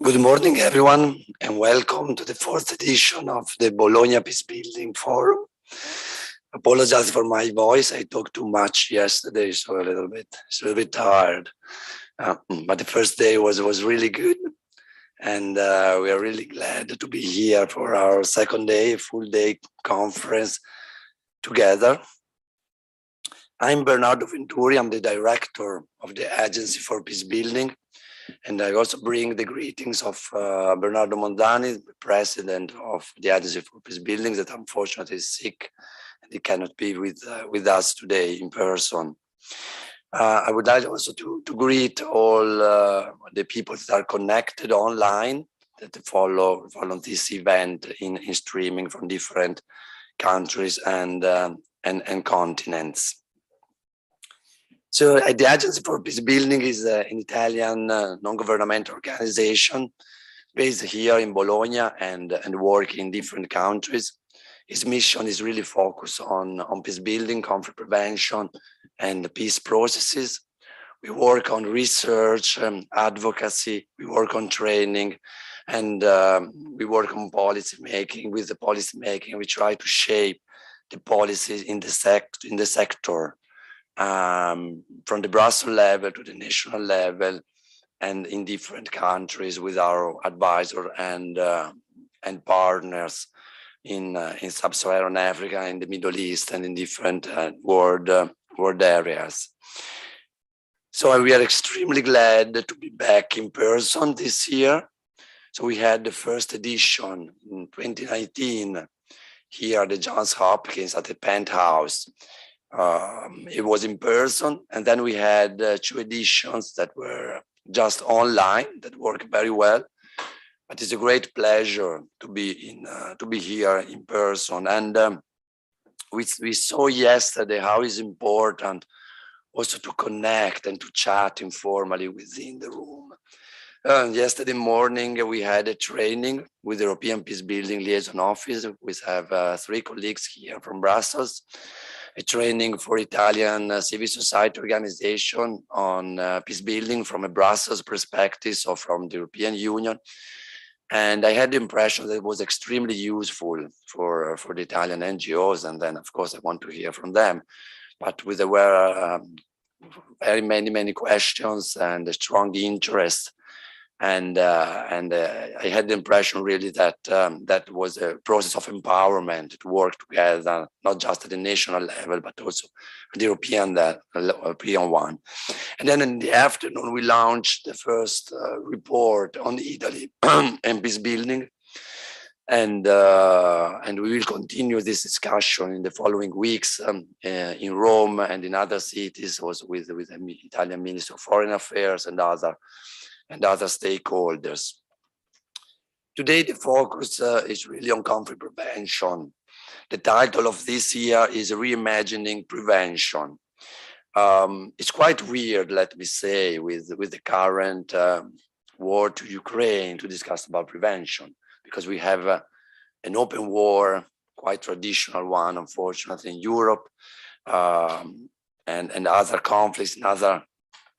Good morning, everyone, and welcome to the fourth edition of the Bologna Peacebuilding Forum. Apologize for my voice. I talked too much yesterday, so it's a little bit tired. But the first day was really good, and we are really glad to be here for our second day, full day conference together. I'm Bernardo Venturi. I'm the director of the Agency for Peacebuilding. And I also bring the greetings of Bernardo Mondani, the president of the Agency for Peacebuilding, that unfortunately is sick and he cannot be with us today in person. I would like also to greet all the people that are connected online, that follow this event in streaming from different countries and continents. So the Agency for Peacebuilding is an Italian non-governmental organization based here in Bologna and working in different countries. Its mission is really focused on peacebuilding, conflict prevention, and peace processes. We work on research, advocacy, we work on training, and we work on policy making. With the policy making, we try to shape the policies in the sector. From the Brussels level to the national level, and in different countries with our advisor and partners in sub-Saharan Africa, in the Middle East, and in different world areas. So we are extremely glad to be back in person this year. So we had the first edition in 2019 here at the Johns Hopkins at the Penthouse. It was in person, and then we had 2 editions that were just online that worked very well. But it's a great pleasure to be here in person. And we saw yesterday how it's important also to connect and to chat informally within the room. Yesterday morning, we had a training with the European Peacebuilding Liaison Office. We have 3 colleagues here from Brussels. A training for Italian civil society organization on peacebuilding from a Brussels perspective, so from the European Union. And I had the impression that it was extremely useful for the Italian NGOs. And then, of course, I want to hear from them. But there were very many questions and a strong interest. And I had the impression really that that was a process of empowerment to work together, not just at the national level, but also the European one. And then in the afternoon, we launched the first report on Italy and peacebuilding. And we will continue this discussion in the following weeks in Rome and in other cities, also with the Italian Minister of Foreign Affairs and other stakeholders. Today, the focus is really on conflict prevention. The title of this year is Reimagining Prevention. It's quite weird, let me say, with the current war to Ukraine to discuss about prevention, because we have an open war, quite traditional one, unfortunately, in Europe, and other conflicts in other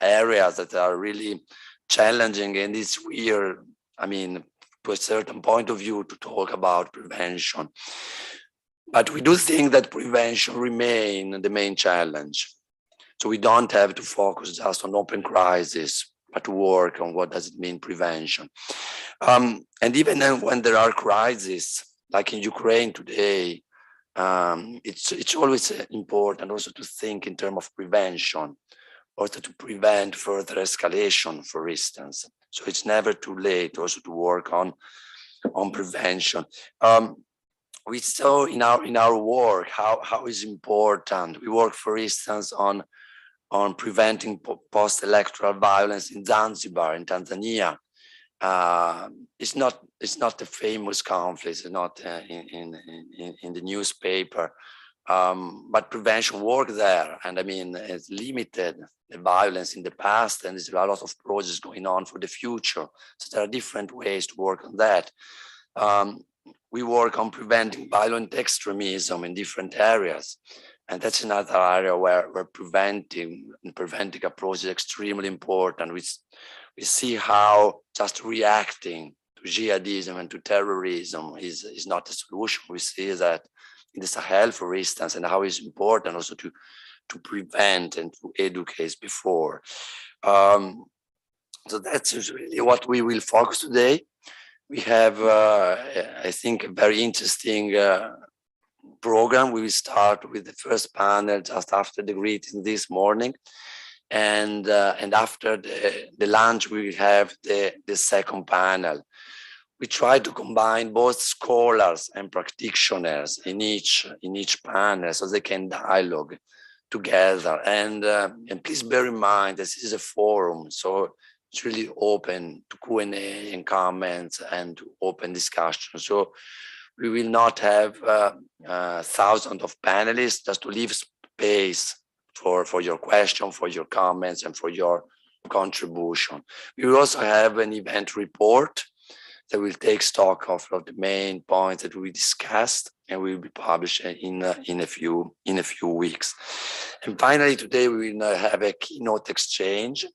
areas that are really challenging, and it's weird, I mean, to a certain point of view, to talk about prevention. But we do think that prevention remains the main challenge. So we don't have to focus just on open crisis, but to work on what does it mean prevention. And even when there are crises, like in Ukraine today, it's always important also to think in terms of prevention, also to prevent further escalation, for instance. So it's never too late also to work on prevention. We saw in our work how is important. We work, for instance, on preventing post-electoral violence in Zanzibar, in Tanzania. It's not a famous conflict. It's not in the newspaper. But prevention work there, and I mean, it's limited the violence in the past, and there's a lot of projects going on for the future. So there are different ways to work on that. We work on preventing violent extremism in different areas, and that's another area where preventing approach is extremely important. we see how just reacting to jihadism and to terrorism is not a solution. We see that in the Sahel, for instance, and how it's important also to prevent and to educate before. So that's really what we will focus today. We have, I think, a very interesting program. We will start with the first panel just after the greeting this morning. And after the lunch, we will have the second panel. We try to combine both scholars and practitioners in each panel so they can dialogue together. And please bear in mind, this is a forum, so it's really open to Q&A and comments and to open discussion. So we will not have thousands of panelists, just to leave space for your question, for your comments, and for your contribution. We will also have an event report that will take stock of the main points that we discussed, and will be published in a few weeks. And finally, today we will have a keynote exchange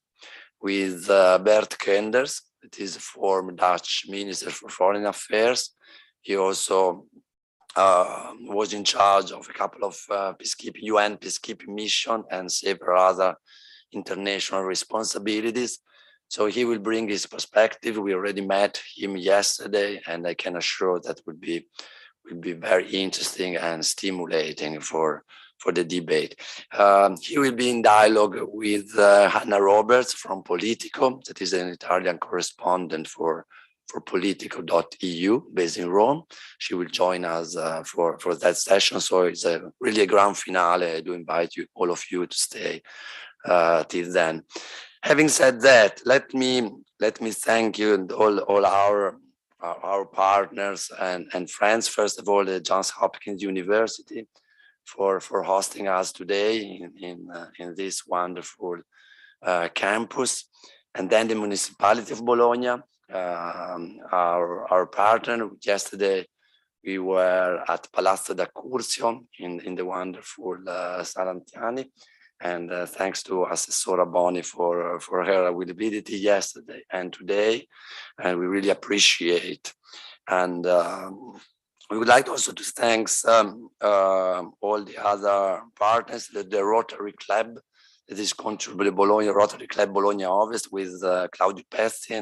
with Bert Koenders, that is a former Dutch Minister for Foreign Affairs. He also was in charge of a couple of UN peacekeeping mission and several other international responsibilities. So he will bring his perspective. We already met him yesterday, and I can assure that will be very interesting and stimulating for the debate. He will be in dialogue with Hannah Roberts from Politico, that is an Italian correspondent for Politico.eu, based in Rome. She will join us for that session. So it's really a grand finale. I do invite you, all of you, to stay till then. Having said that, let me thank you and all our partners and friends. First of all, the Johns Hopkins University for hosting us today in this wonderful campus, and then the municipality of Bologna, our partner. Yesterday we were at Palazzo d'Accursio in the wonderful Salantiani. And thanks to Assessora Boni for her availability yesterday and today, and we really appreciate. And we would like also to thank all the other partners, the Rotary Club, that is contributing Bologna, Rotary Club Bologna office with Claudio Pezzi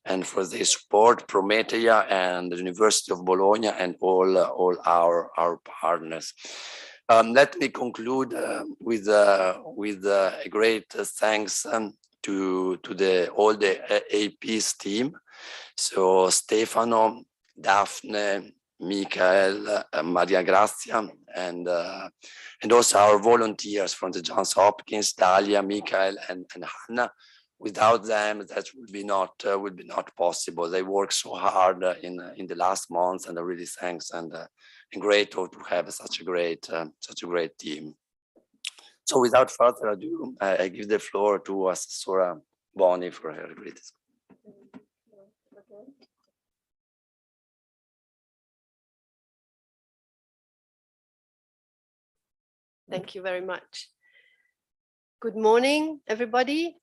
and for their support, Prometea and the University of Bologna and all our partners. Let me conclude with a great thanks to all the AP's team. So Stefano, Daphne, Michael, Maria Grazia, and also our volunteers from the Johns Hopkins, Dalia, Michael, and Hannah. Without them, that would be not possible. They worked so hard in the last months, and I really thanks and grateful to have such a great team. So without further ado, I give the floor to Assessora Boni for her greetings. Thank you very much. Good morning, everybody.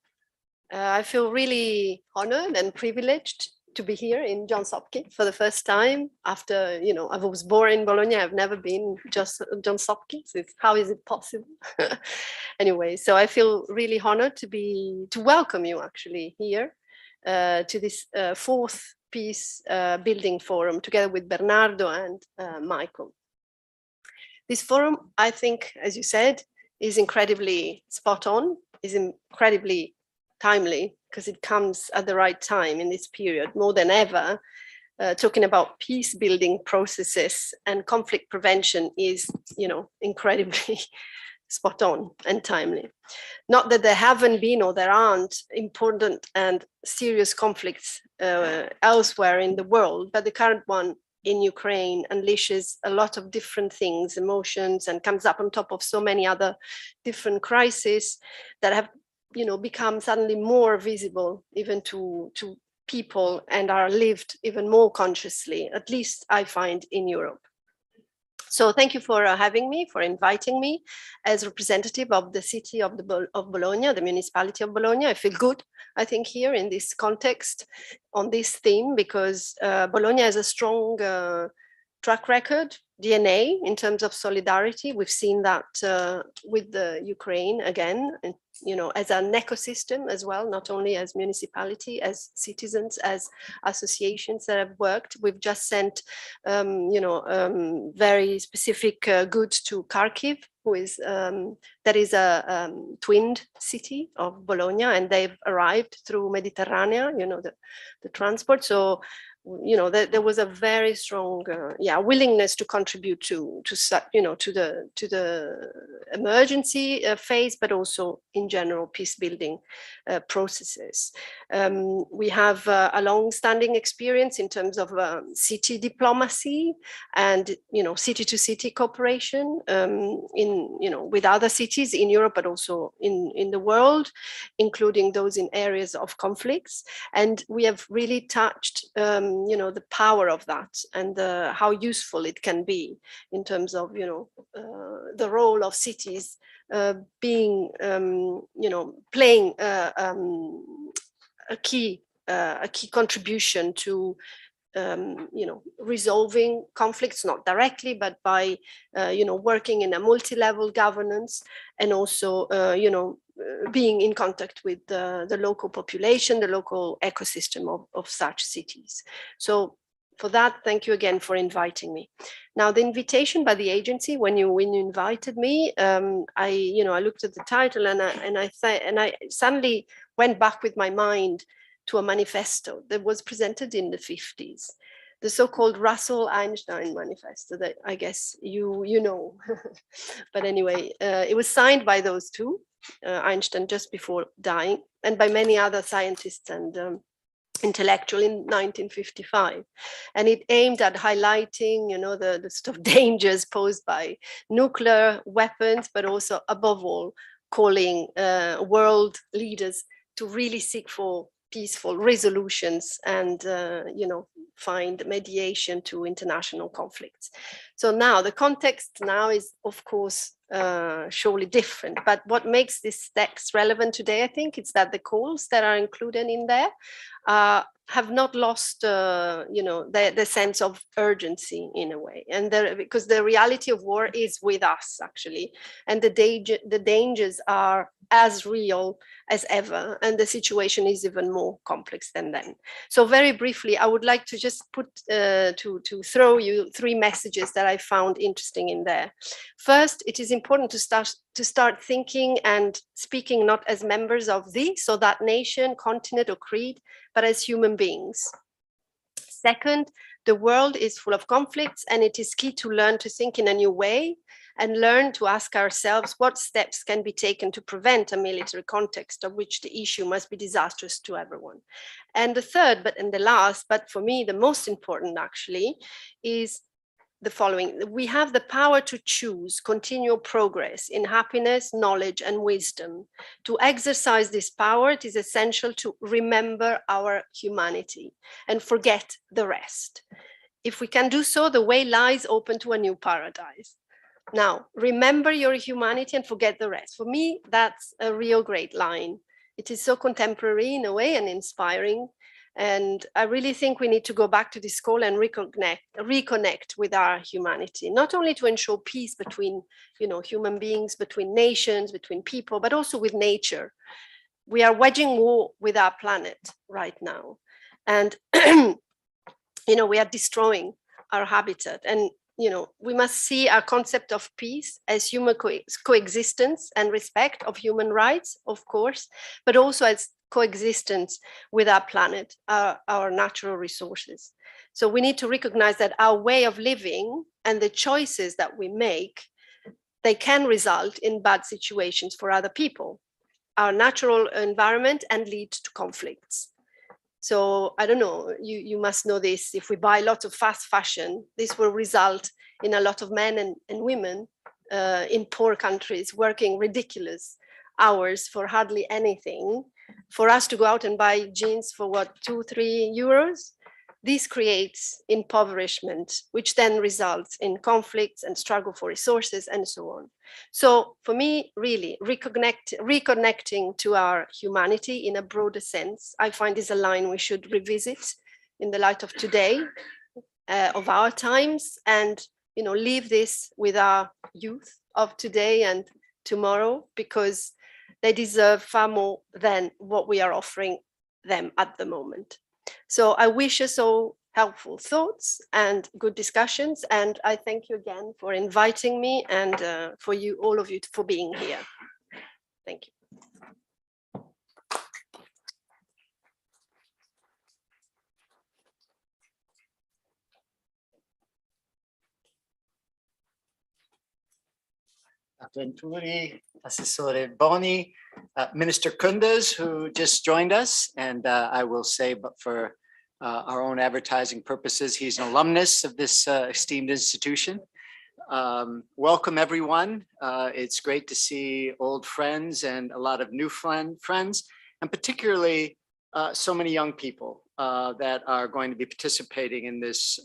I feel really honored and privileged to be here in Johns Hopkins for the first time after, I was born in Bologna. I've never been just Johns Hopkins. How is it possible? Anyway, so I feel really honored to welcome you actually here to this fourth Peace Building Forum together with Bernardo and Michael. This forum, I think, as you said, is incredibly spot on, is incredibly timely, because it comes at the right time in this period, more than ever. Talking about peace building processes and conflict prevention is, incredibly spot on and timely. Not that there haven't been or there aren't important and serious conflicts elsewhere in the world, but the current one in Ukraine unleashes a lot of different things, emotions, and comes up on top of so many other different crises that have become suddenly more visible even to people and are lived even more consciously, at least I find in Europe. So thank you for having me, for inviting me as representative of the city of Bologna, the municipality of Bologna. I feel good, I think, here in this context on this theme, because Bologna has a strong track record, DNA, in terms of solidarity. We've seen that with the Ukraine again, and, as an ecosystem as well, not only as municipality, as citizens, as associations that have worked. We've just sent, very specific goods to Kharkiv, that is a twinned city of Bologna, and they've arrived through Mediterranean, the transport. So there was a very strong willingness to contribute to the emergency phase, but also in general peace building processes. We have a long-standing experience in terms of city diplomacy and city to city cooperation with other cities in Europe, but also in the world, including those in areas of conflicts. And we have really touched the power of that, and how useful it can be in terms of the role of cities being playing a key contribution to resolving conflicts, not directly, but by working in a multi-level governance, and also being in contact with the local population, the local ecosystem of such cities. So for that, thank you again for inviting me. Now, the invitation by the agency, when you invited me, I looked at the title, and I suddenly went back with my mind to a manifesto that was presented in the 50s, the so-called Russell-Einstein manifesto that I guess you know. But anyway, it was signed by those two, Einstein just before dying, and by many other scientists and intellectual in 1955. And it aimed at highlighting, the sort of dangers posed by nuclear weapons, but also above all, calling world leaders to really seek for peaceful resolutions and find mediation to international conflicts. So now the context now is, of course, surely different, but what makes this text relevant today, I think, it's that the calls that are included in there have not lost the sense of urgency in a way, and because the reality of war is with us, actually, and the dangers are as real as ever, and the situation is even more complex than then. So very briefly, I would like to just put to throw you three messages that I found interesting in there. First, it is important to start thinking and speaking not as members of that nation, continent, or creed, but as human beings. Second, the world is full of conflicts, and it is key to learn to think in a new way and learn to ask ourselves what steps can be taken to prevent a military context of which the issue must be disastrous to everyone. And the third, and the last, but for me the most important actually, is the following. We have the power to choose continual progress in happiness, knowledge, and wisdom. To exercise this power, it is essential to remember our humanity and forget the rest. If we can do so, the way lies open to a new paradise. Now, remember your humanity and forget the rest. For me, that's a real great line. It is so contemporary in a way and inspiring. And I really think we need to go back to this call and reconnect with our humanity, not only to ensure peace between, human beings, between nations, between people, but also with nature. We are waging war with our planet right now. And, we are destroying our habitat. And we must see our concept of peace as human coexistence and respect of human rights, of course, but also as coexistence with our planet, our natural resources. So we need to recognize that our way of living and the choices that we make, they can result in bad situations for other people, our natural environment, and lead to conflicts. So I don't know, you must know this. If we buy lots of fast fashion, this will result in a lot of men and women in poor countries working ridiculous hours for hardly anything. For us to go out and buy jeans for what, 2-3 euros, this creates impoverishment, which then results in conflicts and struggle for resources and so on. So for me, really, reconnecting to our humanity in a broader sense, I find is a line we should revisit in the light of today, of our times, and leave this with our youth of today and tomorrow, because they deserve far more than what we are offering them at the moment. So I wish us all helpful thoughts and good discussions, and I thank you again for inviting me, and for you, all of you, for being here. Thank you. Dr. Inturi, Assessore Boni, Minister Kundas, who just joined us, and I will say, but for our own advertising purposes, he's an alumnus of this esteemed institution. Welcome, everyone. It's great to see old friends and a lot of new friends, and particularly so many young people that are going to be participating in this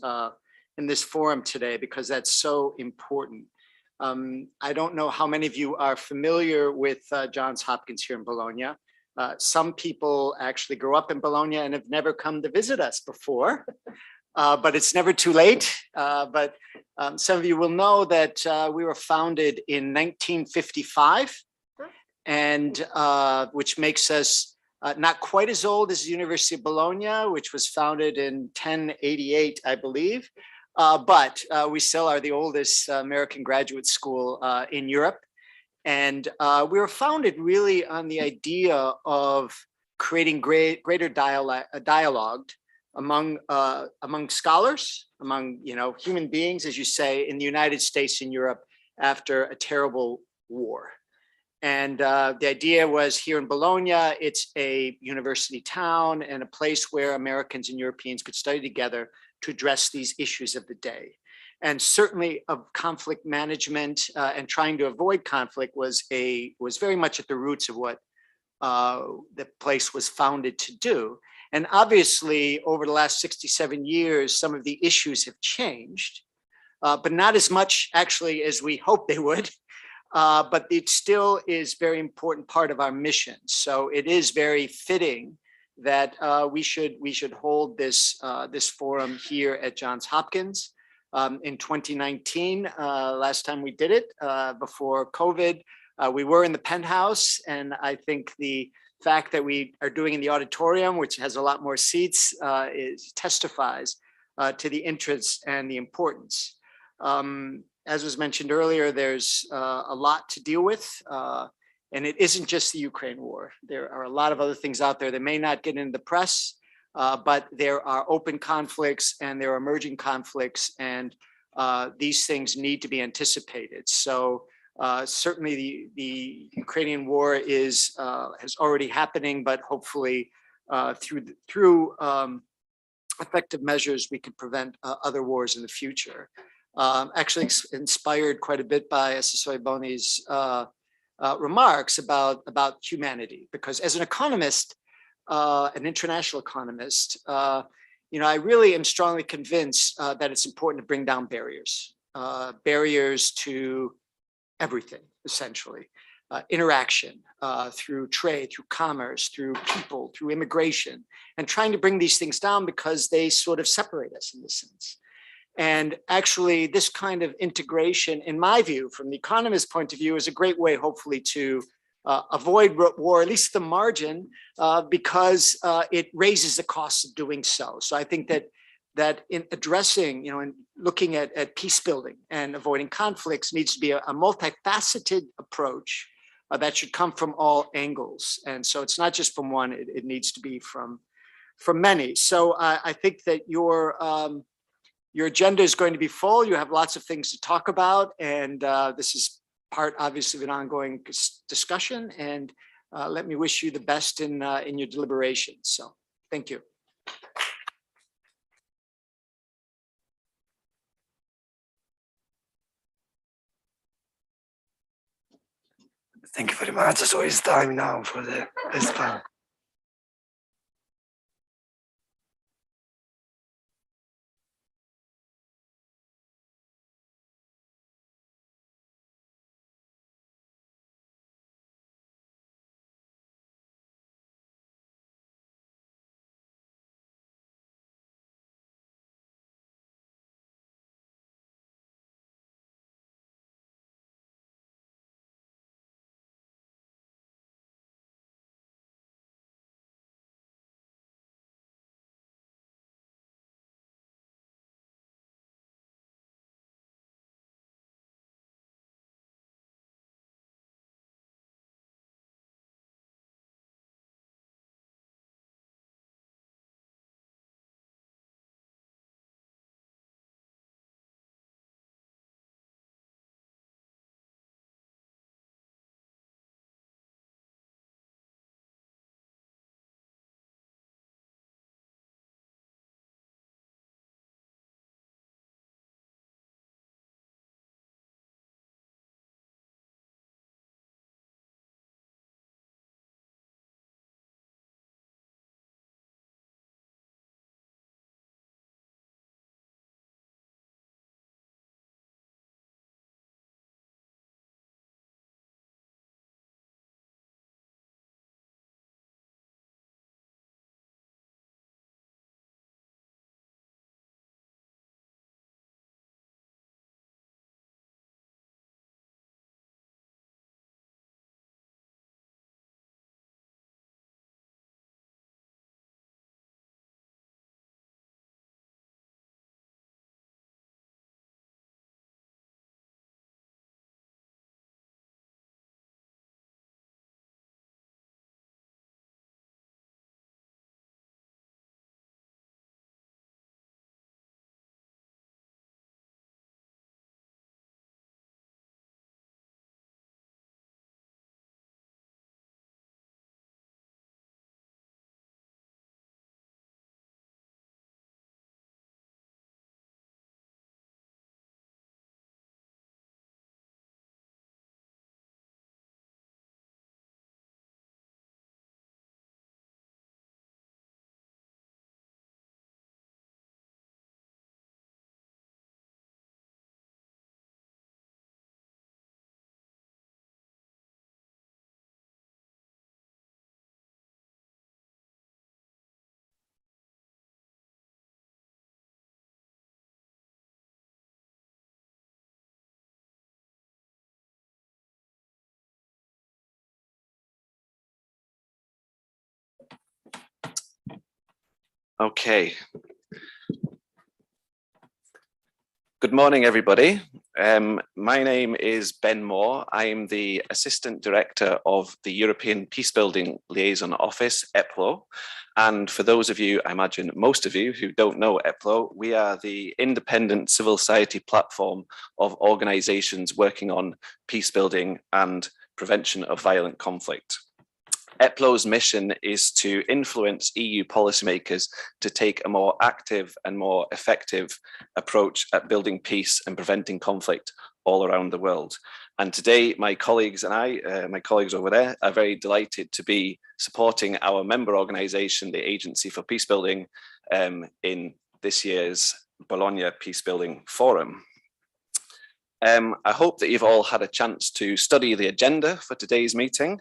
forum today, because that's so important. I don't know how many of you are familiar with Johns Hopkins here in Bologna. Some people actually grew up in Bologna and have never come to visit us before, but it's never too late. But some of you will know that we were founded in 1955, and which makes us not quite as old as the University of Bologna, which was founded in 1088, I believe. But we still are the oldest American graduate school in Europe. And we were founded really on the idea of creating greater dialogue among scholars, among human beings, as you say, in the United States and Europe after a terrible war. And the idea was, here in Bologna, it's a university town and a place where Americans and Europeans could study together to address these issues of the day. And certainly of conflict management and trying to avoid conflict was very much at the roots of what the place was founded to do. And obviously, over the last 67 years, some of the issues have changed, but not as much actually as we hoped they would. But it still is very important part of our mission. So it is very fitting that we should hold this forum here at Johns Hopkins. In 2019, last time we did it before COVID, we were in the penthouse, and I think the fact that we are doing in the auditorium, which has a lot more seats, testifies to the interest and the importance. As was mentioned earlier, there's a lot to deal with. And it isn't just the Ukraine war. There are a lot of other things out there that may not get into the press, but there are open conflicts and there are emerging conflicts, and these things need to be anticipated. So certainly the Ukrainian war is already happening, but hopefully through effective measures, we can prevent other wars in the future. Actually inspired quite a bit by Assessore Boni's remarks about humanity, because as an economist, an international economist, I really am strongly convinced that it's important to bring down barriers to everything, essentially. Interaction through trade, through commerce, through people, through immigration, and trying to bring these things down because they sort of separate us in this sense. And actually, this kind of integration, in my view, from the economist's point of view, is a great way, hopefully, to avoid war, at least the margin, because it raises the cost of doing so. So I think that in addressing, and looking at peace building and avoiding conflicts needs to be a multifaceted approach that should come from all angles. And so it's not just from one; it needs to be from many. So I think that your agenda is going to be full. You have lots of things to talk about, and this is part, obviously, of an ongoing discussion. And let me wish you the best in your deliberations. So, thank you. Thank you very much. So it's time now for the response. Okay. Good morning, everybody. My name is Ben Moore. I am the Assistant Director of the European Peacebuilding Liaison Office, EPLO. And for those of you, I imagine most of you who don't know EPLO, we are the independent civil society platform of organizations working on peacebuilding and prevention of violent conflict. EPLO's mission is to influence EU policymakers to take a more active and more effective approach at building peace and preventing conflict all around the world. And today, my colleagues and I, my colleagues over there, are very delighted to be supporting our member organization, the Agency for Peacebuilding, in this year's Bologna Peacebuilding Forum. I hope that you've all had a chance to study the agenda for today's meeting.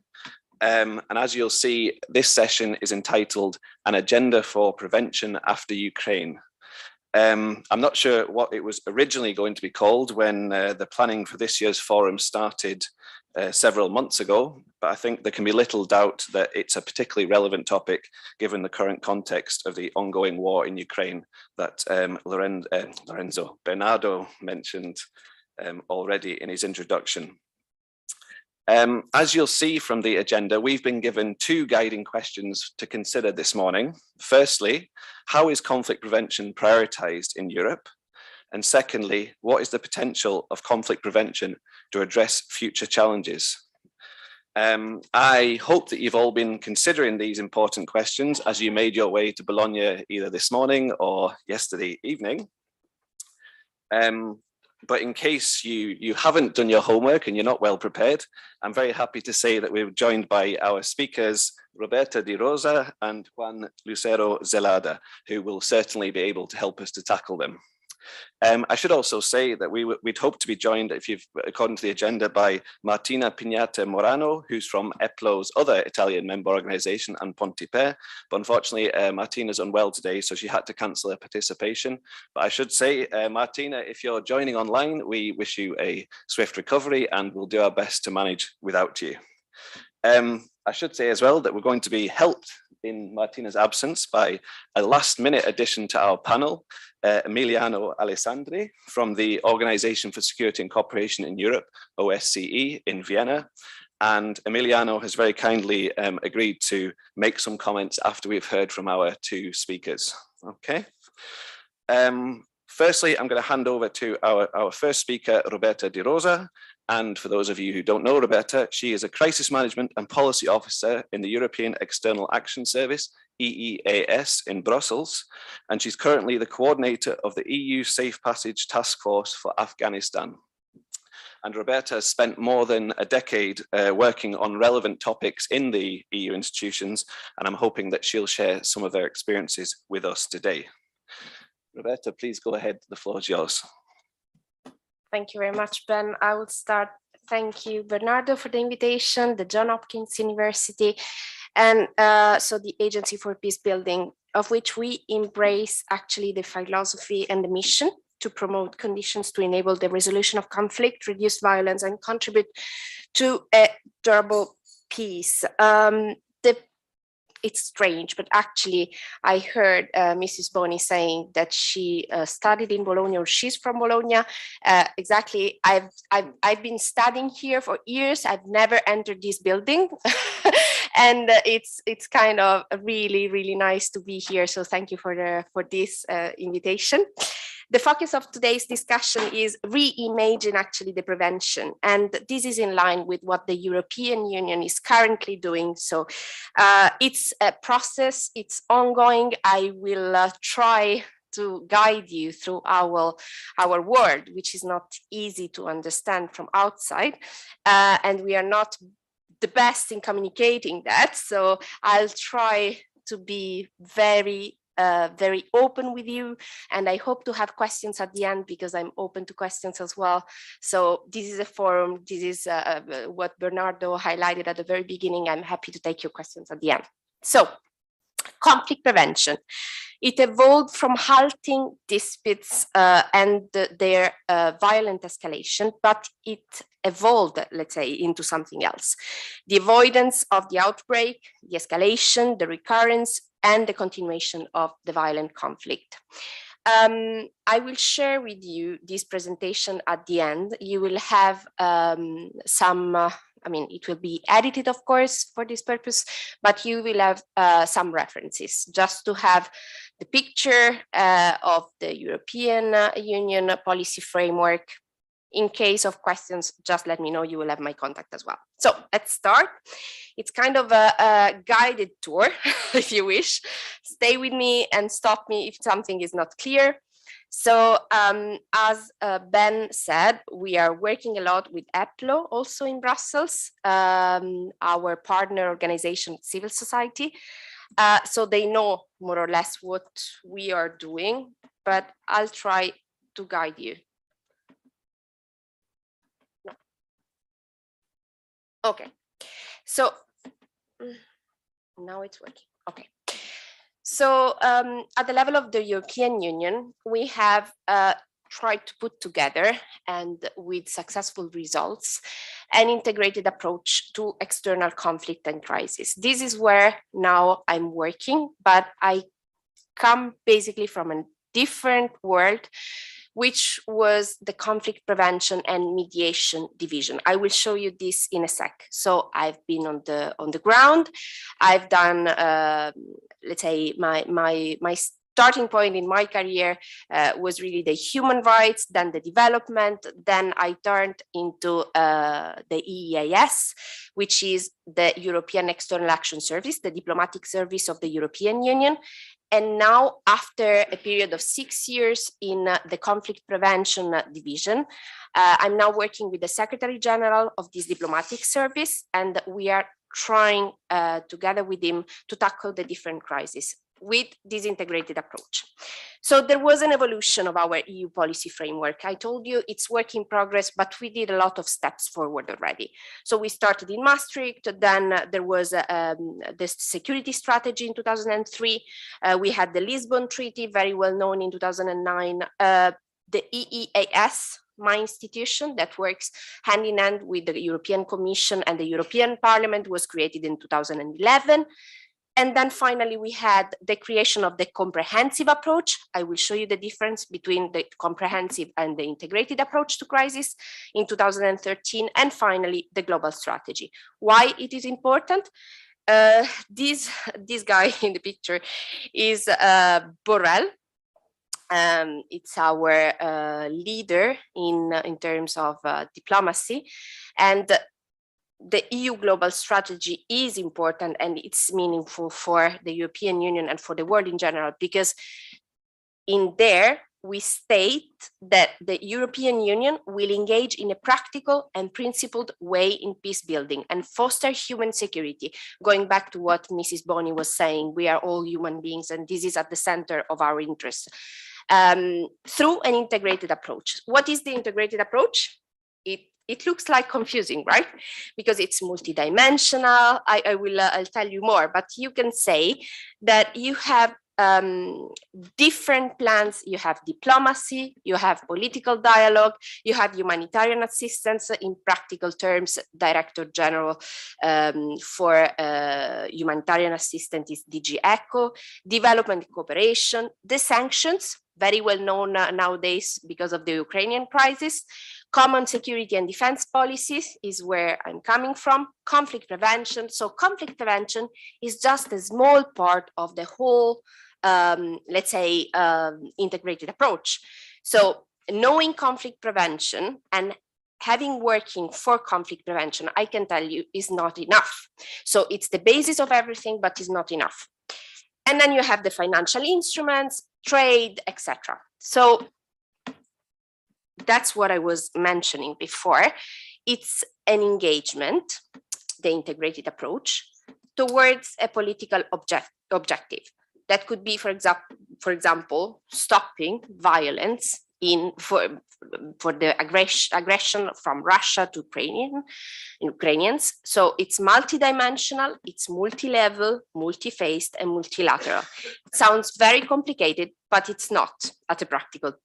And as you'll see, this session is entitled An Agenda for Prevention After Ukraine. I'm not sure what it was originally going to be called when the planning for this year's forum started several months ago, but I think there can be little doubt that it's a particularly relevant topic given the current context of the ongoing war in Ukraine that Bernardo mentioned already in his introduction. As you'll see from the agenda, we've been given two guiding questions to consider this morning. Firstly, how is conflict prevention prioritized in Europe? And secondly, what is the potential of conflict prevention to address future challenges? I hope that you've all been considering these important questions as you made your way to Bologna either this morning or yesterday evening. But in case you haven't done your homework and you're not well prepared, I'm very happy to say that we're joined by our speakers, Roberta De Rosa and Juan Lucero Zelada, who will certainly be able to help us to tackle them. I should also say that we'd hope to be joined, according to the agenda, by Martina Pignata Morano, who's from EPLO's other Italian member organization, Untitled. But unfortunately, Martina's unwell today, so she had to cancel her participation. But I should say, Martina, if you're joining online, we wish you a swift recovery and we'll do our best to manage without you. I should say as well that we're going to be helped in Martina's absence by a last-minute addition to our panel, Emiliano Alessandri from the Organization for Security and Cooperation in Europe, OSCE, in Vienna. And Emiliano has very kindly agreed to make some comments after we've heard from our two speakers. Okay. Firstly, I'm going to hand over to our first speaker, Roberta De Rosa. And for those of you who don't know Roberta, she is a crisis management and policy officer in the European External Action Service, EEAS, in Brussels. And she's currently the coordinator of the EU Safe Passage Task Force for Afghanistan. And Roberta has spent more than a decade working on relevant topics in the EU institutions, and I'm hoping that she'll share some of their experiences with us today. Roberta, please go ahead. The floor is yours. Thank you very much, Ben. I would start. Thank you, Bernardo, for the invitation, the Johns Hopkins University, and so the Agency for Peacebuilding, of which we embrace actually the philosophy and the mission to promote conditions to enable the resolution of conflict, reduce violence, and contribute to a durable peace. It's strange, but actually I heard Mrs. Boni saying that she studied in Bologna, or she's from Bologna. Exactly, I've been studying here for years. I've never entered this building. And it's kind of really nice to be here. So thank you for this invitation. The focus of today's discussion is reimagine actually the prevention. And this is in line with what the European Union is currently doing. So it's a process, it's ongoing. I will try to guide you through our world, which is not easy to understand from outside. And we are not the best in communicating that. So I'll try to be very open with you, and I hope to have questions at the end because I'm open to questions as well. So this is a forum. This is what Bernardo highlighted at the very beginning. I'm happy to take your questions at the end. So conflict prevention. It evolved from halting disputes and their violent escalation, but it evolved, let's say, into something else. The avoidance of the outbreak, the escalation, the recurrence, and the continuation of the violent conflict. I will share with you this presentation at the end. You will have it will be edited, of course, for this purpose, but you will have some references just to have the picture of the European Union policy framework. In case of questions, just let me know. You will have my contact as well. So let's start. It's kind of a guided tour, if you wish. Stay with me and stop me if something is not clear. So as Ben said, we are working a lot with EPLO also in Brussels, our partner organization, civil society. So they know more or less what we are doing, but I'll try to guide you. Okay, so now it's working. Okay, so at the level of the European Union, we have tried to put together, and with successful results, an integrated approach to external conflict and crisis. This is where now I'm working, but I come basically from a different world, which was the conflict prevention and mediation division. I will show you this in a sec. So I've been on the ground. I've done, let's say, my starting point in my career was really the human rights, then the development. Then I turned into the EEAS, which is the European External Action Service, the diplomatic service of the European Union. And now, after a period of 6 years in the conflict prevention division, I'm now working with the Secretary General of this diplomatic service, and we are trying together with him to tackle the different crises with this integrated approach. So there was an evolution of our EU policy framework. I told you it's work in progress, but we did a lot of steps forward already. So we started in Maastricht, then there was this security strategy in 2003. We had the Lisbon Treaty, very well known in 2009. The EEAS, my institution that works hand in hand with the European Commission and the European Parliament, was created in 2011. And then finally, we had the creation of the comprehensive approach. I will show you the difference between the comprehensive and the integrated approach to crisis in 2013. And finally, the global strategy. Why it is important? This guy in the picture is Borrell. It's our leader in terms of diplomacy. And the EU global strategy is important, and it's meaningful for the European Union and for the world in general, because in there we state that the European Union will engage in a practical and principled way in peace building and foster human security. Going back to what Mrs. Boni was saying, we are all human beings, and this is at the center of our interests. Through an integrated approach. What is the integrated approach? It looks like confusing, right? Because it's multidimensional. I'll tell you more, but you can say that you have different plans. You have diplomacy, you have political dialogue, you have humanitarian assistance. In practical terms, Director General for humanitarian assistance is DG ECHO, development cooperation, the sanctions, very well known nowadays because of the Ukrainian crisis. Common security and defense policies is where I'm coming from. Conflict prevention. So conflict prevention is just a small part of the whole, let's say, integrated approach. So knowing conflict prevention and having working for conflict prevention, I can tell you, is not enough. So it's the basis of everything, but it's not enough. And then you have the financial instruments, trade, etc. So that's what I was mentioning before. It's an engagement, the integrated approach, towards a political objective. That could be, for example, stopping violence for the aggression from Russia to Ukrainians. So it's multidimensional, it's multi-level, multi-phased, and multilateral. It sounds very complicated, but it's not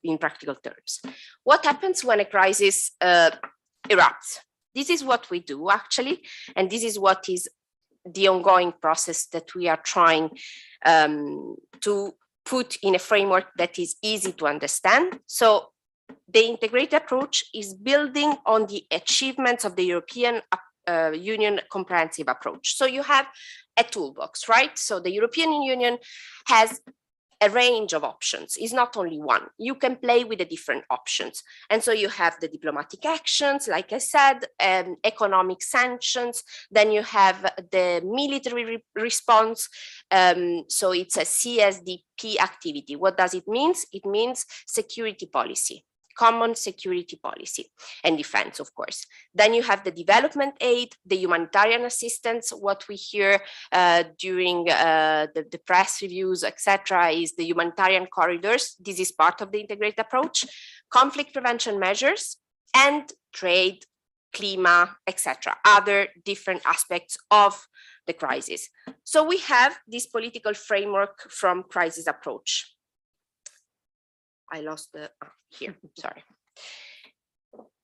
in practical terms. What happens when a crisis erupts? This is what we do actually, and this is what is the ongoing process that we are trying to put in a framework that is easy to understand. So the integrated approach is building on the achievements of the European Union comprehensive approach. So you have a toolbox, right? So the European Union has a range of options. It's not only one. You can play with the different options. And so you have the diplomatic actions, like I said, economic sanctions. Then you have the military response. So it's a CSDP activity. What does it mean? It means security policy, common security policy and defense, of course. Then you have the development aid, the humanitarian assistance. What we hear during the press reviews, etc., is the humanitarian corridors. This is part of the integrated approach. Conflict prevention measures and trade, climate, etc., other different aspects of the crisis. So we have this political framework from crisis approach. I lost the, here, sorry.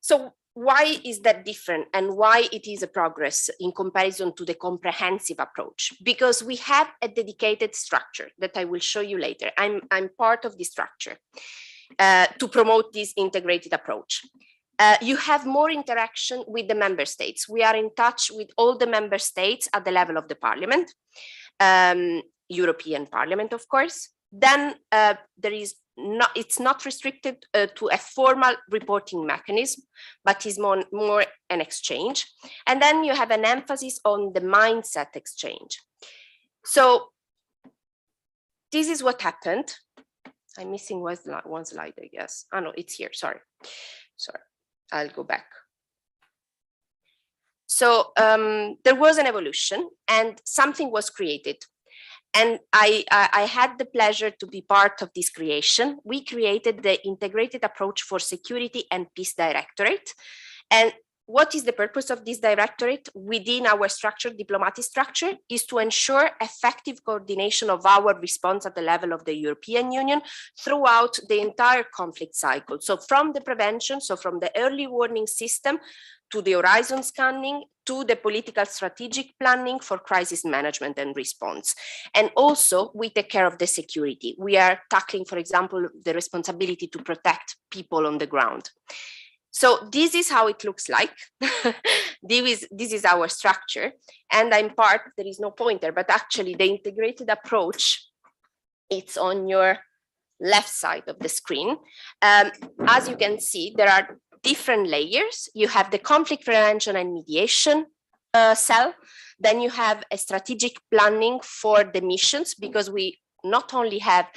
So why is that different and why it is a progress in comparison to the comprehensive approach? Because we have a dedicated structure that I will show you later. I'm part of this structure to promote this integrated approach. You have more interaction with the member states. We are in touch with all the member states at the level of the parliament, European Parliament, of course. Then there is it's not restricted to a formal reporting mechanism, but is more an exchange. And then you have an emphasis on the mindset exchange. So this is what happened. I'm missing one slide, I guess. Oh no, it's here, sorry. I'll go back. So there was an evolution and something was created. And I had the pleasure to be part of this creation. We created the Integrated Approach for Security and Peace Directorate. And what is the purpose of this directorate within our structure, diplomatic structure, is to ensure effective coordination of our response at the level of the European Union throughout the entire conflict cycle. So from the prevention, so from the early warning system to the horizon scanning, to the political strategic planning for crisis management and response. And also we take care of the security. We are tackling, for example, the responsibility to protect people on the ground. So this is how it looks like. This is our structure. And I'm part, there is no pointer, but actually the integrated approach, it's on your left side of the screen. As you can see, there are different layers. You have the conflict prevention and mediation cell. Then you have a strategic planning for the missions, because we not only have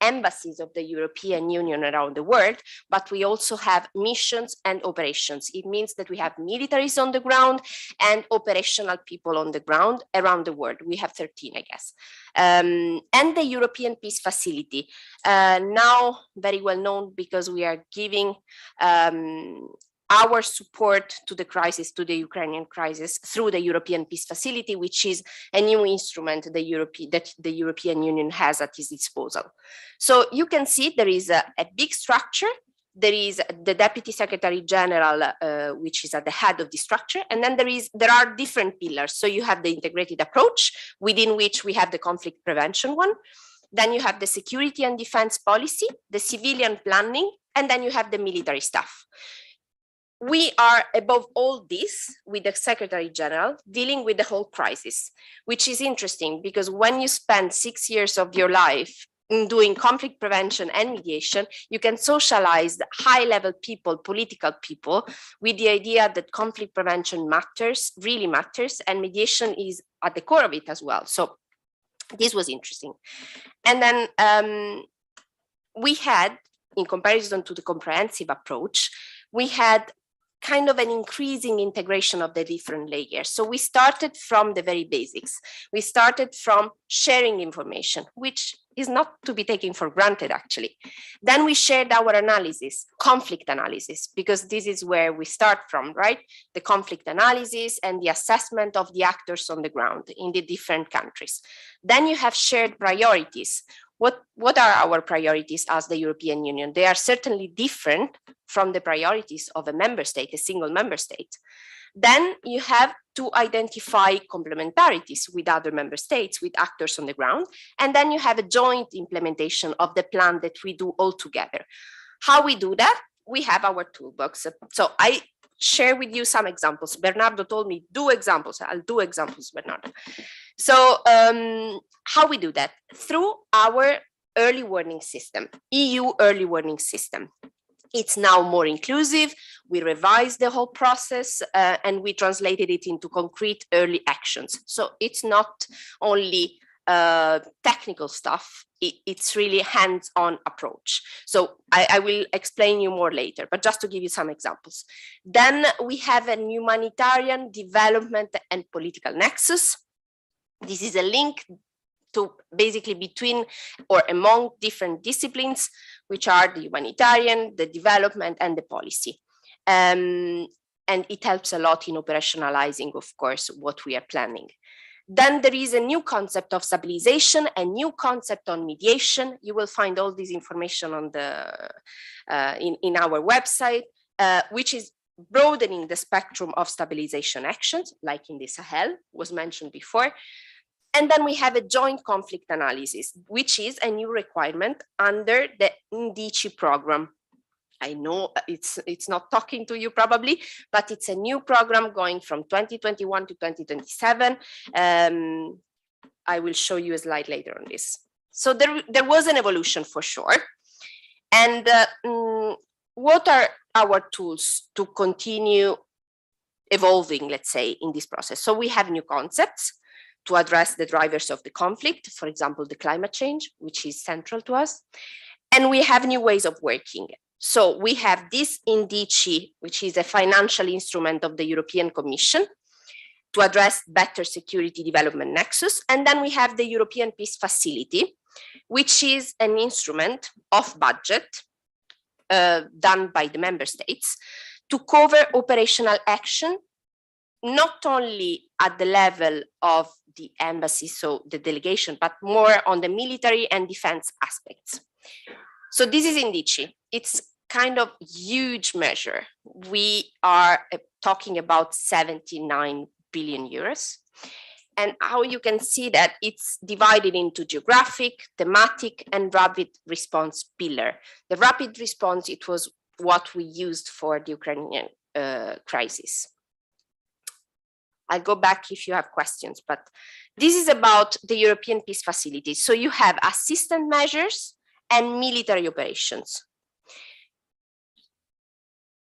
embassies of the European Union around the world, but we also have missions and operations. It means that we have militaries on the ground and operational people on the ground around the world. We have 13, I guess. And the European Peace Facility, now very well known because we are giving our support to the crisis, to the Ukrainian crisis, through the European Peace Facility, which is a new instrument that the European Union has at its disposal. So you can see there is a big structure. There is the Deputy Secretary General, which is at the head of the structure. And then there are different pillars. So you have the integrated approach, within which we have the conflict prevention one. Then you have the security and defense policy, the civilian planning, and then you have the military staff. We are above all this with the Secretary General dealing with the whole crisis, which is interesting because when you spend 6 years of your life in doing conflict prevention and mediation, you can socialize high-level people, political people, with the idea that conflict prevention matters, really matters, and mediation is at the core of it as well. So this was interesting. And then we had, in comparison to the comprehensive approach, we had kind of an increasing integration of the different layers. So we started from the very basics. We started from sharing information, which is not to be taken for granted, actually. Then we shared our analysis, conflict analysis, because this is where we start from, right? The conflict analysis and the assessment of the actors on the ground in the different countries. Then you have shared priorities. What are our priorities as the European Union? They are certainly different from the priorities of a member state, a single member state. Then you have to identify complementarities with other member states, with actors on the ground. And then you have a joint implementation of the plan that we do all together. How we do that? We have our toolbox. So I share with you some examples. Bernardo told me, do examples. I'll do examples, Bernardo. So how we do that? Through our early warning system, EU early warning system. It's now more inclusive. We revised the whole process and we translated it into concrete early actions. So it's not only technical stuff, it's really hands-on approach. So I will explain you more later, but just to give you some examples. Then we have a humanitarian development and political nexus. This is a link to basically between or among different disciplines, which are the humanitarian, the development, and the policy. And it helps a lot in operationalizing, of course, what we are planning. Then there is a new concept of stabilization, a new concept on mediation. You will find all this information on the in our website, which is broadening the spectrum of stabilization actions, like in the Sahel, was mentioned before. And then we have a joint conflict analysis, which is a new requirement under the NDC program. I know it's not talking to you probably, but it's a new program going from 2021 to 2027. I will show you a slide later on this. So there was an evolution for sure. And what are our tools to continue evolving, let's say, in this process? So we have new concepts to address the drivers of the conflict, for example, the climate change, which is central to us. And we have new ways of working. So we have this NDC, which is a financial instrument of the European Commission to address better security development nexus. And then we have the European Peace Facility, which is an instrument of budget done by the member states to cover operational action, not only at the level of the embassy, so the delegation, but more on the military and defense aspects. So this is NDC. It's kind of huge measure. We are talking about 79 billion euros. And how you can see that it's divided into geographic, thematic, and rapid response pillar. The rapid response, it was what we used for the Ukrainian crisis. I'll go back if you have questions, but this is about the European Peace Facility. So you have assistance measures and military operations.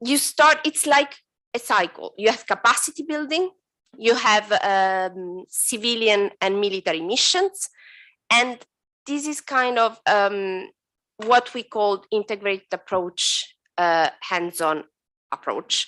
You start, it's like a cycle. You have capacity building, you have civilian and military missions, and this is kind of what we call integrated approach, hands-on approach.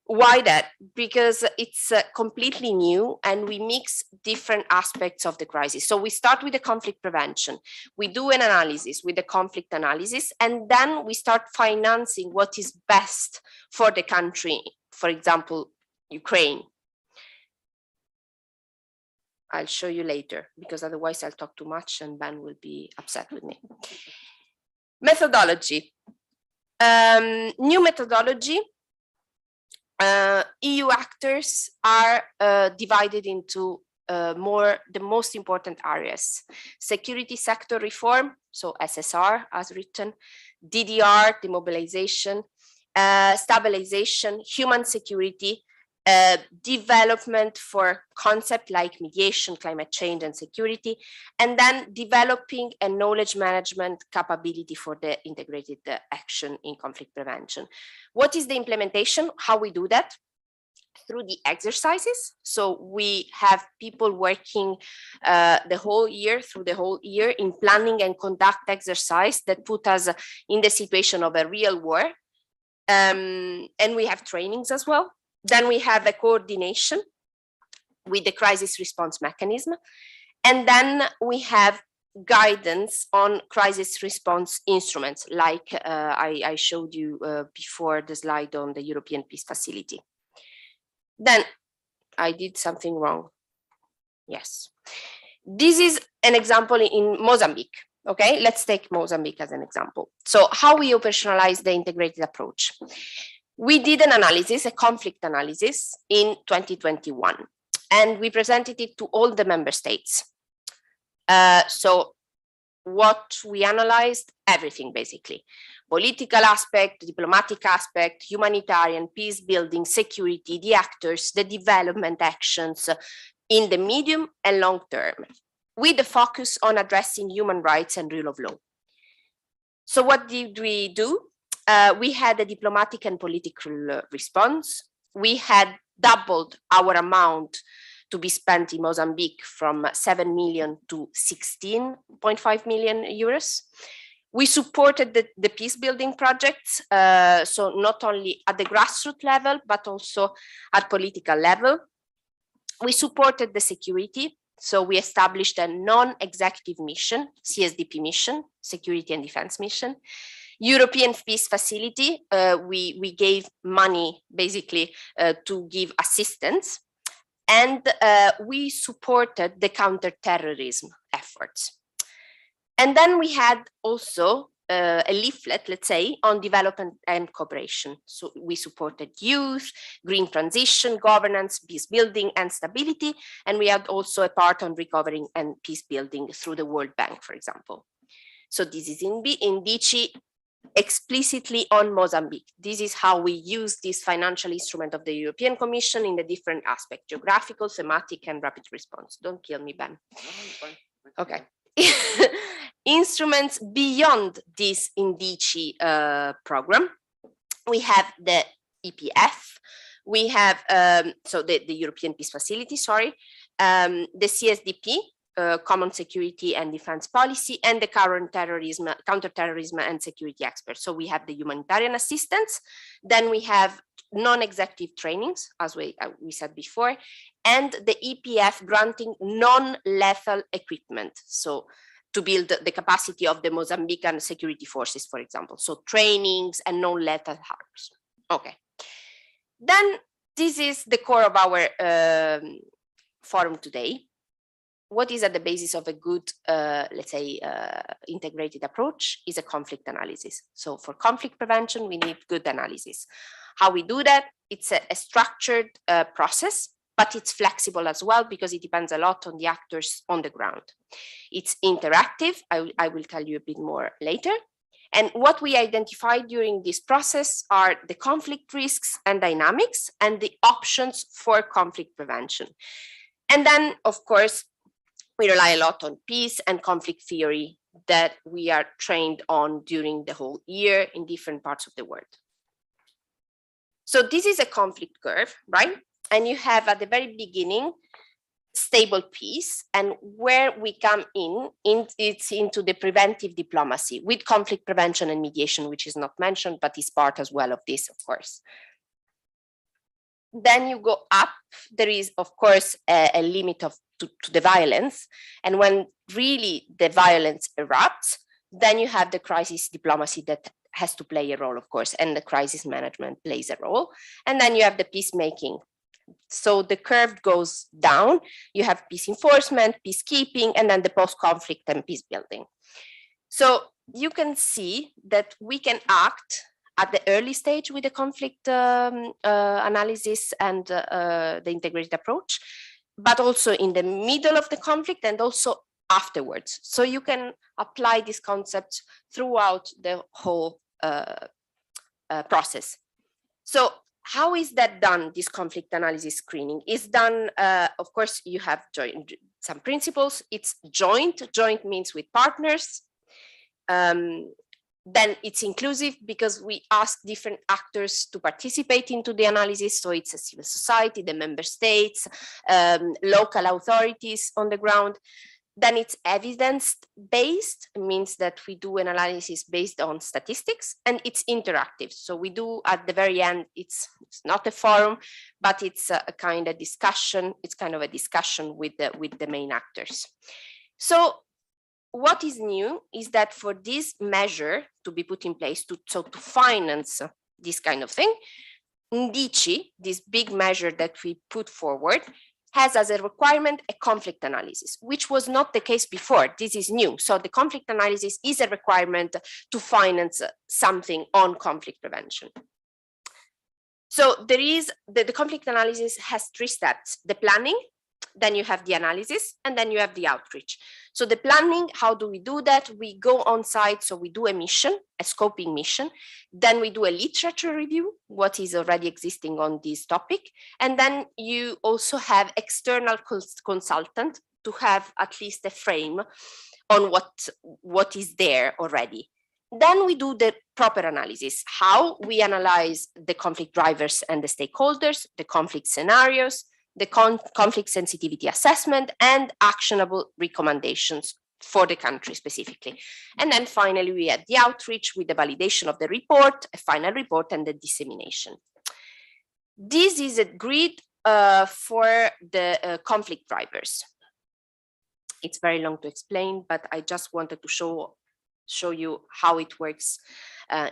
Why that? Because it's completely new and we mix different aspects of the crisis. So we start with the conflict prevention. We do an analysis with the conflict analysis, and then we start financing what is best for the country. For example, Ukraine. I'll show you later because otherwise I'll talk too much and Ben will be upset with me. Methodology. New methodology. EU actors are divided into the most important areas: security sector reform, so SSR as written, DDR, demobilization, stabilization, human security, development for concepts like mediation, climate change, and security, and then developing a knowledge management capability for the integrated action in conflict prevention. What is the implementation? How we do that? Through the exercises. So we have people working the whole year, through the whole year, in planning and conduct exercise that put us in the situation of a real war. And we have trainings as well. Then we have a coordination with the crisis response mechanism. And then we have guidance on crisis response instruments, like I showed you before the slide on the European Peace Facility. Then I did something wrong. Yes. This is an example in Mozambique. Okay, let's take Mozambique as an example. So how we operationalize the integrated approach. We did an analysis, a conflict analysis in 2021, and we presented it to all the member states. So what we analyzed, everything basically. Political aspect, diplomatic aspect, humanitarian, peace building, security, the actors, the development actions in the medium and long term, with the focus on addressing human rights and rule of law. So what did we do? We had a diplomatic and political response. We had doubled our amount to be spent in Mozambique from 7 million to 16.5 million euros. We supported the peace building projects, so not only at the grassroots level, but also at political level. We supported the security, so we established a non-executive mission, CSDP mission, Security and Defense Mission. European Peace Facility, we gave money basically to give assistance, and we supported the counter-terrorism efforts. And then we had also a leaflet, let's say, on development and cooperation. So we supported youth, green transition, governance, peace building and stability. And we had also a part on recovering and peace building through the World Bank, for example. So this is in DICI explicitly on Mozambique. This is how we use this financial instrument of the European Commission in the different aspects: geographical, thematic, and rapid response. Don't kill me, Ben. No, okay. Instruments beyond this INDICI program. We have the EPF, we have so the European Peace Facility, sorry, the CSDP, Common Security and Defense Policy, and the counterterrorism and security experts. So we have the humanitarian assistance, then we have non-executive trainings, as we said before, and the EPF granting non-lethal equipment. So to build the capacity of the Mozambican security forces, for example. So trainings and non-lethal harms. Okay. Then this is the core of our forum today. What is at the basis of a good, let's say, integrated approach is a conflict analysis. So for conflict prevention, we need good analysis. How we do that? It's a structured process, but it's flexible as well because it depends a lot on the actors on the ground. It's interactive. I will tell you a bit more later. And what we identified during this process are the conflict risks and dynamics and the options for conflict prevention. And then, of course, we rely a lot on peace and conflict theory that we are trained on during the whole year in different parts of the world. So this is a conflict curve, right? And you have at the very beginning stable peace, and where we come it's into the preventive diplomacy with conflict prevention and mediation, which is not mentioned, but is part as well of this, of course. Then you go up, there is, of course, a limit to the violence. And when really the violence erupts, then you have the crisis diplomacy that has to play a role, of course, and the crisis management plays a role. And then you have the peacemaking. So the curve goes down, you have peace enforcement, peacekeeping, and then the post-conflict and peace building. So you can see that we can act at the early stage with the conflict analysis and the integrated approach, but also in the middle of the conflict and also afterwards. So you can apply these concepts throughout the whole process. So how is that done, this conflict analysis screening? Is done, of course, you have some principles. It's joint. Joint means with partners. Then it's inclusive because we ask different actors to participate into the analysis. So it's a civil society, the member states, local authorities on the ground. Then it's evidence-based, means that we do an analysis based on statistics, and it's interactive. So we do at the very end, it's not a forum, but it's a kind of discussion. It's kind of a discussion with the main actors. So what is new is that for this measure to be put in place to finance this kind of thing, INDICI, this big measure that we put forward, has as a requirement a conflict analysis, which was not the case before. This is new. So the conflict analysis is a requirement to finance something on conflict prevention. So there is the conflict analysis has 3 steps: the planning, then you have the analysis, and then you have the outreach. So the planning, how do we do that? We go on site, so we do a mission, a scoping mission, then we do a literature review, what is already existing on this topic, and then you also have external consultant to have at least a frame on what is there already. Then we do the proper analysis, how we analyze the conflict drivers and the stakeholders, the conflict scenarios, the conflict sensitivity assessment, and actionable recommendations for the country specifically. And then finally, we have the outreach with the validation of the report, a final report, and the dissemination. This is a grid for the conflict drivers. It's very long to explain, but I just wanted to show you how it works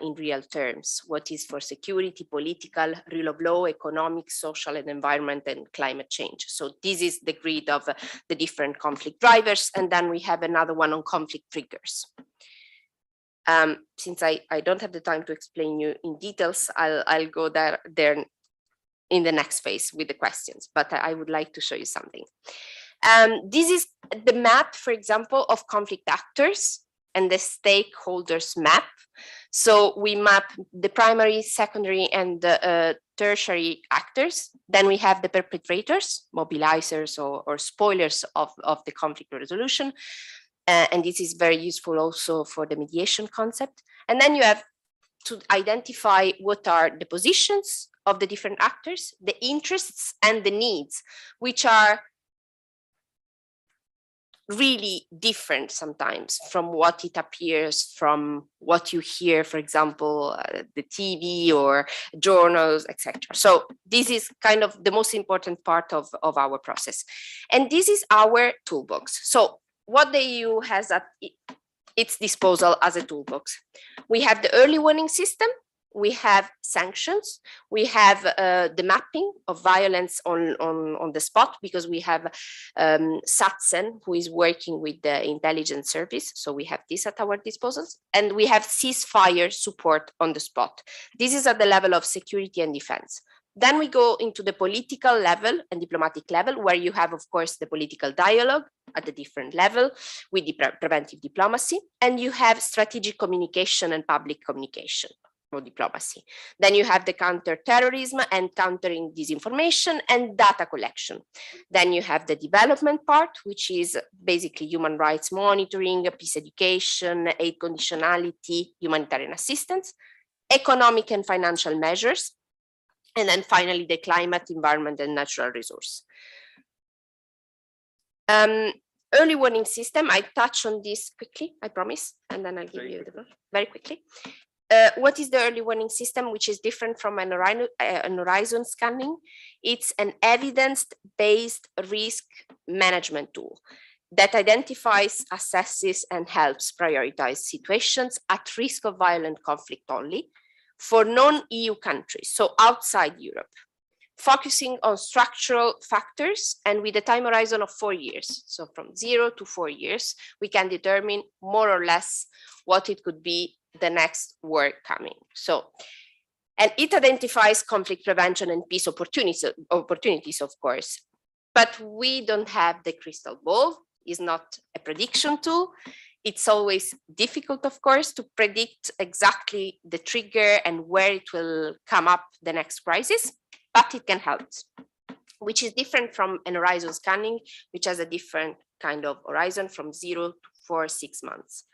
in real terms. What is for security, political, rule of law, economic, social and environment, and climate change. So this is the grid of the different conflict drivers. And then we have another one on conflict triggers. Since I don't have the time to explain you in details, I'll go there in the next phase with the questions, but I would like to show you something. This is the map, for example, of conflict actors and the stakeholders map. So we map the primary, secondary, and tertiary actors. Then we have the perpetrators, mobilizers or spoilers of the conflict resolution. And this is very useful also for the mediation concept. And then you have to identify what are the positions of the different actors, the interests and the needs, which are really different sometimes from what it appears, from what you hear, for example, the TV or journals, etc. So this is kind of the most important part of our process. And this is our toolbox. So what the EU has at its disposal as a toolbox. We have the early warning system, we have sanctions, we have the mapping of violence on the spot, because we have SATSEN, who is working with the intelligence service. So we have this at our disposal, and we have ceasefire support on the spot. This is at the level of security and defense. Then we go into the political level and diplomatic level, where you have, of course, the political dialogue at a different level with the preventive diplomacy, and you have strategic communication and public communication or diplomacy. Then you have the counterterrorism and countering disinformation and data collection. Then you have the development part, which is basically human rights monitoring, peace education, aid conditionality, humanitarian assistance, economic and financial measures, and then finally the climate, environment, and natural resource. Early warning system, I touch on this quickly, I promise, and then I'll give you the book very quickly. What is the early warning system, which is different from an horizon scanning? It's an evidence-based risk management tool that identifies, assesses, and helps prioritize situations at risk of violent conflict only for non-EU countries, so outside Europe, focusing on structural factors and with a time horizon of 4 years. So from 0 to 4 years, we can determine more or less what it could be the next war coming. So, and it identifies conflict prevention and peace opportunities, of course, but we don't have the crystal ball. It's not a prediction tool. It's always difficult, of course, to predict exactly the trigger and where it will come up the next crisis, but it can help, which is different from an horizon scanning, which has a different kind of horizon from 0 to 4, 6 months.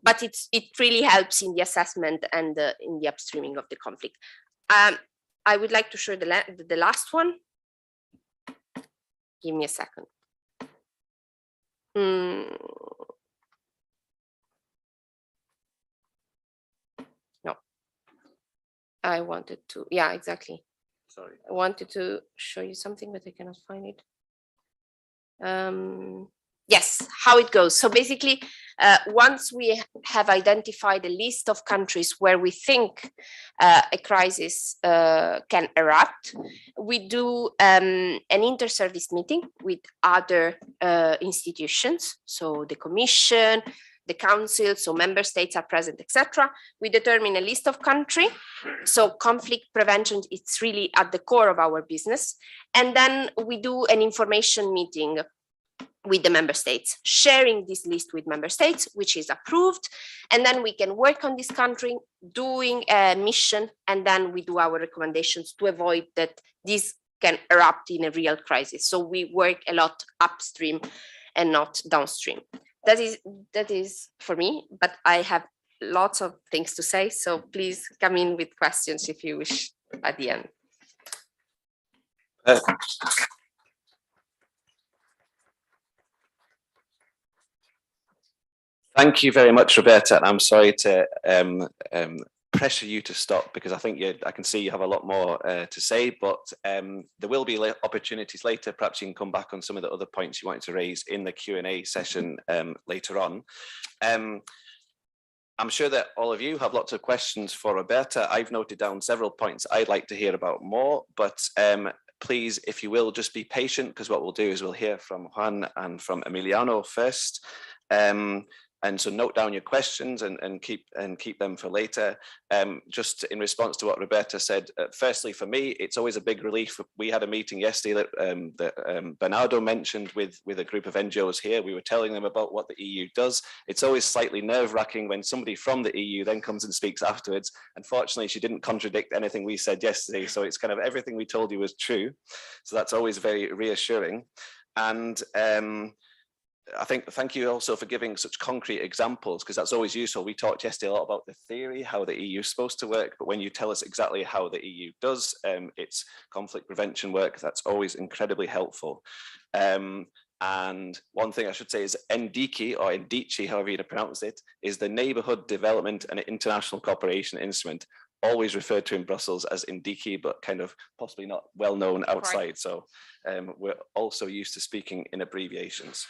But it really helps in the assessment and in the upstreaming of the conflict. I would like to show the last one. Give me a second. No, I wanted to, yeah, exactly. Sorry. I wanted to show you something, but I cannot find it. Yes, how it goes. So basically, once we have identified a list of countries where we think a crisis can erupt, we do an inter-service meeting with other institutions. So the Commission, the council, so member states are present, etc. We determine a list of countries. So conflict prevention, it's really at the core of our business. And then we do an information meeting with the member states, sharing this list with member states, which is approved. And then we can work on this country, doing a mission, and then we do our recommendations to avoid that this can erupt in a real crisis. So we work a lot upstream and not downstream. That is for me, but I have lots of things to say. So please come in with questions if you wish at the end. Thank you very much, Roberta. And I'm sorry to pressure you to stop, because I think I can see you have a lot more to say, but there will be opportunities later. Perhaps you can come back on some of the other points you wanted to raise in the Q&A session later on. I'm sure that all of you have lots of questions for Roberta. I've noted down several points I'd like to hear about more, but please, if you will, just be patient, because what we'll do is we'll hear from Juan and from Emiliano first. And so note down your questions and keep them for later. Just in response to what Roberta said, firstly, for me, it's always a big relief. We had a meeting yesterday that Bernardo mentioned with a group of NGOs here. We were telling them about what the EU does. It's always slightly nerve-wracking when somebody from the EU then comes and speaks afterwards. Unfortunately, she didn't contradict anything we said yesterday. So it's kind of everything we told you was true. So that's always very reassuring. And I think, thank you also for giving such concrete examples, because that's always useful. We talked yesterday a lot about the theory, how the EU is supposed to work, but when you tell us exactly how the EU does its conflict prevention work, that's always incredibly helpful. And one thing I should say is NDICI, or NDICI, however you pronounce it, is the Neighbourhood Development and International Cooperation Instrument, always referred to in Brussels as NDICI, but kind of possibly not well known outside. Right. So we're also used to speaking in abbreviations.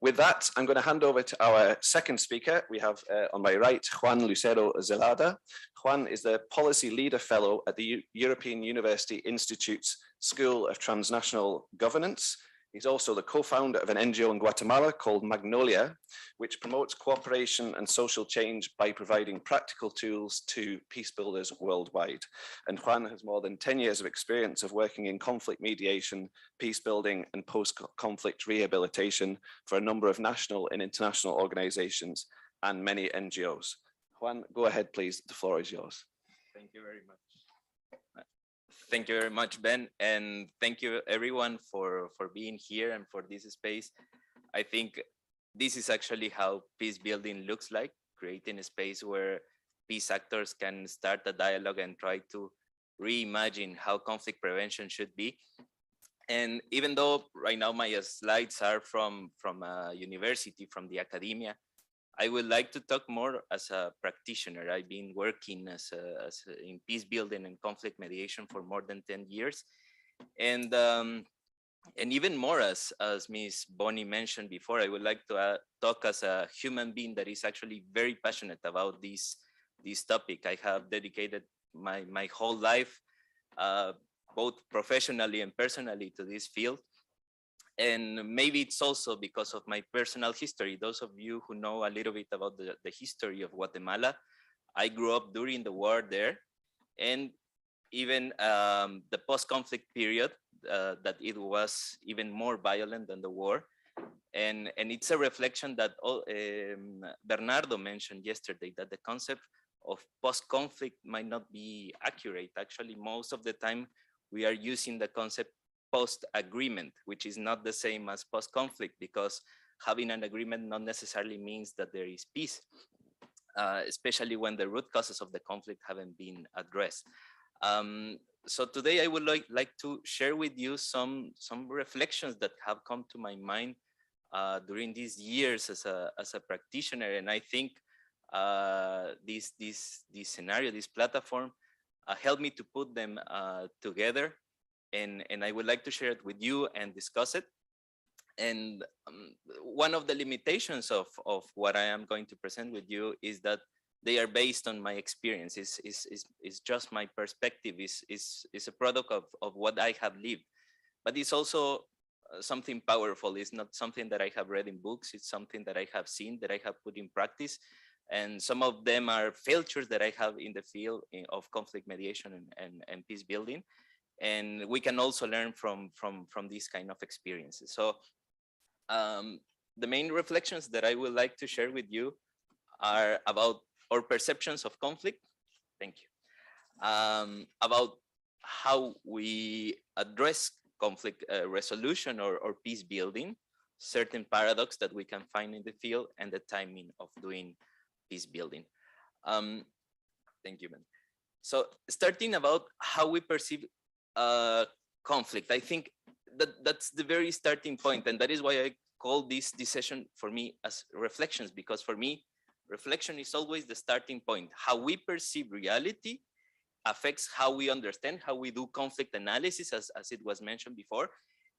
With that, I'm going to hand over to our second speaker. We have on my right, Juan Lucero Zelada. Juan is the Policy Leader Fellow at the European University Institute's School of Transnational Governance. He's also the co-founder of an NGO in Guatemala called Magnolia, which promotes cooperation and social change by providing practical tools to peace builders worldwide. And Juan has more than 10 years of experience of working in conflict mediation, peace building, and post-conflict rehabilitation for a number of national and international organizations and many NGOs. Juan, go ahead, please. The floor is yours. Thank you very much. Thank you very much, Ben, and thank you everyone for being here and for this space. I think this is actually how peace building looks like, creating a space where peace actors can start a dialogue and try to reimagine how conflict prevention should be. And even though right now my slides are from a university, from the academia, I would like to talk more as a practitioner. I've been working in peace building and conflict mediation for more than 10 years. And even more, as Ms. Bonnie mentioned before, I would like to talk as a human being that is actually very passionate about this topic. I have dedicated my whole life, both professionally and personally, to this field. And maybe it's also because of my personal history. Those of you who know a little bit about the history of Guatemala, I grew up during the war there, and even the post-conflict period, that it was even more violent than the war. And it's a reflection that Bernardo mentioned yesterday, that the concept of post-conflict might not be accurate. Actually, most of the time we are using the concept post-agreement, which is not the same as post-conflict, because having an agreement not necessarily means that there is peace, especially when the root causes of the conflict haven't been addressed. So today I would like to share with you some reflections that have come to my mind during these years as a practitioner, and I think this scenario, this platform, helped me to put them together. And I would like to share it with you and discuss it. And one of the limitations of what I am going to present with you is that they are based on my experience. It's just my perspective. Is a product of what I have lived. But it's also something powerful. It's not something that I have read in books. It's something that I have seen, that I have put in practice. And some of them are features that I have in the field of conflict mediation and peace building. And we can also learn from these kind of experiences. So the main reflections that I would like to share with you are about our perceptions of conflict. Thank you. About how we address conflict resolution or peace building, certain paradox that we can find in the field, and the timing of doing peace building. Thank you, man. So starting about how we perceive conflict, I think that's the very starting point, and that is why I call this session for me as reflections, because for me, reflection is always the starting point. How we perceive reality affects how we understand, how we do conflict analysis, as it was mentioned before.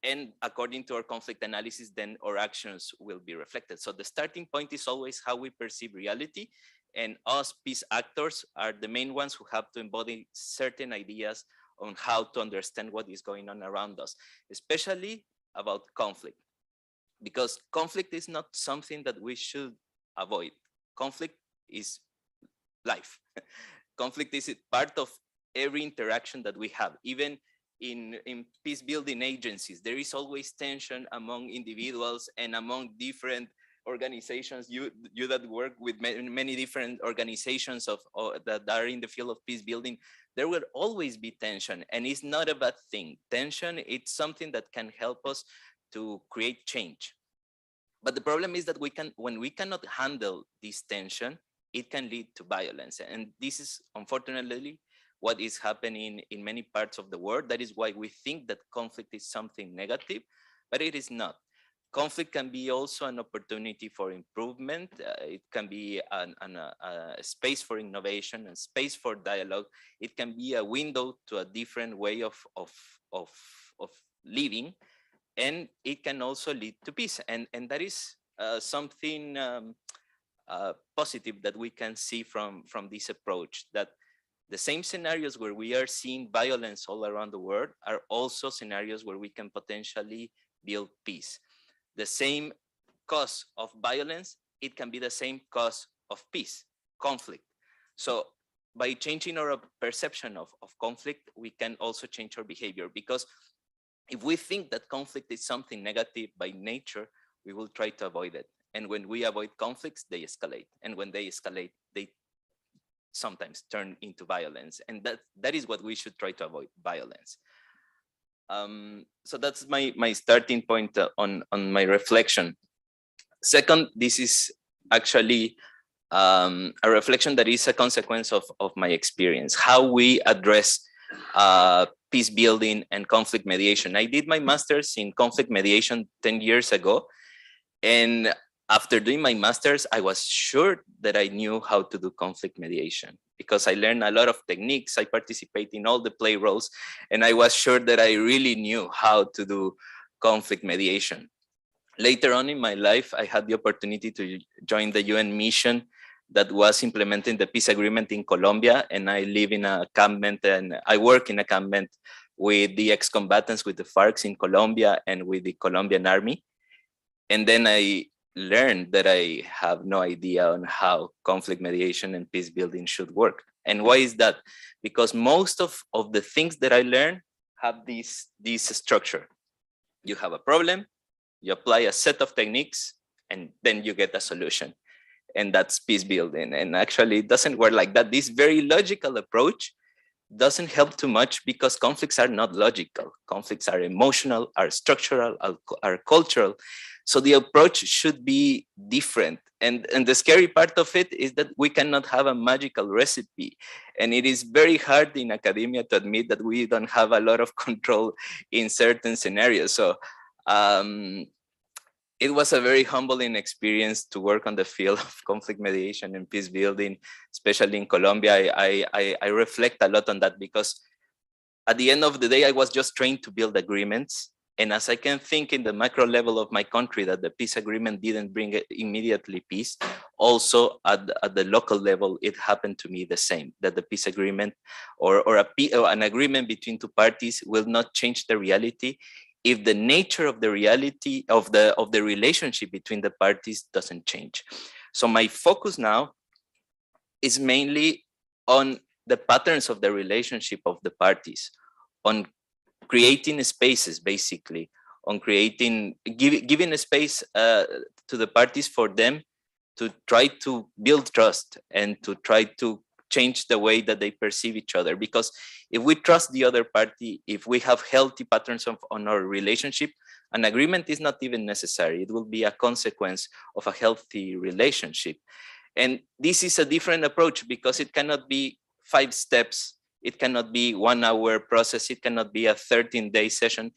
And according to our conflict analysis, then our actions will be reflected. So the starting point is always how we perceive reality. And us peace actors are the main ones who have to embody certain ideas on how to understand what is going on around us, especially about conflict. Because conflict is not something that we should avoid. Conflict is life. Conflict is part of every interaction that we have. Even in peace building agencies, there is always tension among individuals and among different organizations. You that work with many different organizations that are in the field of peace building, there will always be tension, and it's not a bad thing. Tension, it's something that can help us to create change. But the problem is that when we cannot handle this tension, it can lead to violence. And this is unfortunately what is happening in many parts of the world. That is why we think that conflict is something negative, but it is not. Conflict can be also an opportunity for improvement. It can be a space for innovation and space for dialogue. It can be a window to a different way of living, and it can also lead to peace. And that is something positive that we can see from this approach, that the same scenarios where we are seeing violence all around the world are also scenarios where we can potentially build peace. The same cause of violence, it can be the same cause of peace, conflict. So by changing our perception of conflict, we can also change our behavior, because if we think that conflict is something negative by nature, we will try to avoid it. And when we avoid conflicts, they escalate. And when they escalate, they sometimes turn into violence. And that is what we should try to avoid, violence. So that's my starting point on my reflection. Second, this is actually a reflection that is a consequence of my experience, how we address peace building and conflict mediation. I did my master's in conflict mediation 10 years ago. And after doing my master's, I was sure that I knew how to do conflict mediation, because I learned a lot of techniques. I participate in all the play roles, and I was sure that I really knew how to do conflict mediation. Later on in my life, I had the opportunity to join the UN mission that was implementing the peace agreement in Colombia, and I live in a campment, and I work in a campment with the ex-combatants with the FARC in Colombia and with the Colombian army. And then I learned that I have no idea on how conflict mediation and peace building should work. And why is that? Because most of the things that I learned have this structure. You have a problem, you apply a set of techniques, and then you get a solution. And that's peace building. And actually it doesn't work like that. This very logical approach doesn't help too much, because conflicts are not logical. Conflicts are emotional, are structural, are cultural. So the approach should be different. And the scary part of it is that we cannot have a magical recipe. And it is very hard in academia to admit that we don't have a lot of control in certain scenarios. So it was a very humbling experience to work on the field of conflict mediation and peace building, especially in Colombia. I reflect a lot on that, because at the end of the day, I was just trained to build agreements. And as I can think in the macro level of my country that the peace agreement didn't bring immediately peace, also at the local level, it happened to me the same, that the peace agreement or an agreement between two parties will not change the reality if the nature of the reality of the relationship between the parties doesn't change. So my focus now is mainly on the patterns of the relationship of the parties, on creating spaces, basically, on giving a space to the parties for them to try to build trust and to try to change the way that they perceive each other. Because if we trust the other party, if we have healthy patterns on our relationship, an agreement is not even necessary. It will be a consequence of a healthy relationship. And this is a different approach because it cannot be 5 steps. It cannot be 1 hour process. It cannot be a 13-day session.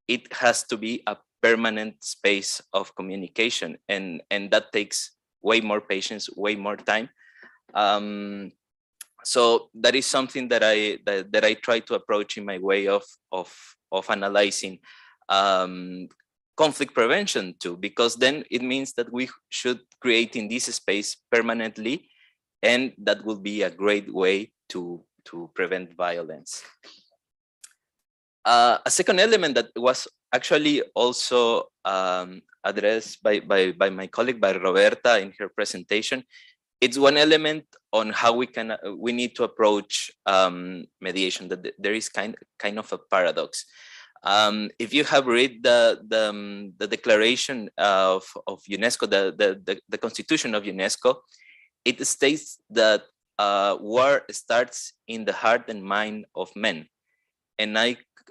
It has to be a permanent space of communication. And that takes way more patience, way more time. So that is something that I try to approach in my way of analyzing conflict prevention too, because then it means that we should create in this space permanently, and that will be a great way to prevent violence. A second element that was actually also addressed by my colleague, by Roberta, in her presentation, it's one element on how we need to approach mediation. That there is kind of a paradox. If you have read the declaration of UNESCO, the Constitution of UNESCO, it states that war starts in the heart and mind of men,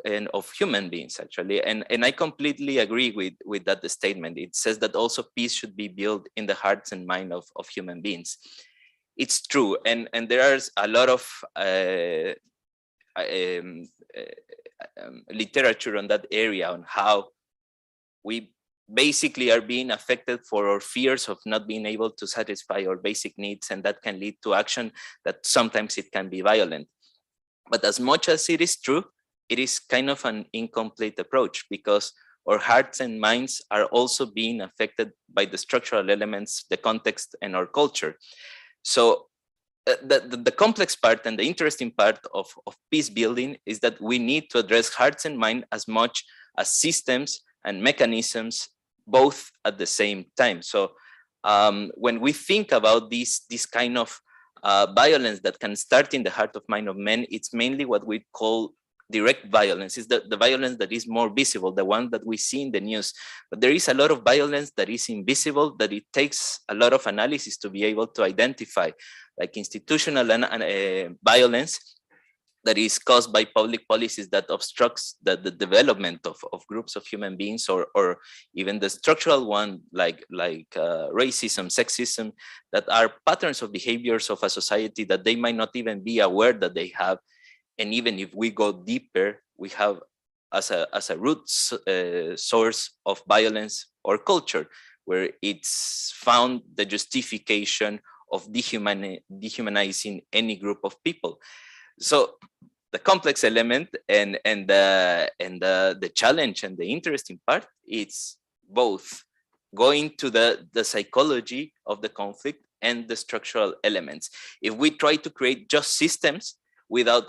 and of human beings, actually. And I completely agree with that statement. It says that also peace should be built in the hearts and mind of human beings. It's true, and there is a lot of literature on that area, on how we basically are being affected for our fears of not being able to satisfy our basic needs, and that can lead to action that sometimes it can be violent. But as much as it is true, it is kind of an incomplete approach, because our hearts and minds are also being affected by the structural elements, the context, and our culture. So the complex part and the interesting part of peace building is that we need to address hearts and mind as much as systems and mechanisms, both at the same time. So when we think about this kind of violence that can start in the heart of mind of men, it's mainly what we call direct violence. Is the violence that is more visible, the one that we see in the news. But there is a lot of violence that is invisible, that it takes a lot of analysis to be able to identify, like institutional violence that is caused by public policies that obstructs the development of groups of human beings, or even the structural one, like racism, sexism, that are patterns of behaviors of a society that they might not even be aware that they have. And even if we go deeper, we have as a root source of violence or culture, where it's found the justification of dehumanizing any group of people. So the complex element and the challenge and the interesting part, it's both going to the psychology of the conflict and the structural elements. If we try to create just systems without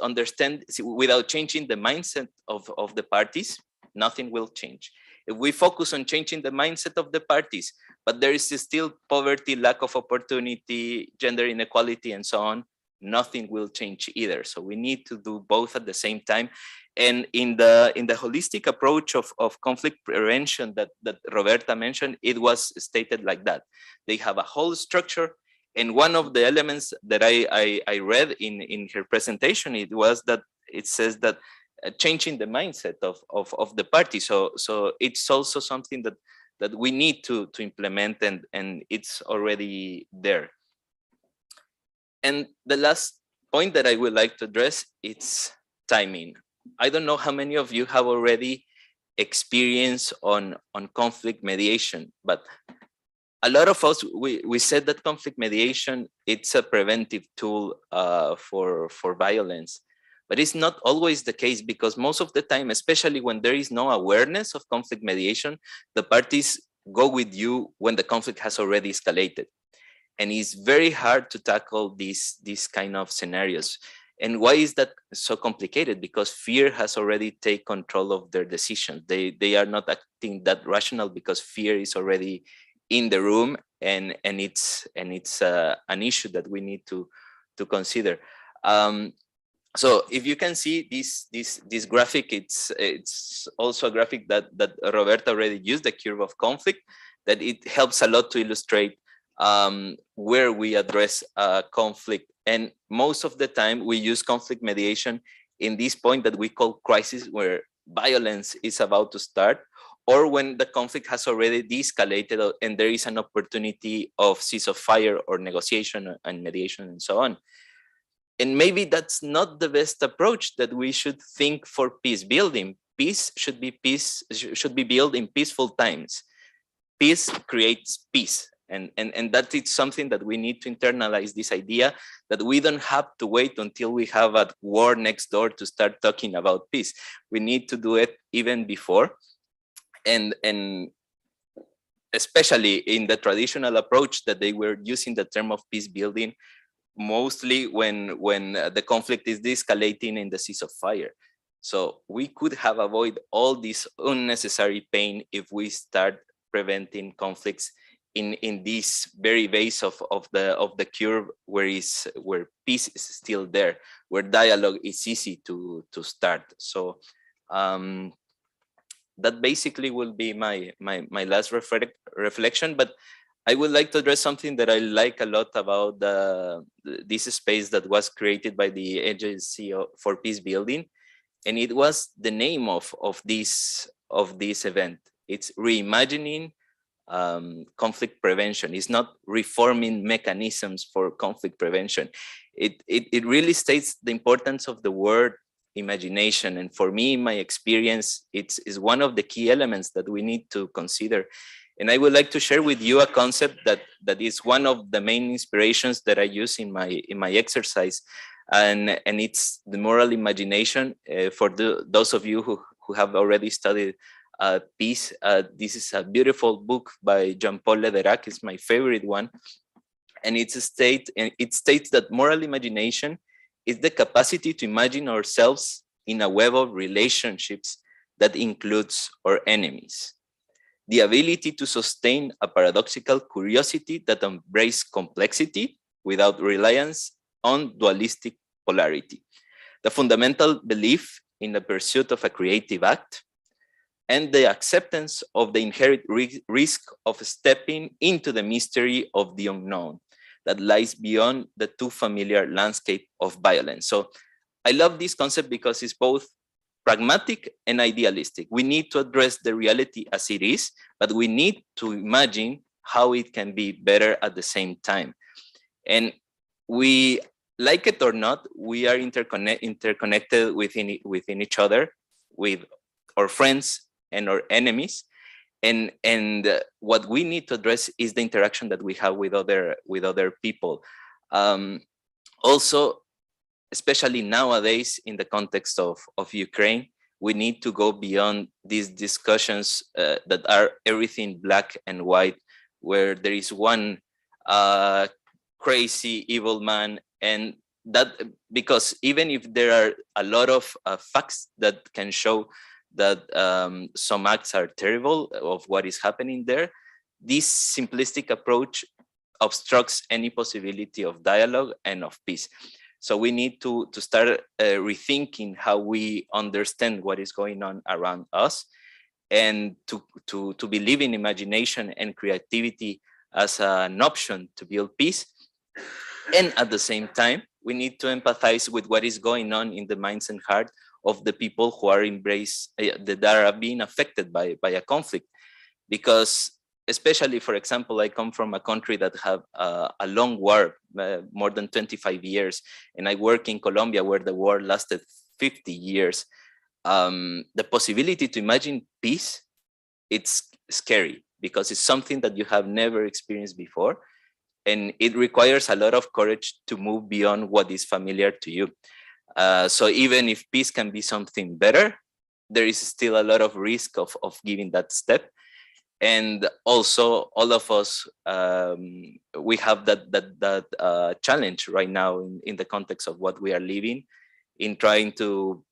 changing the mindset of the parties, nothing will change. If we focus on changing the mindset of the parties, but there is still poverty, lack of opportunity, gender inequality, and so on, nothing will change either. So we need to do both at the same time. And in the holistic approach of conflict prevention that Roberta mentioned, it was stated like that. They have a whole structure. And one of the elements that I read in her presentation, it was that it says that changing the mindset of the party. So it's also something that we need to implement, and it's already there. And the last point that I would like to address, it's timing. I don't know how many of you have already experienced on conflict mediation, but a lot of us, we said that conflict mediation, it's a preventive tool for violence, but it's not always the case, because most of the time, especially when there is no awareness of conflict mediation, the parties go with you when the conflict has already escalated. And it's very hard to tackle these kind of scenarios. And why is that so complicated? Because fear has already taken control of their decisions. They are not acting that rational because fear is already in the room, and it's an issue that we need to consider. So if you can see this graphic, it's also a graphic that Roberta already used, the curve of conflict, that it helps a lot to illustrate where we address conflict. And most of the time we use conflict mediation in this point that we call crisis, where violence is about to start, or when the conflict has already de-escalated and there is an opportunity of ceasefire or negotiation and mediation and so on. And maybe that's not the best approach that we should think for peace building. Peace should be built in peaceful times. Peace creates peace. And that is something that we need to internalize, this idea that we don't have to wait until we have a war next door to start talking about peace. We need to do it even before. And especially in the traditional approach that they were using the term of peace building, mostly when the conflict is de-escalating in the ceasefire. So we could have avoided all this unnecessary pain if we start preventing conflicts in this very base of the curve, where peace is still there, where dialogue is easy to start. So that basically will be my last reflection. But I would like to address something that I like a lot about this space that was created by the Agency for Peace Building, and it was the name of this event. It's Reimagining Conflict Prevention. It's not reforming mechanisms for conflict prevention. It really states the importance of the word imagination, and for me, in my experience, it's one of the key elements that we need to consider. And I would like to share with you a concept that is one of the main inspirations that I use in my exercise, and it's the moral imagination. For those of you who have already studied peace, this is a beautiful book by Jean-Paul Lederac. It's my favorite one, and it states that moral imagination is the capacity to imagine ourselves in a web of relationships that includes our enemies. The ability to sustain a paradoxical curiosity that embraces complexity without reliance on dualistic polarity. The fundamental belief in the pursuit of a creative act, and the acceptance of the inherent risk of stepping into the mystery of the unknown that lies beyond the too familiar landscape of violence. So I love this concept because it's both pragmatic and idealistic. We need to address the reality as it is, but we need to imagine how it can be better at the same time. And we, like it or not, we are interconnected within each other, with our friends and our enemies. And what we need to address is the interaction that we have with other people. Also, especially nowadays in the context of Ukraine, we need to go beyond these discussions that are everything black and white, where there is one crazy evil man, and that, because even if there are a lot of facts that can show that some acts are terrible of what is happening there, this simplistic approach obstructs any possibility of dialogue and of peace. So we need to start rethinking how we understand what is going on around us, and to believe in imagination and creativity as an option to build peace. And at the same time, we need to empathize with what is going on in the minds and heart of the people who are that are being affected by a conflict. Because especially, for example, I come from a country that have a long war, more than 25 years, and I work in Colombia where the war lasted 50 years. The possibility to imagine peace, it's scary because it's something that you have never experienced before, and it requires a lot of courage to move beyond what is familiar to you. So even if peace can be something better, there is still a lot of risk of giving that step. And also all of us, we have that challenge right now in the context of what we are living, in trying to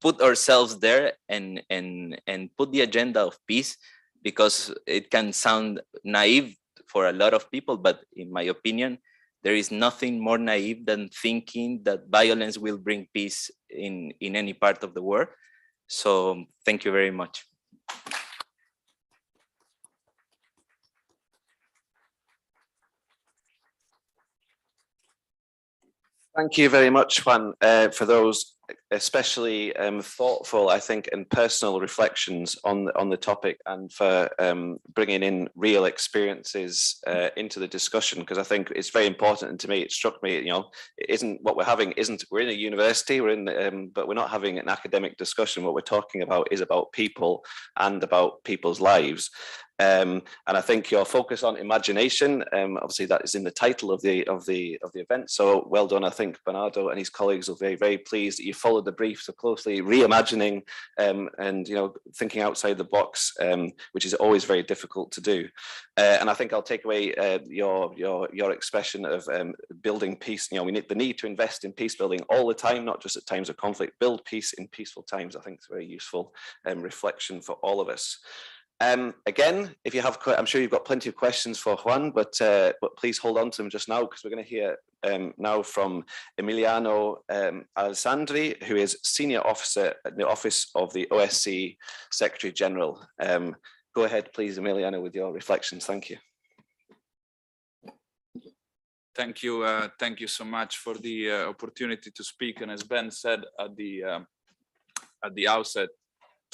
put ourselves there and put the agenda of peace, because it can sound naive for a lot of people, but in my opinion, there is nothing more naive than thinking that violence will bring peace in any part of the world. So thank you very much. Thank you very much, Juan, for those especially thoughtful, I think, and personal reflections on the topic, and for bringing in real experiences into the discussion, because I think it's very important. And to me, it struck me, you know, it isn't what we're having. We're in a university, we're in, but we're not having an academic discussion. What we're talking about is about people and about people's lives. And I think your focus on imagination, obviously that is in the title of the event. So well done. I think Bernardo and his colleagues will be very pleased that you followed the brief so closely, reimagining and, you know, thinking outside the box, which is always very difficult to do. And I think I'll take away your expression of building peace. You know, we need the need to invest in peace building all the time, not just at times of conflict. Build peace in peaceful times. I think it's a very useful reflection for all of us. Again, if you have, I'm sure you've got plenty of questions for Juan, but please hold on to them just now, because we're going to hear now from Emiliano Alessandri, who is Senior Officer at the Office of the OSCE Secretary General. Go ahead, please, Emiliano, with your reflections. Thank you. Thank you. Thank you so much for the opportunity to speak. And as Ben said at the outset,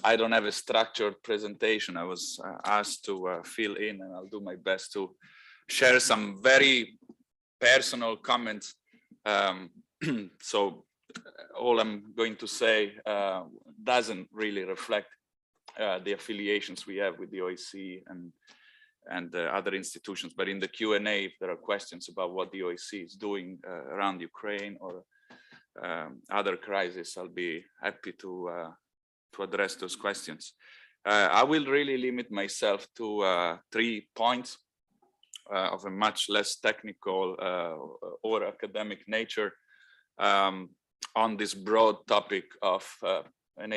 I don't have a structured presentation. I was asked to fill in, and I'll do my best to share some very personal comments. So all I'm going to say doesn't really reflect the affiliations we have with the OSCE and other institutions. But in the Q&A, if there are questions about what the OSCE is doing around Ukraine or other crises, I'll be happy to address those questions. I will really limit myself to 3 points of a much less technical or academic nature on this broad topic of an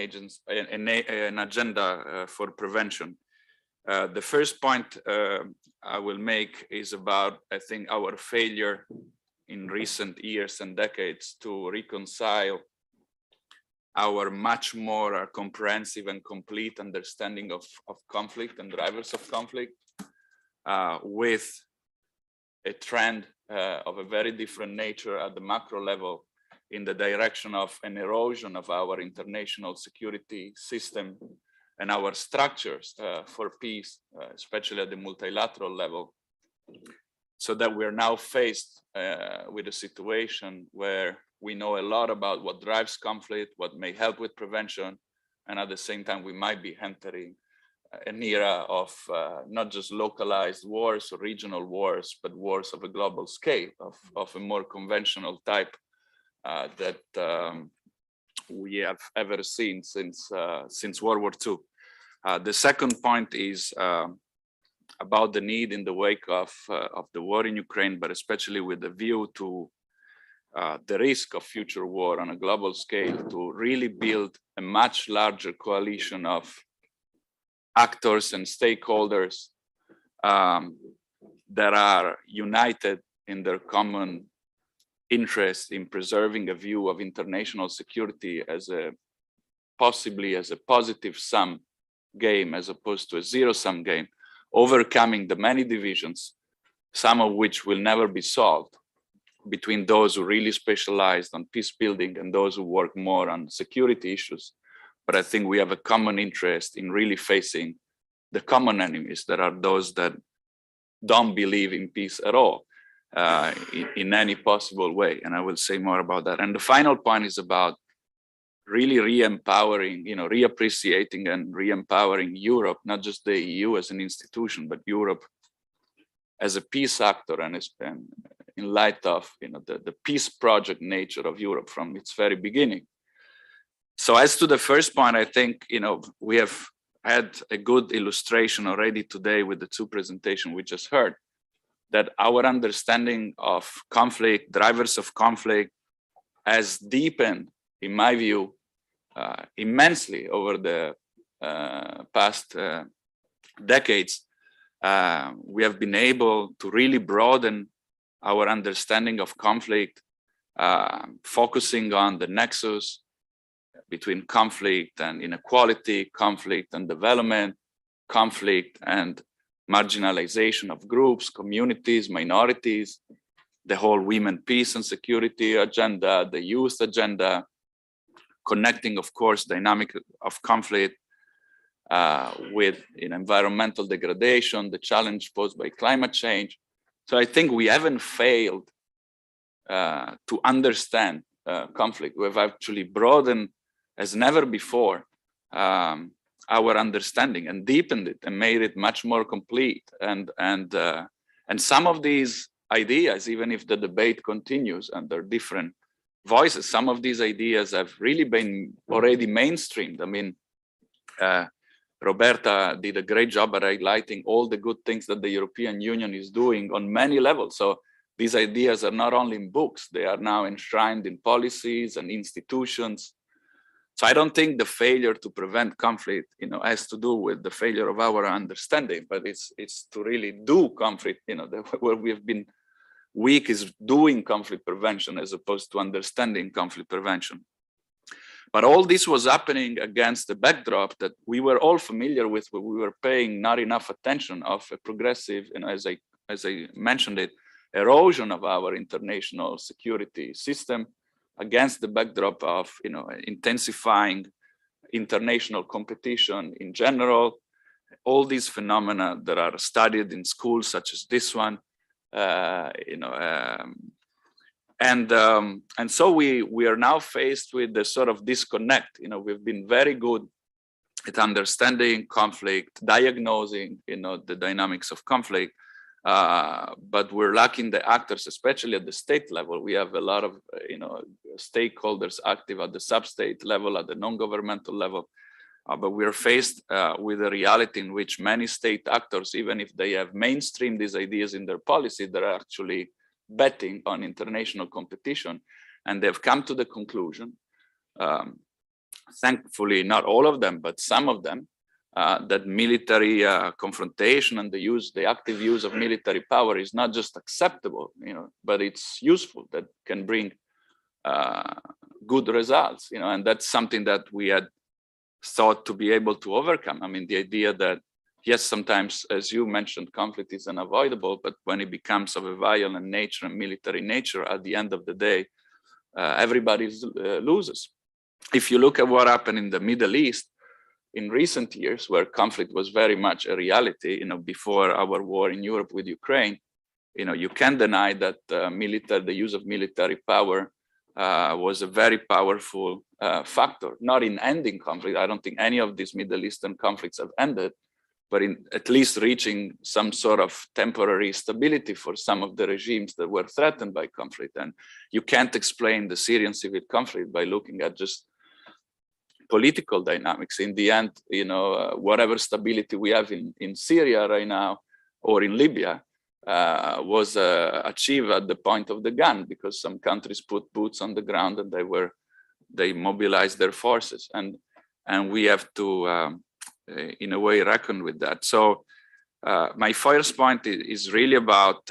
agenda for prevention. The first point I will make is about, I think, our failure in recent years and decades to reconcile our much more comprehensive and complete understanding of conflict and drivers of conflict with a trend of a very different nature at the macro level in the direction of an erosion of our international security system and our structures for peace, especially at the multilateral level, so that we're now faced with a situation where we know a lot about what drives conflict, what may help with prevention, and at the same time, we might be entering an era of not just localized wars or regional wars, but wars of a global scale, of a more conventional type that we have ever seen since World War II. The second point is about the need in the wake of the war in Ukraine, but especially with the view to the risk of future war on a global scale, to really build a much larger coalition of actors and stakeholders that are united in their common interest in preserving a view of international security as possibly as a positive sum game as opposed to a zero-sum game, overcoming the many divisions, some of which will never be solved, between those who really specialized on peace building and those who work more on security issues. But I think we have a common interest in really facing the common enemies that are those that don't believe in peace at all in any possible way. And I will say more about that. And the final point is about really re-empowering, reappreciating and re-empowering Europe, not just the EU as an institution, but Europe as a peace actor, and in light of the peace project nature of Europe from its very beginning. So as to the first point, I think we have had a good illustration already today with the two presentations we just heard, that our understanding of conflict, drivers of conflict, has deepened, in my view, immensely over the past decades. We have been able to really broaden our understanding of conflict, focusing on the nexus between conflict and inequality, conflict and development, conflict and marginalization of groups, communities, minorities, the whole women, peace and security agenda, the youth agenda, connecting, of course, dynamic of conflict with environmental degradation, the challenge posed by climate change. So I think we haven't failed to understand conflict. We've actually broadened as never before our understanding and deepened it and made it much more complete. And some of these ideas, even if the debate continues under different voices, some of these ideas have really been already mainstreamed. I mean, Roberta did a great job at highlighting all the good things that the European Union is doing on many levels. So these ideas are not only in books, they are now enshrined in policies and institutions. So I don't think the failure to prevent conflict, has to do with the failure of our understanding, but it's to really do conflict. Where we have been weak is doing conflict prevention as opposed to understanding conflict prevention. But all this was happening against the backdrop that we were all familiar with, where we were paying not enough attention of a progressive, as I mentioned it, erosion of our international security system against the backdrop of intensifying international competition in general. All these phenomena that are studied in schools such as this one, and so we are now faced with the sort of disconnect. We've been very good at understanding conflict, diagnosing, the dynamics of conflict, but we're lacking the actors, especially at the state level. We have a lot of, stakeholders active at the sub-state level, at the non-governmental level, but we're faced with a reality in which many state actors, even if they have mainstreamed these ideas in their policy, they're actually betting on international competition, and they've come to the conclusion, thankfully not all of them, but some of them, that military confrontation and the active use of military power is not just acceptable, but it's useful, that can bring good results, and that's something that we had thought to be able to overcome. I mean, the idea that yes, sometimes, as you mentioned, conflict is unavoidable, but when it becomes of a violent nature and military nature, at the end of the day, everybody loses. If you look at what happened in the Middle East in recent years, where conflict was very much a reality, before our war in Europe with Ukraine, you can't deny that the use of military power was a very powerful factor, not in ending conflict. I don't think any of these Middle Eastern conflicts have ended, but in at least reaching some sort of temporary stability for some of the regimes that were threatened by conflict. And you can't explain the Syrian civil conflict by looking at just political dynamics. In the end, whatever stability we have in Syria right now or in Libya was achieved at the point of the gun, because some countries put boots on the ground and they mobilized their forces, and we have to in a way reckon with that. So my first point is really about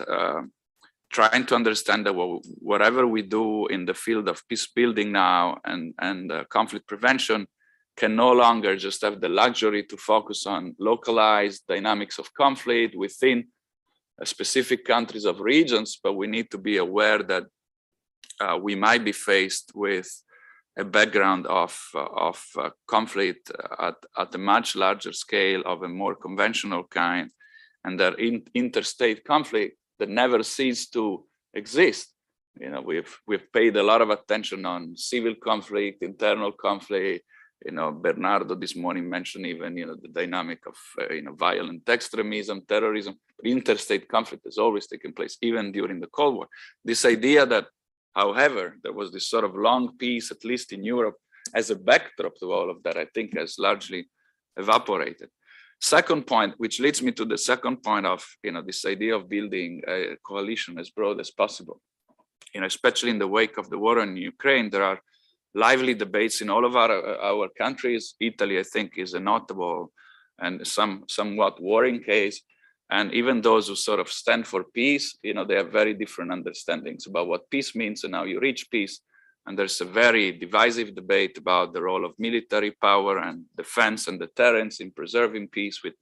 trying to understand that whatever we do in the field of peace building now and conflict prevention can no longer just have the luxury to focus on localized dynamics of conflict within specific countries of regions, but we need to be aware that we might be faced with a background of conflict at a much larger scale, of a more conventional kind, and that interstate conflict that never ceased to exist. We've paid a lot of attention on civil conflict, internal conflict. Bernardo this morning mentioned even the dynamic of violent extremism, terrorism. But interstate conflict has always taken place, even during the Cold War. This idea that, however, there was this sort of long peace, at least in Europe, as a backdrop to all of that, I think has largely evaporated. Second point, which leads me to the second point of this idea of building a coalition as broad as possible. Especially in the wake of the war in Ukraine, there are lively debates in all of our countries. Italy, I think, is a notable and somewhat worrying case. And even those who sort of stand for peace, they have very different understandings about what peace means and how you reach peace. And there's a very divisive debate about the role of military power and defense and deterrence in preserving peace, with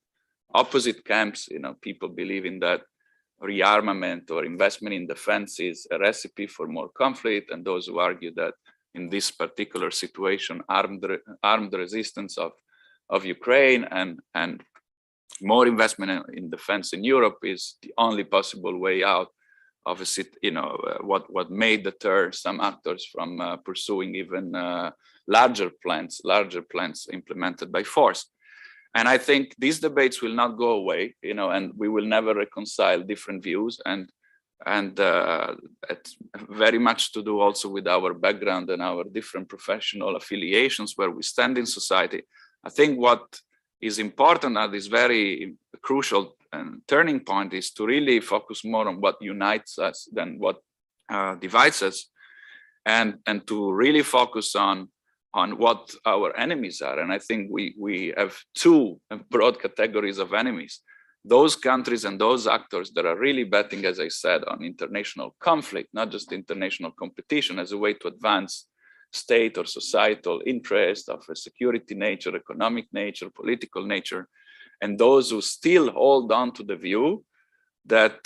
opposite camps. People believing that rearmament or investment in defense is a recipe for more conflict, and those who argue that in this particular situation, armed resistance of Ukraine and more investment in defense in Europe is the only possible way out of what may deter some actors from pursuing even larger plans implemented by force. And I think these debates will not go away, and we will never reconcile different views. And it's very much to do also with our background and our different professional affiliations, where we stand in society. I think what is important at this very crucial and turning point is to really focus more on what unites us than what divides us, and to really focus on what our enemies are. And I think we have two broad categories of enemies: those countries and those actors that are really betting, as I said, on international conflict, not just international competition, as a way to advance state or societal interest of a security nature, economic nature, political nature, and those who still hold on to the view that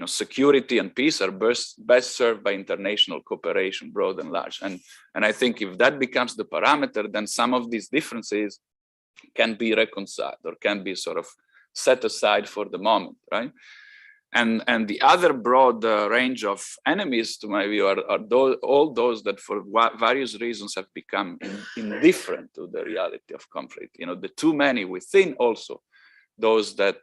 security and peace are best served by international cooperation, broad and large. And I think if that becomes the parameter, then some of these differences can be reconciled or can be sort of set aside for the moment, right? And the other broad range of enemies, to my view, are all those that for various reasons have become indifferent to the reality of conflict. The too many within also those that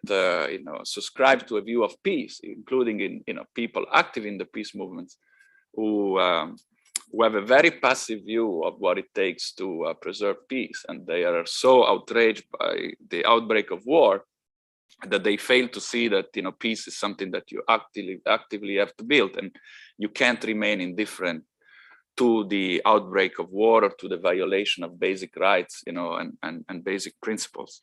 subscribe to a view of peace, including in people active in the peace movements, who have a very passive view of what it takes to preserve peace, and they are so outraged by the outbreak of war that they fail to see that peace is something that you actively have to build, and you can't remain indifferent to the outbreak of war or to the violation of basic rights, and basic principles.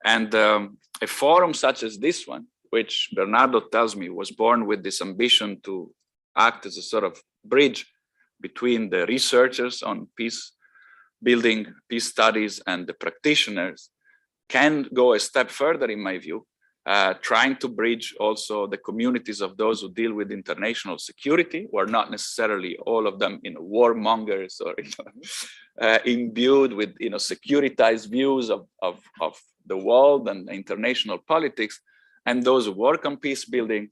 And a forum such as this one, which Bernardo tells me was born with this ambition to act as a sort of bridge between the researchers on peace building, peace studies, and the practitioners, can go a step further, in my view, trying to bridge also the communities of those who deal with international security, who are not necessarily all of them warmongers or imbued with securitized views of the world and international politics, and those who work on peace building,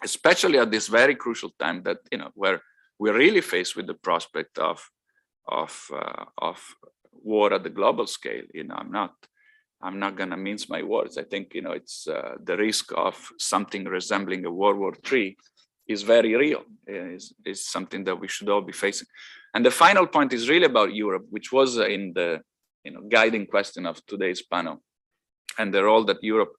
especially at this very crucial time that where we're really faced with the prospect of war at the global scale. I'm not going to mince my words. I think it's the risk of something resembling a World War III is very real. Is something that we should all be facing. And the final point is really about Europe, which was in the guiding question of today's panel, and the role that Europe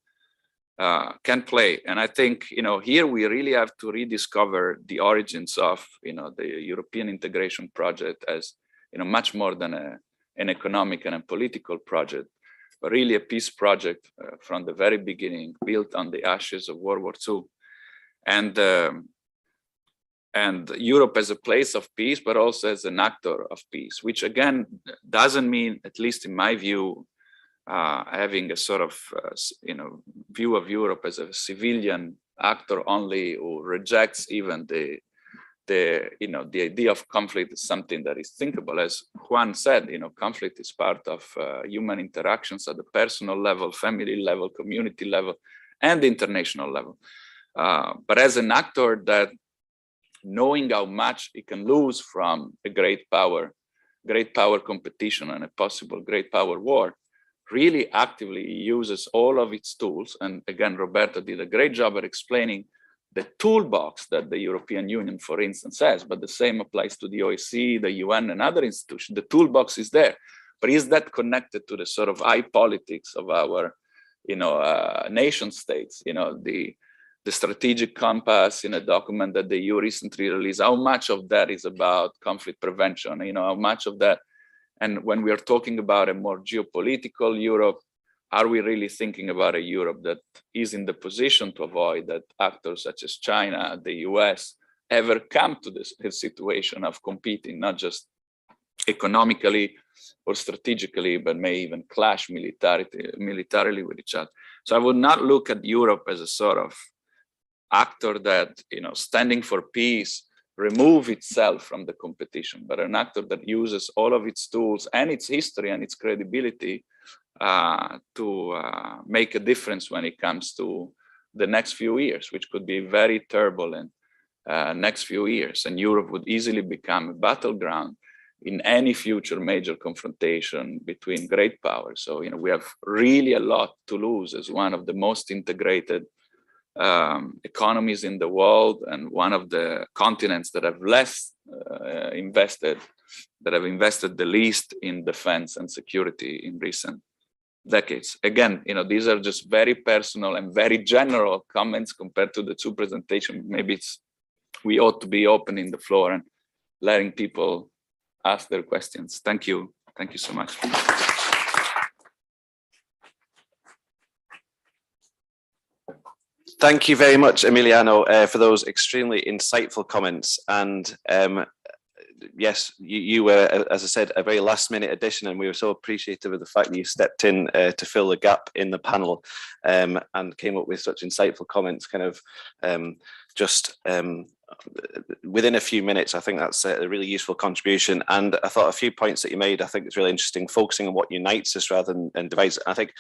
can play. And I think here we really have to rediscover the origins of the European integration project as much more than an economic and a political project, but really a peace project from the very beginning, built on the ashes of World War II. And Europe as a place of peace, but also as an actor of peace, which again doesn't mean, at least in my view, having a sort of view of Europe as a civilian actor only, who rejects even the idea of conflict is something that is thinkable. As Juan said, conflict is part of human interactions at the personal level, family level, community level, and international level. But as an actor that, knowing how much it can lose from a great power competition and a possible great power war, really actively uses all of its tools. And again, Roberta did a great job at explaining the toolbox that the European Union, for instance, has, but the same applies to the OSCE, the UN, and other institutions. The toolbox is there But is that connected to the sort of high politics of our, nation states? The strategic compass in a document that the EU recently released, how much of that is about conflict prevention? How much of that, and when we are talking about a more geopolitical Europe, are we really thinking about a Europe that is in the position to avoid that actors such as China, the US, ever come to this situation of competing, not just economically or strategically, but may even clash militarily with each other? So I would not look at Europe as a sort of actor that, standing for peace, remove itself from the competition, but an actor that uses all of its tools and its history and its credibility to make a difference when it comes to the next few years, which could be very turbulent next few years. And Europe would easily become a battleground in any future major confrontation between great powers. So, we have really a lot to lose as one of the most integrated economies in the world, and one of the continents that have invested the least in defense and security in recent decades. Again, these are just very personal and very general comments compared to the two presentations. Maybe we ought to be opening the floor and letting people ask their questions. Thank you. Thank you so much. Thank you very much, Emiliano, for those extremely insightful comments. And yes, you were, as I said, a very last-minute addition, and we were so appreciative of the fact that you stepped in to fill the gap in the panel and came up with such insightful comments, within a few minutes. I think that's a really useful contribution. And I thought a few points that you made, I think it's really interesting, focusing on what unites us rather than divides. I think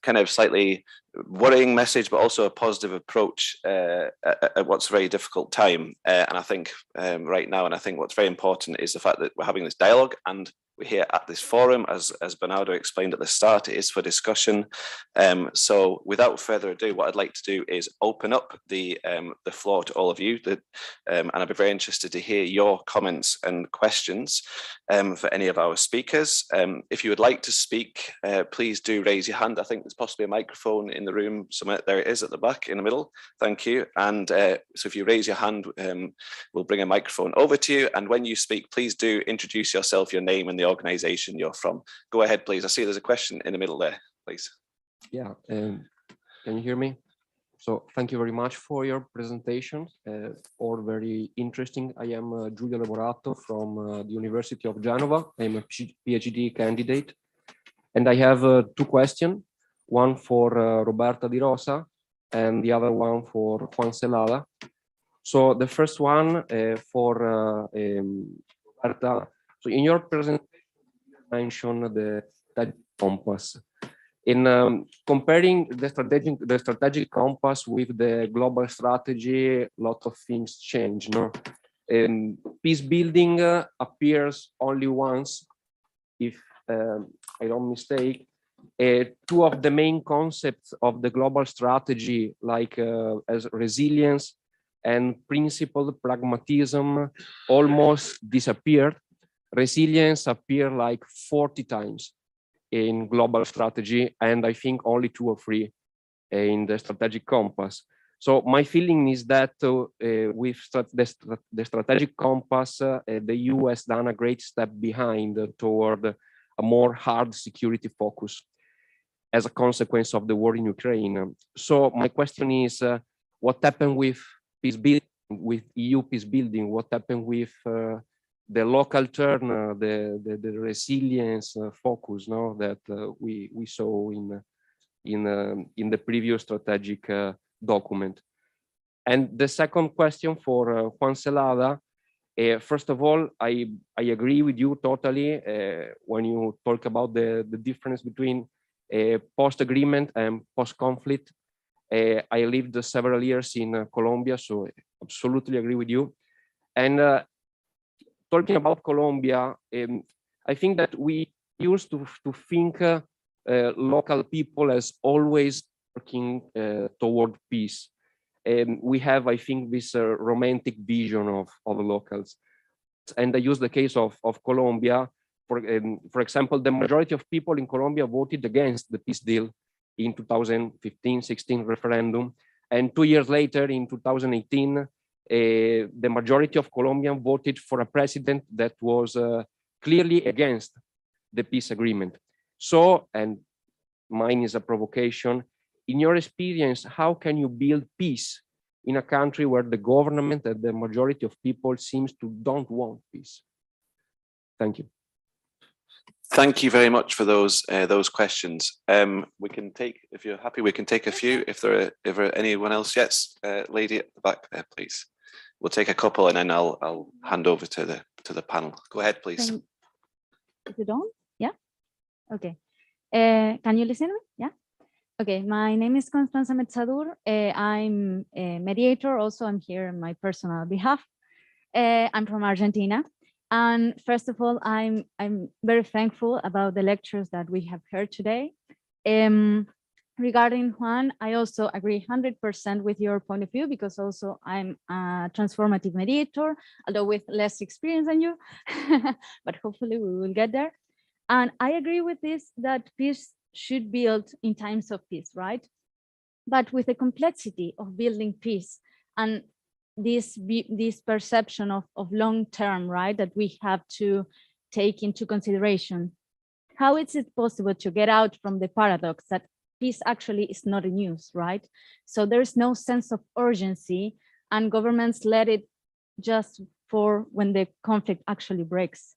kind of slightly worrying message, but also a positive approach at what's a very difficult time. And I think right now, and I think what's very important is the fact that we're having this dialogue, and we're here at this forum, as Bernardo explained at the start, it is for discussion. So without further ado, what I'd like to do is open up the floor to all of you, and I'd be very interested to hear your comments and questions for any of our speakers. If you would like to speak, please do raise your hand. I think there's possibly a microphone in the room somewhere. There it is at the back in the middle. Thank you. And so if you raise your hand, we'll bring a microphone over to you. And when you speak, please do introduce yourself, your name and the organization you're from. Go ahead, please. I see there's a question in the middle there, please. Yeah, can you hear me? So thank you very much for your presentation, all very interesting. I am Giulio Laborato from the University of Genova. I'm a PhD candidate, and I have two questions, one for Roberta De Rosa and the other one for Juan Celada. So the first one for Roberta. So in your presentation, you mentioned the compass. In comparing the strategic compass with the global strategy, a lot of things change. No, peace building appears only once, if I don't mistake. Two of the main concepts of the global strategy, like as resilience and principled pragmatism, almost disappeared. Resilience appeared like 40 times in global strategy, and I think only 2 or 3 in the strategic compass. So my feeling is that with the strategic compass, the EU has done a great step behind toward a more hard security focus as a consequence of the war in Ukraine. So my question is, what happened with peace building, with EU peace building? What happened with the local turn, the resilience focus, no, that we saw in the previous strategic document? And the second question for Juan Celada. First of all, I agree with you totally when you talk about the difference between post-agreement and post-conflict. I lived several years in Colombia, so absolutely agree with you. And talking about Colombia, I think that we used to think local people as always working toward peace. We have, I think, this romantic vision of locals. And I use the case of Colombia. For example, the majority of people in Colombia voted against the peace deal in 2015-16 referendum. And 2 years later, in 2018, the majority of Colombians voted for a president that was clearly against the peace agreement. So, and mine is a provocation, in your experience, how can you build peace in a country where the government and the majority of people seems to don't want peace? Thank you. Thank you very much for those questions. We can take, if you're happy, we can take a few. If there are anyone else, yes, lady at the back there, please. We'll take a couple and then I'll hand over to the panel. Go ahead, please. Is it on? Yeah. Okay. Can you listen to me? Yeah. Okay. My name is Constanza Metzadur. I'm a mediator. Also, I'm here on my personal behalf. I'm from Argentina. And first of all, I'm very thankful about the lectures that we have heard today. Regarding Juan, I also agree 100% with your point of view, because also I'm a transformative mediator, although with less experience than you, but hopefully we will get there. And I agree with this, that peace should build in times of peace, right? But with the complexity of building peace and this perception of long-term, right, that we have to take into consideration. How is it possible to get out from the paradox that peace actually is not a news, right? So there's no sense of urgency, and governments let it just for when the conflict actually breaks.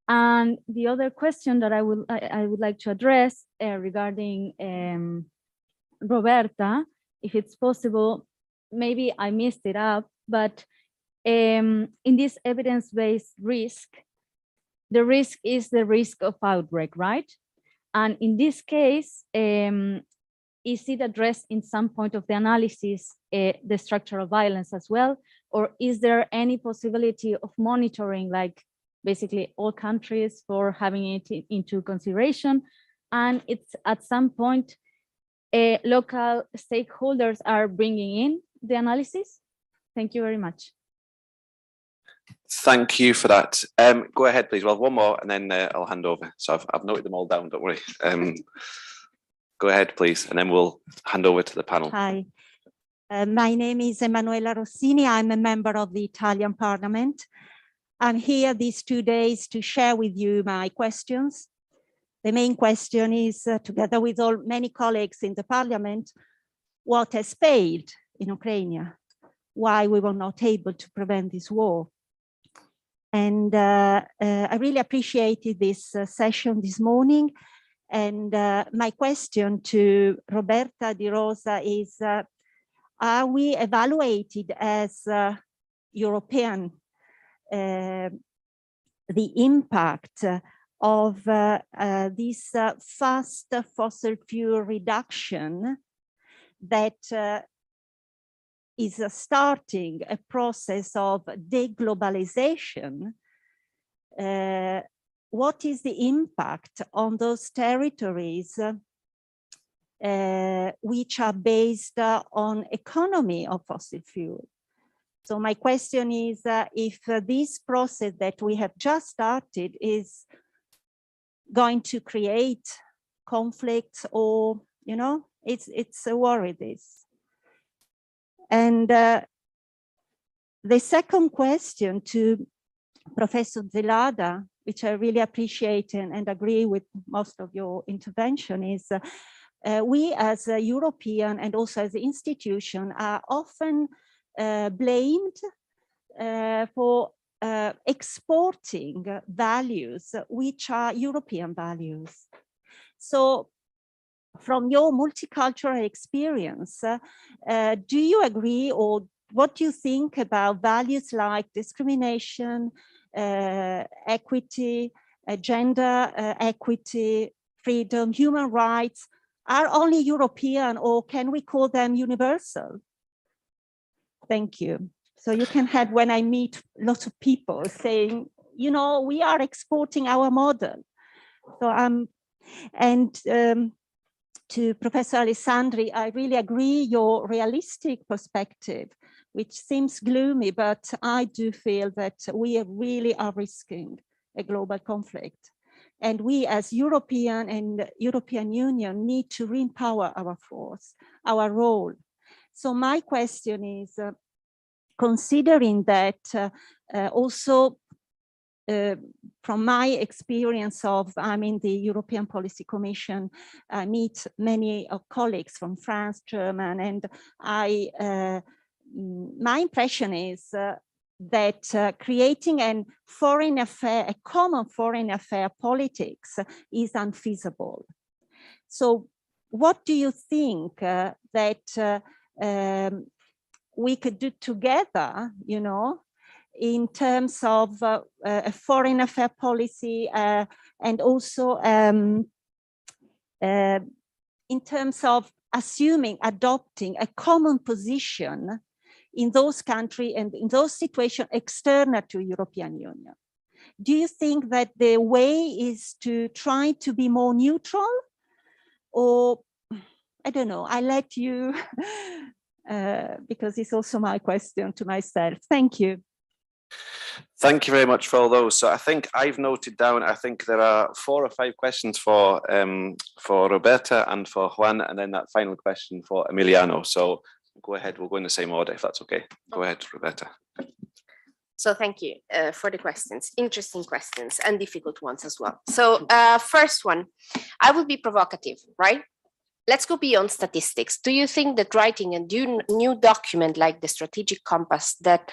And the other question that I would like to address regarding Roberta, if it's possible, maybe I messed it up, but in this evidence-based risk, the risk is the risk of outbreak, right? And in this case, is it addressed in some point of the analysis, the structural violence as well? Or is there any possibility of monitoring, like basically all countries for having it into consideration? And it's at some point, local stakeholders are bringing in the analysis? Thank you very much. Thank you for that. Go ahead, please. Well, one more and then I'll hand over. So I've noted them all down, don't worry. Go ahead, please, and then we'll hand over to the panel. Hi, my name is Emanuela Rossini. I'm a member of the Italian Parliament. I'm here these 2 days to share with you my questions. The main question is, together with many colleagues in the Parliament, what has failed in Ukraine? Why we were not able to prevent this war? And I really appreciated this session this morning. And my question to Roberta De Rosa is, are we evaluated as European the impact of this fast fossil fuel reduction that is starting a process of deglobalization? What is the impact on those territories which are based on economy of fossil fuel? So my question is, if this process that we have just started is going to create conflicts, or, you know, it's a worry, this. And the second question to Professor Zelada, which I really appreciate and agree with most of your intervention, is we as a European and also as an institution are often blamed for exporting values which are European values. So from your multicultural experience, do you agree, or what do you think about values like discrimination, equity, gender equity, freedom, human rights, are only European, or can we call them universal? Thank you. So you can have, when I meet lots of people saying, you know, we are exporting our model. So to Professor Alessandri, I really agree your realistic perspective, which seems gloomy, but I do feel that we really are risking a global conflict. And we as European and European Union need to re-empower our force, our role. So my question is, considering that also from my experience of, I'm in the European Policy Commission, I meet many colleagues from France, German, and my impression is that creating a common foreign affair politics is unfeasible. So what do you think that we could do together, you know, in terms of a foreign affair policy and also in terms of adopting a common position in those countries and in those situations external to European Union? Do you think that the way is to try to be more neutral, or I don't know, I let you, because it's also my question to myself. Thank you. Thank you very much for all those. So I think I've noted down, I think there are 4 or 5 questions for Roberta and for Juan, and then that final question for Emiliano. So go ahead, we'll go in the same order if that's okay. Go ahead, Roberta. So thank you for the questions, interesting questions and difficult ones as well. So first one, I will be provocative, right? Let's go beyond statistics. Do you think that writing a new document like the Strategic Compass that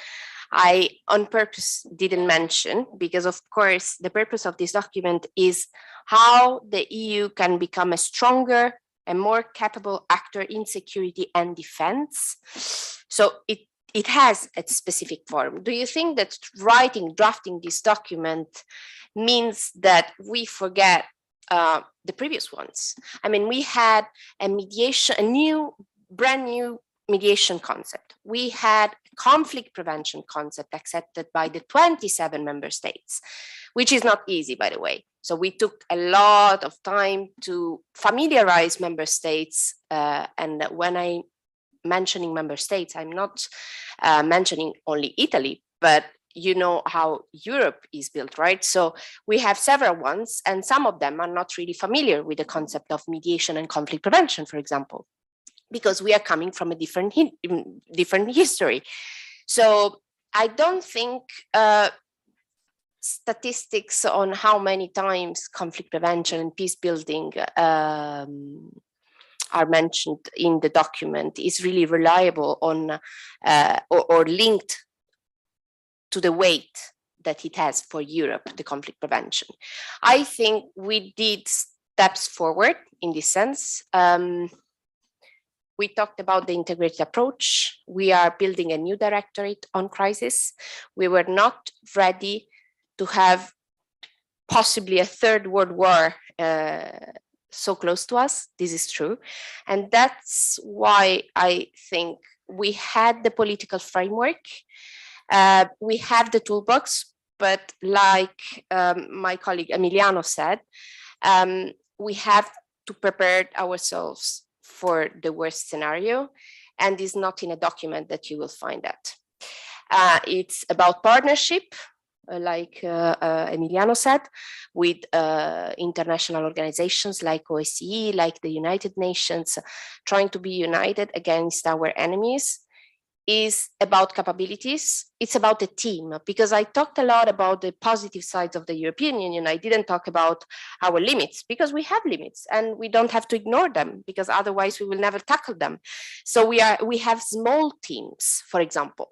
I on purpose didn't mention, because of course the purpose of this document is how the EU can become a stronger and more capable actor in security and defense. So it has a specific form. Do you think that drafting this document means that we forget the previous ones? I mean, we had a mediation, brand new mediation concept. We had a conflict prevention concept accepted by the 27 member states, which is not easy, by the way. So we took a lot of time to familiarize member states. And when I'm mentioning member states, I'm not mentioning only Italy, but you know how Europe is built, right? So we have several ones, and some of them are not really familiar with the concept of mediation and conflict prevention, for example, because we are coming from a different history. So I don't think statistics on how many times conflict prevention and peace building are mentioned in the document is really reliable on or linked to the weight that it has for Europe, the conflict prevention. I think we did steps forward in this sense. We talked about the integrated approach. We are building a new directorate on crisis. We were not ready to have possibly a third world war so close to us. This is true. And that's why I think we had the political framework. We have the toolbox, but like my colleague Emiliano said, we have to prepare ourselves for the worst scenario, and is not in a document that you will find that. It's about partnership, like Emiliano said, with international organizations like OSCE, like the United Nations, trying to be united against our enemies. Is about capabilities. It's about the team, because I talked a lot about the positive sides of the European Union. I didn't talk about our limits, because we have limits and we don't have to ignore them, because otherwise we will never tackle them. So we have small teams, for example.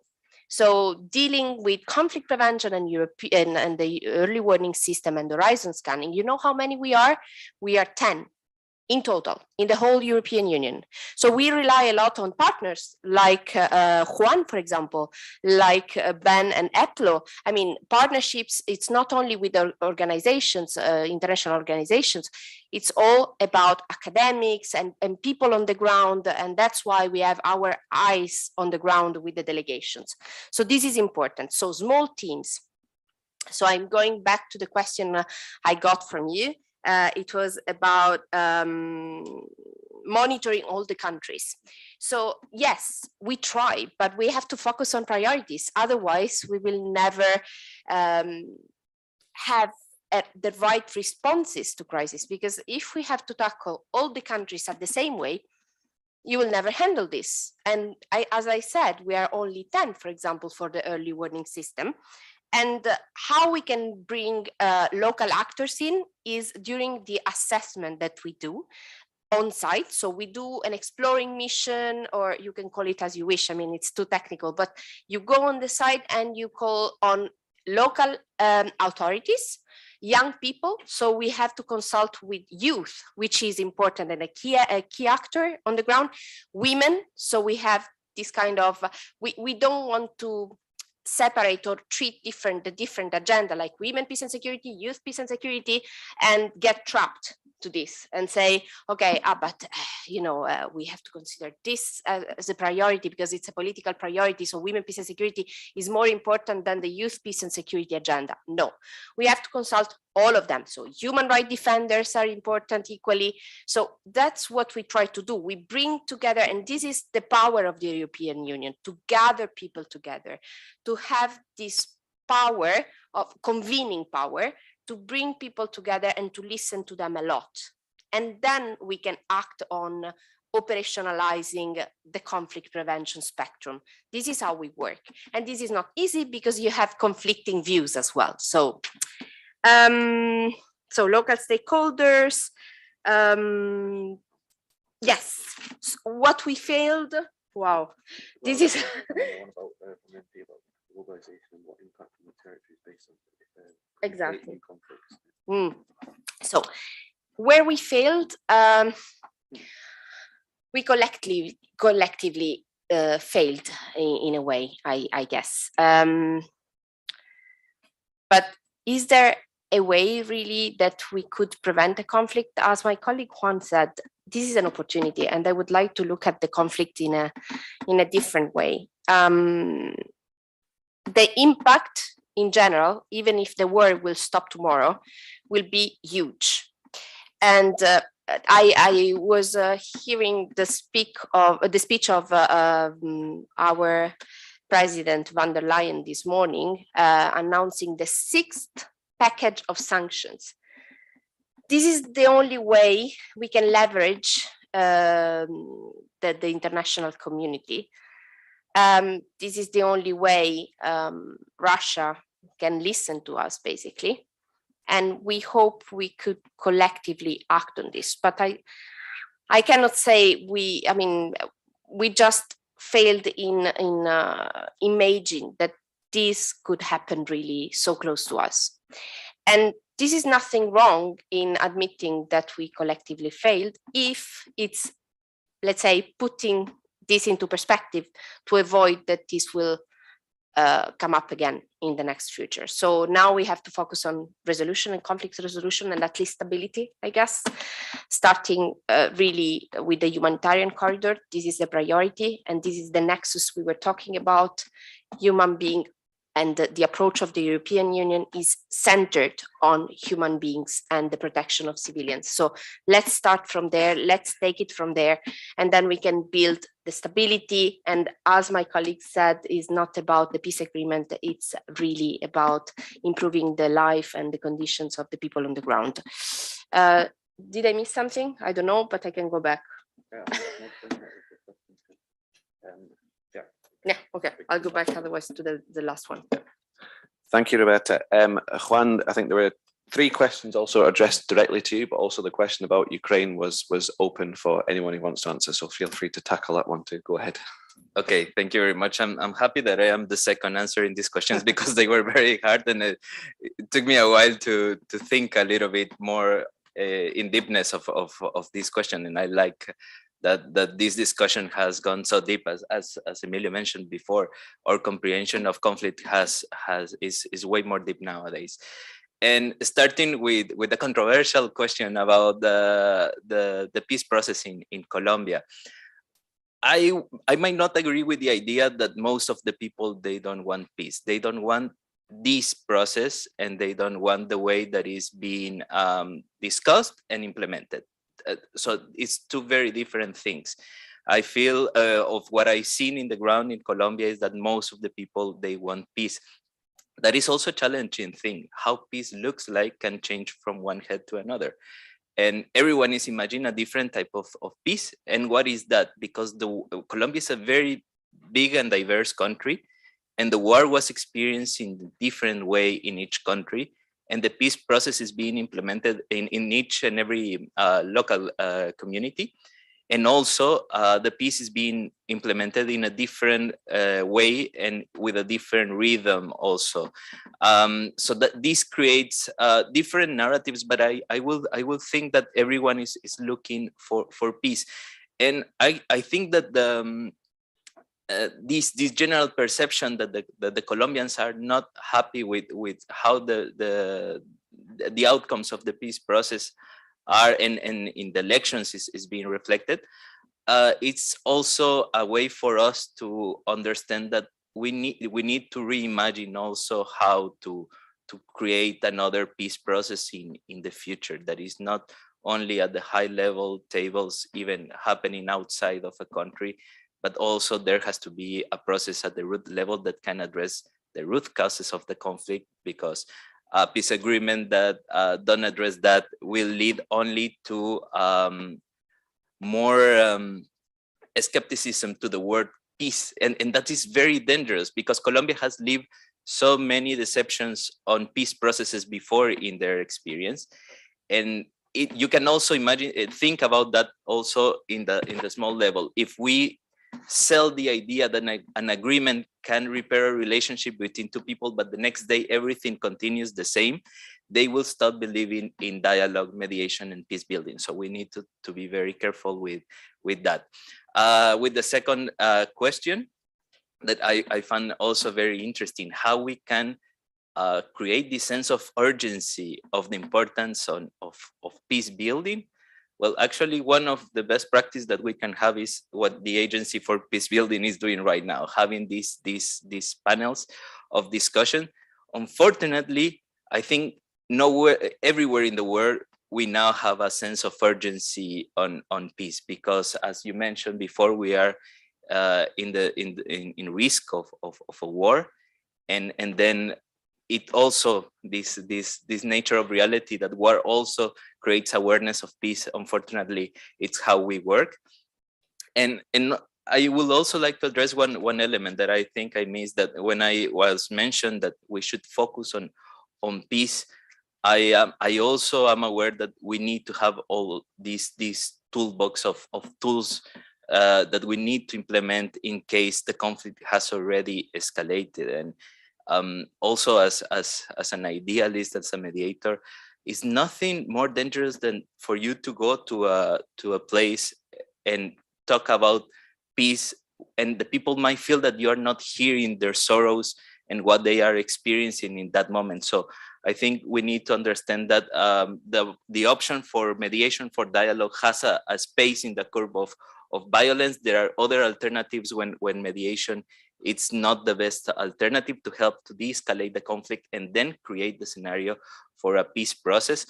So dealing with conflict prevention and European and the early warning system and horizon scanning, you know how many we are? We are 10. In total, in the whole European Union. So we rely a lot on partners like Juan, for example, like Ben and EPLO. I mean, partnerships, it's not only with the organizations, international organizations, it's all about academics and people on the ground. And that's why we have our eyes on the ground with the delegations. So this is important. So small teams. So I'm going back to the question I got from you. It was about monitoring all the countries. So yes, we try, but we have to focus on priorities. Otherwise, we will never have the right responses to crisis, because if we have to tackle all the countries at the same way, you will never handle this. And as I said, we are only 10, for example, for the early warning system. And how we can bring local actors in is during the assessment that we do on site. So we do an exploring mission, or you can call it as you wish. I mean, it's too technical, but you go on the site and you call on local authorities, young people. So we have to consult with youth, which is important and a key actor on the ground. Women. So we have this kind of, we don't want to separate or treat the different agenda, like women, peace and security, youth, peace and security, and get trapped to this and say, okay, but we have to consider this as a priority because it's a political priority. So women, peace and security is more important than the youth, peace and security agenda. No, we have to consult all of them. So human rights defenders are important equally. So that's what we try to do. We bring together, and this is the power of the European Union, to gather people together, to have this power of convening power, to bring people together and to listen to them a lot. And then we can act on operationalizing the conflict prevention spectrum. This is how we work. And this is not easy because you have conflicting views as well. So, local stakeholders, yes, what we failed, wow, this is... Exactly. So where we failed, we collectively failed in a way, I guess. But is there a way really that we could prevent a conflict? As my colleague Juan said, this is an opportunity, and I would like to look at the conflict in a different way. The impact in general, even if the war will stop tomorrow, will be huge. And I was hearing the speech of our President von der Leyen this morning, announcing the 6th package of sanctions. This is the only way we can leverage the international community. This is the only way Russia can listen to us, basically. And we hope we could collectively act on this. But I cannot say we just failed in imagining that this could happen really so close to us. And this is nothing wrong in admitting that we collectively failed if it's, let's say, putting this into perspective to avoid that this will come up again in the next future. So now we have to focus on resolution and conflict resolution, and at least stability, I guess, starting really with the humanitarian corridor. This is the priority, and this is the nexus we were talking about. Human being and the approach of the European Union is centered on human beings and the protection of civilians. So let's start from there, let's take it from there, and then we can build the stability. And as my colleague said, is not about the peace agreement, it's really about improving the life and the conditions of the people on the ground. Did I miss something? I don't know, but I can go back. Yeah, okay, I'll go back otherwise to the last one. Thank you, Roberta. Juan, I think there were 3 questions also addressed directly to you, but also the question about Ukraine was open for anyone who wants to answer. So feel free to tackle that one too. Go ahead. Okay, thank you very much. I'm happy that I am the second answering these questions because they were very hard, and it took me a while to think a little bit more in deepness of this question. And I like that this discussion has gone so deep, as Emilio mentioned before. Our comprehension of conflict is way more deep nowadays. And starting with the controversial question about the peace process in Colombia, I might not agree with the idea that most of the people, they don't want peace. They don't want this process, and they don't want the way that is being discussed and implemented. So it's 2 very different things. I feel of what I've seen in the ground in Colombia is that most of the people, they want peace. that is also a challenging thing. How peace looks like can change from one head to another. And everyone is imagining a different type of peace. And what is that? Because Colombia is a very big and diverse country, and the war was experienced in a different way in each country. And the peace process is being implemented in each and every local community. And also the peace is being implemented in a different way and with a different rhythm also. So that this creates different narratives, but I will think that everyone is looking for peace. And I think that this general perception that the Colombians are not happy with how the outcomes of the peace process are, and in the elections is being reflected. It's also a way for us to understand that we need to reimagine also how to create another peace process in the future that is not only at the high level tables, even happening outside of a country, but also there has to be a process at the root level that can address the root causes of the conflict, because a peace agreement that don't address that will lead only to more skepticism to the word peace. And that is very dangerous, because Colombia has lived so many deceptions on peace processes before in their experience. And you can also imagine, think about that also in the small level. If we sell the idea that an agreement can repair a relationship between two people, but the next day everything continues the same, they will stop believing in dialogue, mediation, and peace building. So we need to be very careful with that. With the second question that I found also very interesting, how we can create this sense of urgency of the importance of peace building. Well, actually, one of the best practice that we can have is what the Agency for Peace Building is doing right now, having these panels of discussion. Unfortunately, I think everywhere in the world, we now have a sense of urgency on peace, because as you mentioned before, we are in risk of a war, and then it also this nature of reality that war also creates awareness of peace. Unfortunately, it's how we work. And I would also like to address one element that I think I missed, that when I was mentioned that we should focus on peace, I also am aware that we need to have all these toolbox of tools that we need to implement in case the conflict has already escalated. And also as an idealist, as a mediator, is nothing more dangerous than for you to go to a place and talk about peace, and the people might feel that you are not hearing their sorrows and what they are experiencing in that moment. So I think we need to understand that the option for mediation, for dialogue, has a space in the curve of violence. There are other alternatives when mediation, it's not the best alternative to help to de-escalate the conflict and then create the scenario for a peace process.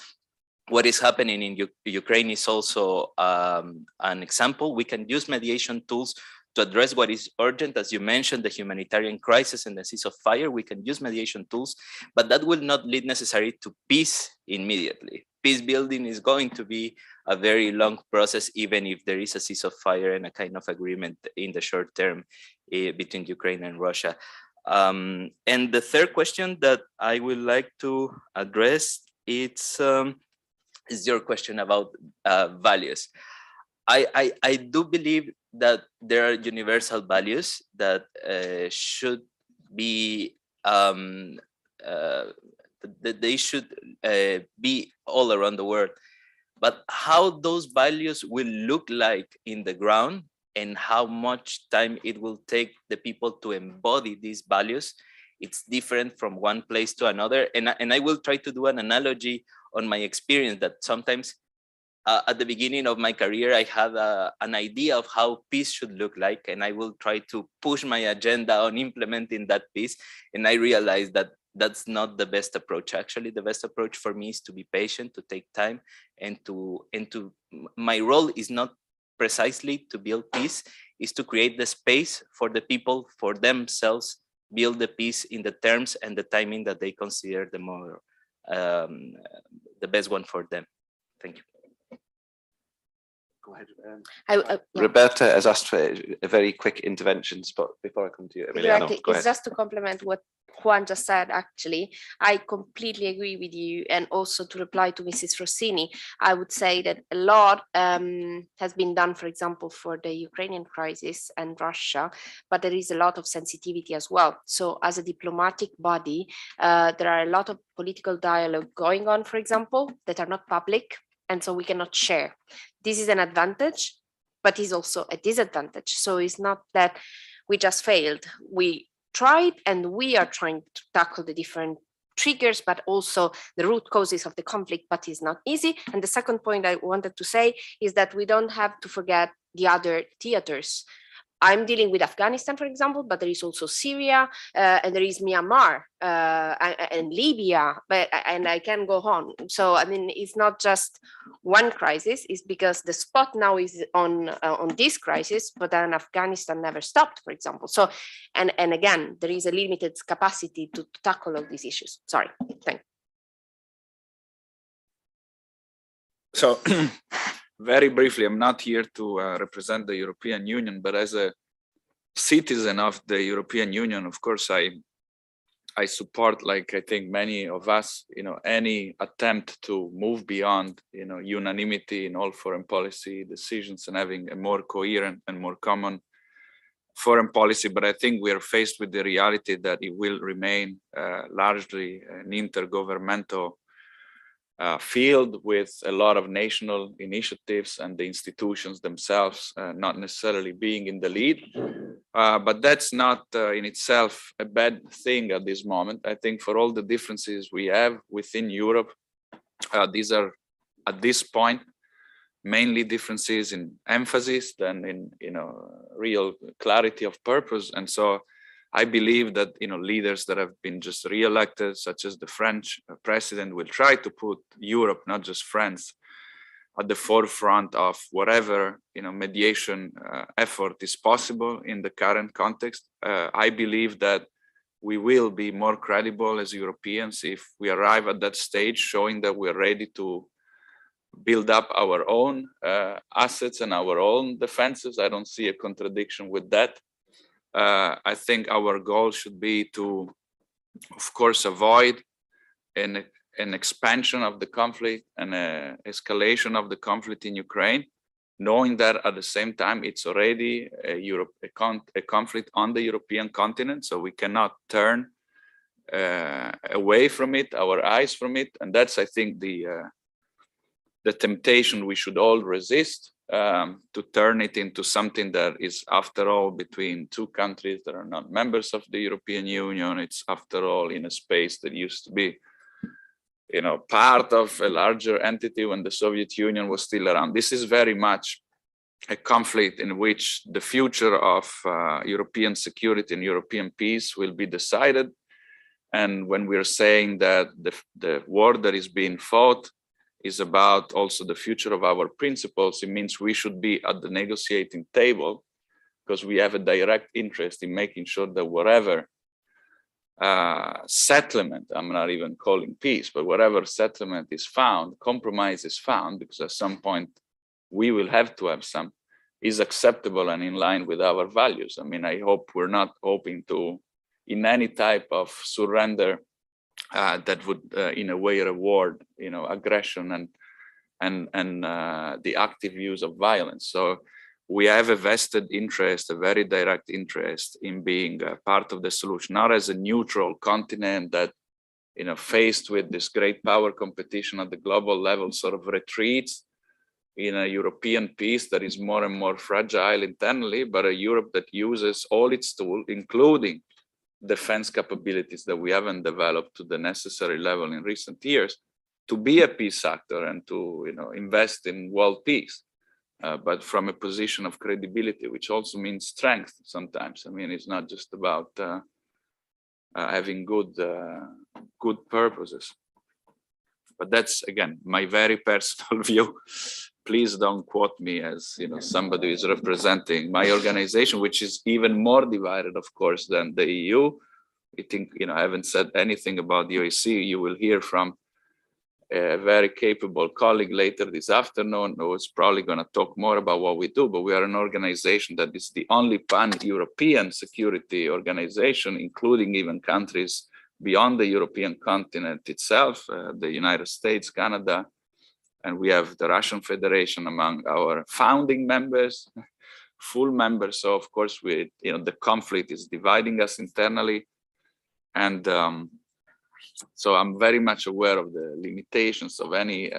What is happening in Ukraine is also an example. We can use mediation tools to address what is urgent. As you mentioned, the humanitarian crisis and the ceasefire, we can use mediation tools, but that will not lead necessarily to peace immediately. Peace building is going to be a very long process, even if there is a ceasefire and a kind of agreement in the short term between Ukraine and Russia. And the third question that I would like to address, is your question about values. I do believe that there are universal values that should be that they should be all around the world. But how those values will look like in the ground and how much time it will take the people to embody these values, it's different from one place to another. And I will try to do an analogy on my experience that sometimes at the beginning of my career, I had an idea of how peace should look like, and I will try to push my agenda on implementing that peace. And I realized that that's not the best approach. Actually, the best approach for me is to be patient, to take time, and my role is not precisely to build peace, is to create the space for the people, for themselves, build the peace in the terms and the timing that they consider the more the best one for them. Thank you. Go ahead. Yeah. Roberta has asked for a very quick intervention, but before I come to you, Emiliano, Exactly. go It's ahead. just to complement what Juan just said, actually. I completely agree with you. And also to reply to Mrs. Rossini, I would say that a lot has been done, for example, for the Ukrainian crisis and Russia, but there is a lot of sensitivity as well. So as a diplomatic body, there are a lot of political dialogue going on, for example, that are not public, and so we cannot share. This is an advantage, but is also a disadvantage. So it's not that we just failed. We tried, and we are trying to tackle the different triggers, but also the root causes of the conflict, but it's not easy. And the second point I wanted to say is that we don't have to forget the other theaters. I'm dealing with Afghanistan, for example, but there is also Syria, and there is Myanmar and Libya, and I can go on. So, I mean, it's not just one crisis. It's because the spot now is on this crisis, but then Afghanistan never stopped, for example. So, and again, there is a limited capacity to tackle all these issues. Sorry, thank you. So very briefly, I'm not here to represent the European Union, but as a citizen of the European Union, of course, I support, like I think many of us, any attempt to move beyond, unanimity in all foreign policy decisions and having a more coherent and more common foreign policy. But I think we are faced with the reality that it will remain largely an intergovernmental field with a lot of national initiatives and the institutions themselves not necessarily being in the lead. But that's not in itself a bad thing at this moment. I think for all the differences we have within Europe, these are at this point mainly differences in emphasis than in real clarity of purpose. And so I believe that leaders that have been just re-elected, such as the French president, will try to put Europe, not just France, at the forefront of whatever mediation effort is possible in the current context. I believe that we will be more credible as Europeans if we arrive at that stage, showing that we're ready to build up our own assets and our own defenses. I don't see a contradiction with that. I think our goal should be to, of course, avoid an expansion of the conflict and an escalation of the conflict in Ukraine, knowing that at the same time it's already a conflict on the European continent, so we cannot turn away from it, our eyes from it, and that's, I think, the temptation we should all resist. To turn it into something that is, after all, between two countries that are not members of the European Union. It's, after all, in a space that used to be, part of a larger entity when the Soviet Union was still around. This is very much a conflict in which the future of European security and European peace will be decided. And when we're saying that the war that is being fought is about also the future of our principles, it means we should be at the negotiating table, because we have a direct interest in making sure that whatever settlement, I'm not even calling peace, but whatever settlement is found, compromise is found, because at some point we will have to have some, is acceptable and in line with our values. I mean, I hope we're not hoping to, in any type of surrender, that would in a way reward aggression and the active use of violence. So we have a vested interest, a very direct interest in being part of the solution, not as a neutral continent that faced with this great power competition at the global level sort of retreats in a European peace that is more and more fragile internally, but a Europe that uses all its tools, including defense capabilities that we haven't developed to the necessary level in recent years, to be a peace actor and to invest in world peace, but from a position of credibility, which also means strength sometimes. I mean, it's not just about having good purposes. But that's, again, my very personal view. Please don't quote me as somebody who is representing my organization, which is even more divided, of course, than the EU, think, I haven't said anything about the OEC. You will hear from a very capable colleague later this afternoon who is probably going to talk more about what we do, but we are an organization that is the only pan-European security organization, including even countries beyond the European continent itself, the United States, Canada, and we have the Russian Federation among our founding members, full members. So of course, the conflict is dividing us internally. And so I'm very much aware of the limitations of any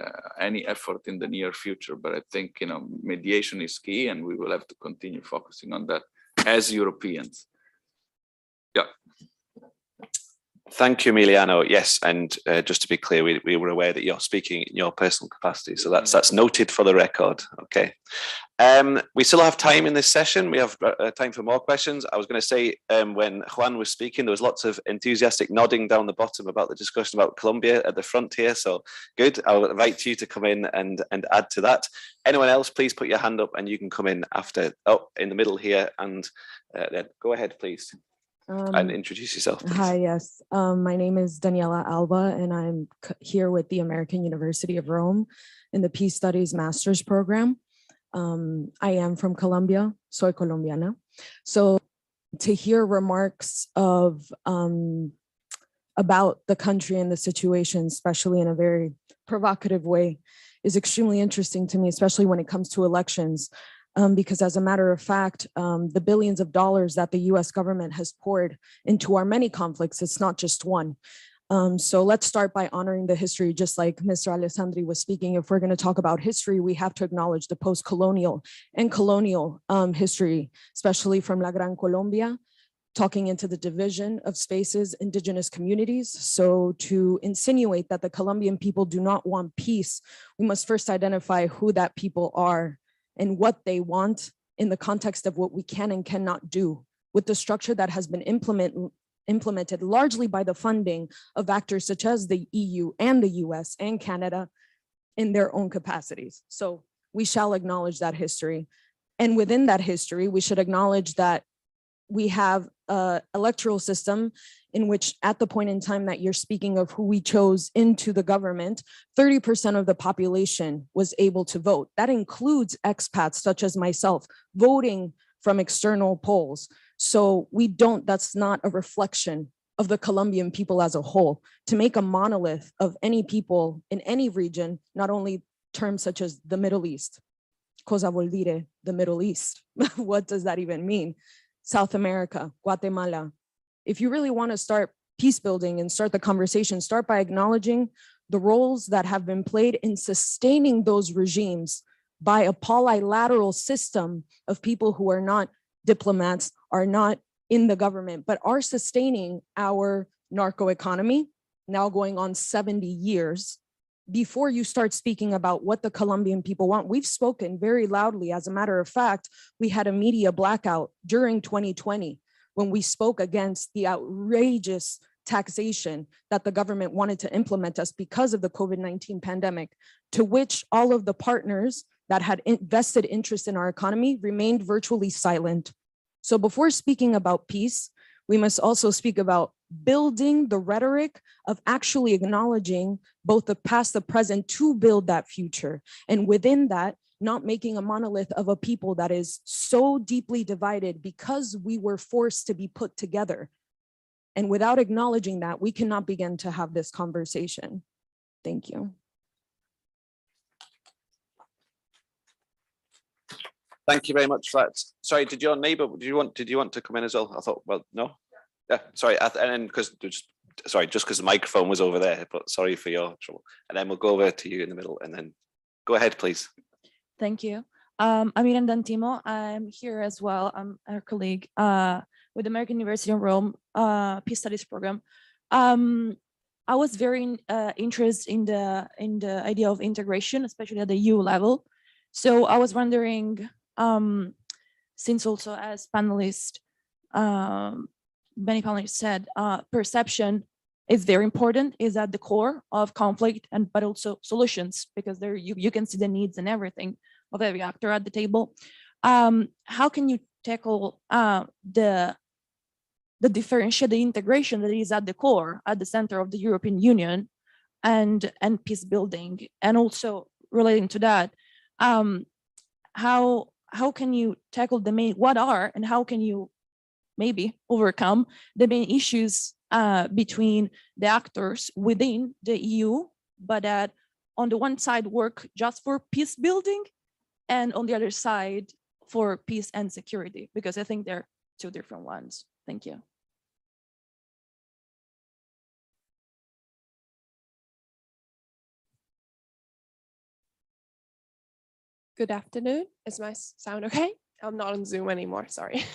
effort in the near future, but I think mediation is key, and we will have to continue focusing on that as Europeans. Yeah. Thank you, Emiliano. Yes, and just to be clear, we were aware that you're speaking in your personal capacity, so that's noted for the record. Okay. We still have time in this session. We have time for more questions. I was going to say, when Juan was speaking, there was lots of enthusiastic nodding down the bottom about the discussion about Colombia at the front here. So good. I'll invite you to come in and add to that. Anyone else, please put your hand up and you can come in after, in the middle here, and then go ahead, please. And introduce yourself, please. Hi, yes. My name is Daniela Alba, and I'm here with the American University of Rome in the Peace Studies Master's Program. I am from Colombia, soy colombiana. So to hear remarks of about the country and the situation, especially in a very provocative way, is extremely interesting to me, especially when it comes to elections. Because as a matter of fact, the billions of dollars that the US government has poured into our many conflicts, it's not just one. So let's start by honoring the history, just like Mr. Alessandri was speaking. If we're going to talk about history, we have to acknowledge the post-colonial and colonial history, especially from La Gran Colombia, talking into the division of spaces, indigenous communities. So to insinuate that the Colombian people do not want peace, we must first identify who that people are and what they want in the context of what we can and cannot do with the structure that has been implemented largely by the funding of actors such as the EU and the US and Canada in their own capacities. So we shall acknowledge that history. And within that history, we should acknowledge that we have an electoral system in which at the point in time that you're speaking of who we chose into the government, 30% of the population was able to vote. That includes expats such as myself voting from external polls. So that's not a reflection of the Colombian people as a whole. To make a monolith of any people in any region, not only terms such as the Middle East, cosa vuol dire, the Middle East, what does that even mean? South America, Guatemala. If you really want to start peace building and start the conversation, start by acknowledging the roles that have been played in sustaining those regimes by a polylateral system of people who are not diplomats, are not in the government, but are sustaining our narco economy, now going on 70 years. Before you start speaking about what the Colombian people want, we've spoken very loudly. As a matter of fact, we had a media blackout during 2020 when we spoke against the outrageous taxation that the government wanted to implement us because of the COVID-19 pandemic, to which all of the partners that had vested interest in our economy remained virtually silent. So before speaking about peace, we must also speak about building the rhetoric of actually acknowledging both the past, the present, to build that future. And within that, not making a monolith of a people that is so deeply divided because we were forced to be put together. And without acknowledging that, we cannot begin to have this conversation. Thank you. Thank you very much for that. Sorry, did your neighbor, did you want to come in as well? I thought, well, no. Yeah, sorry, and then just because the microphone was over there, but sorry for your trouble. And then we'll go over to you in the middle, and then go ahead, please. Thank you. I'm Irene Dantimo. I'm here as well. I'm a colleague with the American University of Rome Peace Studies program. I was very interested in the idea of integration, especially at the EU level. So I was wondering, since also as panelists, many panelists said, perception is very important, is at the core of conflict, but also solutions, because there you can see the needs and everything of every actor at the table. How can you tackle the the differentiate, the integration that is at the core, at the center of the European Union and peace building. And also relating to that, how can you tackle the main, what are, and how can you maybe overcome the main issues between the actors within the EU, but that on the one side work just for peace building and on the other side for peace and security, because I think they're two different ones. Thank you. Good afternoon. Is my sound okay? I'm not on Zoom anymore, sorry.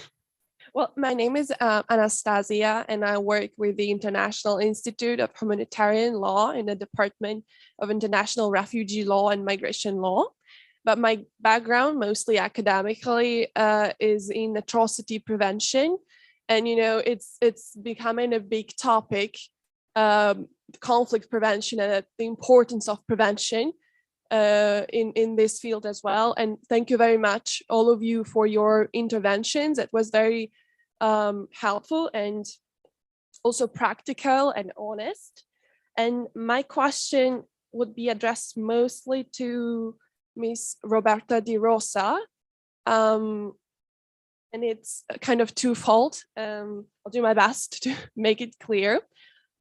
Well, my name is Anastasia, and I work with the International Institute of Humanitarian Law in the Department of International Refugee Law and Migration Law. But my background, mostly academically, is in atrocity prevention. And, you know, it's becoming a big topic, conflict prevention and the importance of prevention in this field as well. And thank you very much, all of you, for your interventions. It was very helpful and also practical and honest. And my question would be addressed mostly to Ms. Roberta De Rosa. And it's kind of twofold. I'll do my best to make it clear.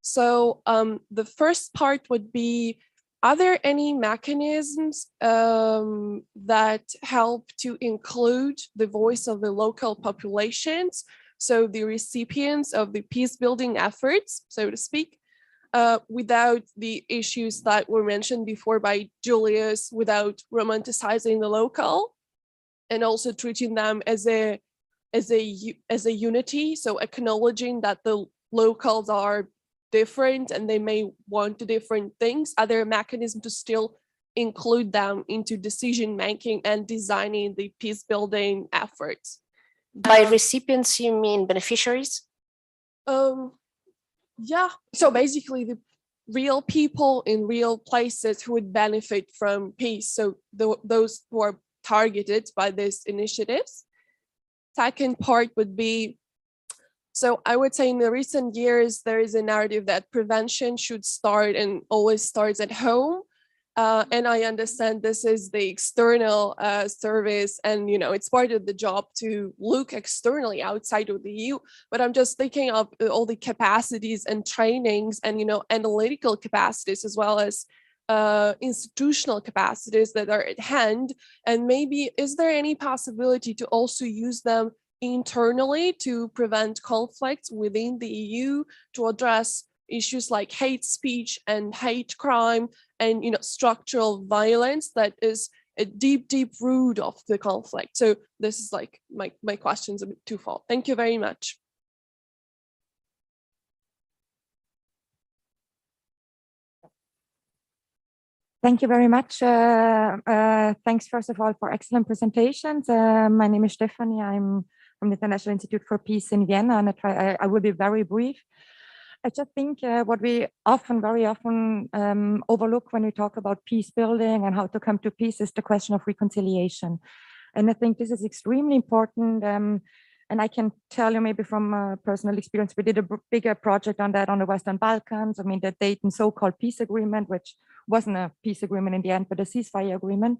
So the first part would be, are there any mechanisms that help to include the voice of the local populations, so the recipients of the peace building efforts, so to speak, without the issues that were mentioned before by Julius, without romanticizing the local, and also treating them as a unity, so acknowledging that the locals are different and they may want different things? Are there a mechanism to still include them into decision making and designing the peace building efforts? By recipients, you mean beneficiaries? Yeah, so basically the real people in real places who would benefit from peace, so those who are targeted by these initiatives. Second part would be, so I would say in the recent years, there is a narrative that prevention should start and always starts at home. And I understand this is the external service, and it's part of the job to look externally outside of the EU. But I'm just thinking of all the capacities and trainings and analytical capacities, as well as institutional capacities that are at hand. And maybe is there any possibility to also use them internally to prevent conflicts within the EU, to address issues like hate speech and hate crime and structural violence that is a deep root of the conflict? So this is like my question's a bit twofold. Thank you very much. Thank you very much. Thanks, first of all, for excellent presentations. My name is Stephanie. I'm from the International Institute for Peace in Vienna, and I will be very brief. I just think what we very often overlook when we talk about peace building and how to come to peace is the question of reconciliation. And I think this is extremely important. And I can tell you maybe from personal experience, we did a bigger project on that on the Western Balkans. I mean, the Dayton so-called peace agreement, which wasn't a peace agreement in the end, but a ceasefire agreement,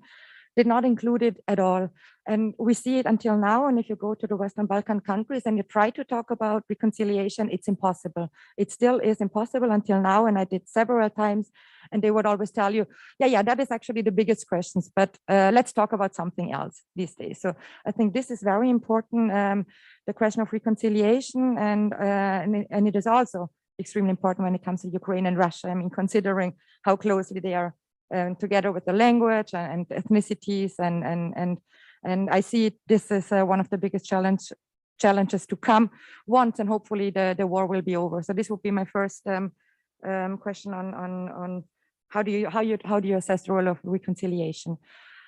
did not include it at all. And we see it until now. And if you go to the Western Balkan countries and you try to talk about reconciliation, it's impossible. It still is impossible until now. And I did several times, and they would always tell you, yeah, that is actually the biggest questions, but let's talk about something else these days. So I think this is very important, the question of reconciliation, and it is also extremely important when it comes to Ukraine and Russia. I mean, considering how closely they are together with the language and ethnicities, and I see this as one of the biggest challenges to come once, and hopefully the war will be over. So this would be my first question on how do you assess the role of reconciliation.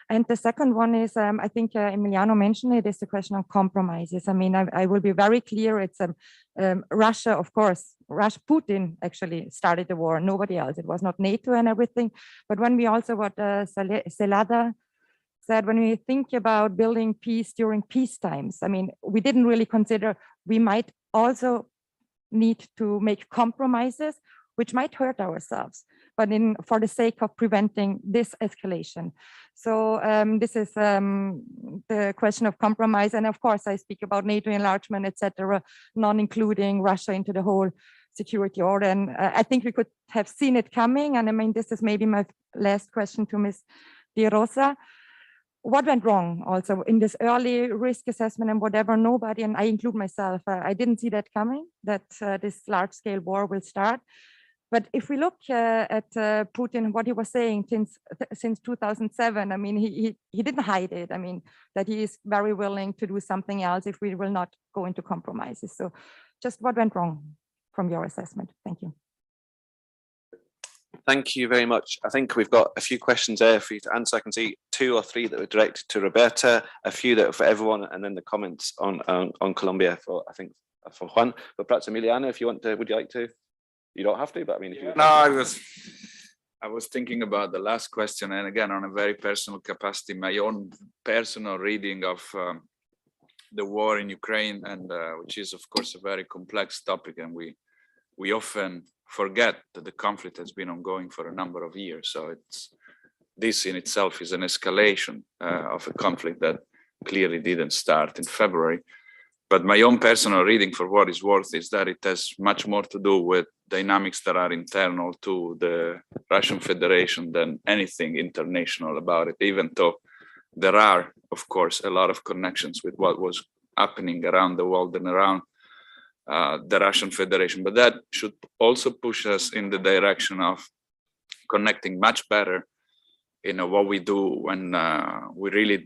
And the second one is, I think Emiliano mentioned it, is the question of compromises. I mean, I will be very clear. It's Russia, of course. Putin actually started the war, nobody else. It was not NATO and everything. But when we also, what Celada said, when we think about building peace during peace times, I mean, we didn't really consider we might also need to make compromises, which might hurt ourselves, but for the sake of preventing this escalation. So this is the question of compromise. And of course, I speak about NATO enlargement, etc., non-including Russia into the whole security order. And I think we could have seen it coming. And I mean, this is maybe my last question to Ms. De Rosa. What went wrong also in this early risk assessment and whatever? Nobody, and I include myself, I didn't see that coming, that this large-scale war will start. But if we look at Putin, what he was saying since 2007, I mean, he didn't hide it. I mean, that he is very willing to do something else if we will not go into compromises. So just what went wrong from your assessment? Thank you. Thank you very much. I think we've got a few questions there for you to answer. I can see 2 or 3 that were directed to Roberta, a few that are for everyone, and then the comments on Colombia for, I think, for Juan. But perhaps Emiliano, if you want to, would you like to? You don't have to, but I mean, if you. No, I was thinking about the last question, and again, on a very personal capacity, my own personal reading of the war in Ukraine, and which is, of course, a very complex topic, and we often forget that the conflict has been ongoing for a number of years. So this in itself is an escalation of a conflict that clearly didn't start in February. But my own personal reading, for what it's worth, is that it has much more to do with dynamics that are internal to the Russian Federation than anything international about it, even though there are, of course, a lot of connections with what was happening around the world and around the Russian Federation. But that should also push us in the direction of connecting much better, what we do when we really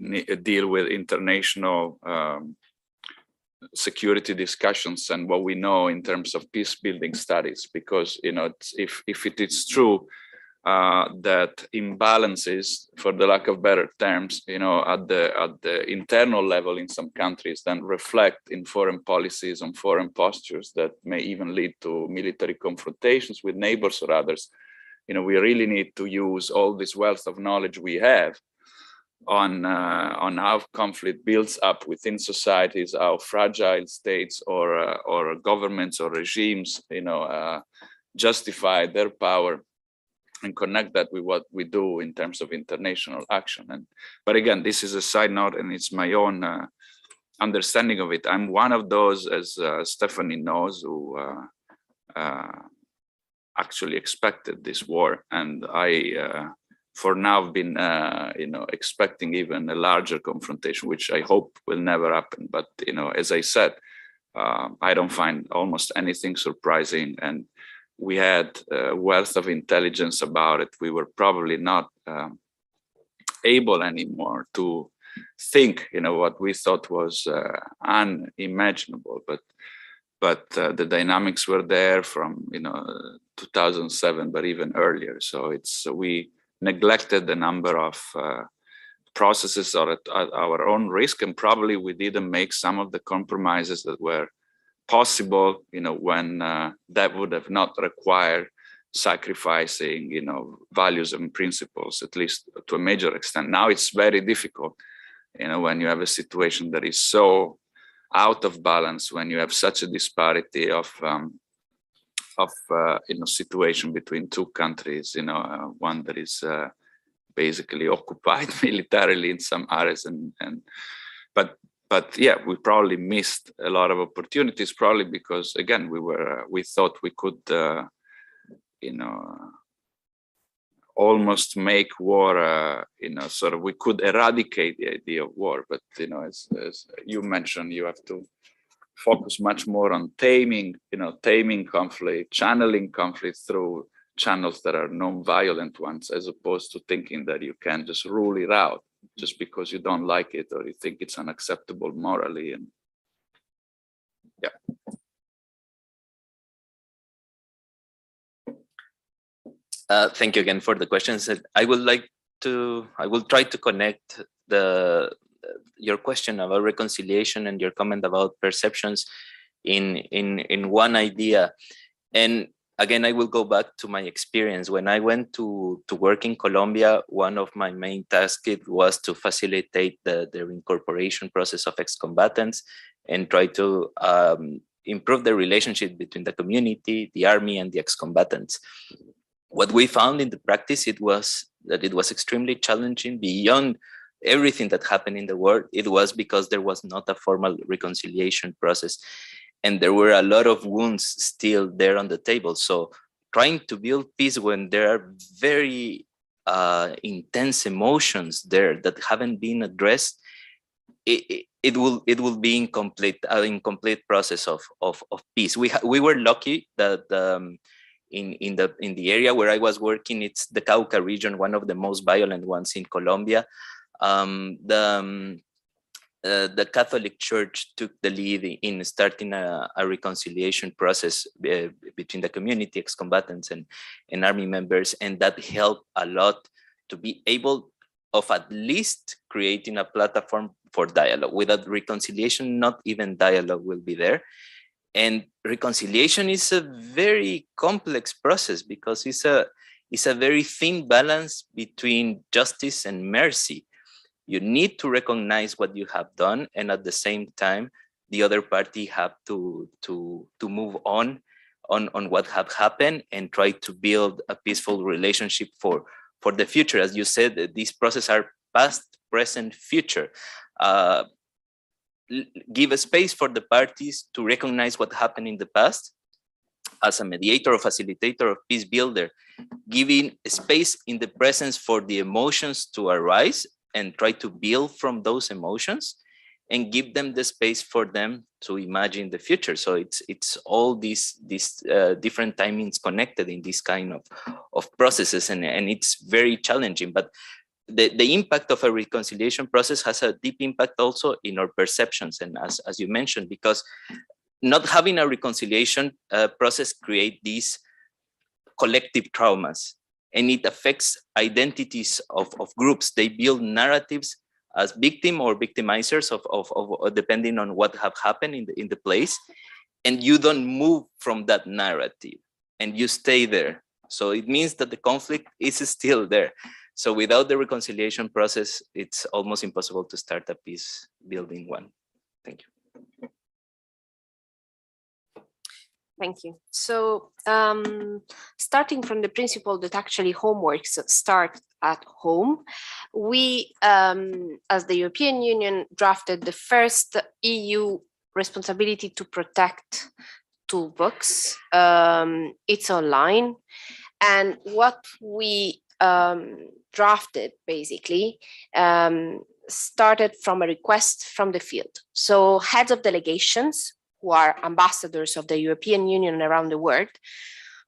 deal with international security discussions and what we know in terms of peace building studies, because if it is true that imbalances, for the lack of better terms, at the internal level in some countries, then reflect in foreign policies and foreign postures that may even lead to military confrontations with neighbors or others. We really need to use all this wealth of knowledge we have on how conflict builds up within societies, how fragile states or governments or regimes, justify their power, and connect that with what we do in terms of international action. But again, this is a side note, and it's my own understanding of it. I'm one of those, as Stephanie knows, who actually expected this war, and I, for now, have been, expecting even a larger confrontation, which I hope will never happen. But as I said, I don't find almost anything surprising, and we had a wealth of intelligence about it. We were probably not able anymore to think, what we thought was unimaginable. But the dynamics were there from 2007, but even earlier. So we neglected a number of processes at our own risk, and probably we didn't make some of the compromises that were possible, when that would have not required sacrificing, values and principles, at least to a major extent. Now it's very difficult, when you have a situation that is so out of balance, when you have such a disparity of situation between two countries, one that is basically occupied militarily in some areas, but yeah, we probably missed a lot of opportunities, probably because, again, we thought we could, almost make war, we could eradicate the idea of war. But, as you mentioned, you have to focus much more on taming conflict, channeling conflict through channels that are non-violent ones, as opposed to thinking that you can just rule it out just because you don't like it or you think it's unacceptable morally. And yeah. Thank you again for the questions. I will try to connect your question about reconciliation and your comment about perceptions in one idea. And again, I will go back to my experience. When I went to work in Colombia, one of my main tasks was to facilitate the reincorporation process of ex-combatants and try to improve the relationship between the community, the army, and the ex-combatants. What we found in the practice, it was extremely challenging beyond everything that happened in the world. It was because there was not a formal reconciliation process, and there were a lot of wounds still there on the table. So trying to build peace when there are very intense emotions there that haven't been addressed, it will be incomplete process of peace. We were lucky that in the area where I was working, it's the Cauca region, one of the most violent ones in Colombia. The Catholic Church took the lead in starting a reconciliation process between the community, ex-combatants, and army members, and that helped a lot to be able of at least creating a platform for dialogue. Without reconciliation, not even dialogue will be there. And reconciliation is a very complex process because it's a very thin balance between justice and mercy. You need to recognize what you have done, and at the same time, the other party have to move on what have happened and try to build a peaceful relationship for the future. As you said, these processes are past, present, future. Give a space for the parties to recognize what happened in the past. As a mediator or facilitator or peace builder, giving space in the presence for the emotions to arise and try to build from those emotions, and give them the space for them to imagine the future. So it's all these different timings connected in this kind of processes, and it's very challenging. But the impact of a reconciliation process has a deep impact also in our perceptions, and as you mentioned, because not having a reconciliation process create these collective traumas, and it affects identities of groups. They build narratives as victim or victimizers of depending on what have happened in the place, and you don't move from that narrative, and you stay there. So it means that the conflict is still there. So without the reconciliation process, it's almost impossible to start a peace building one. Thank you. Thank you. So starting from the principle that actually homeworks start at home, we, as the European Union, drafted the first EU responsibility to protect toolbox. It's online. And what we drafted basically started from a request from the field. So heads of delegations, who are ambassadors of the European Union around the world,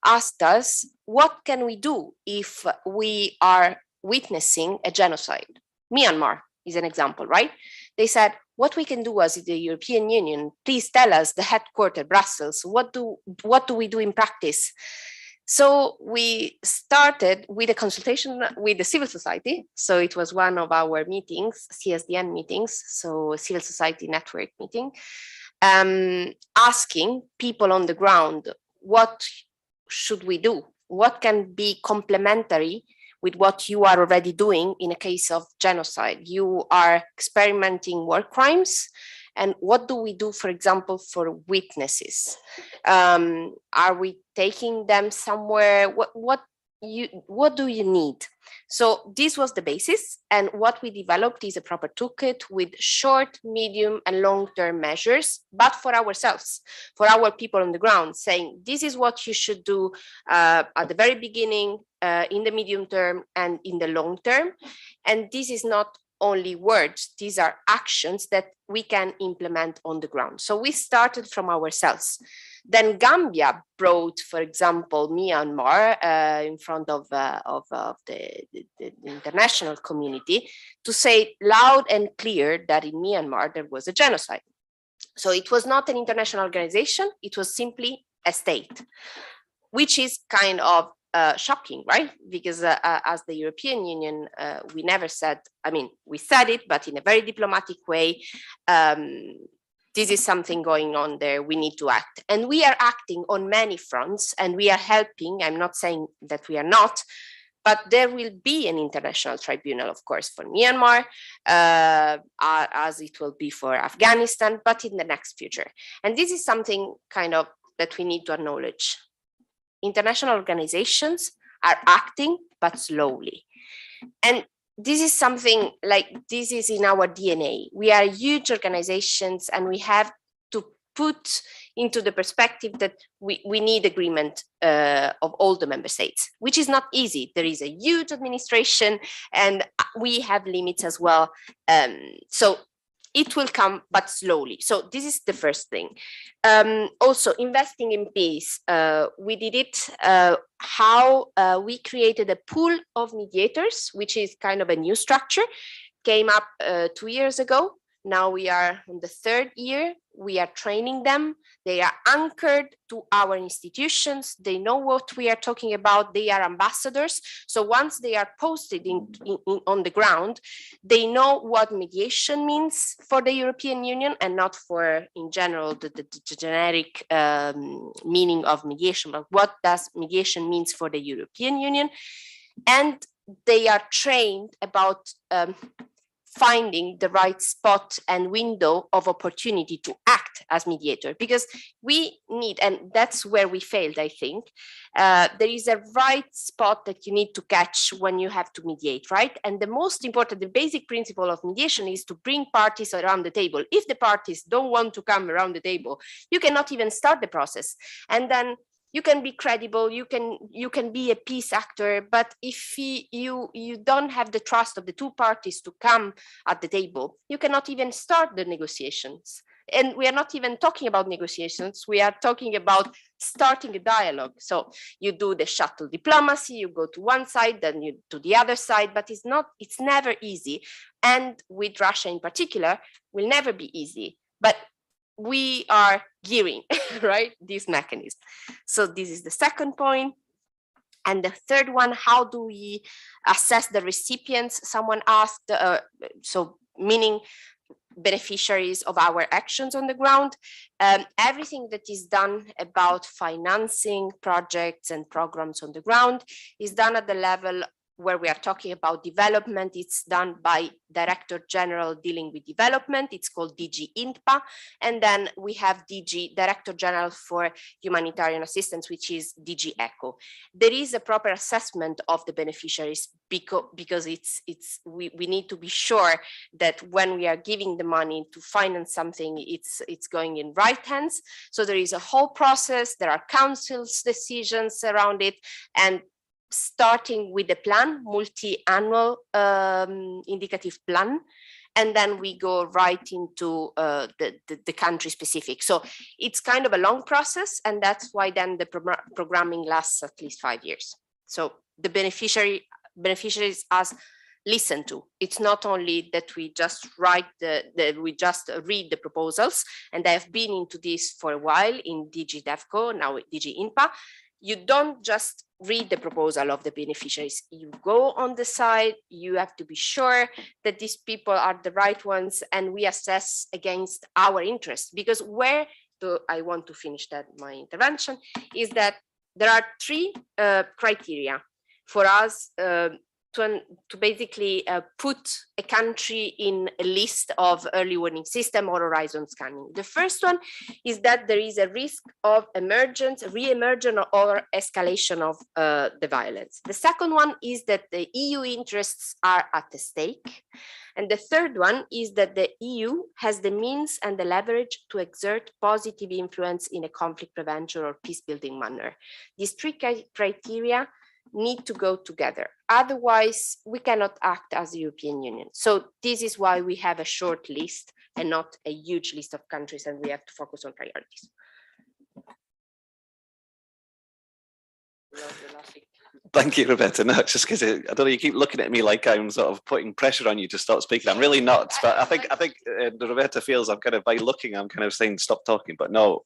asked us, what can we do if we are witnessing a genocide? Myanmar is an example, right? They said, what we can do as the European Union, please tell us, the headquarters, Brussels, what do we do in practice? So we started with a consultation with the civil society. So it was one of our meetings, CSDN meetings, so civil society network meeting, asking people on the ground, what should we do? What can be complementary with what you are already doing in a case of genocide? You are experimenting war crimes. And what do we do, for example, for witnesses? Are we taking them somewhere? What do you need? So this was the basis. And what we developed is a proper toolkit with short, medium, and long-term measures, but for ourselves, for our people on the ground, saying this is what you should do at the very beginning, in the medium term, and in the long term. And this is not only words, these are actions that we can implement on the ground. So we started from ourselves. Then Gambia brought, for example, Myanmar in front of the international community to say loud and clear that in Myanmar there was a genocide. So it was not an international organization, it was simply a state, which is kind of shocking, right? Because as the European Union, we never said, I mean, we said it, but in a very diplomatic way, this is something going on there, we need to act. And we are acting on many fronts, and we are helping. I'm not saying that we are not, but there will be an international tribunal, of course, for Myanmar. as it will be for Afghanistan, but in the next future. And this is something kind of that we need to acknowledge. International organizations are acting, but slowly. And this is something like, this is in our DNA. We are huge organizations, and we have to put into the perspective that we need agreement of all the member states, which is not easy. There is a huge administration, and we have limits as well. So it will come, but slowly. So this is the first thing. Also, investing in peace. We did it how we created a pool of mediators, which is kind of a new structure, came up 2 years ago. Now we are in the 3rd year. We are training them. They are anchored to our institutions. They know what we are talking about. They are ambassadors. So once they are posted on the ground, they know what mediation means for the European Union, and not for, in general, the generic meaning of mediation, but what does mediation means for the European Union. And they are trained about finding the right spot and window of opportunity to act as mediator, because we need, and that's where we failed, I think, there is a right spot that you need to catch when you have to mediate, right? And the most important, the basic principle of mediation is to bring parties around the table. If the parties don't want to come around the table, you cannot even start the process. And then you can be credible, you can be a peace actor, but if you don't have the trust of the two parties to come at the table, you cannot even start the negotiations. And we are not even talking about negotiations, we are talking about starting a dialogue. So you do the shuttle diplomacy, you go to one side, then you to the other side, but it's never easy. And with Russia in particular, will never be easy. But we are gearing, right, this mechanism. So this is the second point. And the third one, how do we assess the recipients? Someone asked, so meaning beneficiaries of our actions on the ground. Everything that is done about financing projects and programs on the ground is done at the level where we are talking about development. It's done by Director General dealing with development. It's called DG INPA. And then we have DG Director General for Humanitarian Assistance, which is DG ECHO. There is a proper assessment of the beneficiaries because we need to be sure that when we are giving the money to finance something, it's going in right hands. So there is a whole process. There are council's decisions around it, and starting with the plan, multi-annual indicative plan, and then we go right into the country specific. So it's kind of a long process, and that's why then the programming lasts at least 5 years. So the beneficiaries are listened to. It's not only that we just read the proposals, and I have been into this for a while in DG DevCo, now with DG INPA. You don't just read the proposal of the beneficiaries. You go on the side, you have to be sure that these people are the right ones, and we assess against our interests. Because I want to finish my intervention, is that there are 3 criteria for us to basically put a country in a list of early warning system or horizon scanning. The first one is that there is a risk of emergence, re-emergence, or escalation of the violence. The second one is that the EU interests are at stake. And the third one is that the EU has the means and the leverage to exert positive influence in a conflict prevention or peace building manner. These 3 criteria need to go together. Otherwise, we cannot act as the European Union. So this is why we have a short list and not a huge list of countries, and we have to focus on priorities. Thank you, Roberta. No, it's just because I don't know, you keep looking at me like I'm sort of putting pressure on you to stop speaking. I'm really not, but I think Roberta feels I'm kind of, by looking, I'm kind of saying stop talking. But no,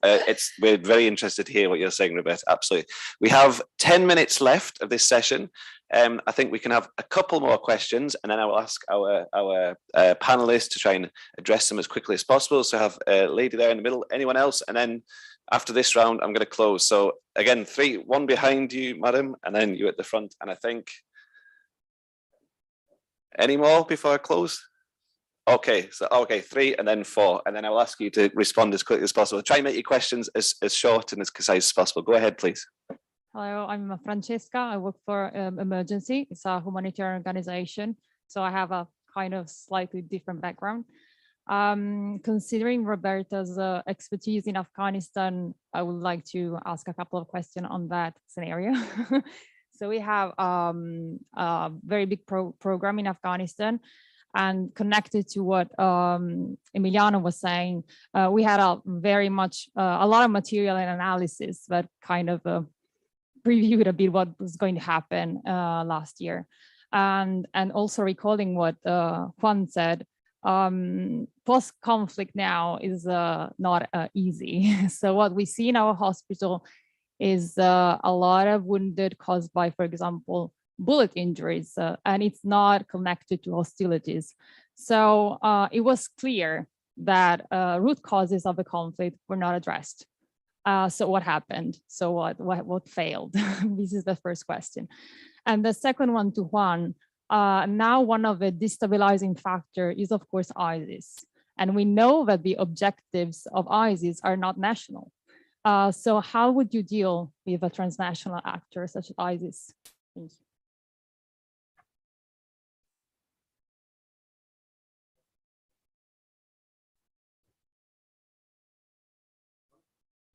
we're very interested to hear what you're saying, Roberta. Absolutely. We have 10 minutes left of this session. I think we can have a couple more questions, and then I will ask our panelists to try and address them as quickly as possible. So I have a lady there in the middle. Anyone else? And then after this round, I'm going to close. So again, 3, 1 behind you, madam, and then you at the front. And I think, any more before I close? Okay, so okay, 3 and then 4, and then I'll ask you to respond as quickly as possible. Try and make your questions as short and as concise as possible. Go ahead, please. Hello, I'm Francesca. I work for Emergency. It's a humanitarian organization. So I have a kind of slightly different background. Considering Roberta's expertise in Afghanistan, I would like to ask a couple of questions on that scenario. So we have a very big program in Afghanistan, and connected to what Emiliano was saying, we had a lot of material and analysis that kind of previewed a bit what was going to happen last year. And also recalling what Juan said, post-conflict now is not easy. So what we see in our hospital is a lot of wounded caused by, for example, bullet injuries, and it's not connected to hostilities. So it was clear that root causes of the conflict were not addressed. So what happened? So what failed? This is the first question. And the second one to Juan, now one of the destabilizing factor is of course ISIS. And we know that the objectives of ISIS are not national. So how would you deal with a transnational actor such as ISIS? Thank you.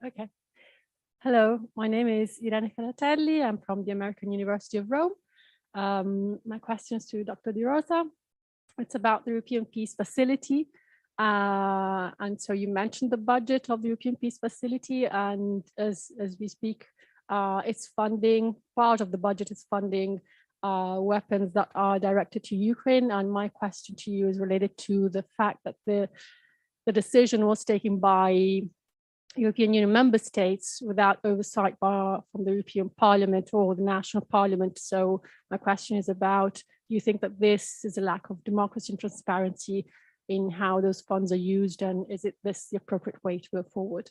Okay. Hello, my name is Irene Canatelli. I'm from the American University of Rome. My question is to Dr. De Rosa. It's about the European Peace Facility. And so you mentioned the budget of the European Peace Facility, and as we speak, it's funding, part of the budget is funding weapons that are directed to Ukraine. And my question to you is related to the fact that the decision was taken by European Union member states without oversight from the European Parliament or the national parliament. So my question is about, do you think that this is a lack of democracy and transparency in how those funds are used, and is it this the appropriate way to go forward?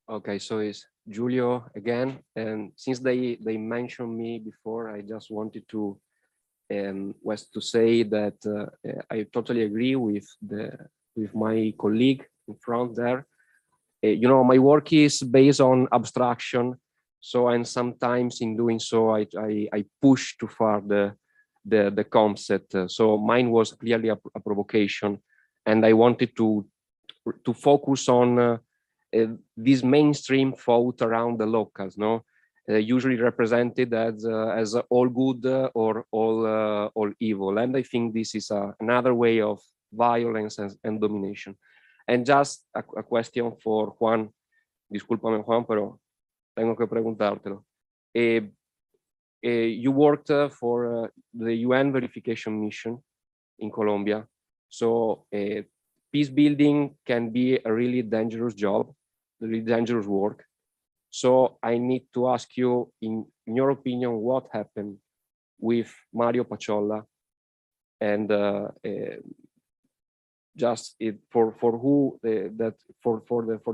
Okay, so it's Giulio again, and since they mentioned me before, I just wanted to say that I totally agree with my colleague in front there. You know, my work is based on abstraction, so and sometimes in doing so, I push too far the concept. So mine was clearly a provocation, and I wanted to focus on this mainstream thought around the locals, no, usually represented as all good or all evil, and I think this is another way of violence and domination. And just a question for Juan. Discúlpame, Juan, pero tengo que preguntártelo. You worked for the UN verification mission in Colombia, so peace building can be a really dangerous job, really dangerous work. So I need to ask you, in your opinion, what happened with Mario Pacholla, and just for the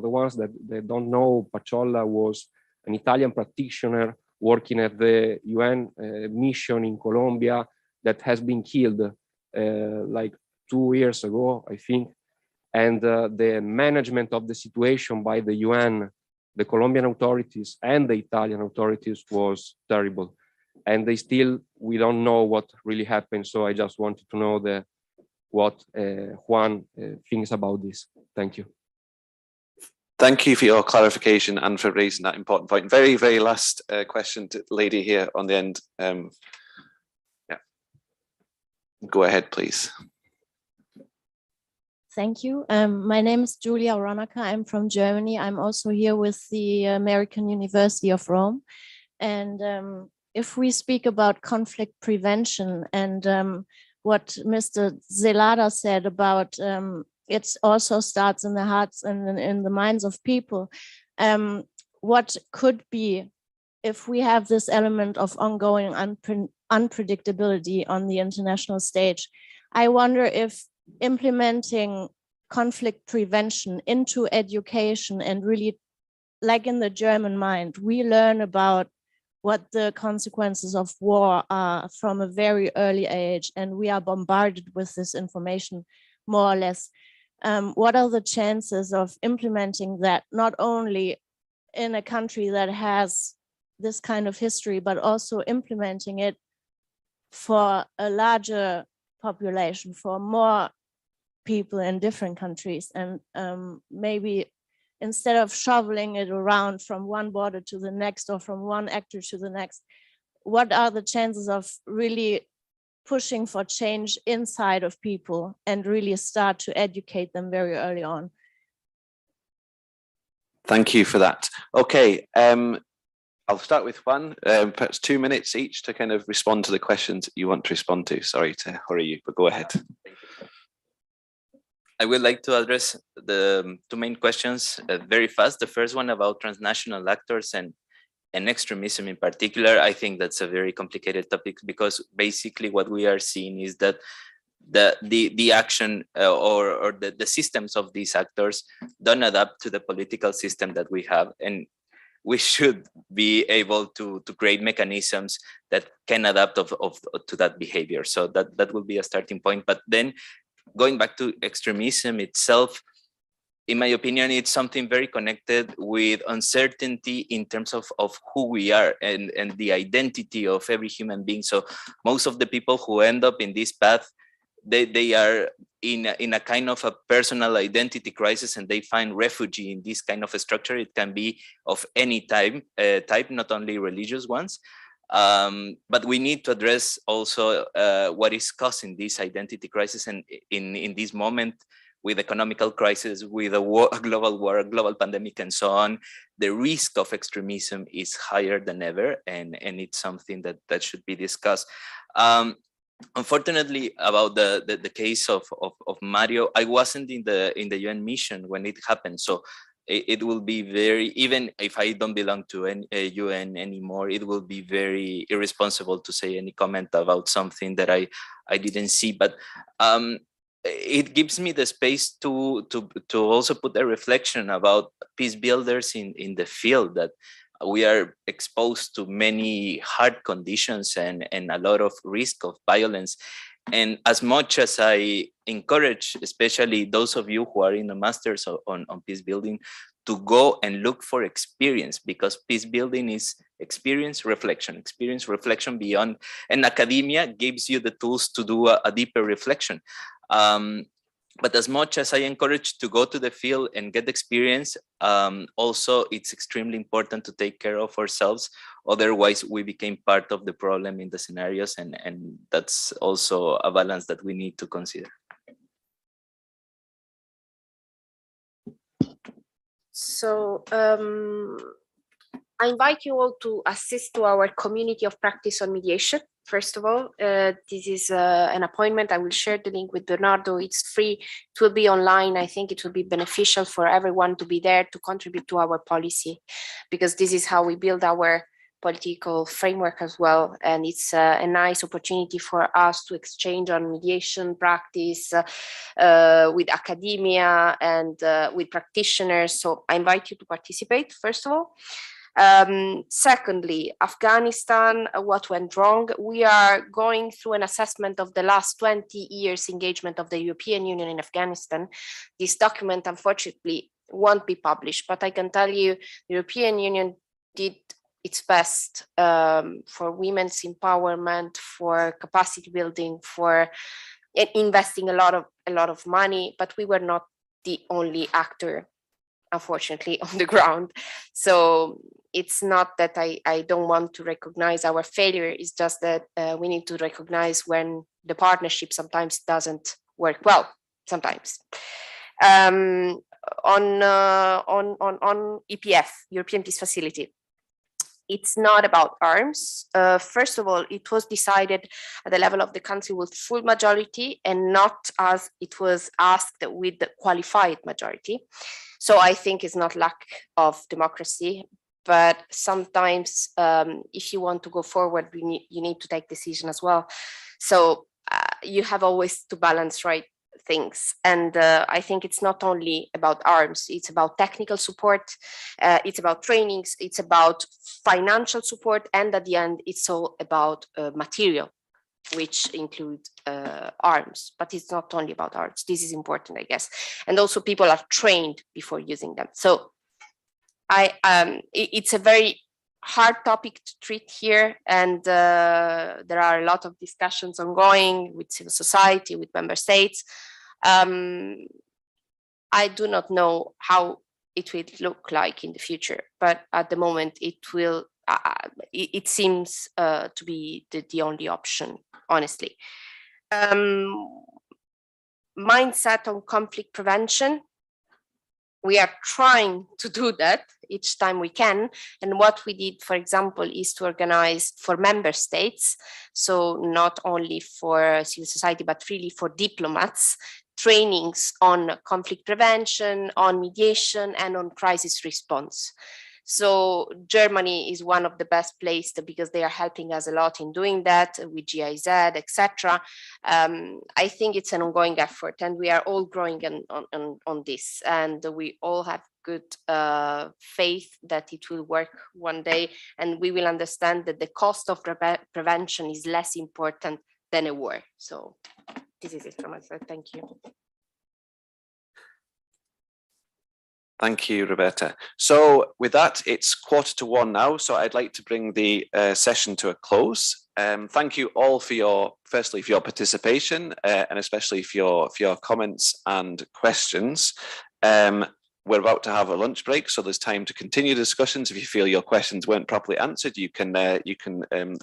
ones that don't know, Pacholla was an Italian practitioner working at the UN mission in Colombia that has been killed like 2 years ago, I think. And the management of the situation by the UN, the Colombian authorities and the Italian authorities was terrible. And we don't know what really happened. So I just wanted to know what Juan thinks about this. Thank you. Thank you for your clarification and for raising that important point. Very, very last question to the lady here on the end. Yeah. Go ahead, please. Thank you. My name is Julia Ronaca. I'm from Germany. I'm also here with the American University of Rome. And if we speak about conflict prevention and what Mr. Zelada said about it also starts in the hearts and in the minds of people, what could be, if we have this element of ongoing unpredictability on the international stage, I wonder if implementing conflict prevention into education and really like in the German mind, we learn about what the consequences of war are from a very early age, and we are bombarded with this information more or less. What are the chances of implementing that not only in a country that has this kind of history, but also implementing it for a larger population, for more people in different countries, and maybe instead of shoveling it around from one border to the next or from one actor to the next, what are the chances of really pushing for change inside of people and really start to educate them very early on? Thank you for that. Okay, I'll start with Juan, perhaps 2 minutes each to kind of respond to the questions you want to respond to. Sorry to hurry you, but go ahead. I would like to address the two main questions very fast. The first one about transnational actors and extremism in particular. I think that's a very complicated topic, because basically what we are seeing is that the action or the systems of these actors don't adapt to the political system that we have, and we should be able to create mechanisms that can adapt to that behavior. So that will be a starting point. But then going back to extremism itself, in my opinion, it's something very connected with uncertainty in terms of who we are and the identity of every human being. So most of the people who end up in this path, they are in a kind of a personal identity crisis, and they find refuge in this kind of a structure. It can be of any type, not only religious ones. But we need to address also what is causing this identity crisis, and in this moment, with economical crisis, with a global war, a global pandemic, and so on, the risk of extremism is higher than ever, and it's something that should be discussed. Unfortunately, about the case of Mario, I wasn't in the UN mission when it happened, so it will be very, even if I don't belong to UN anymore, it will be very irresponsible to say any comment about something that I didn't see. But it gives me the space to also put a reflection about peace builders in the field, that we are exposed to many hard conditions and a lot of risk of violence. And as much as I encourage, especially those of you who are in the masters on peace building, to go and look for experience, because peace building is experience reflection beyond, and academia gives you the tools to do a deeper reflection. But as much as I encourage to go to the field and get experience, also it's extremely important to take care of ourselves. Otherwise, we became part of the problem in the scenarios, and that's also a balance that we need to consider. So I invite you all to assist to our community of practice on mediation. First of all, this is an appointment. I will share the link with Bernardo. It's free. It will be online. I think it will be beneficial for everyone to be there to contribute to our policy, because this is how we build our political framework as well. And it's a nice opportunity for us to exchange on mediation practice with academia and with practitioners. So I invite you to participate, first of all. Secondly, Afghanistan, what went wrong? We are going through an assessment of the last 20 years engagement of the European Union in Afghanistan. This document, unfortunately, won't be published, but I can tell you the European Union did its best for women's empowerment, for capacity building, for investing a lot of money, but we were not the only actor, unfortunately, on the ground. So it's not that I don't want to recognize our failure. It's just that we need to recognize when the partnership sometimes doesn't work well. Sometimes on EPF, European Peace Facility. It's not about arms. First of all, it was decided at the level of the council with full majority, and not as it was asked with the qualified majority. So I think it's not lack of democracy, but sometimes if you want to go forward, you need to take decision as well. So you have always to balance, right? things. And I think it's not only about arms, it's about technical support, it's about trainings, it's about financial support, and at the end, it's all about material, which include arms, but it's not only about arms. This is important, I guess. And also people are trained before using them. So it's a very hard topic to treat here, and there are a lot of discussions ongoing with civil society, with member states. I do not know how it will look like in the future, but at the moment it will. It seems to be the only option, honestly. Mindset on conflict prevention. We are trying to do that each time we can. And what we did, for example, is to organize for member states, so not only for civil society, but really for diplomats, trainings on conflict prevention, on mediation, and on crisis response. So Germany is one of the best placed because they are helping us a lot in doing that with GIZ, etc. I think it's an ongoing effort, and we are all growing on this, and we all have good faith that it will work one day, and we will understand that the cost of prevention is less important than a war. So this is it from my side. Thank you. Thank you, Roberta. So with that, it's 1:45 now. So I'd like to bring the session to a close. Thank you all for firstly, for your participation and especially for your comments and questions. We're about to have a lunch break, so there's time to continue discussions. If you feel your questions weren't properly answered, you can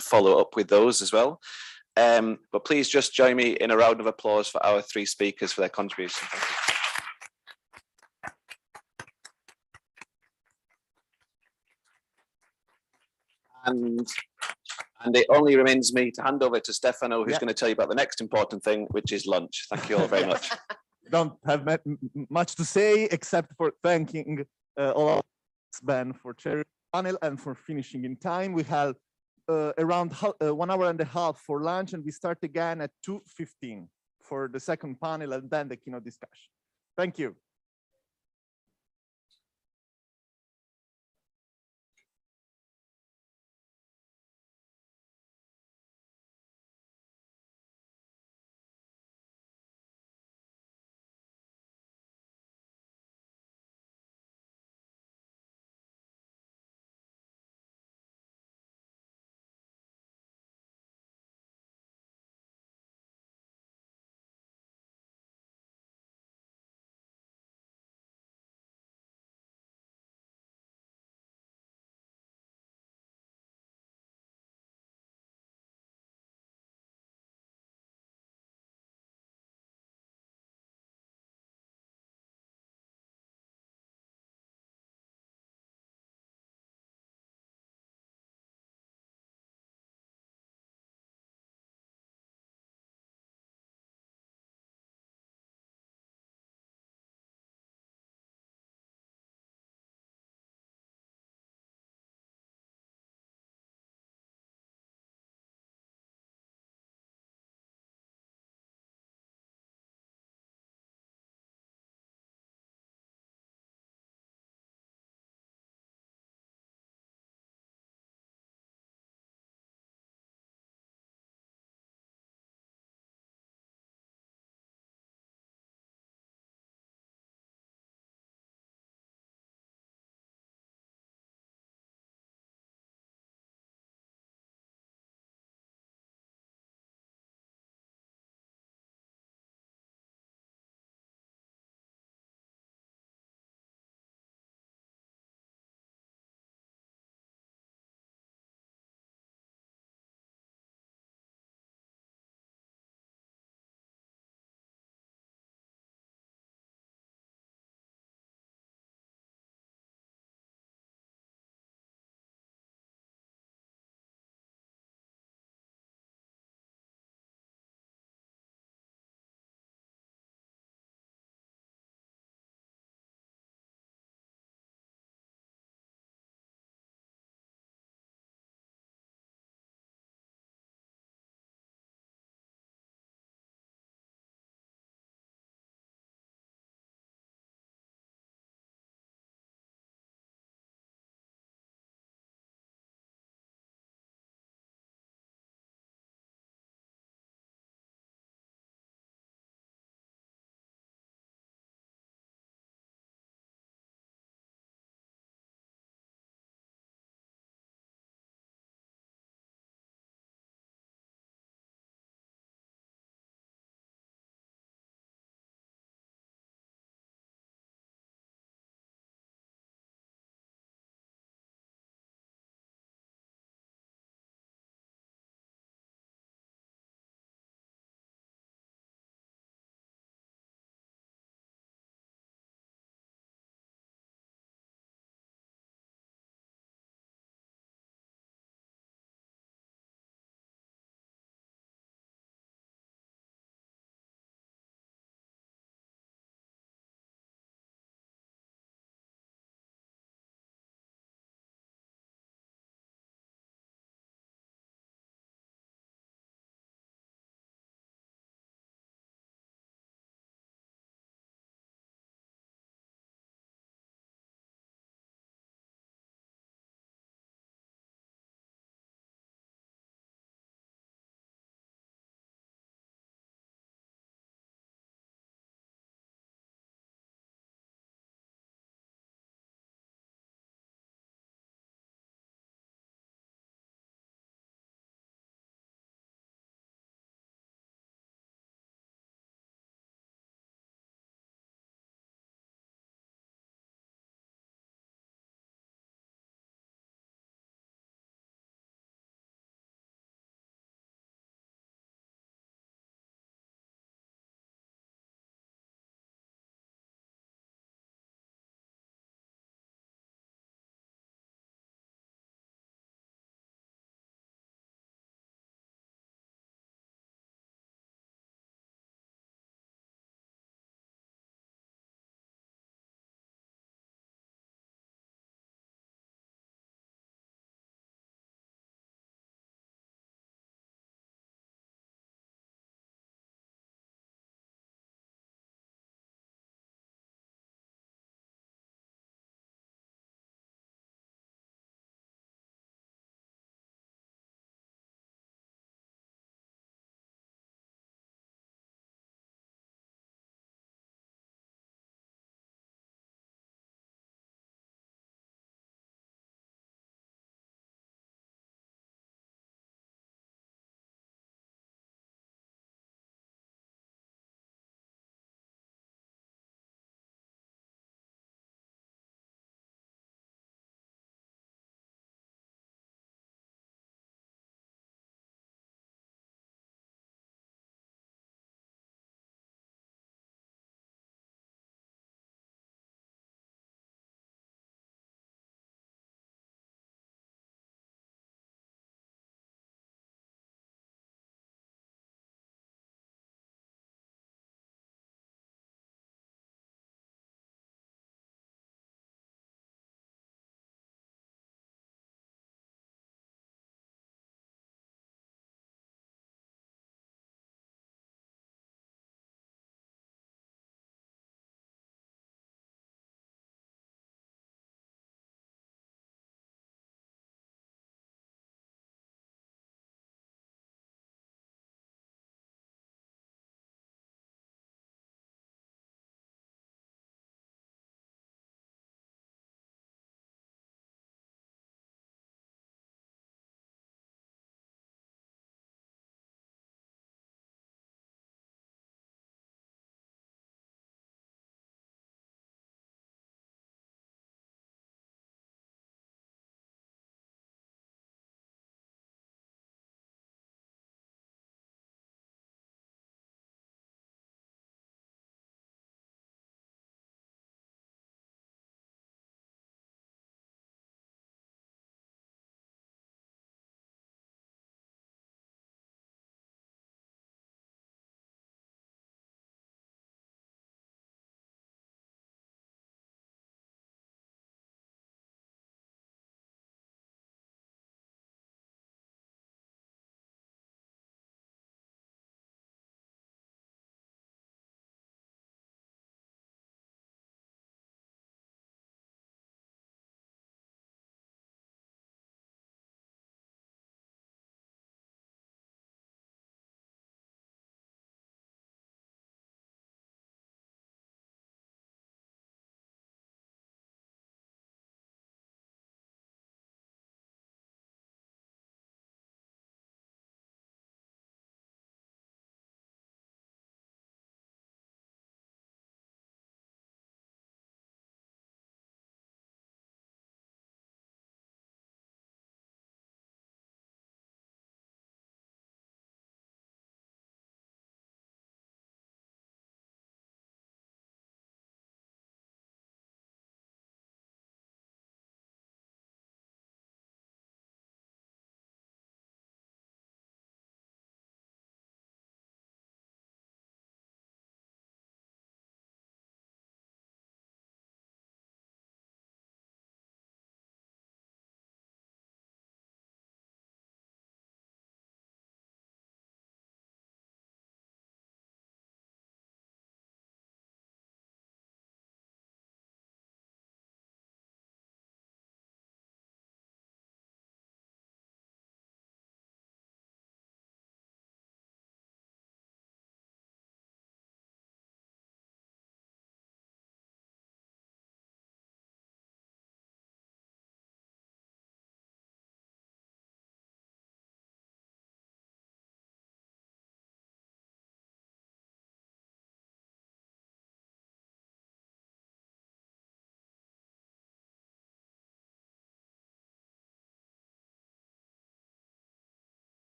follow up with those as well. But please just join me in a round of applause for our three speakers for their contribution. Thank you. And it only remains me to hand over to Stefano, who's going to tell you about the next important thing, which is lunch. Thank you all very much. Don't have much to say except for thanking all of Ben for chairing the panel and for finishing in time. We have around 1 hour and a half for lunch, and we start again at 2:15 for the second panel and then the keynote discussion. Thank you.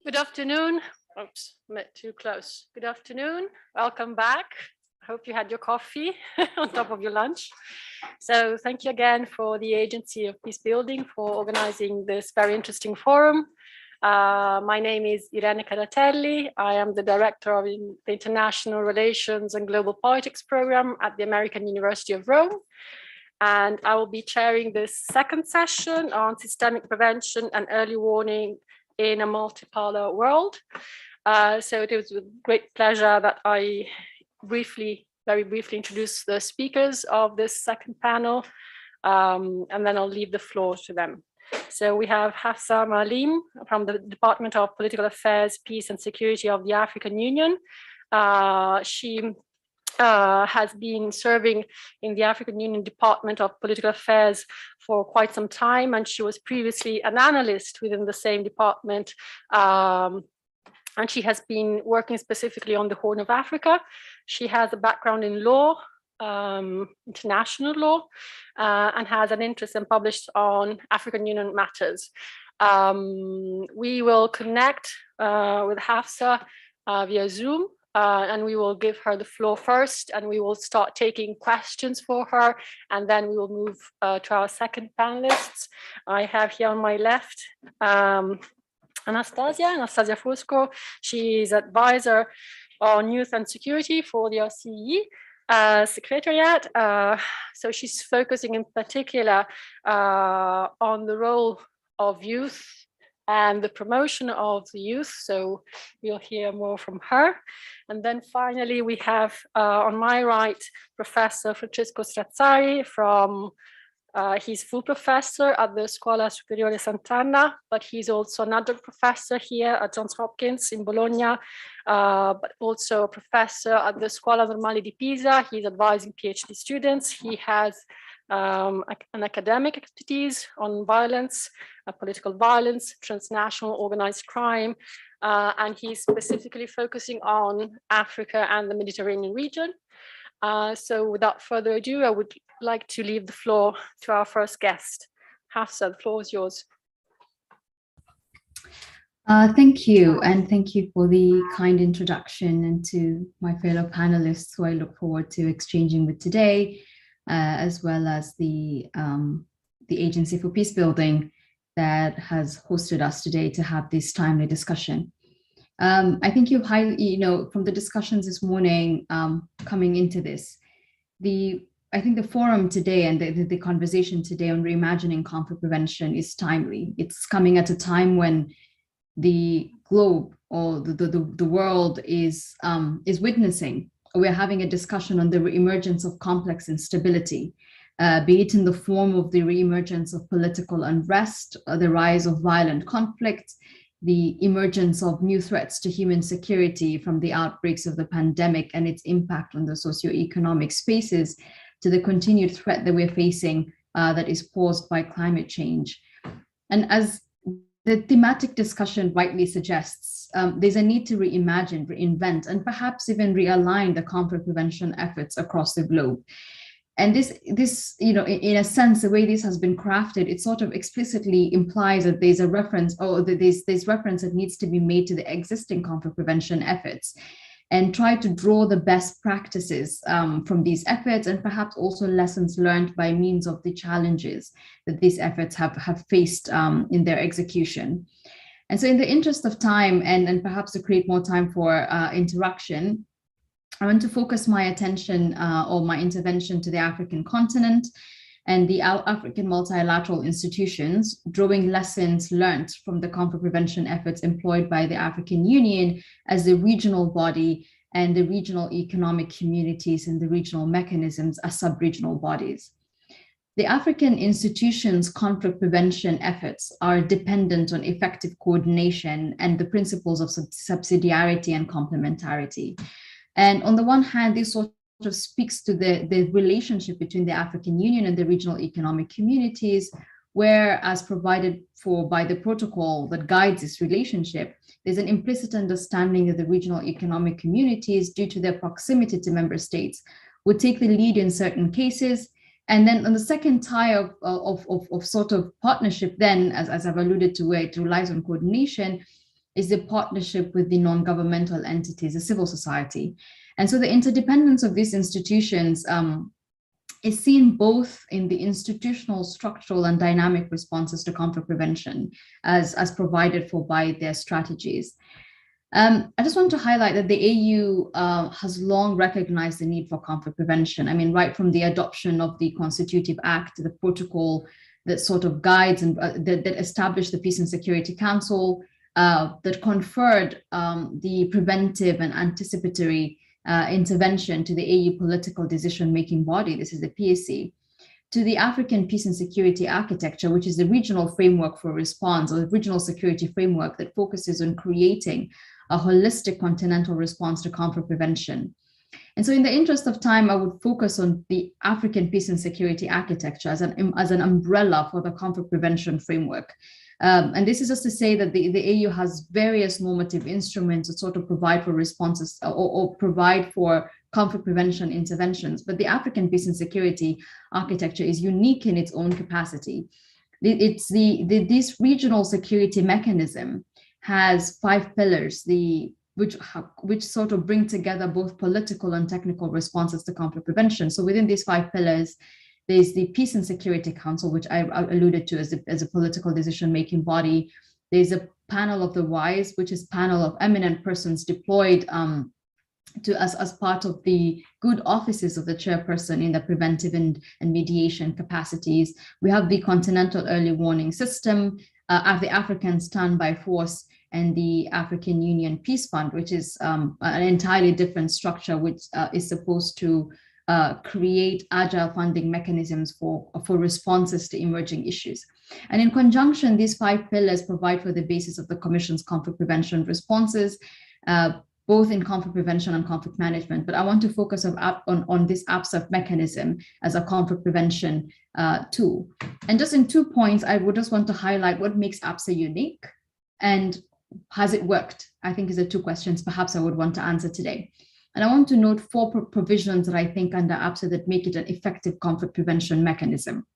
Good afternoon. Oops, met too close. Good afternoon. Welcome back. I hope you had your coffee on top of your lunch. So thank you again for the Agency of Peacebuilding for organizing this very interesting forum. My name is Irene Caratelli. I am the Director of the International Relations and Global Politics Program at the American University of Rome. And I will be chairing this second session on systemic prevention and early warning in a multipolar world. So it is with great pleasure that I very briefly introduce the speakers of this second panel, and then I'll leave the floor to them. So we have Hafsa Malim from the Department of Political Affairs, Peace and Security of the African Union. She has been serving in the African Union Department of Political Affairs for quite some time, and she was previously an analyst within the same department. And she has been working specifically on the Horn of Africa. She has a background in law, international law, and has an interest and published on African Union matters. We will connect with Hafsa via Zoom. And we will give her the floor first, and we will start taking questions for her, and then we will move to our second panelists. I have here on my left Anastasia Fusco. She is advisor on youth and security for the RCE Secretariat. So she's focusing in particular on the role of youth and the promotion of the youth. So we'll hear more from her. And then finally, we have on my right, Professor Francesco Strazzari from, he's full professor at the Scuola Superiore Sant'Anna, but he's also an adjunct professor here at Johns Hopkins in Bologna, but also a professor at the Scuola Normale di Pisa. He's advising PhD students. He has an academic expertise on violence, political violence, transnational organized crime, and he's specifically focusing on Africa and the Mediterranean region. So without further ado, I would like to leave the floor to our first guest. Hafsa, the floor is yours. Thank you, and thank you for the kind introduction, and to my fellow panelists who I look forward to exchanging with today, as well as the Agency for Peacebuilding that has hosted us today to have this timely discussion. I think you've from the discussions this morning coming into this, I think the forum today and the conversation today on reimagining conflict prevention is timely. It's coming at a time when the globe or the world is witnessing. We're having a discussion on the reemergence of complex instability, be it in the form of the reemergence of political unrest, the rise of violent conflict, the emergence of new threats to human security from the outbreaks of the pandemic and its impact on the socioeconomic spaces, to the continued threat that we're facing that is posed by climate change. And as the thematic discussion rightly suggests, there's a need to reimagine, reinvent, and perhaps even realign the conflict prevention efforts across the globe. And this, in a sense, the way this has been crafted, it sort of explicitly implies that there's a reference, or that there's reference that needs to be made to the existing conflict prevention efforts, and try to draw the best practices from these efforts, and perhaps also lessons learned by means of the challenges that these efforts have faced in their execution. And so in the interest of time, and perhaps to create more time for interaction, I want to focus my attention or my intervention to the African continent and the African multilateral institutions, drawing lessons learned from the conflict prevention efforts employed by the African Union as the regional body, and the regional economic communities and the regional mechanisms as sub-regional bodies. The African institutions' conflict prevention efforts are dependent on effective coordination and the principles of subsidiarity and complementarity. And on the one hand, this sort of speaks to the relationship between the African Union and the regional economic communities, where, as provided for by the protocol that guides this relationship, there's an implicit understanding that the regional economic communities, due to their proximity to member states, would take the lead in certain cases. And then on the second tier of sort of partnership, then, as I've alluded to, where it relies on coordination, is the partnership with the non-governmental entities, the civil society. And so the interdependence of these institutions is seen both in the institutional, structural, and dynamic responses to conflict prevention as provided for by their strategies. I just want to highlight that the AU has long recognized the need for conflict prevention. I mean, right from the adoption of the Constitutive Act, the protocol that sort of guides and that established the Peace and Security Council, that conferred the preventive and anticipatory intervention to the AU political decision-making body, this is the PSC, to the African Peace and Security Architecture, which is the regional framework for response, or the regional security framework that focuses on creating a holistic continental response to conflict prevention. And so in the interest of time, I would focus on the African Peace and Security Architecture as an umbrella for the conflict prevention framework. And this is just to say that the AU has various normative instruments that sort of provide for responses or provide for conflict prevention interventions. But the African Peace and Security Architecture is unique in its own capacity. It's this regional security mechanism has 5 pillars, which sort of bring together both political and technical responses to conflict prevention. So within these 5 pillars, there's the Peace and Security Council, which I alluded to as a political decision-making body. There's a panel of the wise, which is panel of eminent persons deployed as part of the good offices of the chairperson in the preventive and mediation capacities. We have the Continental Early Warning System, the African Standby Force, and the African Union Peace Fund, which is an entirely different structure, which is supposed to create agile funding mechanisms for responses to emerging issues. And in conjunction, these 5 pillars provide for the basis of the Commission's conflict prevention responses, both in conflict prevention and conflict management. But I want to focus on this APSF mechanism as a conflict prevention tool. And just in 2 points, I would just want to highlight what makes APSA unique and has it worked? I think is the 2 questions perhaps I would want to answer today. And I want to note 4 provisions that I think under APSA that make it an effective conflict prevention mechanism.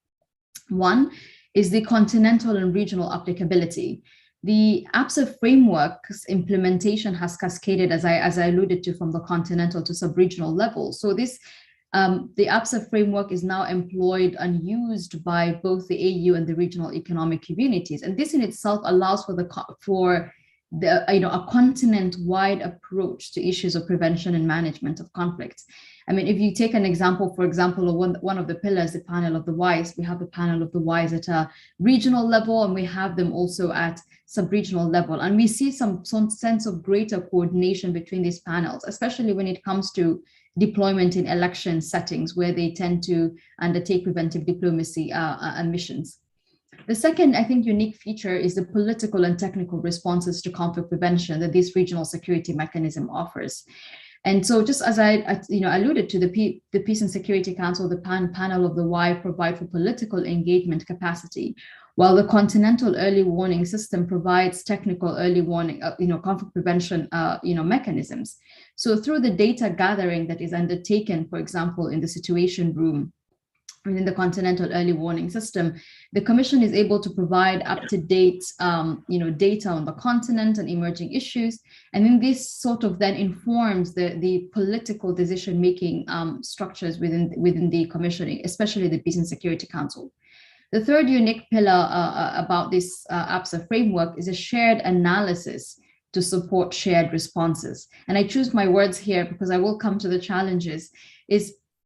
1 is the continental and regional applicability. The APSA framework's implementation has cascaded, as I alluded to, from the continental to sub-regional level. So this, the APSA framework is now employed and used by both the AU and the regional economic communities. And this in itself allows for a continent-wide approach to issues of prevention and management of conflicts. I mean, if you take an example, for example, of one of the pillars, the panel of the wise, we have the panel of the wise at a regional level, and we have them also at sub-regional level. And we see some sense of greater coordination between these panels, especially when it comes to deployment in election settings where they tend to undertake preventive diplomacy and missions. The second, I think, unique feature is the political and technical responses to conflict prevention that this regional security mechanism offers. And so just as I alluded to, the Peace and Security Council, the panel of the Y provide for political engagement capacity, while the Continental Early Warning System provides technical early warning, conflict prevention, mechanisms. So through the data gathering that is undertaken, for example, in the Situation Room, within the Continental Early Warning System, the Commission is able to provide up-to-date, data on the continent and emerging issues, and then this sort of then informs the political decision-making structures within the Commission, especially the Peace and Security Council. The third unique pillar about this APSA framework is a shared analysis to support shared responses. And I choose my words here because I will come to the challenges.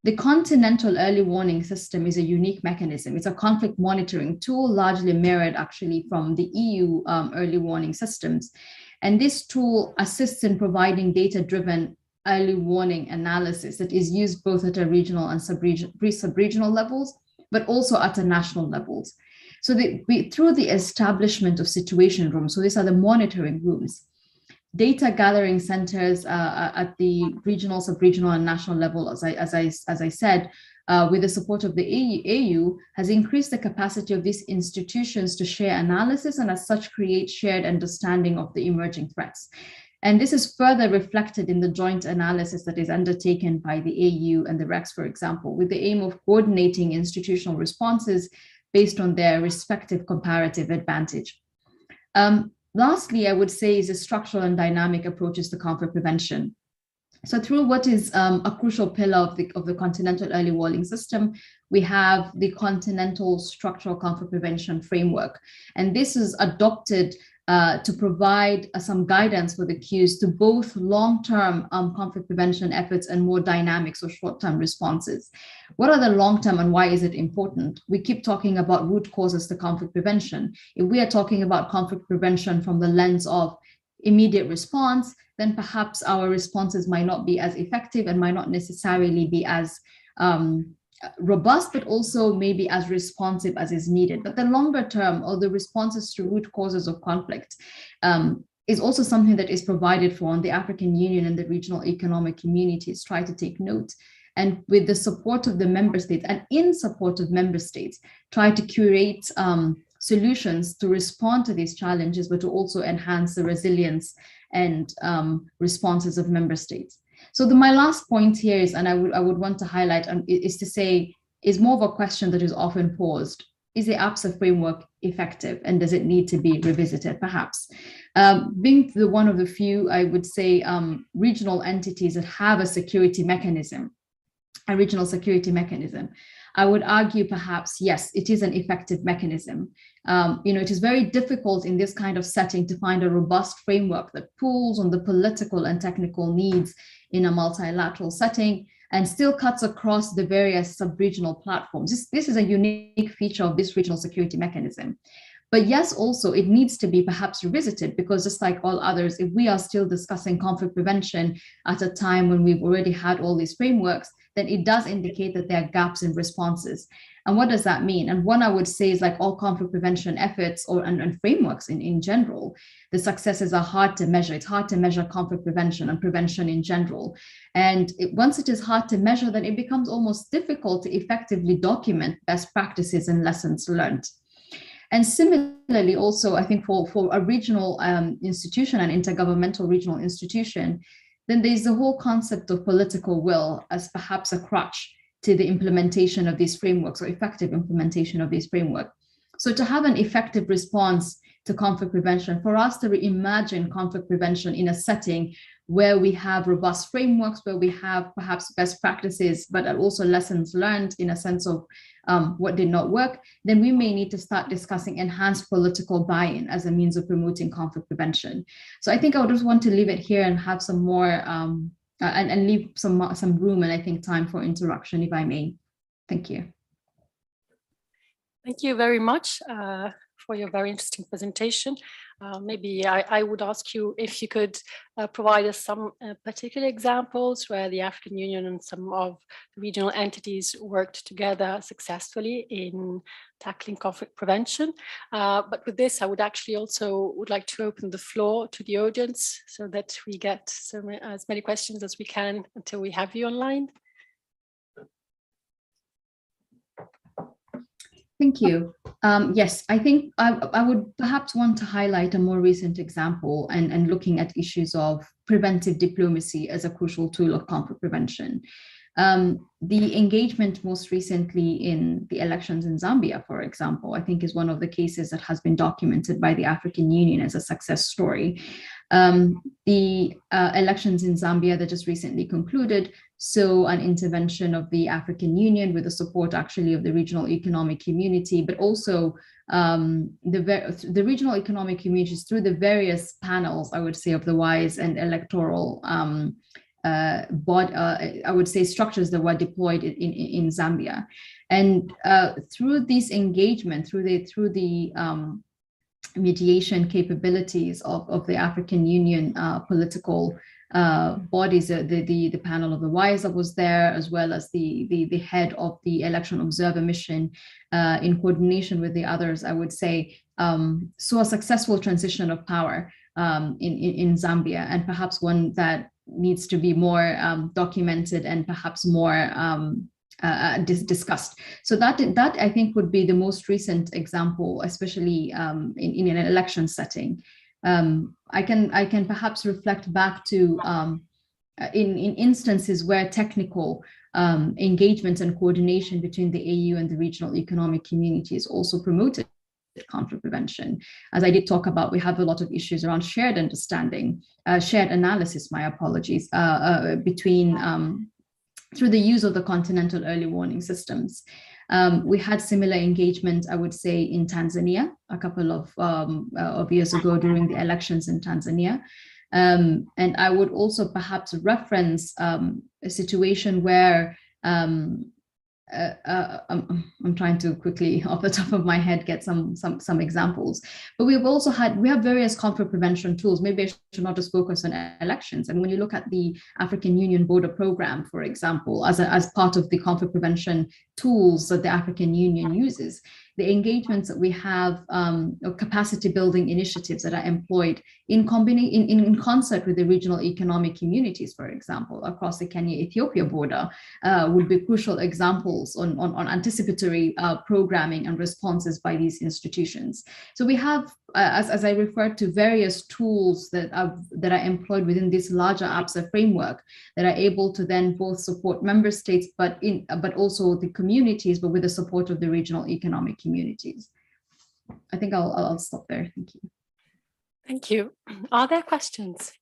The Continental Early Warning System is a unique mechanism. It's a conflict monitoring tool, largely mirrored actually from the EU early warning systems. And this tool assists in providing data-driven early warning analysis that is used both at a regional and sub-regional levels, but also at a national levels. So through the establishment of situation rooms, so these are the monitoring rooms, data gathering centers at the regional, sub-regional, and national level, as I said, with the support of the AU, has increased the capacity of these institutions to share analysis and as such create shared understanding of the emerging threats. And this is further reflected in the joint analysis that is undertaken by the AU and the REX, for example, with the aim of coordinating institutional responses based on their respective comparative advantage. Lastly, I would say is a structural and dynamic approaches to conflict prevention. So through what is a crucial pillar of the continental early warning system, we have the continental structural conflict prevention framework. And this is adopted to provide some guidance for the Qs to both long-term conflict prevention efforts and more dynamic, so short-term responses. What are the long-term and why is it important? We keep talking about root causes to conflict prevention. If we are talking about conflict prevention from the lens of immediate response, then perhaps our responses might not be as effective and might not necessarily be as robust, but also maybe as responsive as is needed. But the longer term, or the responses to root causes of conflict, is also something that is provided for, and the African Union and the regional economic communities try to take note. And with the support of the member states, and in support of member states, try to curate solutions to respond to these challenges, but to also enhance the resilience and responses of member states. So my last point here is, and I would want to highlight, is to say, is more of a question that is often posed. Is the APSA framework effective, and does it need to be revisited, perhaps? Being one of the few, I would say, regional entities that have a security mechanism, a regional security mechanism, I would argue perhaps, yes, it is an effective mechanism. It is very difficult in this kind of setting to find a robust framework that pulls on the political and technical needs in a multilateral setting and still cuts across the various sub-regional platforms. This is a unique feature of this regional security mechanism. But yes, also it needs to be perhaps revisited, because just like all others, if we are still discussing conflict prevention at a time when we've already had all these frameworks, then it does indicate that there are gaps in responses. And what does that mean? And one I would say is, like all conflict prevention efforts and frameworks in general, the successes are hard to measure. It's hard to measure conflict prevention and prevention in general. And once it is hard to measure, then it becomes almost difficult to effectively document best practices and lessons learned. And similarly, also, I think for a regional institution, an intergovernmental regional institution, then there's the whole concept of political will as perhaps a crutch to the implementation of these frameworks, or effective implementation of these frameworks. So to have an effective response to conflict prevention, for us to reimagine conflict prevention in a setting where we have robust frameworks, where we have perhaps best practices, but also lessons learned in a sense of what did not work, then we may need to start discussing enhanced political buy-in as a means of promoting conflict prevention. So I think I would just want to leave it here and have some more, and leave some room and I think time for interaction, if I may. Thank you. Thank you very much for your very interesting presentation. Maybe I would ask you if you could provide us some particular examples where the African Union and some of the regional entities worked together successfully in tackling conflict prevention. But with this, I would actually also like to open the floor to the audience so that we get as many questions as we can until we have you online. Thank you. Yes, I think I would perhaps want to highlight a more recent example and looking at issues of preventive diplomacy as a crucial tool of conflict prevention. The engagement most recently in the elections in Zambia, for example, I think is one of the cases that has been documented by the African Union as a success story. The elections in Zambia that just recently concluded saw an intervention of the African Union with the support actually of the regional economic community, but also the regional economic communities through the various panels, I would say, of the WISE and electoral I would say structures that were deployed in Zambia. And through this engagement, through the mediation capabilities of the African Union political bodies, the panel of the WISE that was there, as well as the head of the election observer mission, in coordination with the others, I would say, saw a successful transition of power in Zambia, and perhaps one that needs to be more documented and perhaps more discussed. So that I think would be the most recent example, especially in an election setting. I can perhaps reflect back to in instances where technical engagement and coordination between the AU and the regional economic community is also promoted. conflict prevention. As I did talk about, we have a lot of issues around shared understanding, shared analysis, my apologies, between through the use of the continental early warning systems. We had similar engagement, I would say, in Tanzania a couple of years ago during the elections in Tanzania. And I would also perhaps reference a situation where I'm trying to quickly, off the top of my head, get some examples. But we have various conflict prevention tools. Maybe I should not just focus on elections. And when you look at the African Union border program, for example, as part of the conflict prevention tools that the African Union uses, the engagements that we have, capacity building initiatives that are employed in concert with the regional economic communities, for example, across the Kenya-Ethiopia border, would be crucial examples on anticipatory programming and responses by these institutions. So we have, as I referred to, various tools that are employed within this larger APSA framework that are able to then both support member states, but also the communities, but with the support of the regional economic communities. I think I'll stop there. Thank you. Thank you. Are there questions?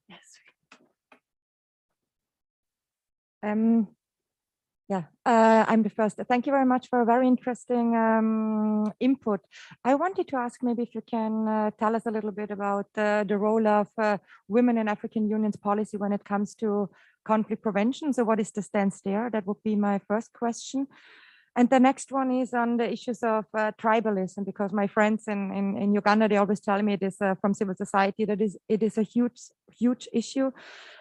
Yes. I'm the first. Thank you very much for a very interesting input. I wanted to ask maybe if you can tell us a little bit about the role of women in African Union's policy when it comes to conflict prevention. So what is the stance there? That would be my first question. And the next one is on the issues of tribalism, because my friends in Uganda, they always tell me this from civil society, that it is a huge issue,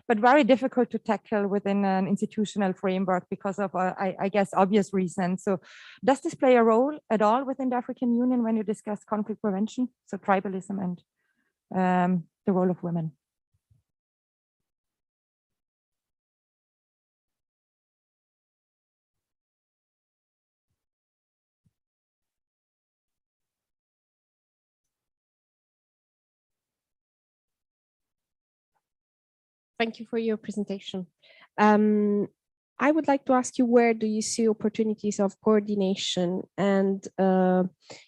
but very difficult to tackle within an institutional framework because of, I guess, obvious reasons. So does this play a role at all within the African Union when you discuss conflict prevention? So tribalism and the role of women. Thank you for your presentation. I would like to ask you, where do you see opportunities of coordination and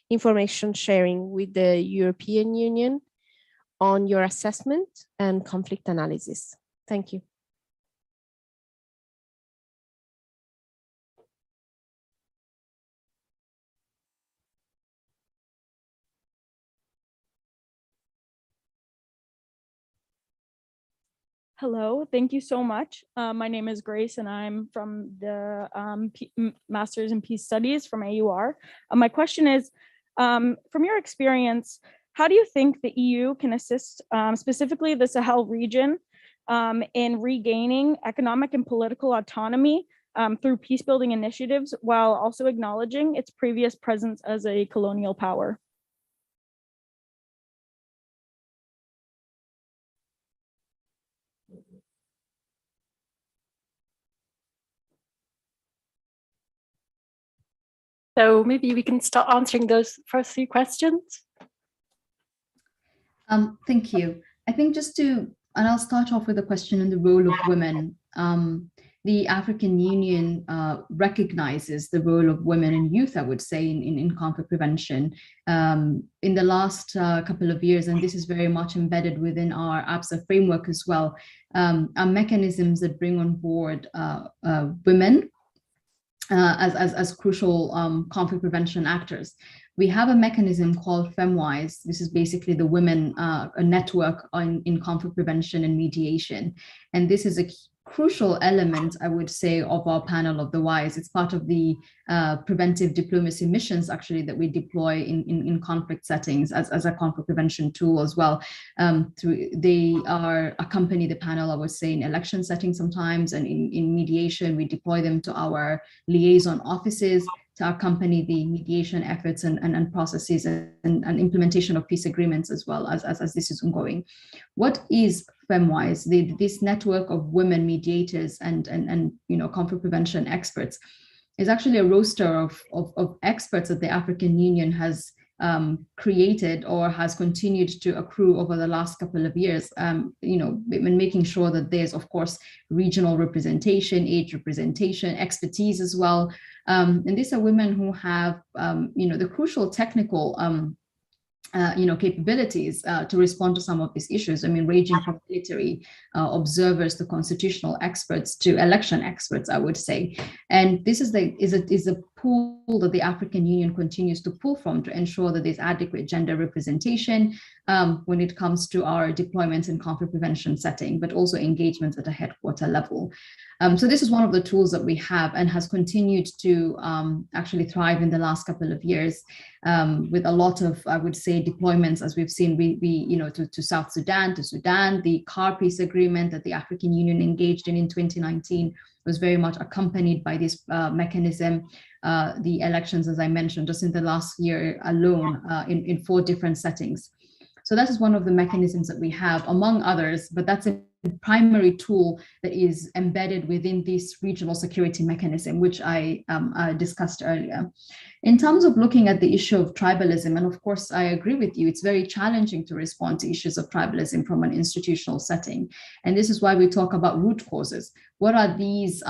information sharing with the European Union on your assessment and conflict analysis? Thank you. Hello, thank you so much. My name is Grace and I'm from the Masters in Peace Studies from AUR. My question is, from your experience, how do you think the EU can assist specifically the Sahel region in regaining economic and political autonomy through peace-building initiatives while also acknowledging its previous presence as a colonial power? So maybe we can start answering those first few questions. Thank you. I think and I'll start off with a question on the role of women. The African Union recognizes the role of women and youth, I would say, in conflict prevention in the last couple of years, and this is very much embedded within our APSA framework as well, are mechanisms that bring on board women as crucial conflict prevention actors. We have a mechanism called FemWise. This is basically the women a network in conflict prevention and mediation. And this is a crucial element, I would say, of our panel of the WISE. It's part of the preventive diplomacy missions, actually, that we deploy in conflict settings as a conflict prevention tool as well. They accompany the panel, I would say, in election settings sometimes, and in mediation, we deploy them to our liaison offices to accompany the mediation efforts and processes and implementation of peace agreements as well as this is ongoing. What is FemWise? This network of women mediators and conflict prevention experts is actually a roster of experts that the African Union has created or has continued to accrue over the last couple of years, when making sure that there's, of course, regional representation, age representation, expertise as well. And these are women who have, the crucial technical capabilities to respond to some of these issues. I mean, ranging from military observers to constitutional experts to election experts, I would say. And this is a pool that the African Union continues to pull from to ensure that there's adequate gender representation when it comes to our deployments in conflict prevention setting, but also engagements at a headquarter level. So this is one of the tools that we have and has continued to actually thrive in the last couple of years with a lot of, I would say, deployments, as we've seen, to South Sudan, to Sudan. The CAR peace agreement that the African Union engaged in 2019 was very much accompanied by this mechanism. The elections, as I mentioned, just in the last year alone, in 4 different settings. So that is one of the mechanisms that we have, among others, but that's a primary tool that is embedded within this regional security mechanism, which I discussed earlier. In terms of looking at the issue of tribalism, and of course, I agree with you, it's very challenging to respond to issues of tribalism from an institutional setting. And this is why we talk about root causes. What are these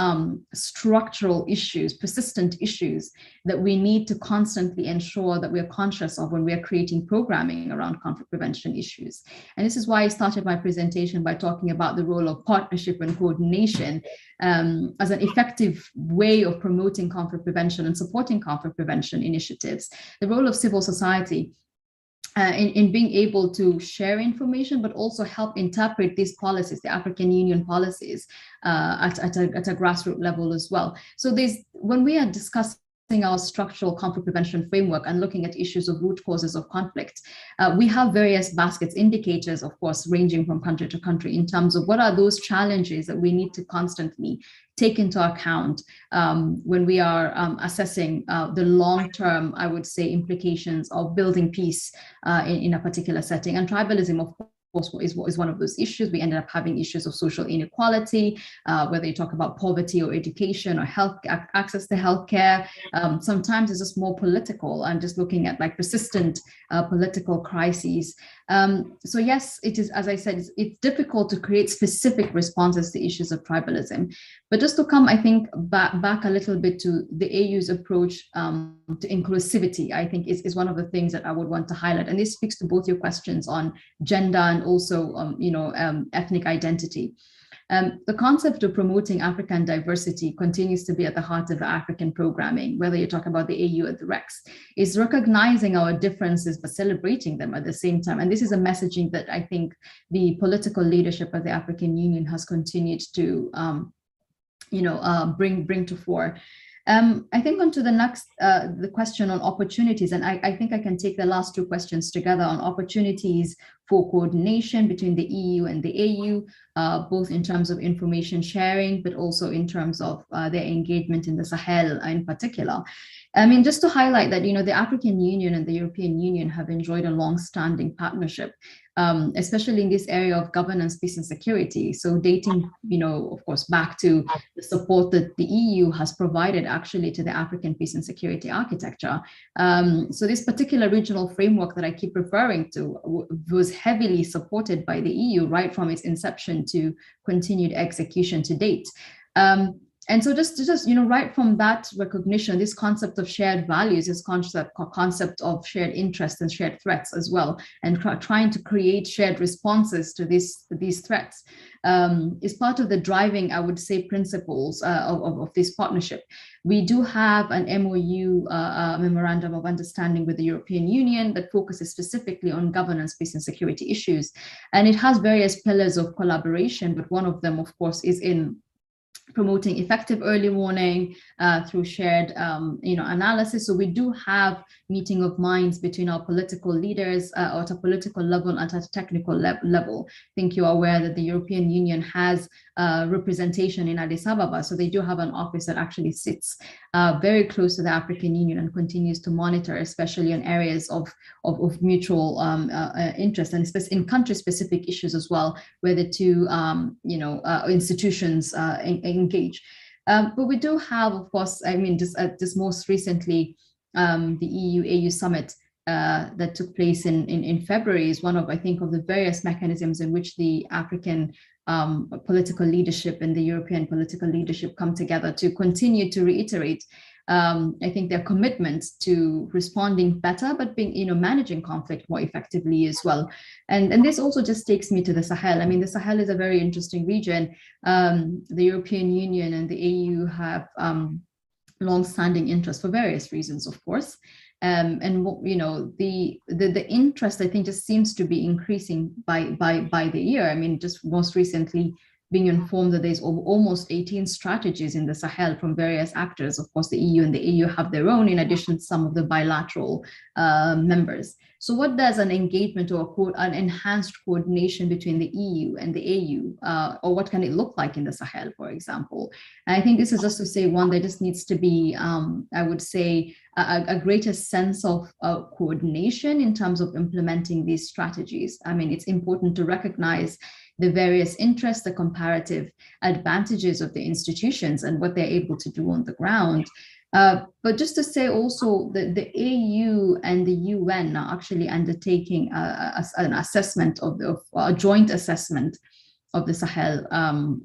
structural issues, persistent issues that we need to constantly ensure that we're conscious of when we're creating programming around conflict prevention issues? And this is why I started my presentation by talking about the role of partnership and coordination as an effective way of promoting conflict prevention and supporting conflict prevention initiatives. The role of civil society in being able to share information, but also help interpret these policies, the African Union policies, at a grassroots level as well. So when we are discussing our structural conflict prevention framework and looking at issues of root causes of conflict, we have various baskets, indicators, of course, ranging from country to country in terms of what are those challenges that we need to constantly take into account when we are assessing the long-term, I would say, implications of building peace in a particular setting. And tribalism, of course, is one of those issues. We ended up having issues of social inequality, whether you talk about poverty or education or health access to healthcare. Sometimes it's just more political. I'm just looking at like persistent political crises. So yes, it is, as I said, it's difficult to create specific responses to issues of tribalism. But just to come, I think, back a little bit to the AU's approach to inclusivity, I think is one of the things that I would want to highlight. And this speaks to both your questions on gender and also, ethnic identity. The concept of promoting African diversity continues to be at the heart of African programming, whether you talk about the AU or the REX, is recognizing our differences, but celebrating them at the same time. And this is a messaging that I think the political leadership of the African Union has continued to, bring to fore. I think onto the next, the question on opportunities, and I think I can take the last 2 questions together on opportunities for coordination between the EU and the AU, both in terms of information sharing, but also in terms of their engagement in the Sahel in particular. I mean, just to highlight that, the African Union and the European Union have enjoyed a long-standing partnership, especially in this area of governance, peace and security. So dating, of course, back to the support that the EU has provided actually to the African peace and security architecture. So this particular regional framework that I keep referring to was heavily supported by the EU right from its inception to continued execution to date. And so just right from that recognition, this concept of shared values, this concept of shared interests and shared threats as well, and trying to create shared responses to these threats is part of the driving, I would say, principles of this partnership. We do have an MOU, Memorandum of Understanding with the European Union that focuses specifically on governance, peace and security issues. And it has various pillars of collaboration, but one of them, of course, is in promoting effective early warning through shared analysis. So we do have meeting of minds between our political leaders at a political level and at a technical level. I think you're aware that the European Union has representation in Addis Ababa. So they do have an office that actually sits very close to the African Union and continues to monitor, especially in areas of mutual interest and in country-specific issues as well, where the 2 institutions engage. But we do have, of course, I mean, just most recently, the EU-AU summit that took place in February is one of, I think, of the various mechanisms in which the African political leadership and the European political leadership come together to continue to reiterate, I think, their commitment to responding better, but being, managing conflict more effectively as well. And this also just takes me to the Sahel. I mean, the Sahel is a very interesting region. The European Union and the AU have long-standing interest for various reasons, of course. And the interest, I think, just seems to be increasing by the year. I mean, just most recently being informed that there's almost 18 strategies in the Sahel from various actors. Of course, the EU and the AU have their own, in addition to some of the bilateral members. So what does an engagement or an enhanced coordination between the EU and the AU, or what can it look like in the Sahel, for example? And I think this is just to say, one, there just needs to be, I would say, a greater sense of coordination in terms of implementing these strategies. I mean, it's important to recognize the various interests, the comparative advantages of the institutions and what they're able to do on the ground. But just to say also that the AU and the UN are actually undertaking an assessment of a joint assessment of the Sahel,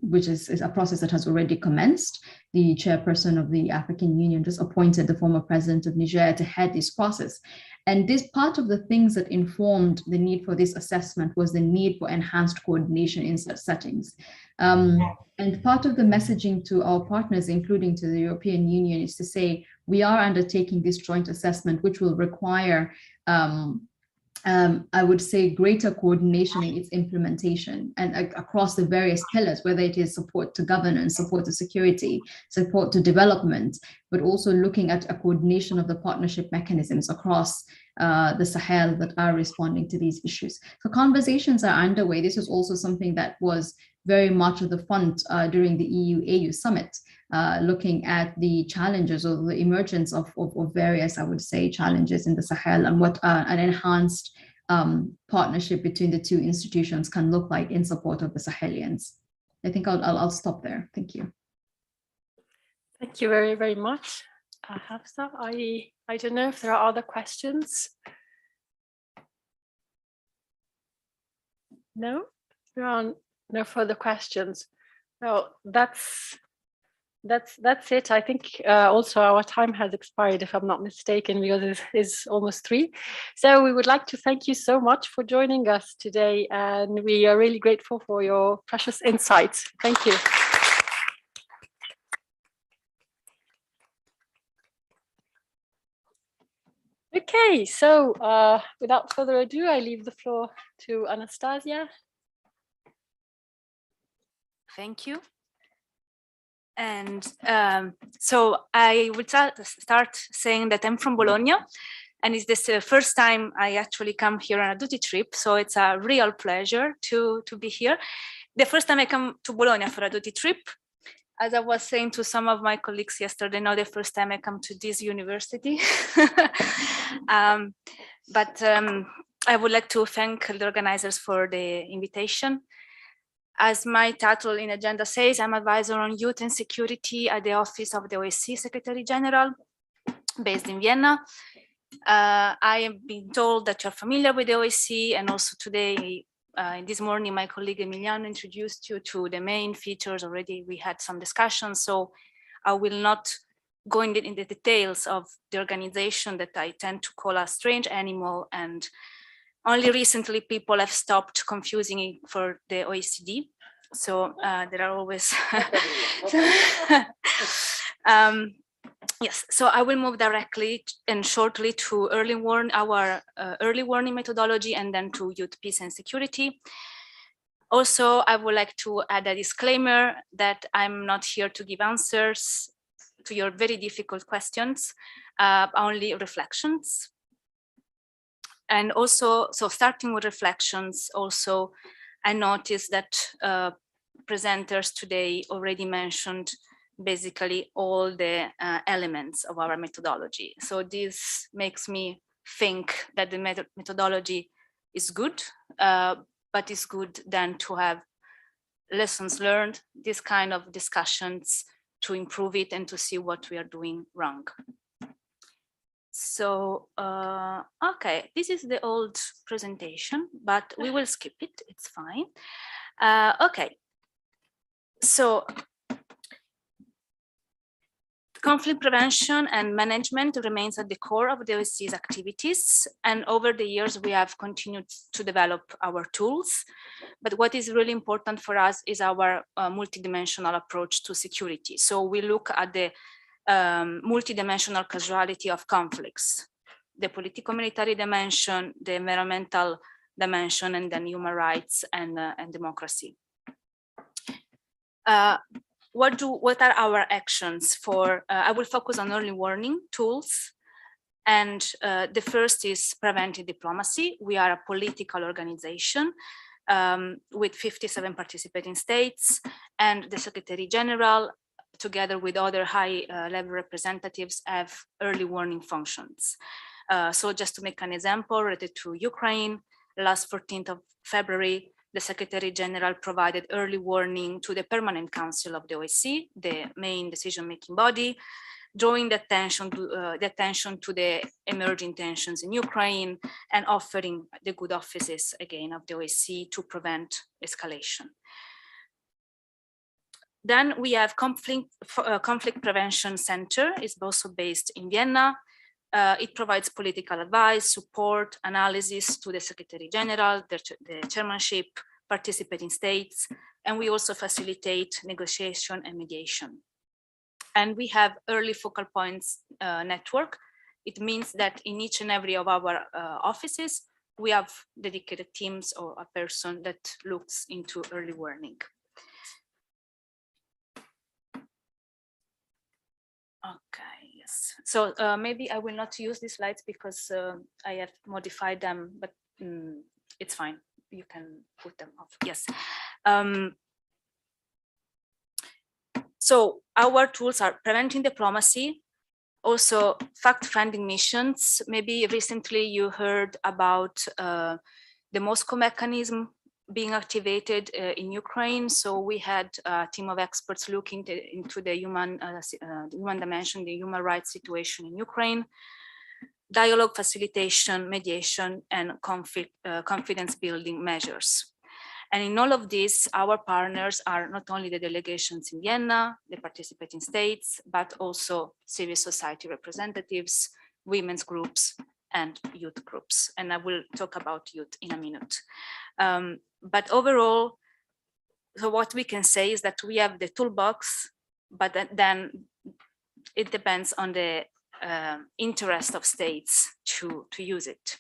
which is a process that has already commenced. The chairperson of the African Union just appointed the former president of Niger to head this process. And this part of the things that informed the need for this assessment was the need for enhanced coordination in such settings. And part of the messaging to our partners, including to the European Union, is to say, we are undertaking this joint assessment, which will require I would say greater coordination in its implementation and across the various pillars, whether it is support to governance, support to security, support to development, but also looking at a coordination of the partnership mechanisms across the Sahel that are responding to these issues. So conversations are underway. This is also something that was very much at the front during the EU-AU summit, looking at the challenges or the emergence of various, I would say, challenges in the Sahel and what an enhanced partnership between the two institutions can look like in support of the Sahelians. I think I'll stop there. Thank you. Thank you very, very much, Hafsa. I don't know if there are other questions. No, there are no further questions. No, that's it. I think also our time has expired, if I'm not mistaken, because it is almost 3. So we would like to thank you so much for joining us today, and we are really grateful for your precious insights. Thank you. Okay, so without further ado, I leave the floor to Anastasia. Thank you. And so I would start saying that I'm from Bologna, and it's this first time I actually come here on a duty trip. So it's a real pleasure to be here. The first time I come to Bologna for a duty trip, as I was saying to some of my colleagues yesterday, not the first time I come to this university. But I would like to thank the organizers for the invitation. As my title in agenda says, I'm advisor on youth and security at the office of the OSCE Secretary General, based in Vienna. I have been told that you're familiar with the OSCE, and also today, this morning, my colleague Emiliano introduced you to the main features. Already we had some discussions, so I will not go in the details of the organization that I tend to call a strange animal, and only recently people have stopped confusing it for the OECD. So there are always yes, so I will move directly and shortly to our early warning methodology, and then to youth, peace and security. Also, I would like to add a disclaimer that I'm not here to give answers to your very difficult questions, only reflections. And also, so starting with reflections, also, I noticed that presenters today already mentioned basically all the elements of our methodology. So this makes me think that the methodology is good, but it's good then to have lessons learned, this kind of discussions to improve it and to see what we are doing wrong. So, okay, this is the old presentation, but we will skip it, it's fine. Okay, so conflict prevention and management remains at the core of the OSCE's activities. And over the years, we have continued to develop our tools. But what is really important for us is our multidimensional approach to security. So we look at the multidimensional causality of conflicts, the politico-military dimension, the environmental dimension, and then human rights and democracy. What are our actions for, I will focus on early warning tools. And the first is preventive diplomacy. We are a political organization with 57 participating states, and the Secretary General, together with other high-level representatives, have early warning functions. So just to make an example, related to Ukraine, last 14th of February, the Secretary General provided early warning to the Permanent Council of the OSCE, the main decision-making body, drawing the attention to the emerging tensions in Ukraine and offering the good offices, again, of the OSCE to prevent escalation. Then we have Conflict Prevention Center. It's also based in Vienna. It provides political advice, support, analysis to the Secretary General, the chairmanship, participating states, and we also facilitate negotiation and mediation. And we have early focal points network. It means that in each and every of our offices, we have dedicated teams or a person that looks into early warning. Okay, yes. So maybe I will not use these slides because I have modified them, but it's fine. You can put them off. Yes. So our tools are preventing diplomacy, also fact-finding missions. Maybe recently you heard about the Moscow mechanism being activated in Ukraine. So we had a team of experts looking into the human dimension, the human rights situation in Ukraine, dialogue facilitation, mediation, and confidence building measures. And in all of this, our partners are not only the delegations in Vienna, the participating states, but also civil society representatives, women's groups, and youth groups. And I will talk about youth in a minute. But overall, so what we can say is that we have the toolbox, but then it depends on the interest of states to use it.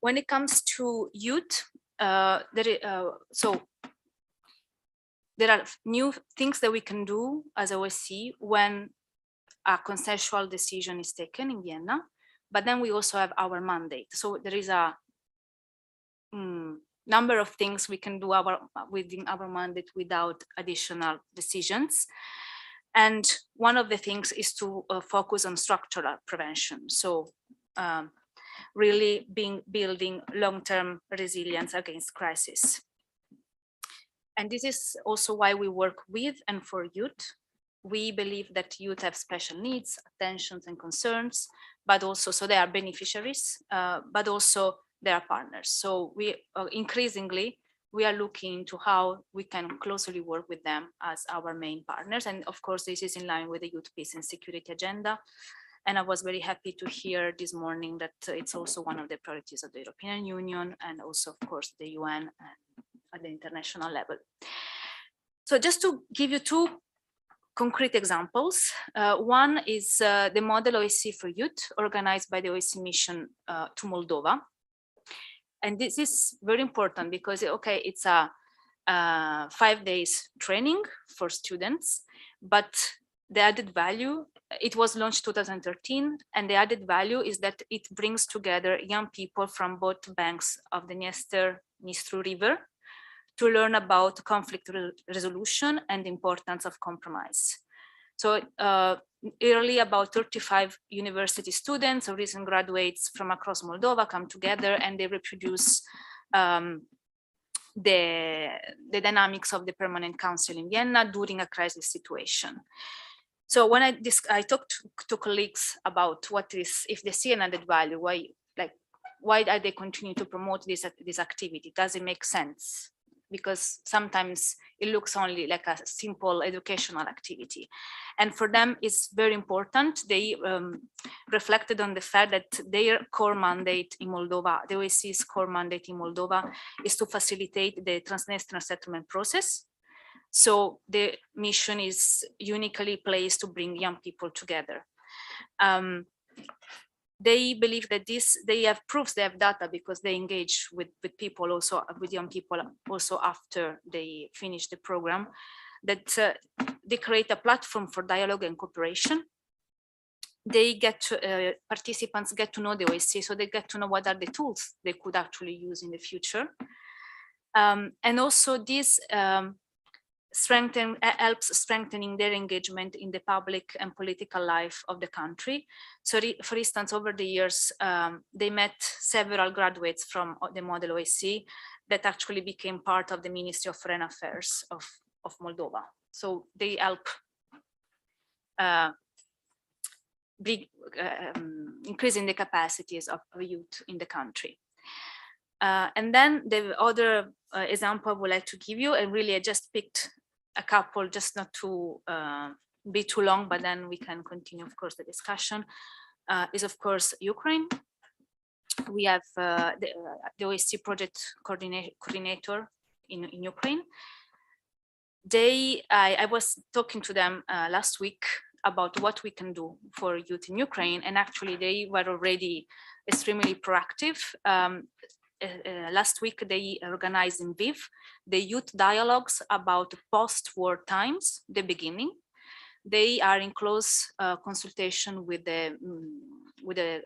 When it comes to youth, so there are new things that we can do as OSCE when a consensual decision is taken in Vienna, but then we also have our mandate. So there is a number of things we can do within our mandate without additional decisions. And one of the things is to focus on structural prevention. So really building long-term resilience against crisis. And this is also why we work with and for youth. We believe that youth have special needs, attentions, and concerns, but also, so they are beneficiaries, but also they are partners. So we increasingly, we are looking into how we can closely work with them as our main partners. And of course, this is in line with the Youth, Peace and Security agenda. And I was very happy to hear this morning that it's also one of the priorities of the European Union and also, of course, the UN at the international level. So just to give you two concrete examples. One is the model OSCE for Youth, organized by the OSCE mission to Moldova. And this is very important because, okay, it's a 5 days training for students, but the added value, it was launched 2013, and the added value is that it brings together young people from both banks of the Dniester River to learn about conflict resolution and the importance of compromise. So early, about 35 university students or recent graduates from across Moldova come together and they reproduce the dynamics of the Permanent Council in Vienna during a crisis situation. So when I talked to colleagues about what is, if they see an added value, why are they continue to promote this activity? Does it make sense? Because sometimes it looks only like a simple educational activity. And for them, it's very important. They reflected on the fact that their core mandate in Moldova, the OSCE's core mandate in Moldova, is to facilitate the transnational settlement process. So the mission is uniquely placed to bring young people together. They believe that they have proofs, they have data, because they engage with people also, with young people also after they finish the program, that they create a platform for dialogue and cooperation. They get participants get to know the OSCE, so they get to know what are the tools they could actually use in the future. And also this helps strengthening their engagement in the public and political life of the country. So for instance, over the years, they met several graduates from the model OSCE that actually became part of the Ministry of Foreign Affairs of Moldova. So they help increasing the capacities of youth in the country. And then the other example I would like to give you, and really I just picked a couple just not to be too long, but then we can continue, of course, the discussion, is of course Ukraine. We have the OSCE project coordinator in Ukraine. I was talking to them last week about what we can do for youth in Ukraine, and actually they were already extremely proactive. Last week they organized in Lviv the youth dialogues about post-war times, the beginning. They are in close consultation with the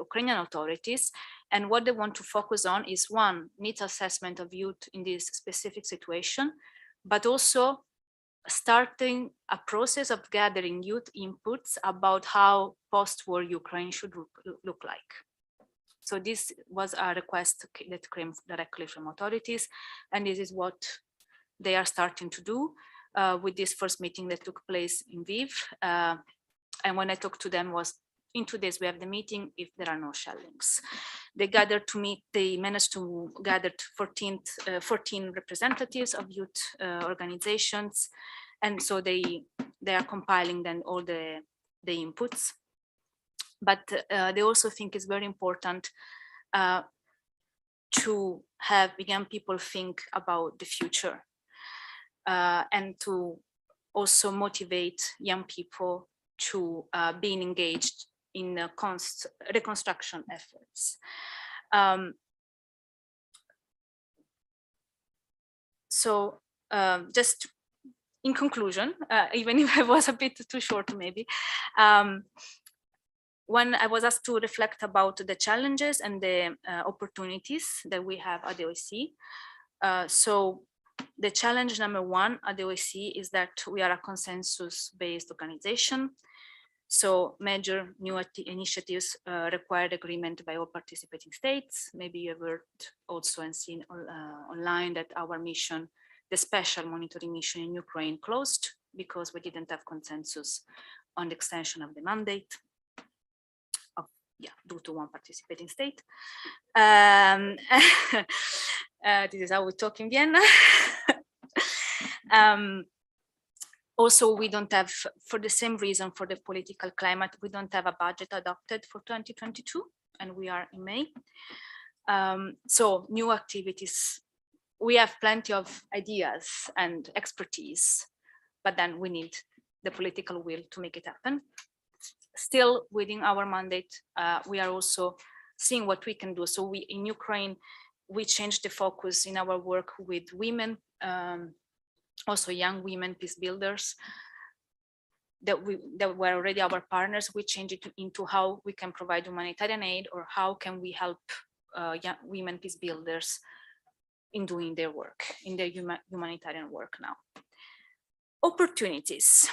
Ukrainian authorities, and what they want to focus on is, one, needs assessment of youth in this specific situation, but also starting a process of gathering youth inputs about how post-war Ukraine should look like. So this was a request that came directly from authorities, and this is what they are starting to do with this first meeting that took place in Lviv. And when I talked to them was, in 2 days we have the meeting if there are no shellings. They gathered to meet, they managed to gather 14 representatives of youth organizations. And so they are compiling then all the inputs. But they also think it's very important to have young people think about the future and to also motivate young people to being engaged in reconstruction efforts. So just in conclusion, even if I was a bit too short maybe, when I was asked to reflect about the challenges and the opportunities that we have at the OSCE. So the challenge number one at the OSCE is that we are a consensus-based organization. So major new initiatives require agreement by all participating states. Maybe you have heard also and seen online that our mission, the special monitoring mission in Ukraine, closed because we didn't have consensus on the extension of the mandate. Due to one participating state. This is how we talk in Vienna. Also, we don't have, for the same reason, for the political climate, we don't have a budget adopted for 2022, and we are in May. So new activities, we have plenty of ideas and expertise, but then we need the political will to make it happen. Still within our mandate, we are also seeing what we can do. So we, in Ukraine, we changed the focus in our work with women, also young women peace builders that were already our partners. We changed it into how we can provide humanitarian aid, or how can we help young women peace builders in doing their work, in their humanitarian work now. Opportunities.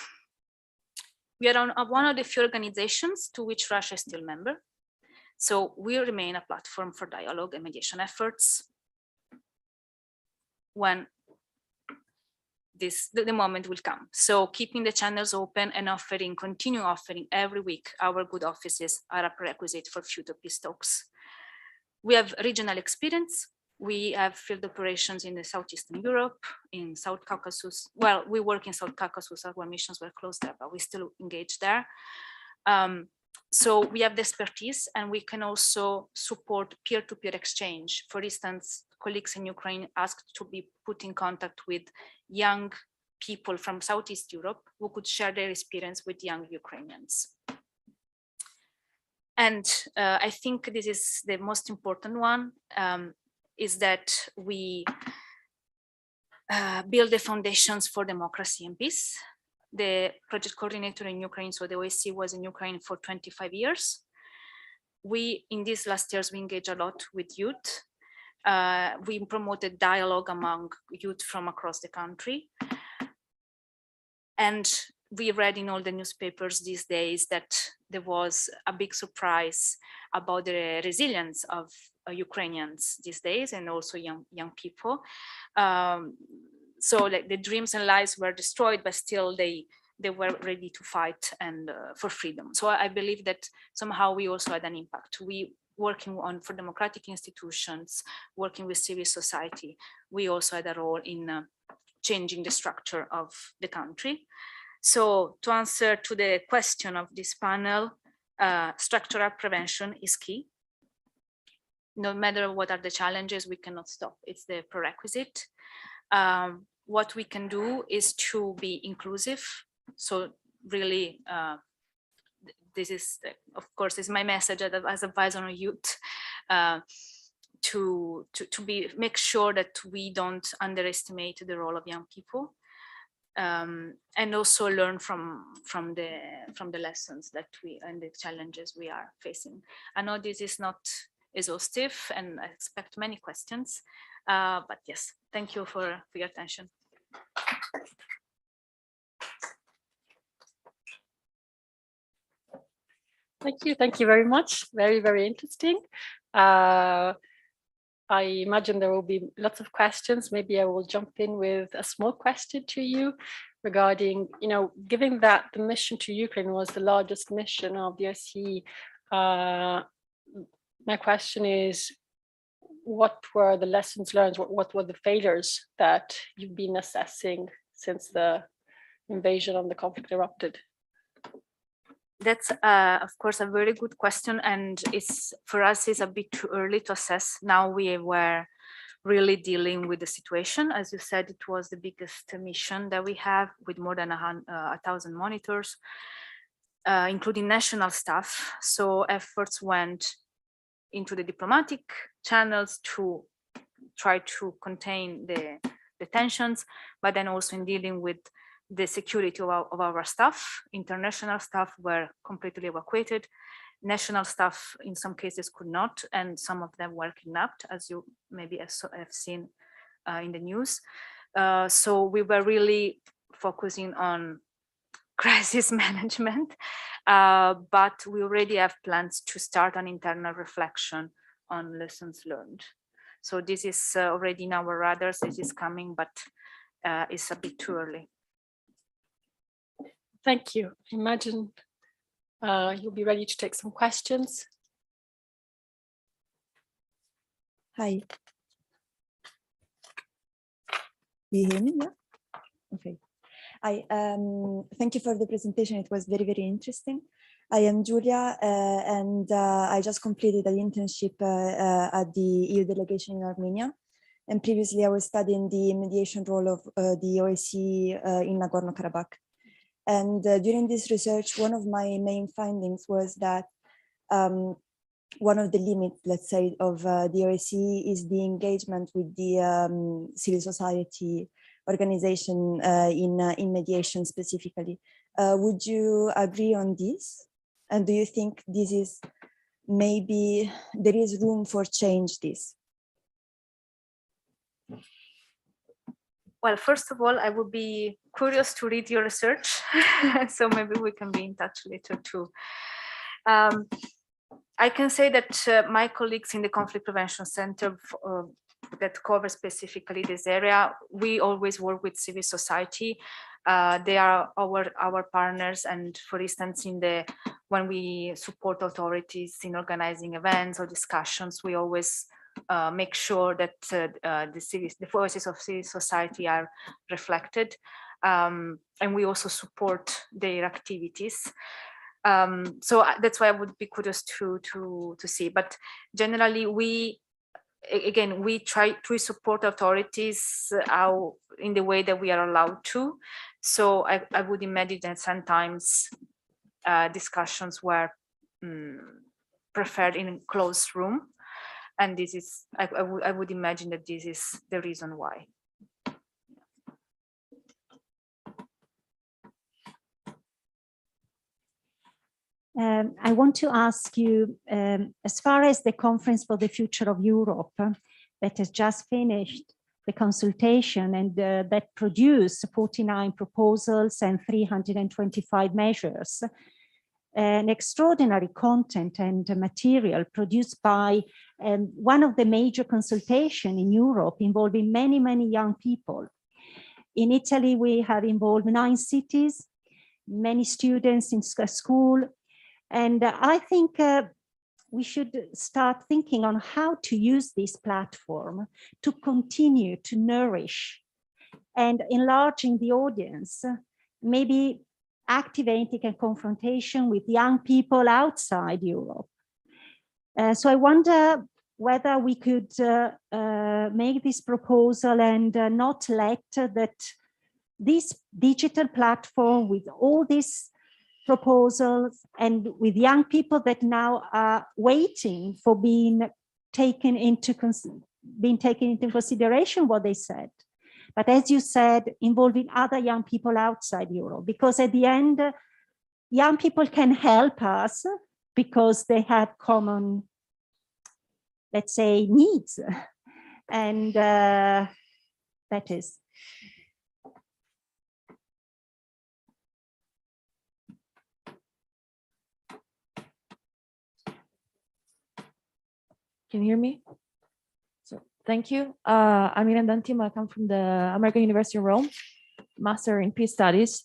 We are on one of the few organizations to which Russia is still a member. So we remain a platform for dialogue and mediation efforts. When the moment will come. So keeping the channels open and continue offering every week our good offices are a prerequisite for future peace talks. We have regional experience. We have field operations in the Southeastern Europe, in South Caucasus. Well, we work in South Caucasus, our missions were closed there, but we still engage there. So we have the expertise, and we can also support peer-to-peer exchange. For instance, colleagues in Ukraine asked to be put in contact with young people from Southeast Europe who could share their experience with young Ukrainians. And I think this is the most important one, is that we build the foundations for democracy and peace. The project coordinator in Ukraine, so the OSCE was in Ukraine for 25 years. In these last years, we engaged a lot with youth. We promoted dialogue among youth from across the country. And we read in all the newspapers these days that there was a big surprise about the resilience of Ukrainians these days, and also young people. So like the dreams and lives were destroyed, but still they were ready to fight and for freedom. So I believe that somehow we also had an impact. We working for democratic institutions, working with civil society. We also had a role in changing the structure of the country. So to answer to the question of this panel, structural prevention is key. No matter what are the challenges, we cannot stop. It's the prerequisite. What we can do is to be inclusive. So really, this is, of course, is my message as advisor on youth, to make sure that we don't underestimate the role of young people, and also learn from the lessons that and the challenges we are facing. I know this is not exhaustive, and I expect many questions, but yes, thank you for your attention. Thank you very much. Very, very interesting. I imagine there will be lots of questions. Maybe I will jump in with a small question to you regarding, given that the mission to Ukraine was the largest mission of the OSCE, my question is, what were the lessons learned? What were the failures that you've been assessing since the invasion and the conflict erupted? That's, of course, a very good question. And for us, it's a bit too early to assess. Now we were really dealing with the situation. As you said, it was the biggest mission that we have, with more than 1,000 monitors, including national staff. So efforts went into the diplomatic channels to try to contain the tensions, but then also in dealing with the security of our staff. International staff were completely evacuated. National staff in some cases could not, and some of them were kidnapped, as you maybe have seen in the news. So we were really focusing on crisis management, but we already have plans to start an internal reflection on lessons learned. So this is already in our radars, this is coming, but it's a bit too early. Thank you. Imagine you'll be ready to take some questions. Hi. Do you hear me? Yeah. Okay. Thank you for the presentation. It was very, very interesting. I am Julia, and I just completed an internship at the EU delegation in Armenia. And previously, I was studying the mediation role of the OSCE in Nagorno-Karabakh. And during this research, one of my main findings was that one of the limits, let's say, of the OSCE is the engagement with the civil society organization in mediation specifically. Would you agree on this? And do you think this is maybe there is room for change this? Well, first of all, I would be curious to read your research, so maybe we can be in touch later too. I can say that my colleagues in the Conflict Prevention Center that covers specifically this area. We always work with civil society. They are our partners, and for instance, when we support authorities in organizing events or discussions, we always make sure that the voices of civil society are reflected, and we also support their activities. So that's why I would be curious to see. But generally, we try to support authorities in the way that we are allowed to. So I would imagine that sometimes discussions were preferred in closed room, and this is I would imagine that this is the reason why. I want to ask you, as far as the Conference for the Future of Europe that has just finished the consultation and that produced 49 proposals and 325 measures, an extraordinary content and material produced by one of the major consultations in Europe involving many, many young people. In Italy, we have involved 9 cities, many students in school. And I think we should start thinking on how to use this platform to continue to nourish and enlarging the audience, maybe activating a confrontation with young people outside Europe. So I wonder whether we could make this proposal and not let that this digital platform with all these proposals and with young people that now are waiting for being taken into consideration what they said. But as you said, involving other young people outside Europe, because at the end, young people can help us because they have common, let's say, needs. And that is. Can you hear me? So thank you. I'm Miranda Antimo. I come from the American University of Rome, Master in Peace Studies.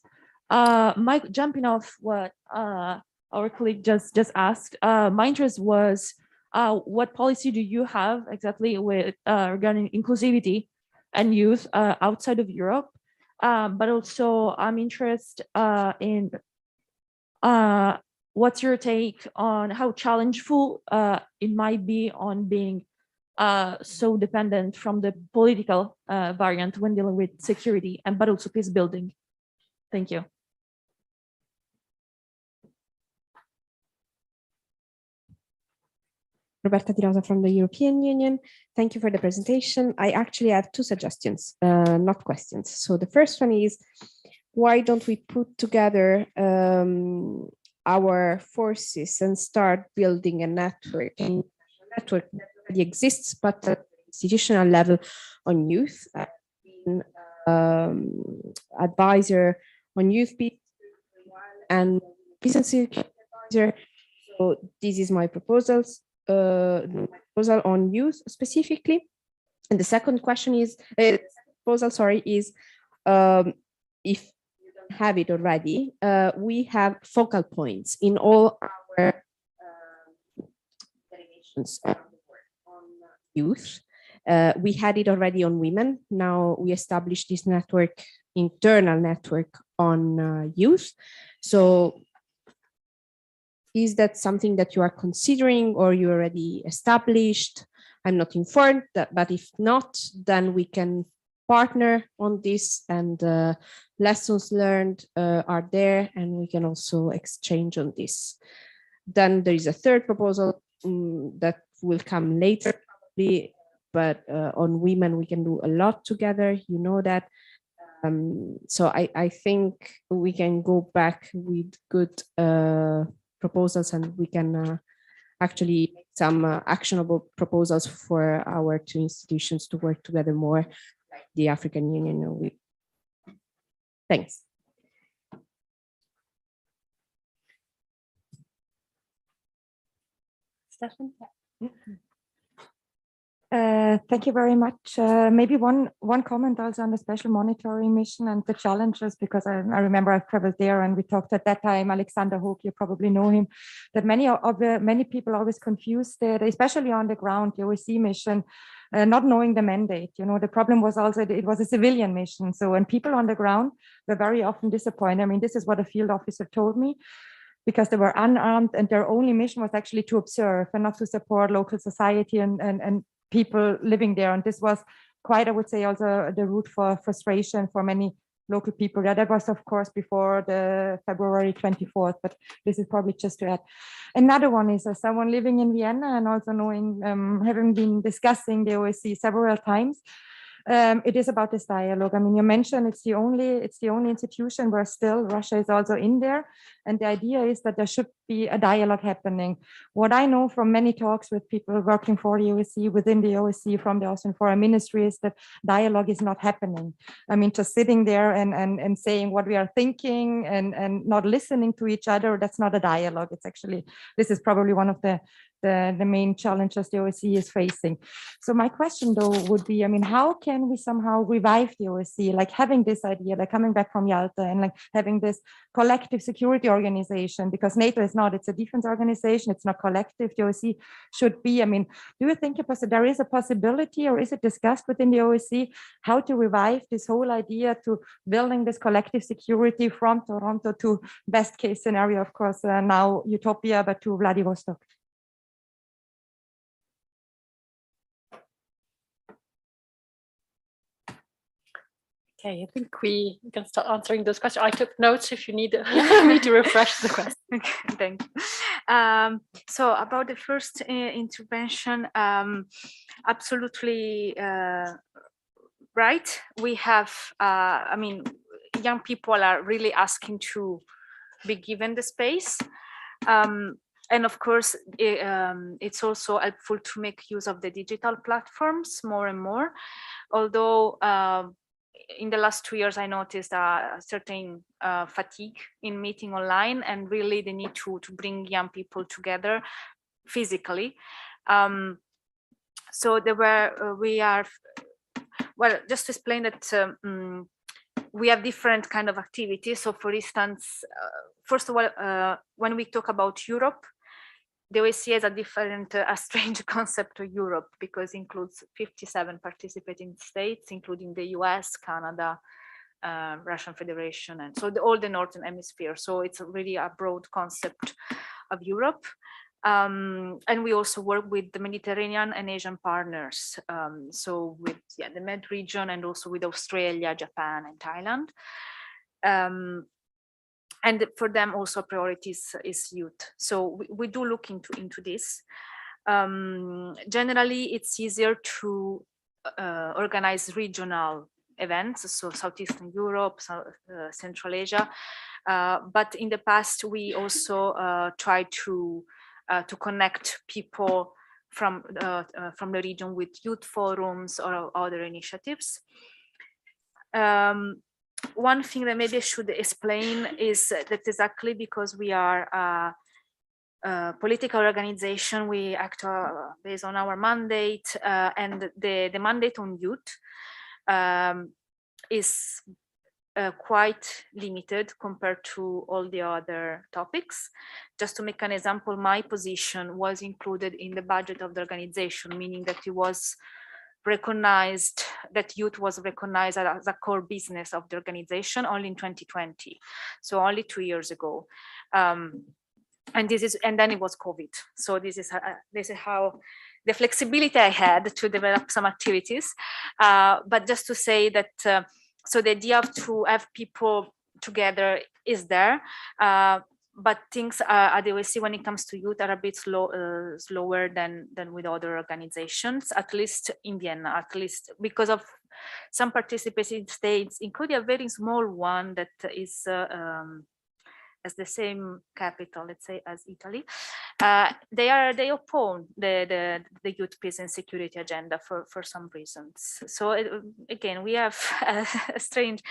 Mike, jumping off what our colleague just asked, my interest was what policy do you have exactly with regarding inclusivity and youth outside of Europe? But also I'm interested in what's your take on how challengeful it might be on being so dependent from the political variant when dealing with security but also peace building? Thank you. Roberta De Rosa from the European Union. Thank you for the presentation. I actually have 2 suggestions, not questions. So the first one is, why don't we put together our forces and start building a network that already exists, but at the institutional level on youth, advisor on youth peace and peace and security advisor. So this is my proposal on youth specifically. And the second question is, if you don't have it already, we have focal points in all our delegations on youth. We had it already on women. Now we established this network, internal network on youth. So is that something that you are considering or you already established? I'm not informed, but if not, then we can partner on this, and lessons learned are there, and we can also exchange on this. Then there is a third proposal that will come later, probably, but on women we can do a lot together, you know that. So I think we can go back with good proposals, and we can actually make some actionable proposals for our 2 institutions to work together more, like the African Union. Thanks. Stefan? Thank you very much. Maybe one comment also on the special monitoring mission and the challenges, because I remember I've traveled there and we talked at that time, Alexander Hook, you probably know him, that many people always confused that, especially on the ground, the OSCE mission, not knowing the mandate. You know, the problem was also it was a civilian mission. So when people on the ground were very often disappointed. I mean, this is what a field officer told me, because they were unarmed and their only mission was actually to observe and not to support local society and people living there. And this was quite, I would say, also the root for frustration for many local people. Yeah, that was, of course, before the February 24th, but this is probably just to add. Another one is as someone living in Vienna and also knowing, having been discussing the OSCE several times, it is about this dialogue. I mean, you mentioned it's the only institution where still Russia is also in there. And the idea is that there should be a dialogue happening. What I know from many talks with people working for the OSCE, within the OSCE, from the Austrian Foreign Ministry, is that dialogue is not happening. I mean, just sitting there and saying what we are thinking and not listening to each other, that's not a dialogue. It's actually, this is probably one of the main challenges the OSCE is facing. So my question though would be, I mean, how can we somehow revive the OSCE, like having this idea, like coming back from Yalta and like having this collective security organization, because NATO is not, it's a defense organization, it's not collective. The OSCE should be, I mean, do you think there is a possibility, or is it discussed within the OSCE how to revive this whole idea to building this collective security from Toronto to best case scenario, of course, now utopia, but to Vladivostok? Okay, I think we can start answering those questions. I took notes if you need me to refresh the question. Okay, thank you. So about the first intervention, absolutely right. We have, I mean, young people are really asking to be given the space. And of course, it's also helpful to make use of the digital platforms more and more, although in the last 2 years, I noticed a certain fatigue in meeting online, and really the need to bring young people together physically. So there were, well, just to explain that we have different kind of activities. So for instance, first of all, when we talk about Europe, the OSCE has a different, a strange concept of Europe, because it includes 57 participating states, including the US, Canada, Russian Federation, and so all the Northern Hemisphere. So it's really a broad concept of Europe. And we also work with the Mediterranean and Asian partners. So with the Med region, and also with Australia, Japan, and Thailand. And for them also priorities is youth. So we do look into this. Generally, it's easier to organize regional events, so Southeastern Europe, Central Asia. But in the past, we also tried to connect people from the region with youth forums or other initiatives. One thing that maybe I should explain is that exactly because we are a political organization, we act based on our mandate, and the mandate on youth is quite limited compared to all the other topics. Just to make an example, my position was included in the budget of the organization, meaning that it was recognized, that youth was recognized as a core business of the organization only in 2020, so only 2 years ago. And then it was COVID. So this is how the flexibility I had to develop some activities. But just to say that, so the idea of to have people together is there. But things at the OSCE when it comes to youth are a bit slower than with other organizations, at least in Vienna, at least because of some participating states, including a very small one that is as the same capital, let's say, as Italy. They oppose the youth, peace and security agenda for some reasons. So again, we have a strange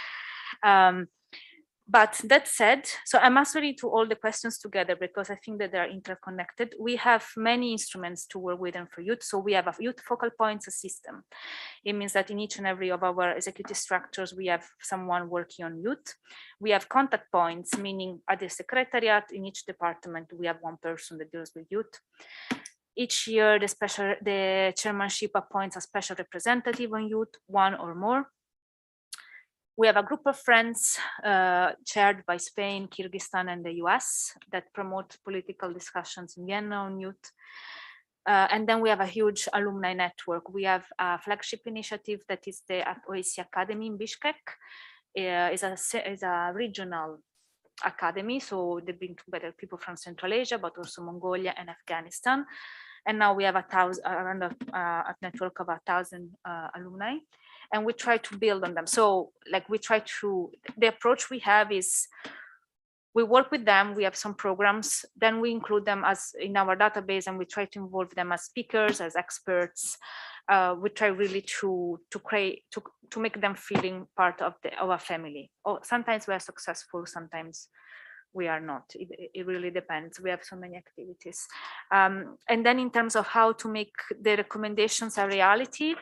But that said, so I'm answering to all the questions together because I think that they are interconnected. We have many instruments to work with and for youth. So we have a youth focal points system. It means that in each and every of our executive structures, we have someone working on youth. We have contact points, meaning at the secretariat in each department, we have one person that deals with youth. Each year, the chairmanship appoints a special representative on youth, one or more. We have a group of friends chaired by Spain, Kyrgyzstan, and the US that promote political discussions in Vienna on youth. And then we have a huge alumni network. We have a flagship initiative that is the OSCE Academy in Bishkek. It's a regional academy, so they bring together people from Central Asia, but also Mongolia and Afghanistan. And now we have a network of 1,000 alumni. And we try to build on them. So like the approach we have is we work with them, we have some programs, then we include them as in our database and we try to involve them as speakers, as experts. We try really to make them feeling part of our family. Oh, sometimes we are successful, sometimes we are not. It really depends. We have so many activities. And then in terms of how to make the recommendations a reality,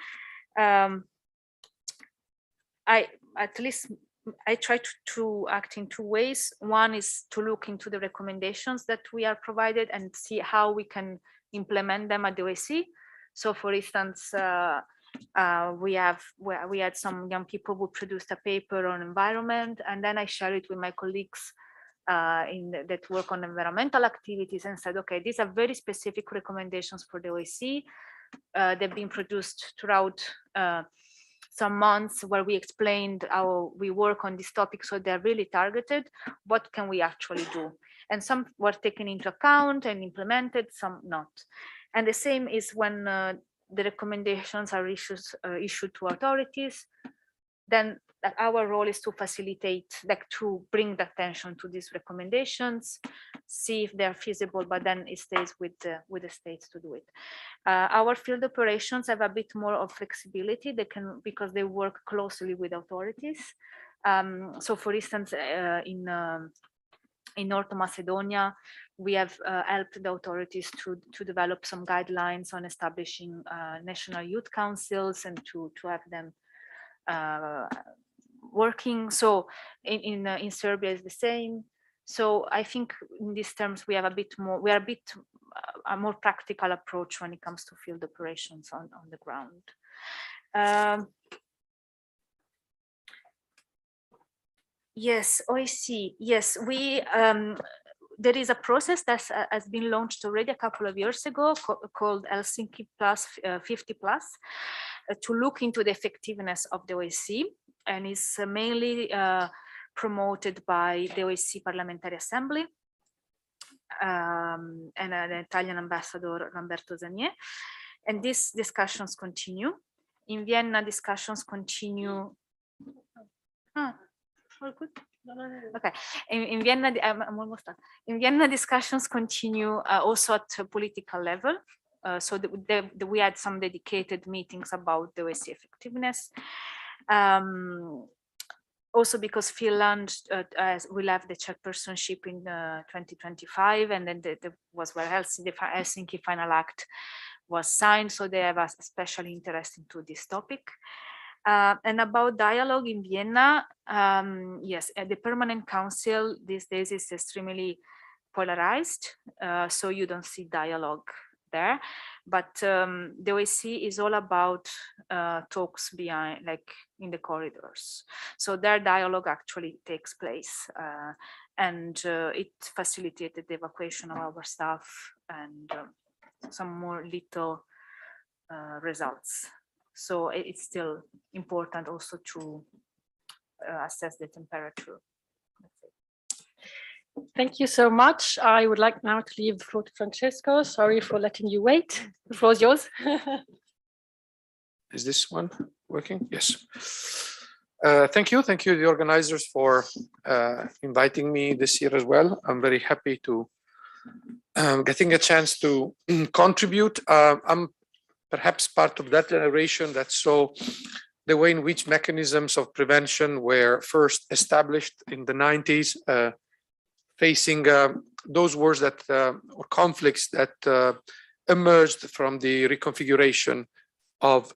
I try to act in two ways. One is to look into the recommendations that we are provided and see how we can implement them at the OSCE. So for instance, we had some young people who produced a paper on environment, and then I share it with my colleagues that work on environmental activities and said, okay, these are very specific recommendations for the OSCE. They've been produced throughout some months where we explained how we work on this topic, so they're really targeted. What can we actually do? And some were taken into account and implemented, some not. And the same is when the recommendations are issued to authorities, then our role is to facilitate, like to bring the attention to these recommendations, see if they're feasible, but then it stays with the states to do it. Our field operations have a bit more of flexibility. They can, because they work closely with authorities. So for instance, in North Macedonia, we have helped the authorities to develop some guidelines on establishing national youth councils and to have them working. So in Serbia is the same. So I think in these terms we have a more practical approach when it comes to field operations on the ground. Yes, OSCE. Yes, there is a process that has been launched already a couple of years ago called Helsinki Plus 50 Plus to look into the effectiveness of the OSCE, and is mainly promoted by the OSCE Parliamentary Assembly and the Italian ambassador Roberta De Rosa. And these discussions continue. In Vienna, discussions continue. Good. Okay. In Vienna, I'm almost done. In Vienna, discussions continue also at a political level. So we had some dedicated meetings about the OSCE effectiveness. Also because Finland will have the chairpersonship in 2025, and then there was where the Helsinki Final Act was signed, so they have a special interest into this topic. And about dialogue in Vienna, yes, the Permanent Council these days is extremely polarized, so you don't see dialogue there. But the OSCE is all about talks behind, like in the corridors. So their dialogue actually takes place, and it facilitated the evacuation of our staff and some more little results. So it's still important also to assess the temperature. Thank you so much. I would like now to leave the floor to Francesco. Sorry for letting you wait. The floor is yours. Is this one working? Yes. Thank you, the organizers, for inviting me this year as well. I'm very happy to getting a chance to contribute. I'm perhaps part of that generation that saw the way in which mechanisms of prevention were first established in the 90s, facing those wars that or conflicts that emerged from the reconfiguration of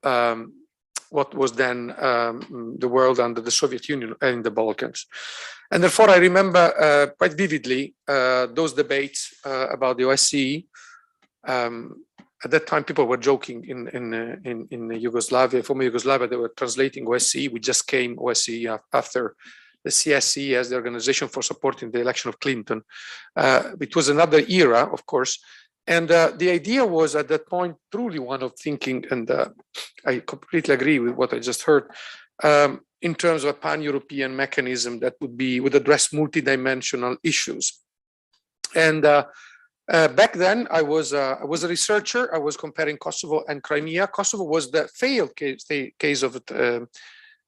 what was then the world under the Soviet Union and the Balkans. And therefore, I remember quite vividly those debates about the OSCE. At that time, people were joking in Yugoslavia, former Yugoslavia, they were translating OSCE. We just came OSCE after the CSE as the organization for supporting the election of Clinton. It was another era, of course. And the idea was at that point truly one of thinking, and I completely agree with what I just heard, in terms of a pan-European mechanism that would address multidimensional issues. And back then, I was a researcher. I was comparing Kosovo and Crimea. Kosovo was the failed case of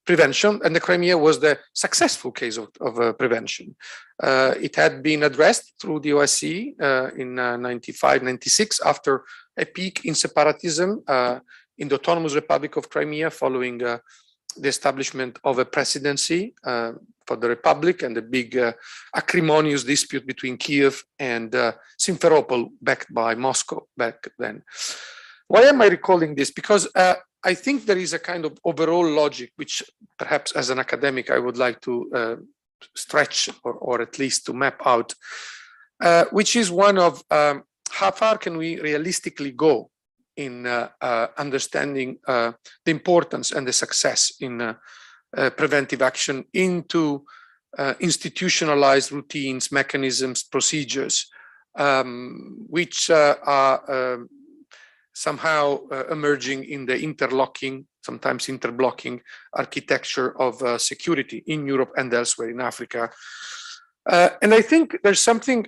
prevention, and the Crimea was the successful case of prevention. It had been addressed through the OSCE in 95, 96, after a peak in separatism in the Autonomous Republic of Crimea, following the establishment of a presidency for the Republic and the big acrimonious dispute between Kiev and Simferopol, backed by Moscow back then. Why am I recalling this? Because I think there is a kind of overall logic, which perhaps as an academic, I would like to stretch or at least to map out, which is one of how far can we realistically go in understanding the importance and the success in preventive action into institutionalized routines, mechanisms, procedures, which are somehow emerging in the interlocking, sometimes interblocking architecture of security in Europe and elsewhere in Africa. And I think there's something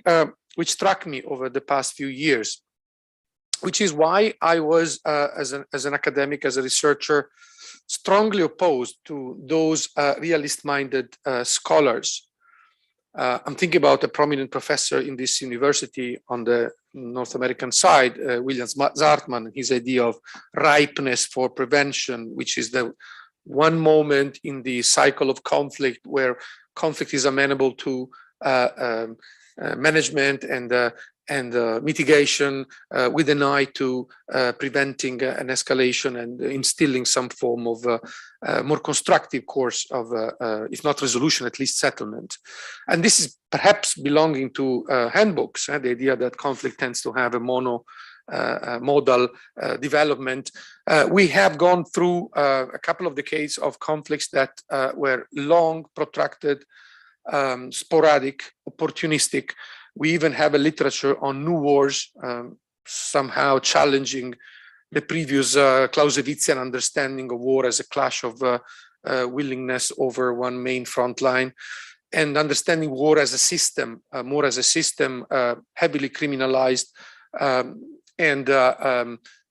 which struck me over the past few years, which is why I was, as an academic, as a researcher, strongly opposed to those realist-minded scholars. I'm thinking about a prominent professor in this university on the North American side, William Zartman, his idea of ripeness for prevention, which is the one moment in the cycle of conflict where conflict is amenable to management and mitigation with an eye to preventing an escalation and instilling some form of more constructive course of, if not resolution, at least settlement. And this is perhaps belonging to handbooks, the idea that conflict tends to have a modal development. We have gone through a couple of decades of conflicts that were long, protracted, sporadic, opportunistic. We even have a literature on new wars, somehow challenging the previous Clausewitzian understanding of war as a clash of willingness over one main front line, and understanding war as a system, more as a system, heavily criminalized, and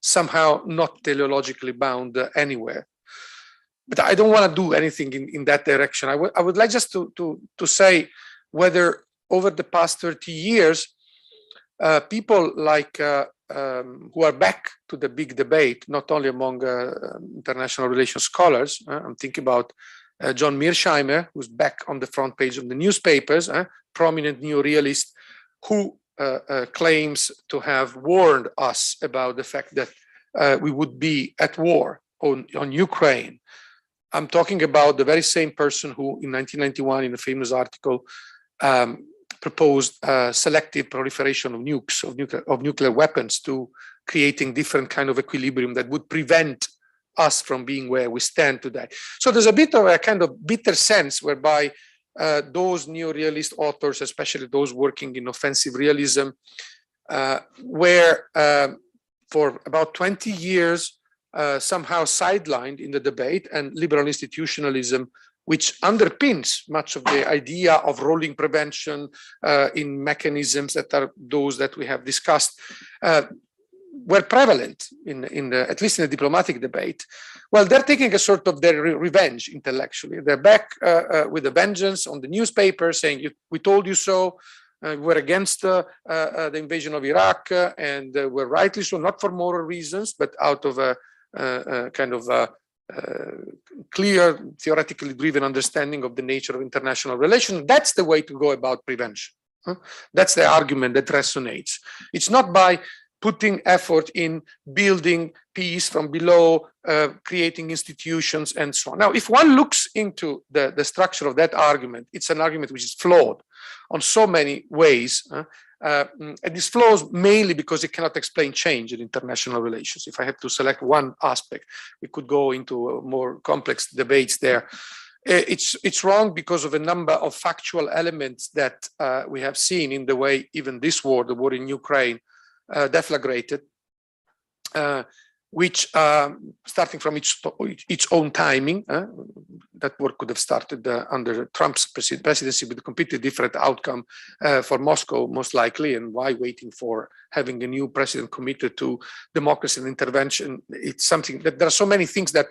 somehow not teleologically bound anywhere. But I don't want to do anything in that direction. I would like just to say whether over the past 30 years, people like who are back to the big debate, not only among international relations scholars, I'm thinking about John Mearsheimer, who's back on the front page of the newspapers, prominent neorealist, who claims to have warned us about the fact that we would be at war on Ukraine. I'm talking about the very same person who in 1991 in a famous article proposed selective proliferation of nukes, of nuclear weapons, to creating different kind of equilibrium that would prevent us from being where we stand today. So there's a bit of a kind of bitter sense whereby those neorealist authors, especially those working in offensive realism, were for about 20 years somehow sidelined in the debate, and liberal institutionalism, which underpins much of the idea of rolling prevention in mechanisms that are those that we have discussed, were prevalent at least in the diplomatic debate. Well, they're taking a sort of their revenge intellectually. They're back with a vengeance on the newspaper, saying, we told you so, we're against the invasion of Iraq, and we're rightly so, not for moral reasons, but out of a kind of clear, theoretically driven understanding of the nature of international relations. That's the way to go about prevention. That's the argument that resonates. It's not by putting effort in building peace from below, creating institutions and so on. Now, if one looks into the structure of that argument, it's an argument which is flawed on so many ways. And this flaws mainly because it cannot explain change in international relations. If I have to select one aspect, we could go into more complex debates there. It's wrong because of a number of factual elements that we have seen in the way even this war, the war in Ukraine, deflagrated, which starting from its own timing, that war could have started under Trump's presidency with a completely different outcome for Moscow, most likely. And why waiting for having a new president committed to democracy and intervention? It's something that there are so many things that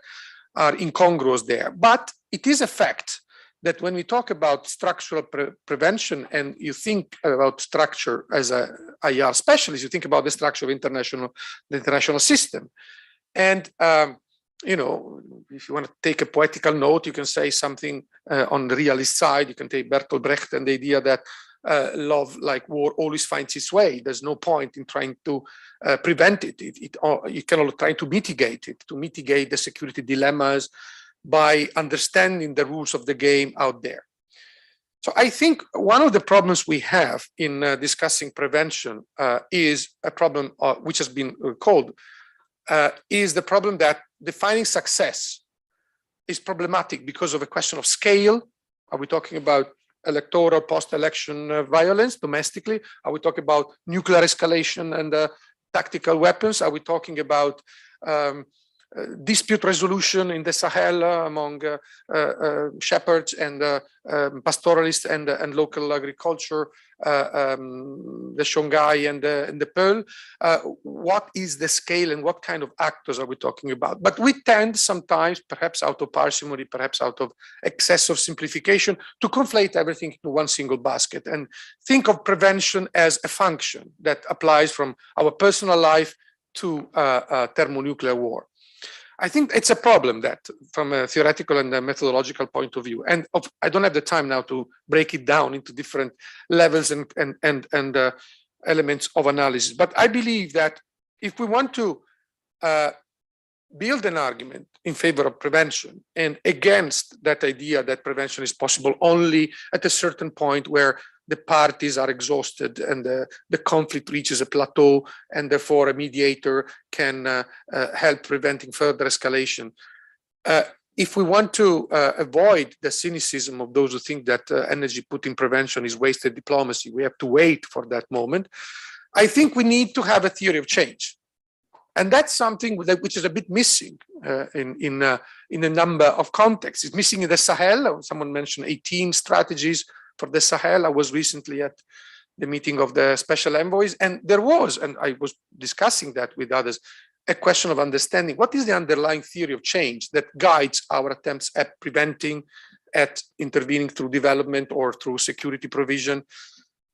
are incongruous there. But it is a fact that when we talk about structural prevention and you think about structure as a IR specialist, you think about the structure of the international system. And, you know, if you want to take a poetical note, you can say something on the realist side. You can take Bertolt Brecht and the idea that love, like war, always finds its way. There's no point in trying to prevent it. You can only try to mitigate it, to mitigate the security dilemmas by understanding the rules of the game out there. So I think one of the problems we have in discussing prevention is a problem which has been called, is the problem that defining success is problematic because of a question of scale. Are we talking about electoral post-election violence domestically? Are we talking about nuclear escalation and tactical weapons? Are we talking about dispute resolution in the Sahel among shepherds and pastoralists and local agriculture, the Shongai and the Pearl? What is the scale and what kind of actors are we talking about? But we tend sometimes, perhaps out of parsimony, perhaps out of excessive simplification, to conflate everything into one single basket and think of prevention as a function that applies from our personal life to thermonuclear war. I think it's a problem that from a theoretical and a methodological point of view, and I don't have the time now to break it down into different levels and elements of analysis. But I believe that if we want to build an argument in favor of prevention and against that idea that prevention is possible only at a certain point where the parties are exhausted and the conflict reaches a plateau, and therefore a mediator can help preventing further escalation. If we want to avoid the cynicism of those who think that energy put in prevention is wasted diplomacy, we have to wait for that moment. I think we need to have a theory of change. And that's something which is a bit missing in a number of contexts. It's missing in the Sahel. Someone mentioned 18 strategies for the Sahel. I was recently at the meeting of the special envoys, and there was, and I was discussing that with others, a question of understanding what is the underlying theory of change that guides our attempts at preventing, at intervening through development or through security provision.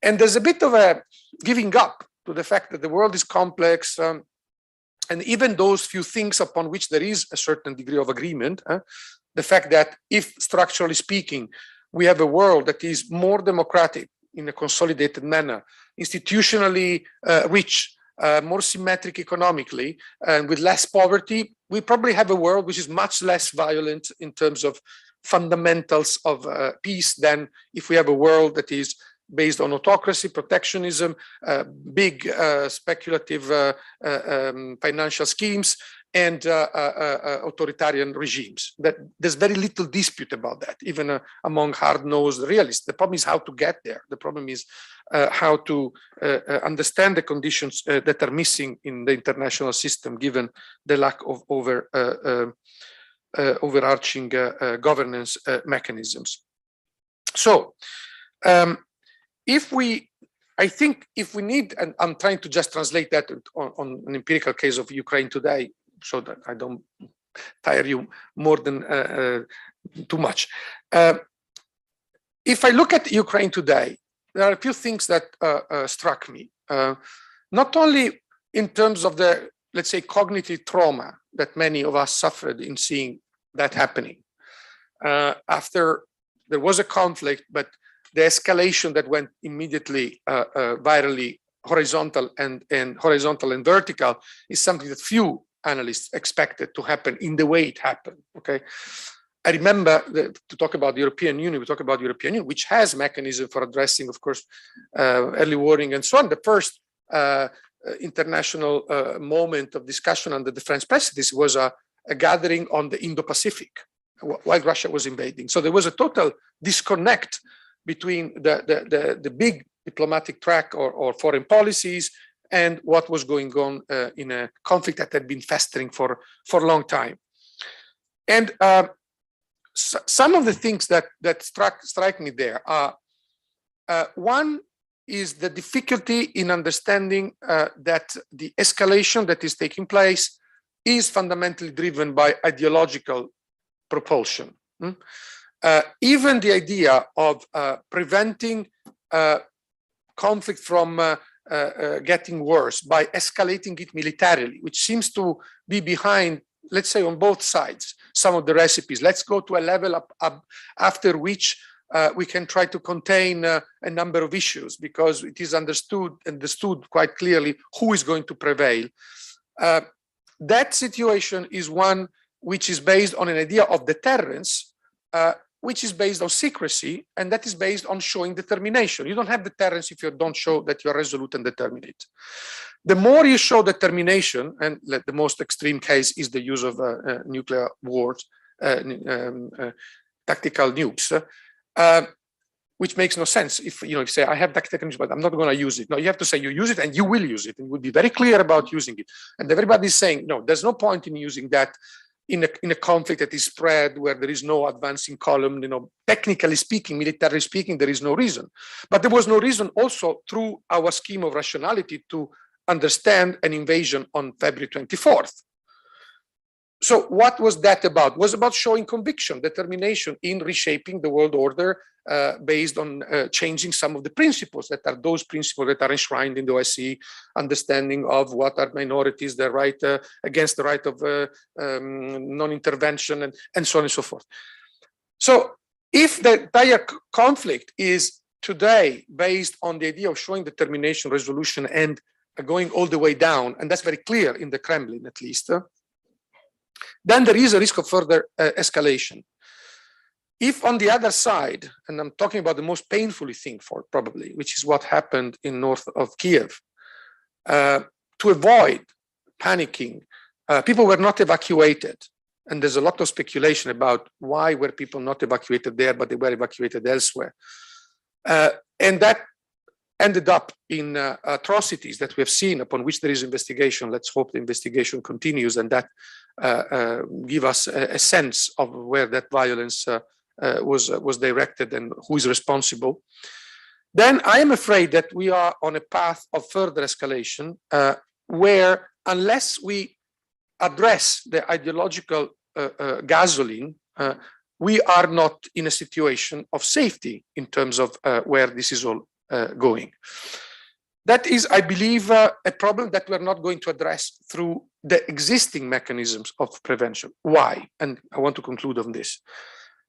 And there's a bit of a giving up to the fact that the world is complex, and even those few things upon which there is a certain degree of agreement, the fact that if structurally speaking, we have a world that is more democratic in a consolidated manner, institutionally rich, more symmetric economically, and with less poverty, we probably have a world which is much less violent in terms of fundamentals of peace than if we have a world that is based on autocracy, protectionism, big speculative financial schemes, and authoritarian regimes. That there's very little dispute about that, even among hard-nosed realists. The problem is how to get there. The problem is how to understand the conditions that are missing in the international system, given the lack of overarching governance mechanisms. So, I think if we need, and I'm trying to just translate that on an empirical case of Ukraine today, so that I don't tire you more than too much. If I look at Ukraine today, there are a few things that struck me, not only in terms of the, let's say, cognitive trauma that many of us suffered in seeing that happening. After there was a conflict, but the escalation that went immediately virally horizontal and vertical is something that few analysts expected to happen in the way it happened. Okay, I remember to talk about the European Union. We talk about the European Union, which has mechanism for addressing, of course, early warning and so on. The first international moment of discussion under the French presidency was a gathering on the Indo-Pacific while Russia was invading. So there was a total disconnect between the big diplomatic track or foreign policies and what was going on in a conflict that had been festering for a long time. And some of the things that strike me there are, one is the difficulty in understanding that the escalation that is taking place is fundamentally driven by ideological propulsion. Even the idea of preventing conflict from getting worse by escalating it militarily, which seems to be behind, let's say, on both sides, some of the recipes. Let's go to a level up after which we can try to contain a number of issues, because it is understood quite clearly who is going to prevail. That situation is one which is based on an idea of deterrence, which is based on secrecy, and that is based on showing determination. You don't have deterrence if you don't show that you're resolute and determined. The more you show determination, and the most extreme case is the use of nuclear wars, tactical nukes, which makes no sense. If you say, I have tactical nukes, but I'm not going to use it. No, you have to say you use it and you will use it, and we'll be very clear about using it. And everybody's saying, no, there's no point in using that in a conflict that is spread, where there is no advancing column. Technically speaking, militarily speaking, there is no reason. But there was no reason also through our scheme of rationality to understand an invasion on February 24th. So what was that about? It was about showing conviction, determination in reshaping the world order based on changing some of the principles that are those principles that are enshrined in the OSCE understanding of what are minorities, their right against the right of non-intervention, and so on and so forth. So if the entire conflict is today based on the idea of showing determination, resolution, and going all the way down, and that's very clear in the Kremlin at least, then there is a risk of further escalation. If on the other side, and I'm talking about the most painful thing probably, which is what happened in north of Kiev, to avoid panicking, people were not evacuated. And there's a lot of speculation about why were people not evacuated there, but they were evacuated elsewhere. And that ended up in atrocities that we have seen, upon which there is investigation. Let's hope the investigation continues, and that give us a sense of where that violence was directed and who is responsible. Then I am afraid that we are on a path of further escalation, where unless we address the ideological gasoline, we are not in a situation of safety in terms of where this is all going. That is, I believe, a problem that we're not going to address through the existing mechanisms of prevention. Why? And I want to conclude on this.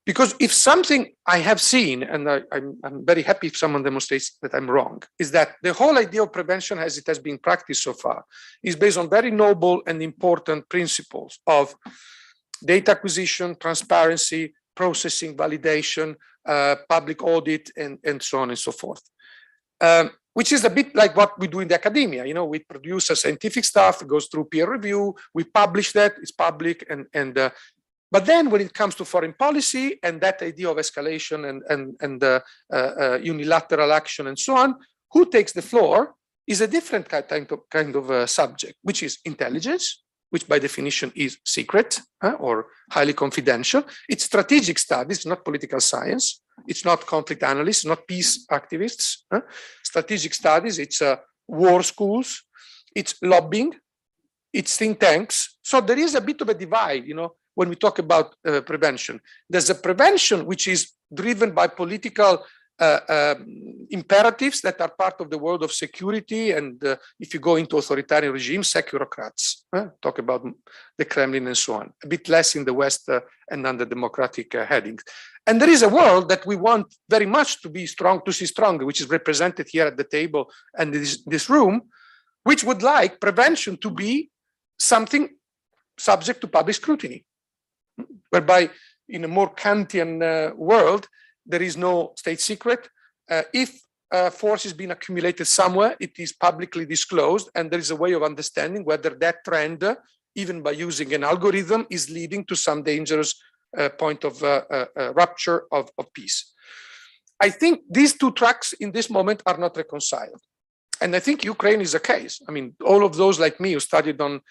Because if something I have seen, and I'm very happy if someone demonstrates that I'm wrong, is that the whole idea of prevention as it has been practiced so far is based on very noble and important principles of data acquisition, transparency, processing, validation, public audit, and so on and so forth. Which is a bit like what we do in the academia. We produce a scientific stuff, it goes through peer review, we publish that, it's public, but then when it comes to foreign policy and that idea of escalation and unilateral action and so on, who takes the floor is a different kind of subject, which is intelligence, which by definition is secret or highly confidential. It's strategic studies, not political science. It's not conflict analysts, not peace activists. Strategic studies, it's war schools, it's lobbying, it's think tanks. So there is a bit of a divide, when we talk about prevention. There's a prevention which is driven by political imperatives that are part of the world of security, and if you go into authoritarian regimes, securocrats, talk about the Kremlin and so on, a bit less in the West and under democratic headings. And there is a world that we want very much to be strong, to see stronger, which is represented here at the table and this room, which would like prevention to be something subject to public scrutiny, whereby in a more Kantian world, there is no state secret. If force is being accumulated somewhere, it is publicly disclosed, and there is a way of understanding whether that trend, even by using an algorithm, is leading to some dangerous point of rupture of peace. I think these two tracks in this moment are not reconciled. And I think Ukraine is a case. I mean, all of those like me who studied on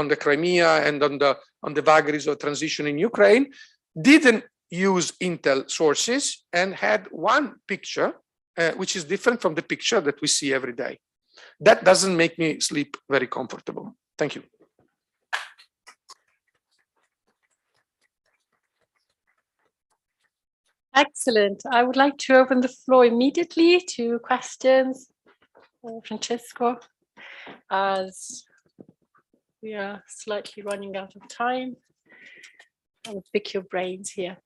the Crimea and on the vagaries of transition in Ukraine didn't use intel sources and had one picture, which is different from the picture that we see every day. That doesn't make me sleep very comfortable. Thank you. Excellent. I would like to open the floor immediately to questions. Francesco, as we are slightly running out of time, I will pick your brains here.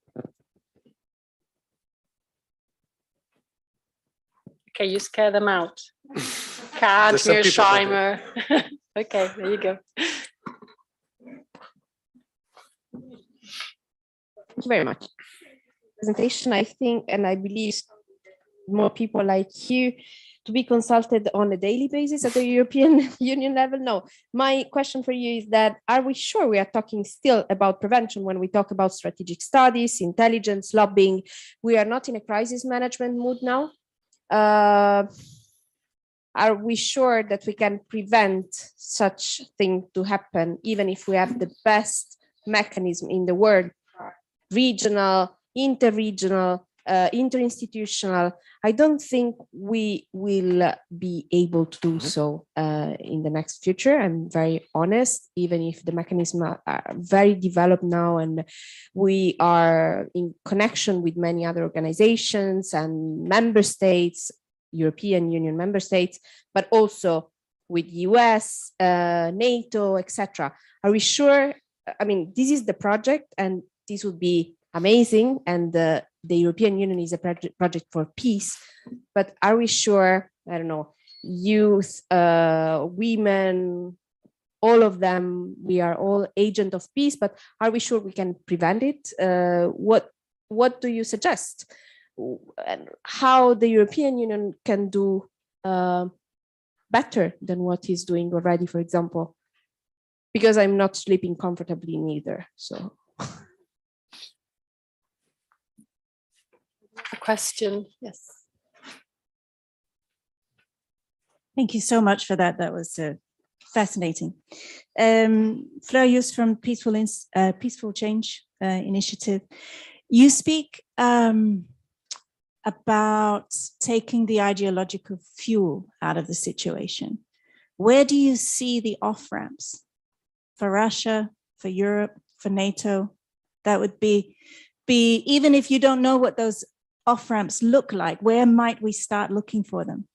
Okay, you scare them out. Can't, Mearsheimer. Okay, there you go. Thank you very much. Presentation, I think, and I believe more people like you to be consulted on a daily basis at the European Union level. No, my question for you is that, are we sure we are talking still about prevention when we talk about strategic studies, intelligence, lobbying? We are not in a crisis management mood now. Are we sure that we can prevent such thing to happen, even if we have the best mechanism in the world, regional, interregional, interinstitutional? I don't think we will be able to do so in the next future. I'm very honest, even if the mechanisms are very developed now and we are in connection with many other organizations and member states, European Union member states, but also with US, NATO, etc. Are we sure? I mean, this is the project and this would be amazing, and the European Union is a project for peace, but are we sure, I don't know, youth, women, all of them, we are all agent of peace, but are we sure we can prevent it? What do you suggest? And how the European Union can do better than what he's doing already, for example? Because I'm not sleeping comfortably neither, so. A question, yes. Thank you so much for that. That was fascinating. Florius from Peaceful Change Initiative. You speak about taking the ideological fuel out of the situation. Where do you see the off-ramps for Russia, for Europe, for NATO? That would be even if you don't know what those off-ramps look like, where might we start looking for them?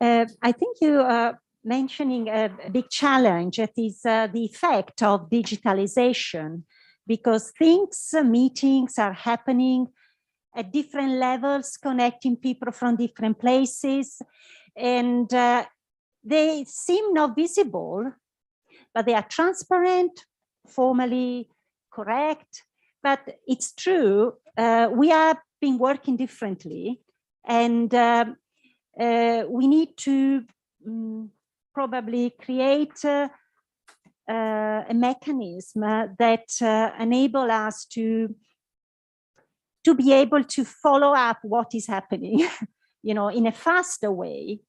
I think you are mentioning a big challenge. That is the effect of digitalization, because meetings are happening at different levels, connecting people from different places, and they seem not visible, but they are transparent, formally correct. But it's true, we have been working differently, and we need to probably create a mechanism that enable us to be able to follow up what is happening, in a faster way.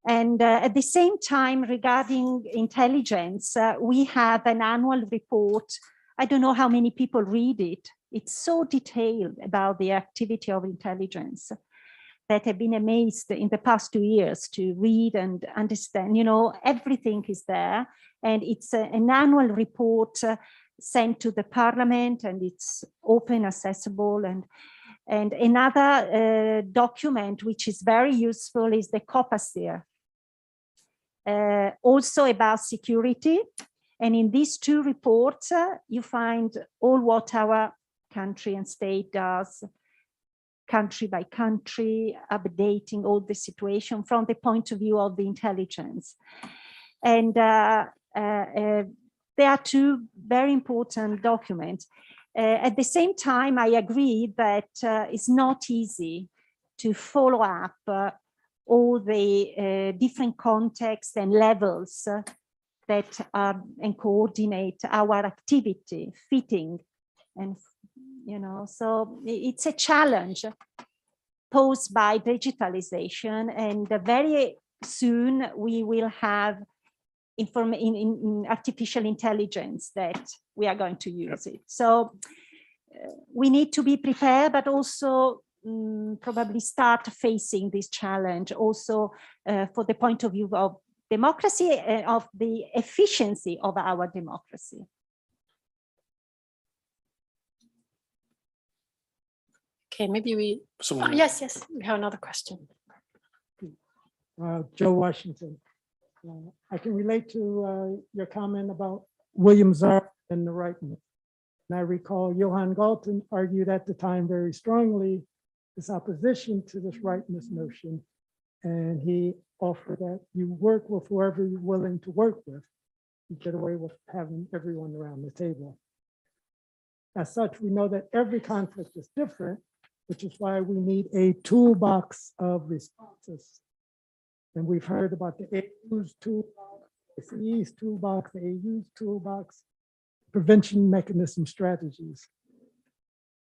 And at the same time, regarding intelligence, we have an annual report. I don't know how many people read it. It's so detailed about the activity of intelligence. that have been amazed in the past 2 years to read and understand. You know, everything is there, and it's an annual report sent to the Parliament, and it's open, accessible. And another document which is very useful is the COPASIR, also about security. And in these two reports, you find all what our country and state does, country by country, updating all the situation from the point of view of the intelligence. And there are two very important documents. At the same time, I agree that it's not easy to follow up all the different contexts and levels that and coordinate our activity, fitting, and you know, so it's a challenge posed by digitalization, and very soon we will have in artificial intelligence that we are going to use it. So we need to be prepared, but also probably start facing this challenge also for the point of view of democracy and of the efficiency of our democracy. Okay, maybe we, oh, yes, we have another question. Joe Washington. I can relate to your comment about William Zarr and the rightness. And I recall Johann Galton argued at the time very strongly this opposition to this rightness notion. And he offered that you work with whoever you're willing to work with. You get away with having everyone around the table. As such, we know that every conflict is different, which is why we need a toolbox of responses. And we've heard about the AU's toolbox, the CE's toolbox, the AU's toolbox, prevention mechanism strategies.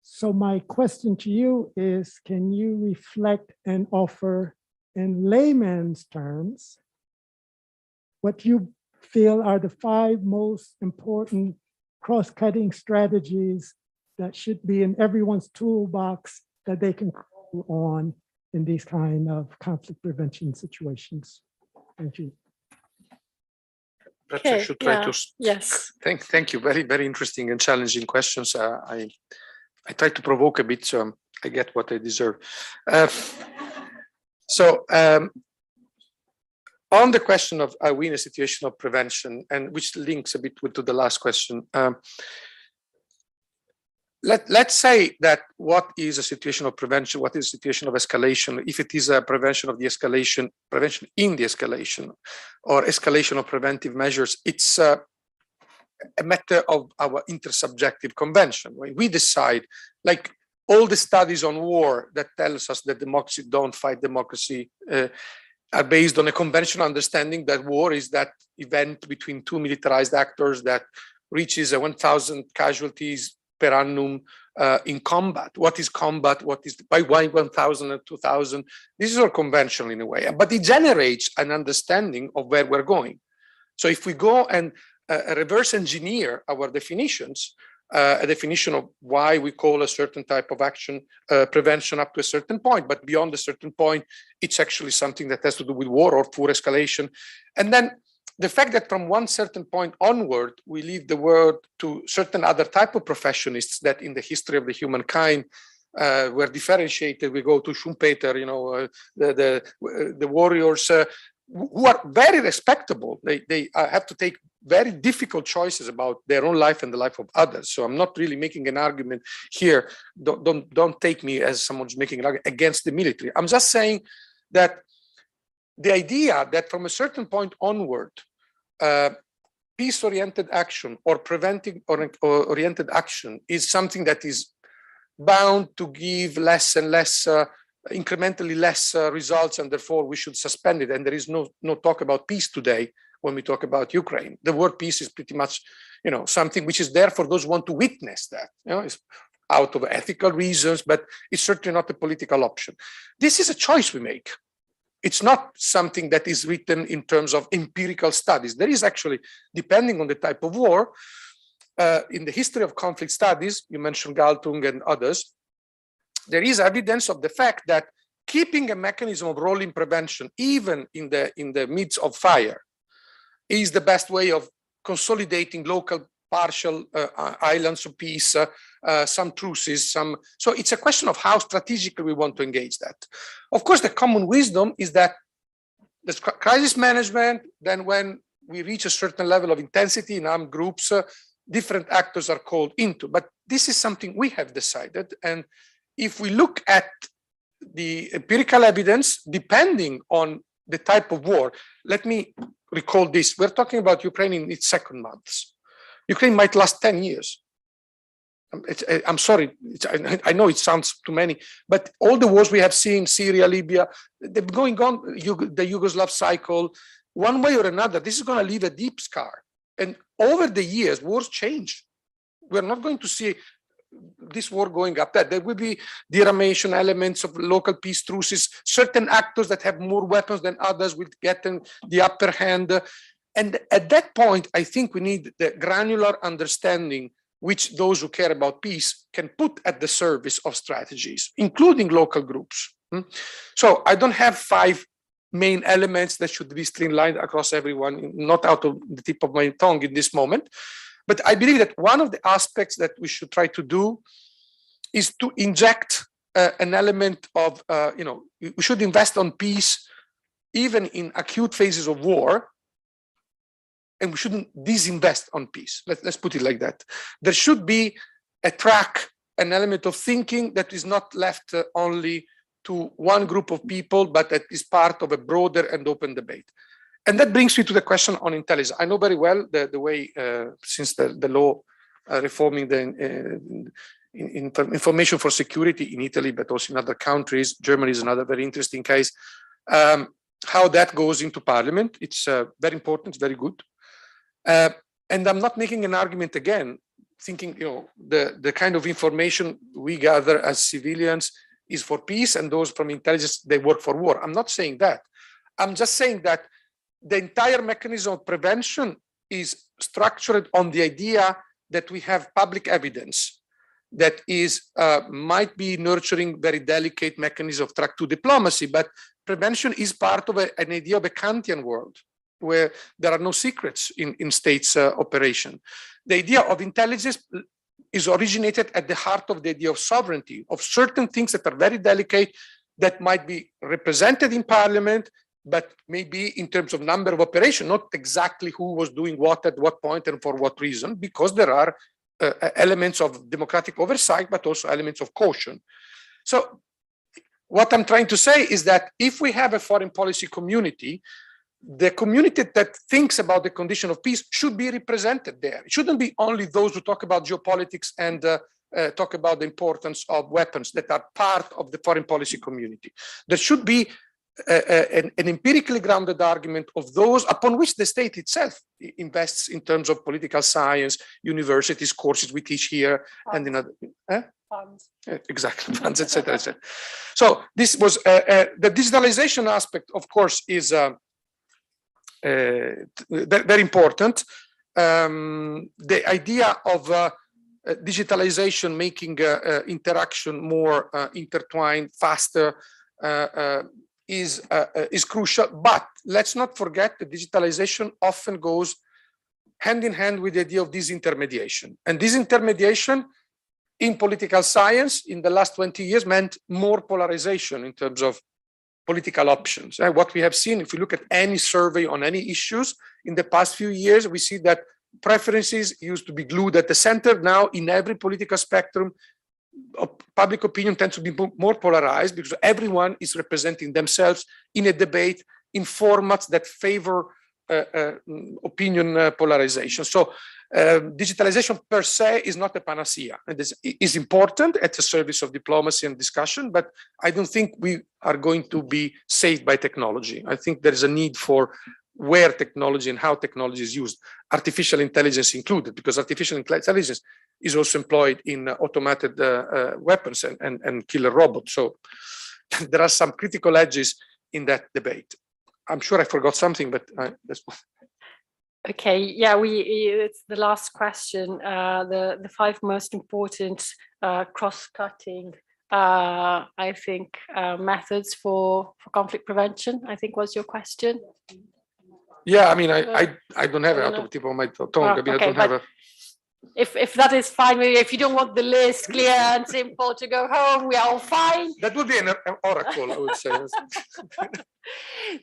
So my question to you is, can you reflect and offer in layman's terms what you feel are the 5 most important cross-cutting strategies that should be in everyone's toolbox that they can call on in these kind of conflict prevention situations? Thank you. Perhaps I should try to. Yes. Thank you. Very, very interesting and challenging questions. I try to provoke a bit, so I get what I deserve. On the question of are we in a situation of prevention, and which links a bit to the last question. Let's say that what is a situation of prevention, what is a situation of escalation, if it is a prevention of the escalation, prevention in the escalation, or escalation of preventive measures, it's a matter of our intersubjective convention. When we decide, like all the studies on war that tells us that democracy don't fight democracy are based on a conventional understanding that war is that event between 2 militarized actors that reaches 1,000 casualties per annum in combat. What is combat? What is by 1,000 and 2,000? This is all conventional in a way, but it generates an understanding of where we're going. So if we go and reverse engineer our definitions, a definition of why we call a certain type of action prevention up to a certain point, but beyond a certain point, it's actually something that has to do with war or poor escalation. And then the fact that from one certain point onward, we leave the word to certain other type of professionists that in the history of the humankind were differentiated. We go to Schumpeter, you know, the warriors who are very respectable. They have to take very difficult choices about their own life and the life of others. So I'm not really making an argument here. Don't take me as someone who's making an argument against the military. I'm just saying that the idea that from a certain point onward, peace-oriented action or preventing oriented action is something that is bound to give less and less, incrementally less results, and therefore we should suspend it. And there is no talk about peace today when we talk about Ukraine. The word peace is pretty much, you know, something which is there for those who want to witness that. You know, it's out of ethical reasons, but it's certainly not a political option. This is a choice we make. It's not something that is written in terms of empirical studies. There is actually, depending on the type of war, in the history of conflict studies, you mentioned Galtung and others, there is evidence of the fact that keeping a mechanism of rolling prevention, even in the midst of fire, is the best way of consolidating local partial islands of peace, some truces, so it's a question of how strategically we want to engage that. Of course, the common wisdom is that there's crisis management, then when we reach a certain level of intensity in armed groups, different actors are called into, but this is something we have decided. And if we look at the empirical evidence, depending on the type of war, let me recall this. We're talking about Ukraine in its second months. Ukraine might last 10 years. I'm sorry, I know it sounds too many, but all the wars we have seen, Syria, Libya, they're going on, the Yugoslav cycle, one way or another, this is going to leave a deep scar. And over the years, wars change. We're not going to see this war going up that. There will be dearmation elements of local peace truces. Certain actors that have more weapons than others will get the upper hand. And at that point, I think we need the granular understanding which those who care about peace can put at the service of strategies, including local groups. So I don't have 5 main elements that should be streamlined across everyone, not out of the tip of my tongue in this moment. But I believe that one of the aspects that we should try to do is to inject an element of, we should invest on peace even in acute phases of war, and we shouldn't disinvest on peace. Let's put it like that. There should be a track, an element of thinking that is not left only to one group of people, but that is part of a broader and open debate. And that brings me to the question on intelligence. I know very well the way, since the law reforming the information for security in Italy, but also in other countries, Germany is another very interesting case, how that goes into parliament. It's very important, it's very good. And I'm not making an argument again, thinking, the kind of information we gather as civilians is for peace, and those from intelligence, they work for war. I'm not saying that. I'm just saying that the entire mechanism of prevention is structured on the idea that we have public evidence that is might be nurturing very delicate mechanism of track to diplomacy, but prevention is part of an idea of a Kantian world where there are no secrets in states operation. The idea of intelligence is originated at the heart of the idea of sovereignty, of certain things that are very delicate that might be represented in parliament, but maybe in terms of number of operations, not exactly who was doing what at what point and for what reason, because there are elements of democratic oversight, but also elements of caution. So what I'm trying to say is that if we have a foreign policy community, the community that thinks about the condition of peace should be represented there. It shouldn't be only those who talk about geopolitics and talk about the importance of weapons that are part of the foreign policy community. There should be an empirically grounded argument of those upon which the state itself invests in terms of political science, universities, courses we teach here, and in other funds. Exactly, funds, etc., etc. So this was the digitalization aspect, of course, is very important. The idea of digitalization making interaction more intertwined, faster, is crucial, but let's not forget that digitalization often goes hand in hand with the idea of disintermediation. And disintermediation in political science in the last 20 years meant more polarization in terms of political options. What we have seen, if we look at any survey on any issues in the past few years, we see that preferences used to be glued at the center. Now in every political spectrum, public opinion tends to be more polarized because everyone is representing themselves in a debate in formats that favor opinion polarization. So digitalization per se is not a panacea. It is important at the service of diplomacy and discussion, but I don't think we are going to be saved by technology. I think there is a need for where technology and how technology is used, artificial intelligence included, because artificial intelligence is also employed in automated weapons and killer robots. So there are some critical edges in that debate. I'm sure I forgot something, but that's Okay, yeah, it's the last question. The 5 most important cross-cutting I think, methods for conflict prevention, I think was your question. Yeah, I mean, I don't have it out of the tip of my tongue. I mean, okay, I don't have a. If that is fine with you, if you don't want the list clear and simple to go home, we are all fine. That would be an oracle, I would say.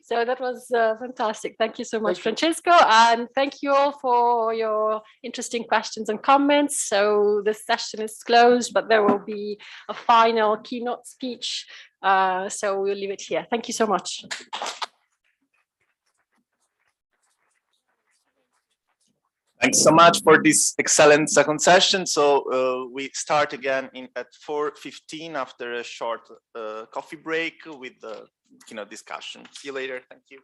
So that was fantastic. Thank you so much, Francesco. And thank you all for your interesting questions and comments. So this session is closed, but there will be a final keynote speech. So we'll leave it here. Thank you so much. Thanks so much for this excellent second session. So we start again at 4:15 after a short coffee break with the discussion. See you later. Thank you.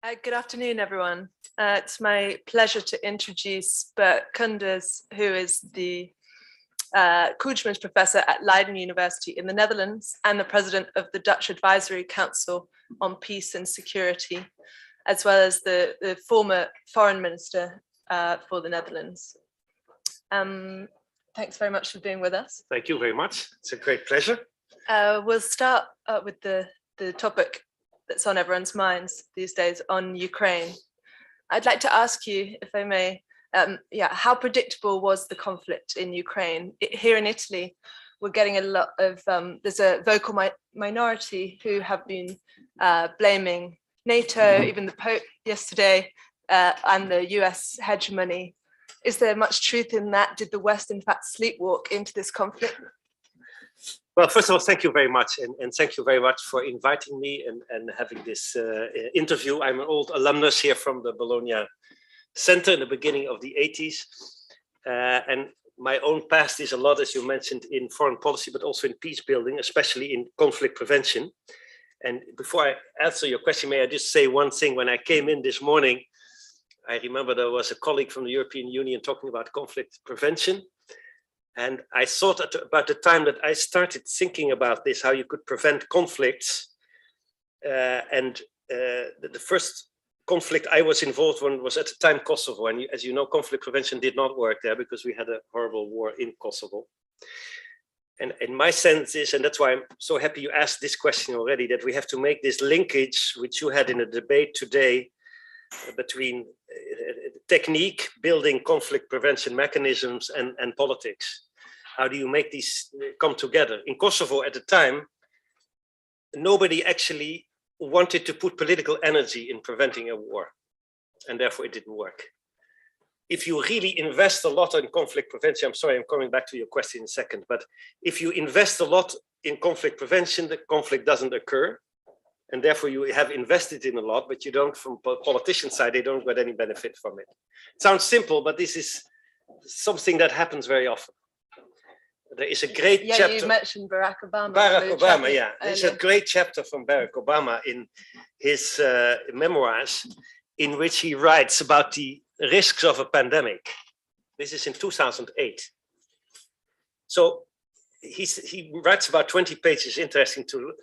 Good afternoon, everyone. It's my pleasure to introduce Bert Koenders, who is the Koopmans Professor at Leiden University in the Netherlands and the President of the Dutch Advisory Council on Peace and Security, as well as the former Foreign Minister for the Netherlands. Thanks very much for being with us. Thank you very much. It's a great pleasure. We'll start with the topic that's on everyone's minds these days on Ukraine. I'd like to ask you, if I may, how predictable was the conflict in Ukraine? Here in Italy, we're getting a lot of, there's a vocal minority who have been blaming NATO, even the Pope yesterday, and the US hegemony. Is there much truth in that? Did the West, in fact, sleepwalk into this conflict? Well, first of all, thank you very much. And thank you very much for inviting me and having this interview. I'm an old alumnus here from the Bologna Center in the beginning of the 80s. And my own past is a lot, as you mentioned, in foreign policy, but also in peace building, especially in conflict prevention. And before I answer your question, may I just say one thing? When I came in this morning, I remember there was a colleague from the European Union talking about conflict prevention. And I thought about the time that I started thinking about this, how you could prevent conflicts. The first conflict I was involved in was at the time Kosovo. And as you know, conflict prevention did not work there because we had a horrible war in Kosovo. And my sense is, and that's why I'm so happy you asked this question already, that we have to make this linkage, which you had in a debate today, between technique, building conflict prevention mechanisms, and politics. How do you make these come together? In Kosovo at the time, nobody actually wanted to put political energy in preventing a war, and therefore it didn't work. If you really invest a lot in conflict prevention, I'm sorry, I'm coming back to your question in a second, but if you invest a lot in conflict prevention, the conflict doesn't occur. And therefore you have invested in a lot, but you don't, from politician side, they don't get any benefit from it. It sounds simple, but this is something that happens very often. There is a great chapter. You mentioned Barack Obama. Barack Obama, yeah. There's a great chapter from Barack Obama in his memoirs, in which he writes about the risks of a pandemic. This is in 2008. So he writes about 20 pages, interesting to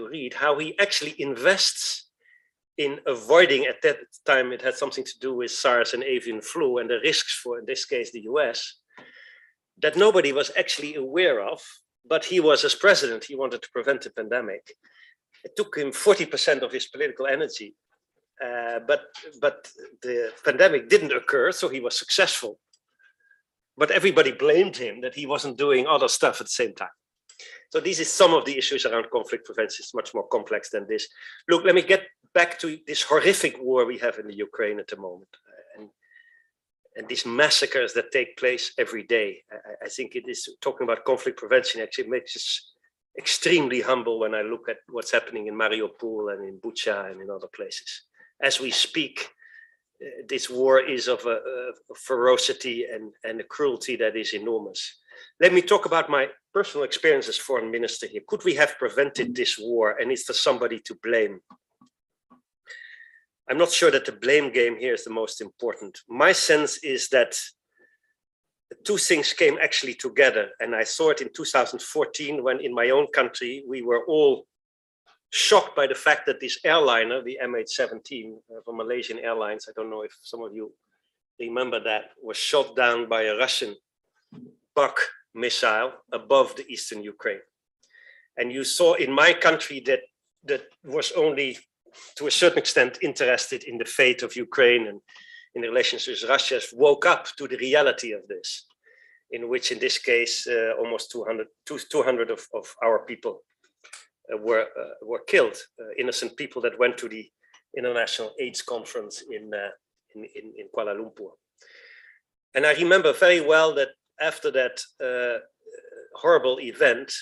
read, how he actually invests in avoiding, at that time it had something to do with SARS and avian flu and the risks for, in this case, the US, that nobody was actually aware of, but he was, as president, he wanted to prevent the pandemic. It took him 40% of his political energy, but the pandemic didn't occur, so he was successful. But everybody blamed him that he wasn't doing other stuff at the same time. So this is some of the issues around conflict prevention. It's much more complex than this. Look, let me get back to this horrific war we have in the Ukraine at the moment. And these massacres that take place every day. I think it is, talking about conflict prevention actually makes us extremely humble when I look at what's happening in Mariupol and in Bucha and in other places. As we speak, this war is of a ferocity and a cruelty that is enormous. Let me talk about my personal experience as foreign minister here. Could we have prevented this war, and is there somebody to blame? I'm not sure that the blame game here is the most important. My sense is that two things came actually together, and I saw it in 2014 when in my own country, we were all shocked by the fact that this airliner, the MH17 from Malaysian Airlines, I don't know if some of you remember that, was shot down by a Russian Buk missile above the eastern Ukraine. And you saw in my country that was only to a certain extent interested in the fate of Ukraine and in relations with Russia, woke up to the reality of this, in which in this case, almost 200 of our people were killed, innocent people that went to the International AIDS Conference in Kuala Lumpur. And I remember very well that after that horrible event,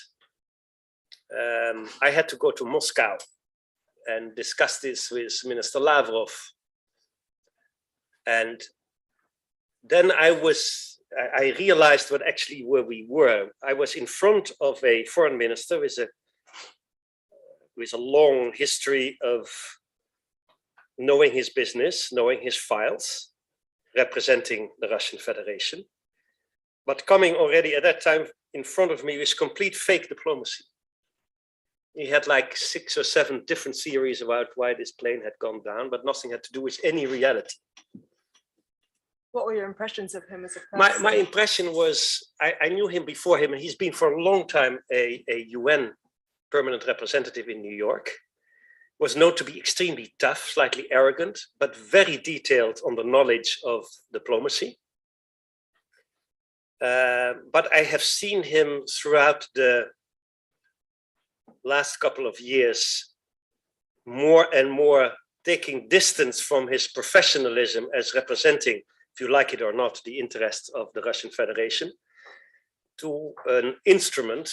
I had to go to Moscow and discuss this with Minister Lavrov. And then I realized what actually where we were. I was in front of a foreign minister with a long history of knowing his business, knowing his files, representing the Russian Federation, but coming already at that time in front of me with complete fake diplomacy. He had like 6 or 7 different theories about why this plane had gone down, but nothing had to do with any reality. What were your impressions of him as a person? My impression was, I knew him before him, and he's been for a long time a UN permanent representative in New York. Was known to be extremely tough, slightly arrogant, but very detailed on the knowledge of diplomacy. But I have seen him throughout the last couple of years more and more taking distance from his professionalism as representing, if you like it or not, the interests of the Russian Federation, to an instrument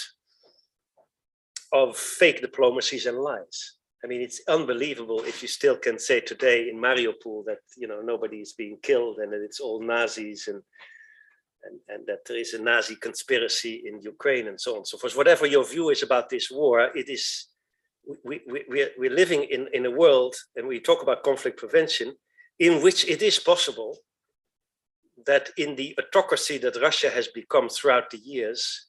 of fake diplomacies and lies. I mean, it's unbelievable if you still can say today in Mariupol that, you know, nobody is being killed and that it's all Nazis and that there is a Nazi conspiracy in Ukraine and so on and so forth. Whatever your view is about this war, it is, we're living in a world, and we talk about conflict prevention, in which it is possible that in the autocracy that Russia has become throughout the years,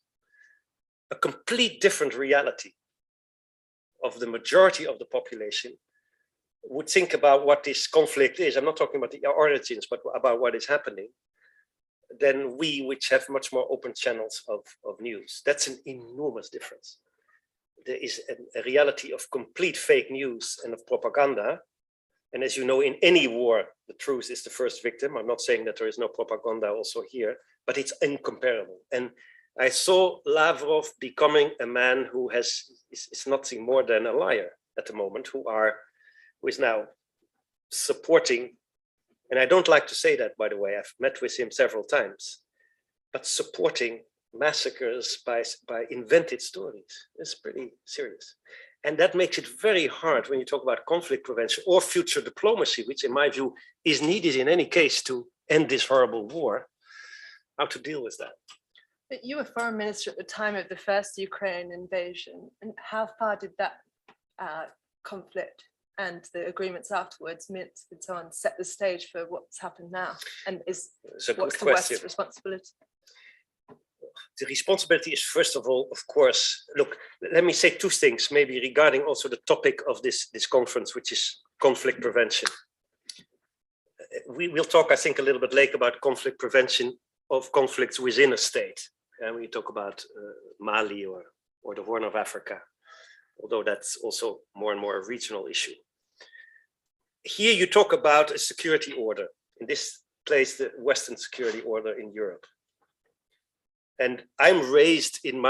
a complete different reality of the majority of the population would think about what this conflict is. I'm not talking about the origins, but about what is happening, than we, which have much more open channels of news. That's an enormous difference. There is a reality of complete fake news and of propaganda. And as you know, in any war, the truth is the first victim. I'm not saying that there is no propaganda also here, but it's incomparable. And I saw Lavrov becoming a man who is nothing more than a liar at the moment, who is now supporting, and I don't like to say that, by the way, I've met with him several times, but supporting massacres by invented stories. It's pretty serious. And that makes it very hard when you talk about conflict prevention or future diplomacy, which in my view is needed in any case to end this horrible war, how to deal with that. But you were foreign minister at the time of the first Ukraine invasion, and how far did that conflict and the agreements afterwards, Minsk and so on, set the stage for what's happened now? And what's the West's responsibility? The responsibility is, first of all, of course, look, let me say 2 things, maybe regarding also the topic of this conference, which is conflict prevention. We will talk, I think, a little bit later about conflict prevention of conflicts within a state. And we talk about Mali or the Horn of Africa, although that's also more and more a regional issue. Here you talk about a security order, in this place, the Western security order in Europe. And I'm raised in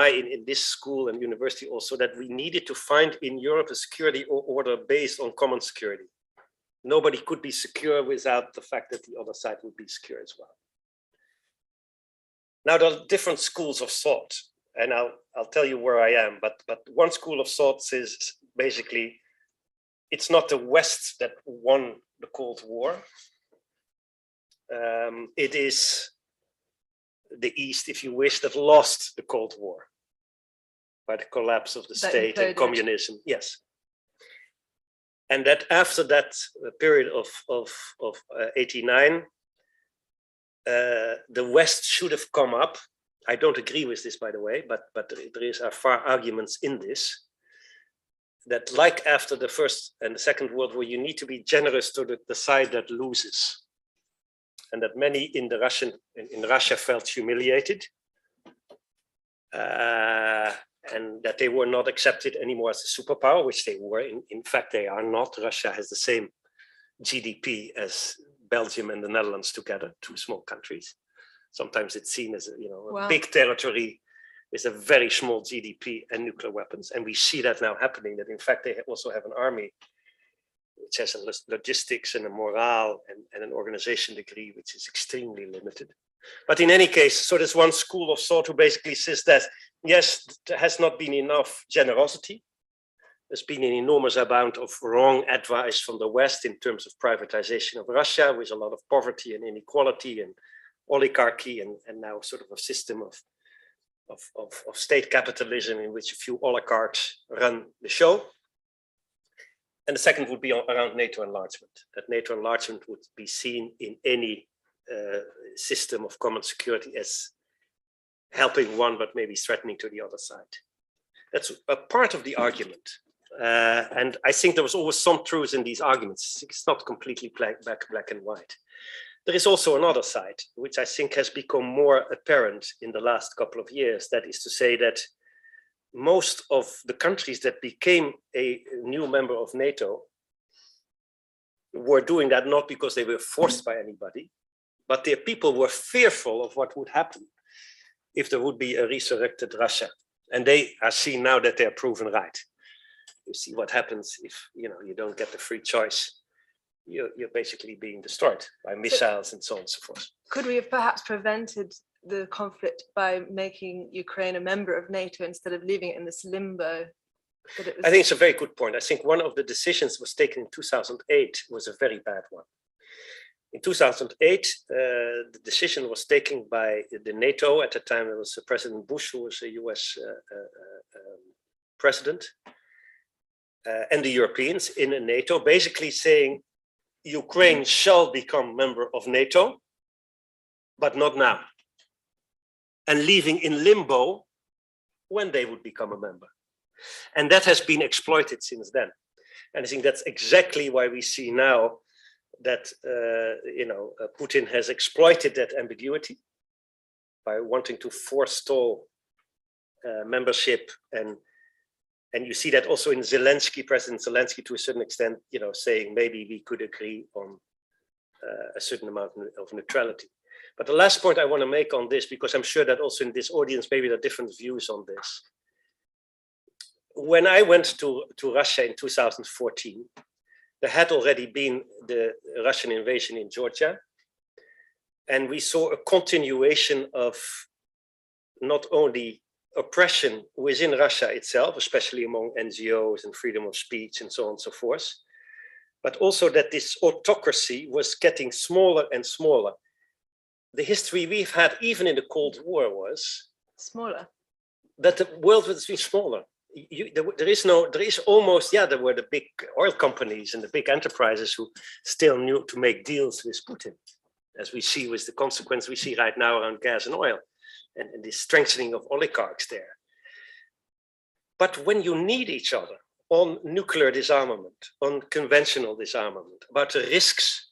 this school and university also that we needed to find in Europe a security order based on common security. Nobody could be secure without the fact that the other side would be secure as well. Now, there are different schools of thought, and I'll tell you where I am, but one school of thought is basically, it's not the West that won the Cold War. It is the East, if you wish, that lost the Cold War by the collapse of the state and communism. Yes. And that after that period of 89, the West should have come up. I don't agree with this, by the way, but there are far arguments in this, that like after the First and the Second World War, you need to be generous to the side that loses. And that many in Russia felt humiliated, and that they were not accepted anymore as a superpower, which they were. In fact, they are not. Russia has the same GDP as Belgium and the Netherlands together, 2 small countries. Sometimes it's seen as a big territory with a very small GDP and nuclear weapons. And we see that now happening, that in fact they also have an army which has a logistics and a morale and an organization degree, which is extremely limited. But in any case, so there's one school of thought who basically says that, yes, there has not been enough generosity. There's been an enormous amount of wrong advice from the West in terms of privatization of Russia, with a lot of poverty and inequality and oligarchy, and now sort of a system of state capitalism in which a few oligarchs run the show. And the second would be around NATO enlargement, that NATO enlargement would be seen in any system of common security as helping one, but maybe threatening to the other side. That's a part of the argument. And I think there was always some truth in these arguments. It's not completely black and white. There is also another side, which I think has become more apparent in the last couple of years. That is to say that most of the countries that became a new member of NATO were doing that not because they were forced by anybody, but their people were fearful of what would happen if there would be a resurrected Russia. And they are seen now that they are proven right. You see what happens if you don't get the free choice. You're basically being destroyed by missiles and so on and so forth. Could we have perhaps prevented the conflict by making Ukraine a member of NATO instead of leaving it in this limbo? I think it's a very good point. I think one of the decisions was taken in 2008 was a very bad one. In 2008, the decision was taken by the NATO. At the time, it was President Bush, who was a US president, and the Europeans in a NATO, basically saying, Ukraine shall become member of NATO, but not now. And leaving in limbo when they would become a member. And that has been exploited since then. And I think that's exactly why we see now that Putin has exploited that ambiguity by wanting to forestall membership, and you see that also in Zelensky, President Zelensky, to a certain extent, saying maybe we could agree on a certain amount of neutrality. But the last point I want to make on this, because I'm sure that also in this audience maybe there are different views on this. When I went to Russia in 2014, there had already been the Russian invasion in Georgia, and we saw a continuation of not only oppression within Russia itself, especially among NGOs and freedom of speech and so on and so forth, but also that this autocracy was getting smaller and smaller. The history we've had, even in the Cold War, was smaller. That the world was being smaller. There were the big oil companies and the big enterprises who still knew to make deals with Putin, as we see with the consequence we see right now around gas and oil, and the strengthening of oligarchs there. But when you need each other on nuclear disarmament, on conventional disarmament, about the risks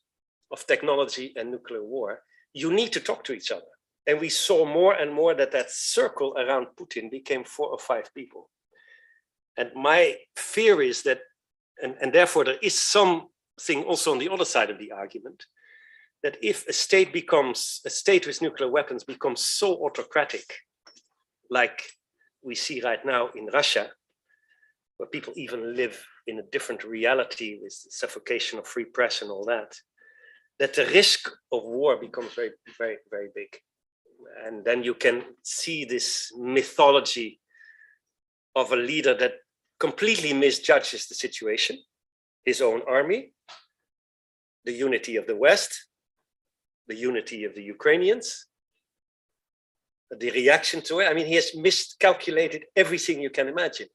of technology and nuclear war, you need to talk to each other. And we saw more and more that circle around Putin became 4 or 5 people. And my fear is that, and therefore there is something also on the other side of the argument, that if a state with nuclear weapons becomes so autocratic, like we see right now in Russia, where people even live in a different reality with suffocation of free press and all that, that the risk of war becomes very, very, very big. And then you can see this mythology of a leader that completely misjudges the situation, his own army, the unity of the West, the unity of the Ukrainians, the reaction to it. I mean, he has miscalculated everything you can imagine.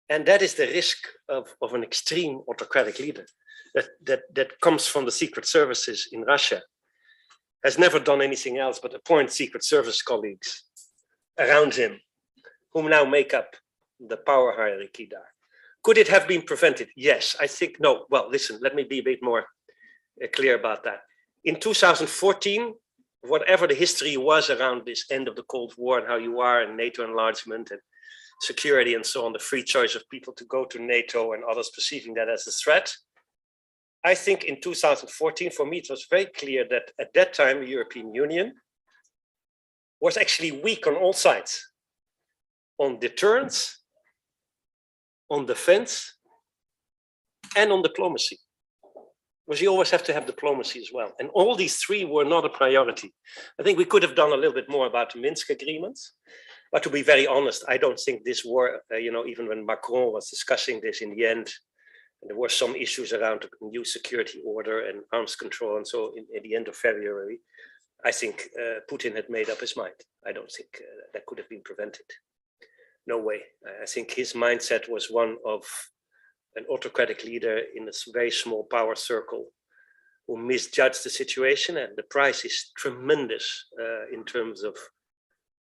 And that is the risk of an extreme autocratic leader that comes from the secret services in Russia, has never done anything else but appoint secret service colleagues around him, whom now make up the power hierarchy there. Could it have been prevented? Yes, I think no. Well, listen, let me be a bit more clear about that. In 2014, whatever the history was around this end of the Cold War and how you are in NATO enlargement and security and so on, the free choice of people to go to NATO and others perceiving that as a threat, I think in 2014, for me, it was very clear that at that time, the European Union was actually weak on all sides, on deterrence, on defense, and on diplomacy. Because you always have to have diplomacy as well. And all these three were not a priority. I think we could have done a little bit more about the Minsk agreements. But to be very honest, I don't think this war, even when Macron was discussing this in the end, there were some issues around the new security order and arms control. And so at the end of February, I think Putin had made up his mind. I don't think that could have been prevented. No way. I think his mindset was one of an autocratic leader in a very small power circle who misjudged the situation, and the price is tremendous in terms of,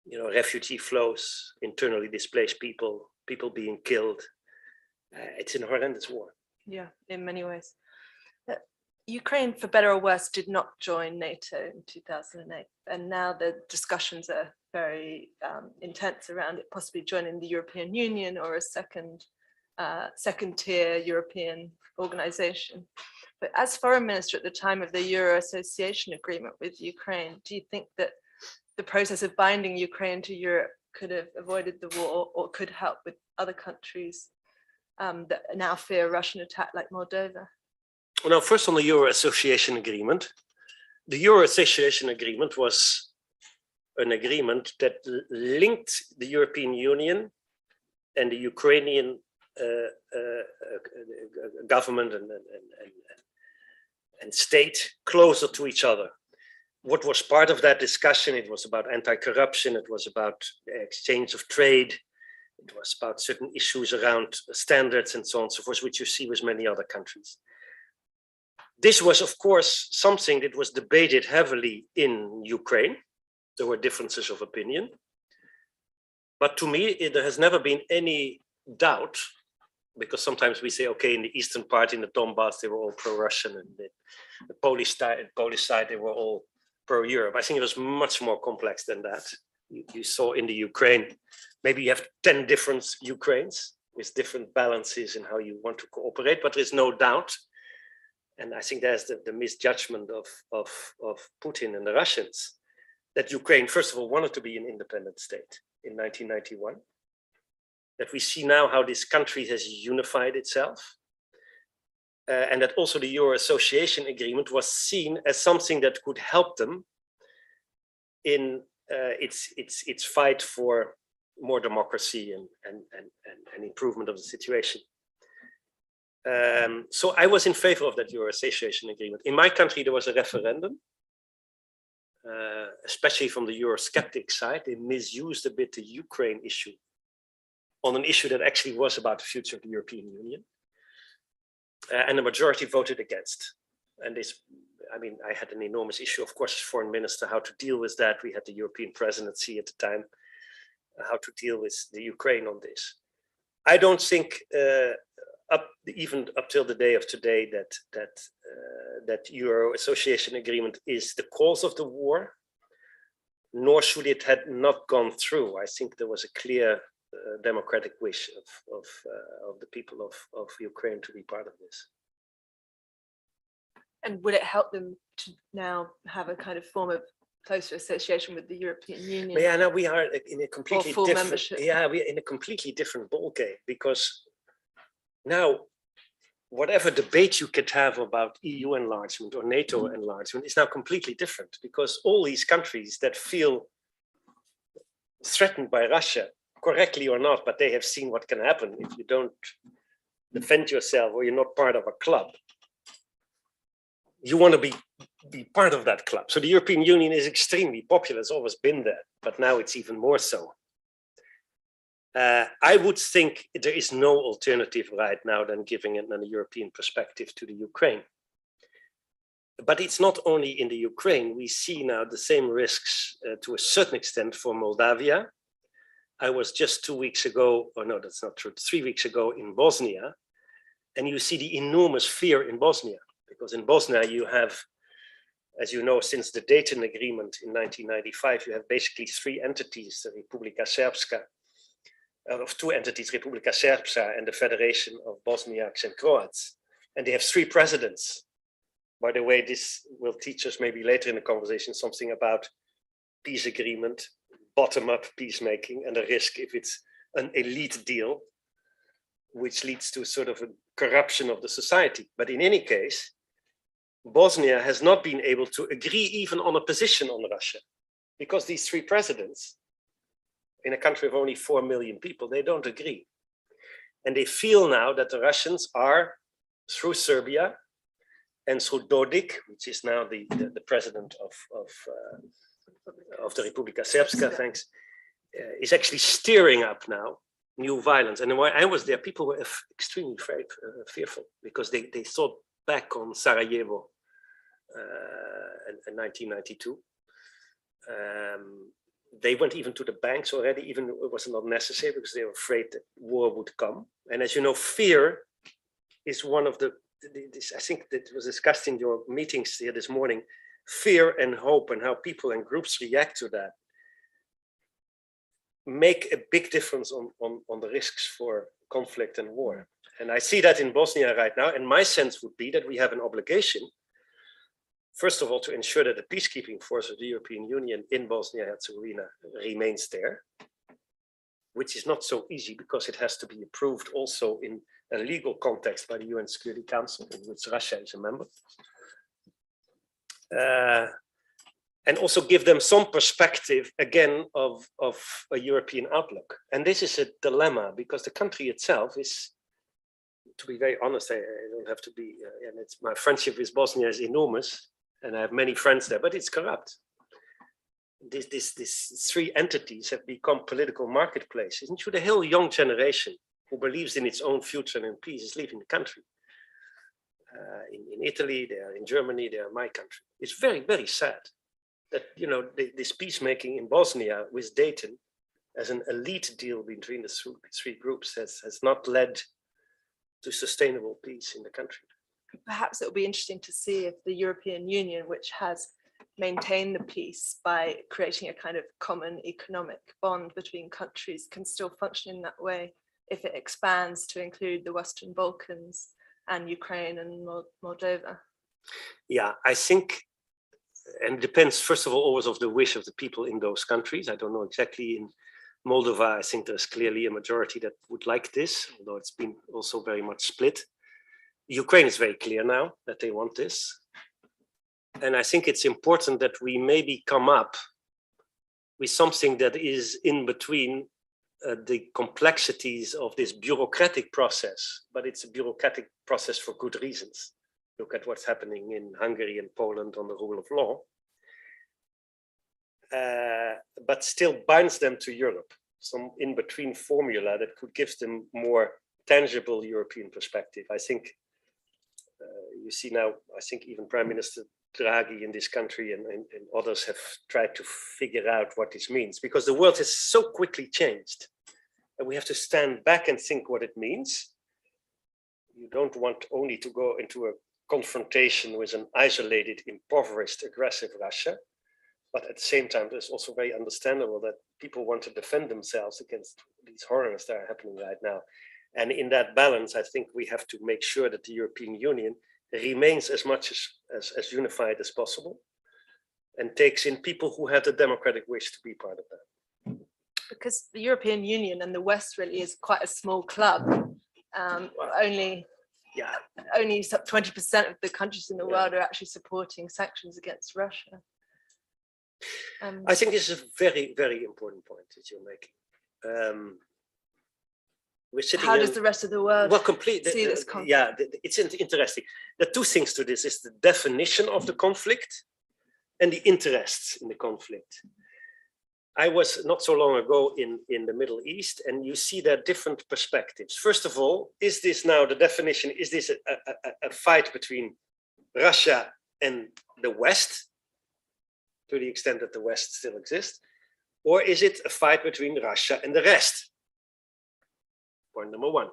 you know, refugee flows, internally displaced people, people being killed. It's a horrendous war. Yeah, in many ways. Ukraine, for better or worse, did not join NATO in 2008, and now the discussions are very intense around it possibly joining the European Union or a second-tier European organization. But as foreign minister at the time of the Euro Association Agreement with Ukraine, do you think that the process of binding Ukraine to Europe could have avoided the war, or could help with other countries that now fear Russian attack, like Moldova? Well, first on the Euro Association Agreement. The Euro Association Agreement was an agreement that linked the European Union and the Ukrainian government and state closer to each other. What was part of that discussion? It was about anti-corruption, it was about exchange of trade, it was about certain issues around standards and so on and so forth, which you see with many other countries. This was, of course, something that was debated heavily in Ukraine. There were differences of opinion. But to me, there has never been any doubt, because sometimes we say, okay, in the eastern part, in the Donbass, they were all pro-Russian, and the Polish side, they were all pro-Europe. I think it was much more complex than that. You saw in the Ukraine, maybe you have 10 different Ukraines with different balances in how you want to cooperate, but there's no doubt. And I think there's the misjudgment of Putin and the Russians, that Ukraine, first of all, wanted to be an independent state in 1991. That we see now how this country has unified itself. And that also the Euro Association Agreement was seen as something that could help them in its fight for more democracy and improvement of the situation. So I was in favor of that Euro Association Agreement. In my country, there was a referendum, especially from the Eurosceptic side. They misused a bit the Ukraine issue on an issue that actually was about the future of the European Union. And the majority voted against. And this, I mean, I had an enormous issue, of course, as foreign minister, how to deal with that. We had the European presidency at the time, how to deal with the Ukraine on this. I don't think, even up till the day of today, that Euro Association Agreement is the cause of the war, nor should it had not gone through. I think there was a clear democratic wish of the people of Ukraine to be part of this. And would it help them to now have a kind of form of closer association with the European Union? Yeah, now we are in a completely full different. membership. Yeah, we are in a completely different ballgame, because now whatever debate you could have about EU enlargement or NATO enlargement is now completely different, because all these countries that feel threatened by Russia, correctly or not, but they have seen what can happen if you don't defend yourself or you're not part of a club. You want to be part of that club. So the European Union is extremely popular. It's always been there, but now it's even more so. I would think there is no alternative right now than giving it a European perspective to the Ukraine. But it's not only in the Ukraine. We see now the same risks to a certain extent for Moldavia. I was just 2 weeks ago, or no, that's not true, 3 weeks ago in Bosnia, and you see the enormous fear in Bosnia, because in Bosnia you have, as you know, since the Dayton Agreement in 1995, you have basically three entities, the Republika Srpska, of two entities, Republika Srpska and the Federation of Bosniaks and Croats, and they have three presidents. By the way, this will teach us maybe later in the conversation something about peace agreement, bottom-up peacemaking, and the risk if it's an elite deal, which leads to sort of a corruption of the society. But in any case, Bosnia has not been able to agree even on a position on Russia, because these three presidents, in a country of only 4 million people, they don't agree. And they feel now that the Russians are, through Serbia and through Dodik, which is now the president of the Republika Srpska, thanks, is actually steering up now new violence. And when I was there, people were extremely afraid, fearful, because they thought back on Sarajevo in 1992. They went even to the banks already, even it was not necessary, because they were afraid that war would come. And as you know, fear is one of I think that was discussed in your meetings here this morning, fear and hope and how people and groups react to that make a big difference on the risks for conflict and war. And I see that in Bosnia right now. And my sense would be that we have an obligation, first of all, to ensure that the peacekeeping force of the European Union in Bosnia-Herzegovina remains there, which is not so easy because it has to be approved also in a legal context by the UN Security Council, in which Russia is a member. And also give them some perspective, again, of a European outlook. And this is a dilemma because the country itself is, to be very honest, I don't have to be, and my friendship with Bosnia is enormous, and I have many friends there, but it's corrupt. These three entities have become political marketplaces, and the whole young generation who believes in its own future and in peace is leaving the country. In Italy, they are in Germany, they are in my country. It's very, very sad that, you know, this peacemaking in Bosnia with Dayton as an elite deal between the three groups has not led to sustainable peace in the country. Perhaps it will be interesting to see if the European Union, which has maintained the peace by creating a kind of common economic bond between countries, can still function in that way if it expands to include the Western Balkans and Ukraine and Moldova. Yeah, I think, and it depends, first of all, always of the wish of the people in those countries. I don't know exactly. In Moldova, I think there's clearly a majority that would like this, although it's been also very much split. Ukraine is very clear now that they want this. And I think it's important that we maybe come up with something that is in between the complexities of this bureaucratic process, but it's a bureaucratic process for good reasons. Look at what's happening in Hungary and Poland on the rule of law, but still binds them to Europe. Some in-between formula that could give them more tangible European perspective. I think you see now, I think even Prime Minister Draghi in this country and others have tried to figure out what this means, because the world has so quickly changed and we have to stand back and think what it means. You don't want only to go into a confrontation with an isolated, impoverished, aggressive Russia, but at the same time, it's also very understandable that people want to defend themselves against these horrors that are happening right now. And in that balance, I think we have to make sure that the European Union remains as much as unified as possible and takes in people who have the democratic wish to be part of that. Because the European Union and the West really is quite a small club. Only 20% of the countries in the world are actually supporting sanctions against Russia. I think this is a very, very important point that you're making. How does the rest of the world see this conflict? Yeah, it's interesting. There are two things to this. It's the definition of the conflict and the interests in the conflict. I was not so long ago in the Middle East, and you see there different perspectives. First of all, is this now the definition, is this a fight between Russia and the West, to the extent that the West still exists, or is it a fight between Russia and the rest? Point number one.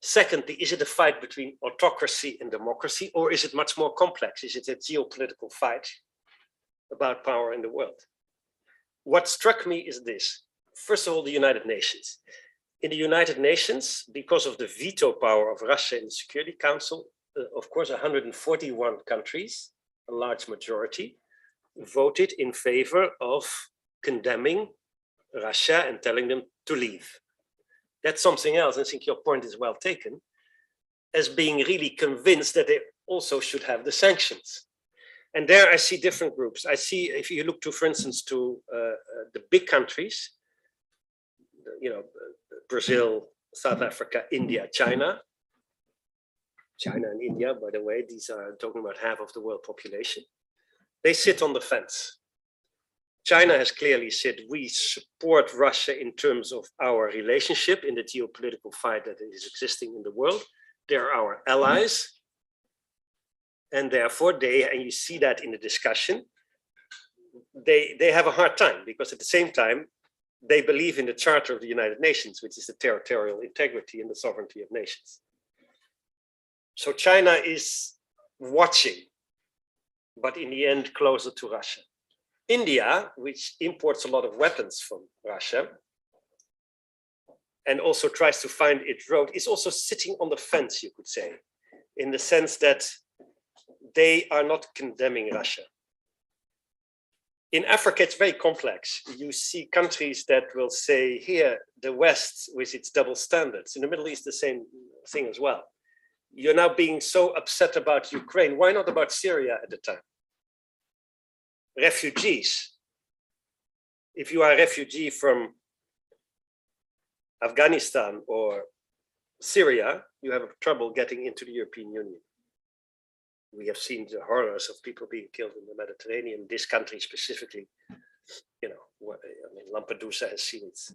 Secondly, is it a fight between autocracy and democracy, or is it much more complex? Is it a geopolitical fight about power in the world? What struck me is this. First of all, the United Nations. In the United Nations, because of the veto power of Russia in the Security Council, of course, 141 countries, a large majority, voted in favor of condemning Russia and telling them to leave. That's something else. I think your point is well taken, as being really convinced that they also should have the sanctions. And there I see different groups. I see, if you look to, for instance, to the big countries, you know, Brazil, South Africa, India, China. China and India, by the way, these are talking about half of the world population. They sit on the fence. China has clearly said we support Russia in terms of our relationship in the geopolitical fight that is existing in the world. They're our allies. And therefore and you see that in the discussion, they have a hard time because at the same time, they believe in the Charter of the United Nations, which is the territorial integrity and the sovereignty of nations. So China is watching, but in the end, closer to Russia. India, which imports a lot of weapons from Russia and also tries to find its road, is also sitting on the fence, you could say, in the sense that they are not condemning Russia. In Africa, it's very complex. You see countries that will say, here, the West with its double standards. In the Middle East, the same thing as well. You're now being so upset about Ukraine. Why not about Syria at the time? Refugees. If you are a refugee from Afghanistan or Syria, you have trouble getting into the European Union. We have seen the horrors of people being killed in the Mediterranean, this country specifically. You know, I mean, Lampedusa has seen its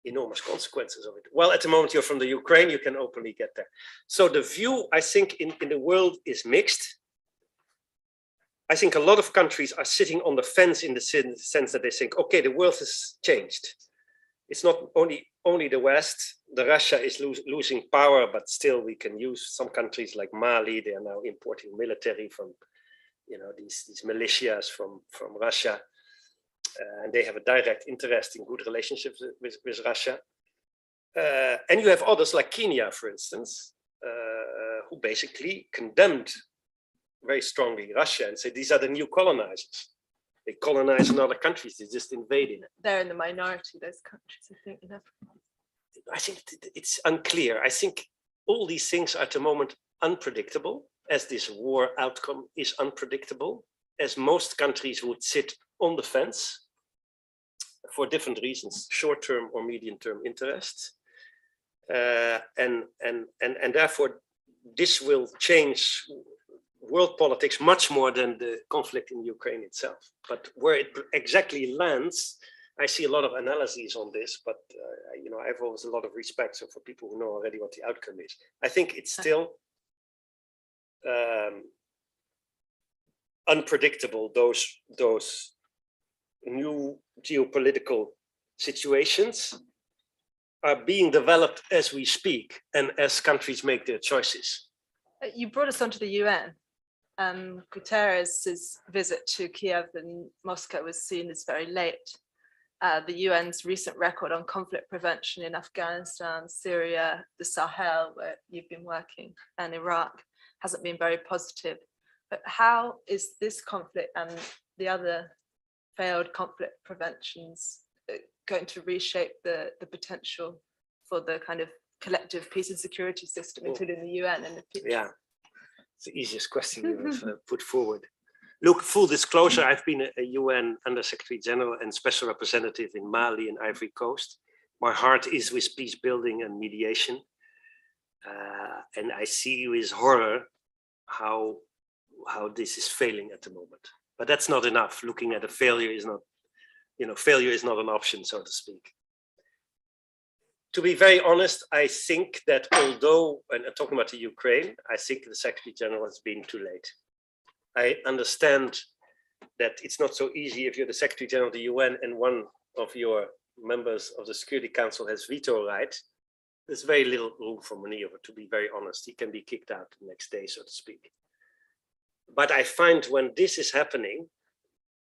enormous consequences of it. Well, at the moment you're from the Ukraine, you can openly get there. So the view, I think, in the world is mixed. I think a lot of countries are sitting on the fence in the sense that they think, okay, the world has changed. It's not only the West. The Russia is losing power, but still we can use some countries like Mali. They are now importing military from, you know, these militias from Russia. And they have a direct interest in good relationships with Russia. And you have others like Kenya, for instance, who basically condemned very strongly Russia and say these are the new colonizers. They colonize in other countries, they just invaded it. They're in the minority, those countries, I think, in Africa. I think it's unclear. I think all these things are at the moment unpredictable, as this war outcome is unpredictable, as most countries would sit on the fence for different reasons, short-term or medium-term interests. And therefore, this will change world politics much more than the conflict in Ukraine itself. But where it exactly lands, I see a lot of analyses on this, but you know, I have always a lot of respect for people who know already what the outcome is. I think it's still unpredictable, those new geopolitical situations are being developed as we speak and as countries make their choices. You brought us onto the UN. Guterres' visit to Kiev and Moscow was seen as very late. The UN's recent record on conflict prevention in Afghanistan, Syria, the Sahel, where you've been working, and Iraq hasn't been very positive. But how is this conflict and the other failed conflict preventions going to reshape the potential for the kind of collective peace and security system, including the UN? And yeah, it's the easiest question you have put forward. Look, full disclosure, I've been a UN Under Secretary General and Special Representative in Mali and Ivory Coast. My heart is with peace building and mediation. And I see with horror how this is failing at the moment. But that's not enough. Looking at a failure is not, you know, failure is not an option, so to speak. To be very honest, I think that although, and talking about the Ukraine, I think the Secretary General has been too late. I understand that it's not so easy if you're the Secretary General of the UN and one of your members of the Security Council has veto right. There's very little room for maneuver, to be very honest. He can be kicked out the next day, so to speak. But I find when this is happening,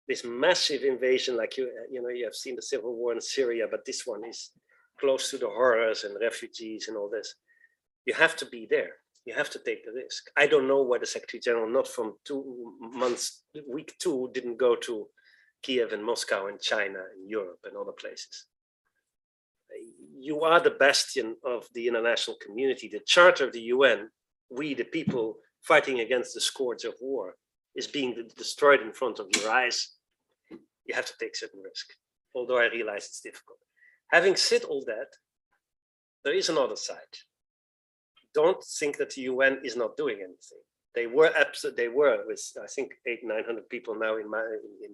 this massive invasion, like you know, you have seen the civil war in Syria, but this one is close to the horrors and refugees and all this. You have to be there. You have to take the risk. I don't know why the Secretary General, not from 2 months, week 2, didn't go to Kiev and Moscow and China and Europe and other places. You are the bastion of the international community. The Charter of the UN, we the people fighting against the scourge of war, is being destroyed in front of your eyes. You have to take certain risk, although I realize it's difficult. Having said all that, there is another side. Don't think that the UN is not doing anything. They were with, I think, 800-900 people now in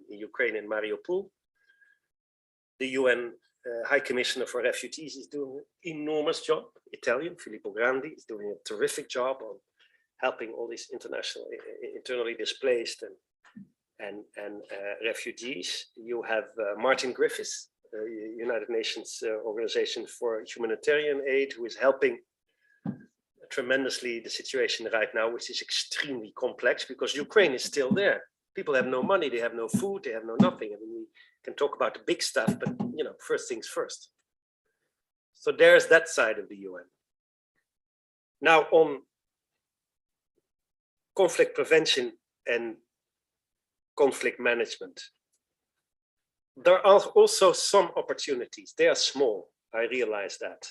Ukraine, in Mariupol. The UN High Commissioner for Refugees is doing an enormous job. Italian, Filippo Grandi, is doing a terrific job on helping all these internally displaced and refugees. You have Martin Griffiths, United Nations Organization for Humanitarian Aid, who is helping tremendously the situation right now, which is extremely complex because Ukraine is still there. People have no money, they have no food, they have no nothing. I mean, we can talk about the big stuff, but first things first. So there's that side of the UN. Now on conflict prevention and conflict management, there are also some opportunities. They are small, I realize that.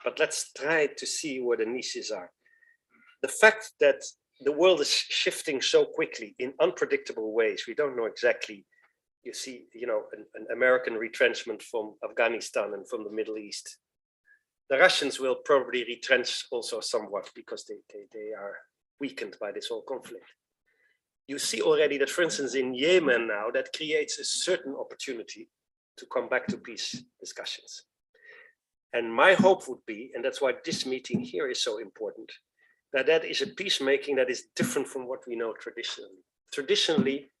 But let's try to see where the niches are. The fact that the world is shifting so quickly in unpredictable ways, we don't know exactly. You see, an American retrenchment from Afghanistan and from the Middle East. The Russians will probably retrench also somewhat because they are weakened by this whole conflict. You see already that, for instance, in Yemen now, that creates a certain opportunity to come back to peace discussions. And my hope would be, and that's why this meeting here is so important, that is a peacemaking that is different from what we know traditionally. Traditionally,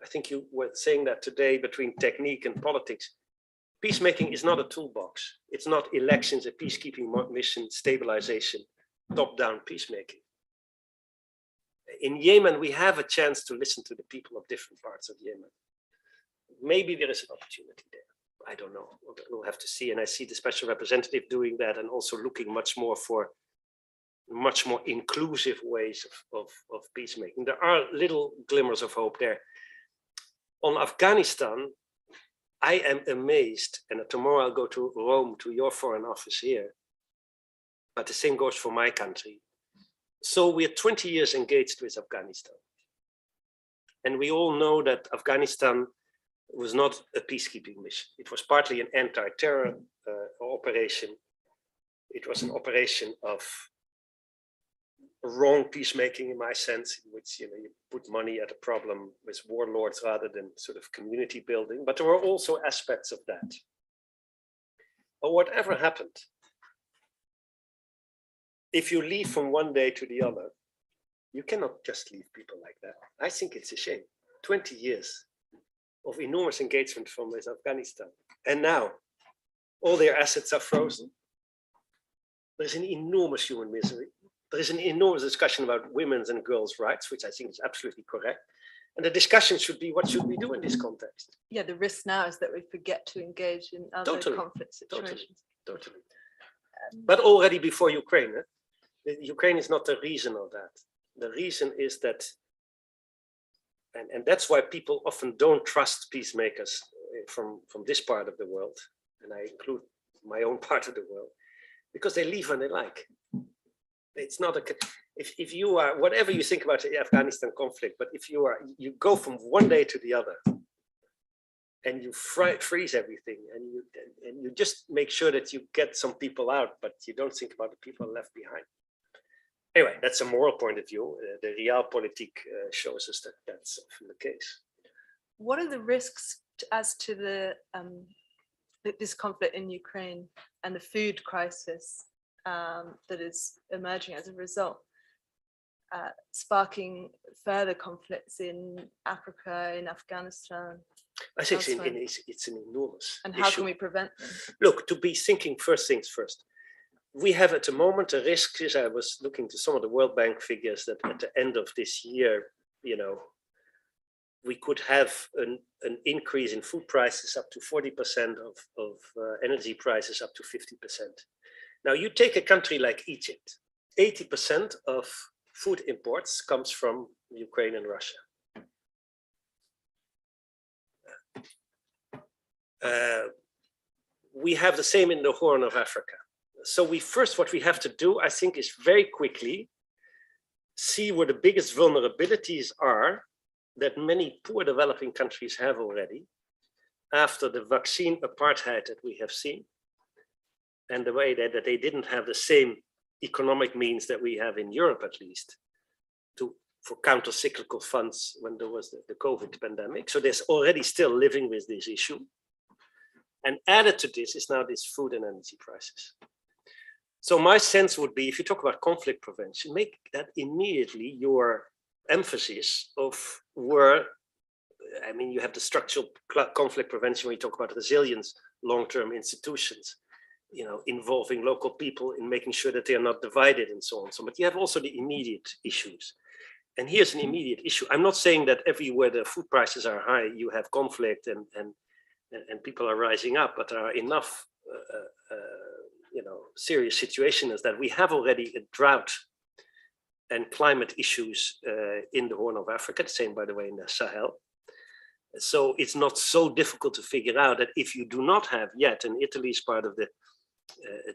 I think you were saying that today, between technique and politics, peacemaking is not a toolbox. It's not elections, a peacekeeping mission, stabilization, top-down peacemaking. In Yemen, we have a chance to listen to the people of different parts of Yemen. Maybe there is an opportunity there. I don't know. We'll have to see. And I see the special representative doing that and also looking much more for much more inclusive ways of peacemaking. There are little glimmers of hope there. On Afghanistan, I am amazed, and tomorrow I'll go to Rome, to your foreign office here, but the same goes for my country. So we're 20 years engaged with Afghanistan. And we all know that Afghanistan was not a peacekeeping mission. It was partly an anti-terror operation. It was an operation of wrong peacemaking, in my sense, in which you put money at a problem with warlords rather than sort of community building. But there were also aspects of that. But whatever happened, if you leave from one day to the other, you cannot just leave people like that. I think it's a shame. 20 years of enormous engagement from with Afghanistan. And now all their assets are frozen. There's an enormous human misery. There is an enormous discussion about women's and girls' rights, which I think is absolutely correct. And the discussion should be, what should we do in this context? Yeah, the risk now is that we forget to engage in other conflict situations. Totally. But already before Ukraine, Ukraine is not the reason of that. The reason is that, and that's why people often don't trust peacemakers from this part of the world, and I include my own part of the world, because they leave when they like. It's not if you are, whatever you think about the Afghanistan conflict, but if you go from one day to the other and you freeze everything and you just make sure that you get some people out, but you don't think about the people left behind. Anyway, that's a moral point of view. The realpolitik shows us that that's often the case. What are the risks as to this conflict in Ukraine and the food crisis that is emerging as a result, sparking further conflicts in Africa, in Afghanistan? I think it's an enormous And how issue. can we prevent them? Look, to be thinking first things first. We have at the moment a risk, as I was looking to some of the World Bank figures, that at the end of this year, we could have an increase in food prices up to 40%, of energy prices up to 50%. Now you take a country like Egypt, 80% of food imports comes from Ukraine and Russia. We have the same in the Horn of Africa. So what we have to do, I think, is very quickly see where the biggest vulnerabilities are that many poor developing countries have already after the vaccine apartheid that we have seen, and the way that they didn't have the same economic means that we have in Europe, at least, for counter-cyclical funds when there was the COVID pandemic. So there's already still living with this issue. And added to this is now this food and energy crisis. So my sense would be, if you talk about conflict prevention, make that immediately your emphasis of where, I mean, you have the structural conflict prevention when you talk about resilience, long-term institutions, you know, involving local people in making sure that they are not divided and so on. So, but you have also the immediate issues. And here's an immediate issue. I'm not saying that everywhere the food prices are high, you have conflict and people are rising up, but there are enough you know, serious situation is that we have already a drought and climate issues in the Horn of Africa, the same, by the way, in the Sahel. So it's not so difficult to figure out that if you do not have yet, and Italy is part of the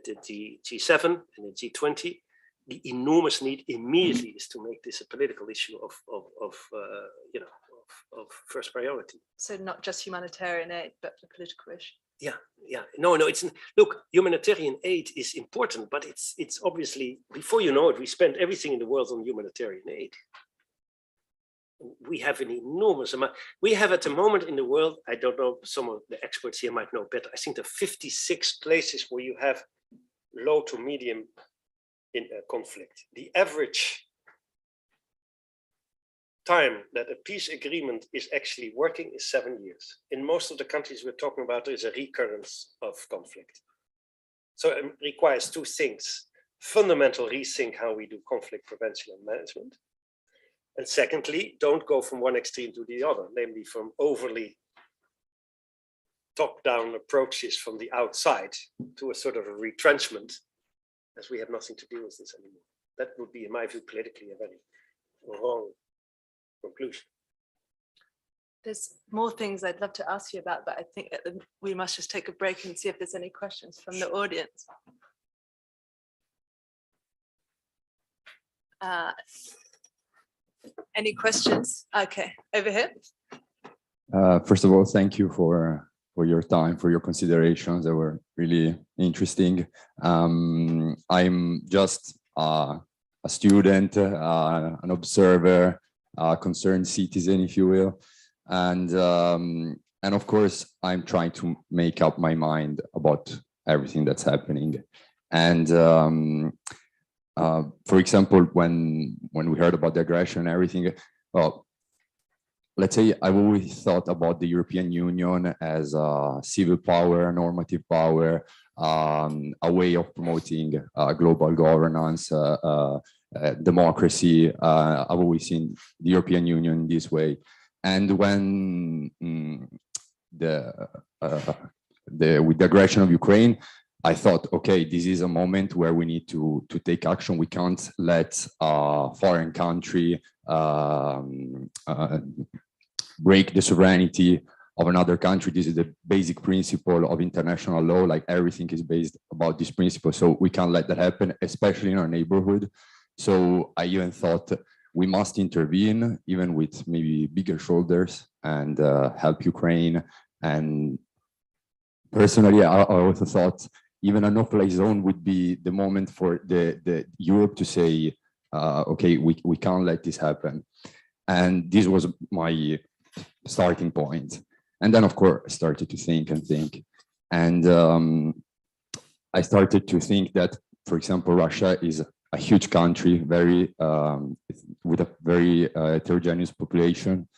G7 and the G20, the enormous need immediately is to make this a political issue of you know, of first priority. So not just humanitarian aid, but a political issue. Yeah. No, it's, look, humanitarian aid is important, but it's obviously, before you know it, we spend everything in the world on humanitarian aid. We have an enormous amount. We have at the moment in the world, I don't know, some of the experts here might know better. I think there are 56 places where you have low to medium in conflict. The average time that a peace agreement is actually working is 7 years. In most of the countries we're talking about, there is a recurrence of conflict. So it requires two things: fundamental rethink how we do conflict prevention and management. And secondly, don't go from one extreme to the other, namely from overly top-down approaches from the outside to a sort of a retrenchment, as we have nothing to do with this anymore. That would be, in my view, politically a very wrong conclusion. There's more things I'd love to ask you about, but I think we must just take a break and see if there's any questions from the audience. Any questions? Okay, over here. First of all, thank you for your time, for your considerations. They were really interesting. I'm just a student, an observer, a concerned citizen, if you will. And of course, I'm trying to make up my mind about everything that's happening. And for example, when we heard about the aggression and everything, well, let's say I've always thought about the European Union as a civil power, normative power, a way of promoting global governance, democracy. I've always seen the European Union this way. And when with the aggression of Ukraine, I thought, okay, this is a moment where we need to take action. We can't let a foreign country break the sovereignty of another country. This is the basic principle of international law. Like, everything is based about this principle. So we can't let that happen, especially in our neighborhood. So I even thought we must intervene, even with maybe bigger shoulders, and help Ukraine. And personally, I also thought even a no-fly zone would be the moment for the Europe to say, okay, we can't let this happen. And this was my starting point. And then, of course, I started to think and think. And I started to think that, for example, Russia is a huge country, very with a very heterogeneous population.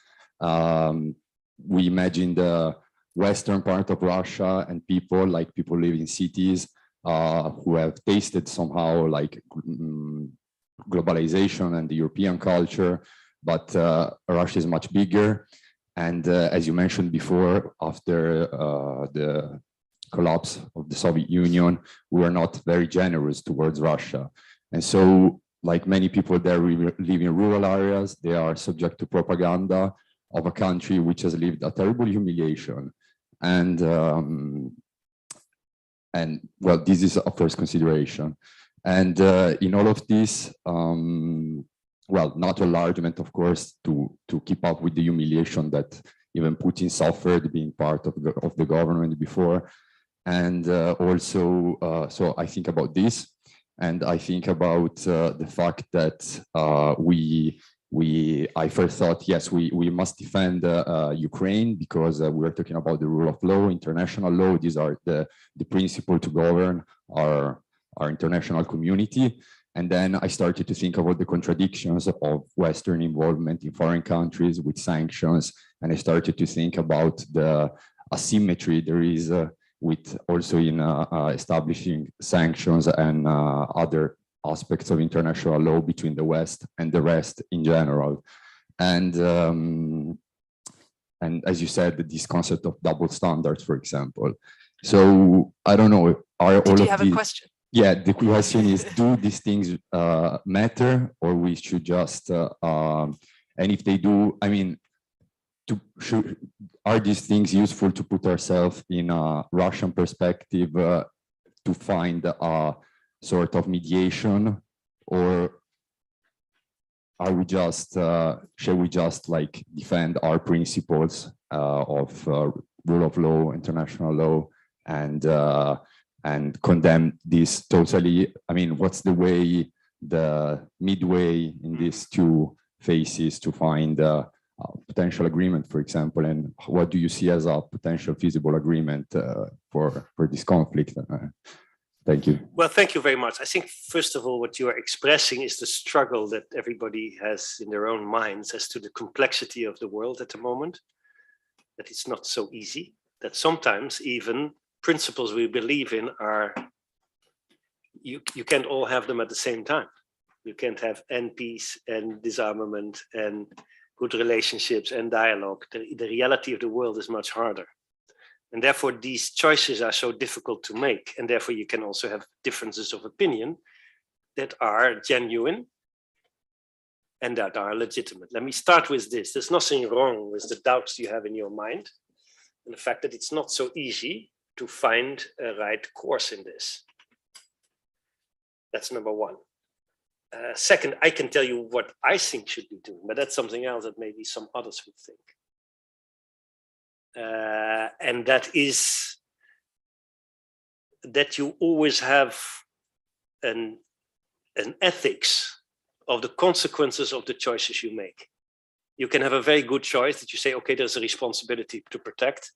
We imagine the western part of Russia and people live in cities who have tasted somehow like globalization and the European culture, but Russia is much bigger. And as you mentioned before, after the collapse of the Soviet Union, we were not very generous towards Russia. And so, like many people there live in rural areas, they are subject to propaganda of a country which has lived a terrible humiliation. And well, this is a first consideration. And in all of this, well, not enlargement, of course, to keep up with the humiliation that even Putin suffered being part of the government before. And also, so I think about this, and I think about the fact that we I first thought, yes, we must defend Ukraine because we are talking about the rule of law, international law. These are the principle to govern our international community. And then I started to think about the contradictions of Western involvement in foreign countries with sanctions. And I started to think about the asymmetry there is with also in establishing sanctions and other aspects of international law between the West and the rest in general. And as you said, this concept of double standards, for example. So I don't know, are all of these— Did you have a question? Yeah, the question is, do these things matter, or we should just, and if they do, I mean, are these things useful to put ourselves in a Russian perspective to find a sort of mediation, or are we just, shall we just like defend our principles of rule of law, international law, and condemn this totally? I mean, what's the midway in these two phases to find a potential agreement, for example, and what do you see as a potential feasible agreement for this conflict? Thank you. Well, thank you very much. I think, first of all, what you are expressing is the struggle that everybody has in their own minds as to the complexity of the world at the moment, that it's not so easy, that sometimes even principles we believe in are, you can't all have them at the same time. You can't have and peace and disarmament and good relationships and dialogue. The reality of the world is much harder. And therefore these choices are so difficult to make. And therefore you can also have differences of opinion that are genuine and that are legitimate. Let me start with this. There's nothing wrong with the doubts you have in your mind and the fact that it's not so easy to find a right course in this. That's number one. Second, I can tell you what I think should be doing, but that's something else that maybe some others would think. And that is that you always have an ethics of the consequences of the choices you make. You can have a very good choice that you say, okay, there's a responsibility to protect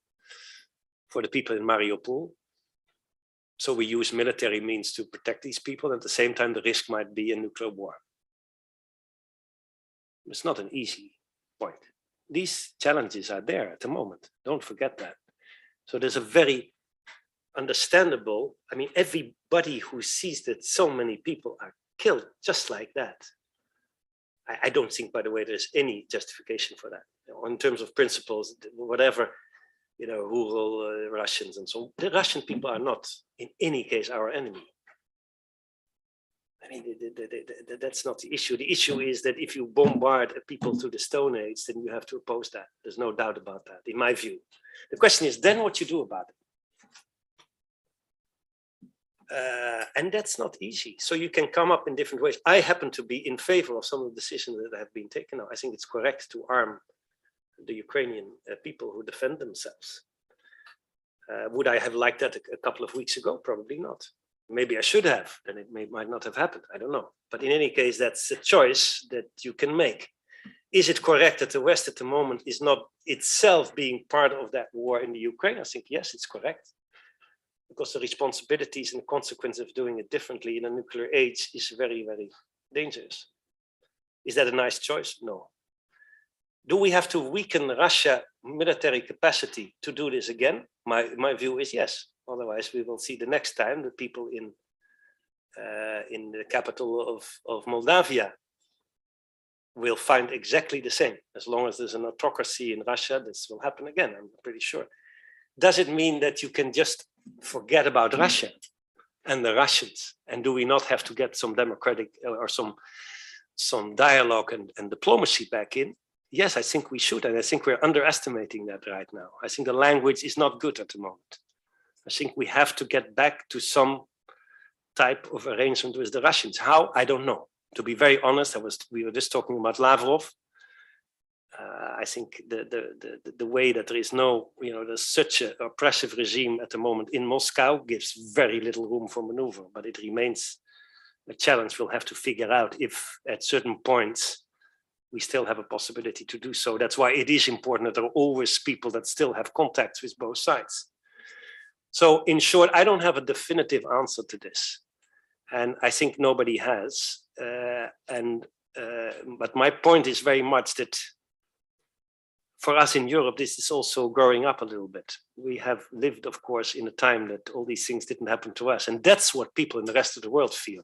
for the people in Mariupol. So we use military means to protect these people. And at the same time, the risk might be a nuclear war. It's not an easy point. These challenges are there at the moment. Don't forget that. So there's a very understandable, I mean, everybody who sees that so many people are killed just like that. I don't think, by the way, there's any justification for that. In terms of principles, whatever, you know, rural Russians and so on. The Russian people are not, in any case, our enemy. I mean, that's not the issue. The issue is that if you bombard people to the Stone Age, then you have to oppose that. There's no doubt about that, in my view. The question is then what you do about it. And that's not easy. So you can come up in different ways. I happen to be in favor of some of the decisions that have been taken now. I think it's correct to arm the Ukrainian people who defend themselves. Would I have liked that a couple of weeks ago? Probably not. Maybe I should have, then it might not have happened. I don't know. But in any case, that's a choice that you can make. Is it correct that the West at the moment is not itself being part of that war in the Ukraine? I think, yes, it's correct. Because the responsibilities and the consequences of doing it differently in a nuclear age is very, very dangerous. Is that a nice choice? No. Do we have to weaken Russia military capacity to do this again? My view is yes. Otherwise, we will see the next time the people in the capital of Moldavia will find exactly the same. As long as there's an autocracy in Russia, this will happen again, I'm pretty sure. Does it mean that you can just forget about Russia and the Russians? And do we not have to get some democratic or some dialogue and diplomacy back in? Yes, I think we should. And I think we're underestimating that right now. I think the language is not good at the moment. I think we have to get back to some type of arrangement with the Russians. How? I don't know. To be very honest, we were just talking about Lavrov. I think the way that there is no, there's such an oppressive regime at the moment in Moscow gives very little room for maneuver, but it remains a challenge we'll have to figure out if at certain points we still have a possibility to do so. That's why it is important that there are always people that still have contacts with both sides. So in short, I don't have a definitive answer to this. And I think nobody has. But my point is very much that for us in Europe, this is also growing up a little bit. We have lived, of course, in a time that all these things didn't happen to us. And that's what people in the rest of the world feel.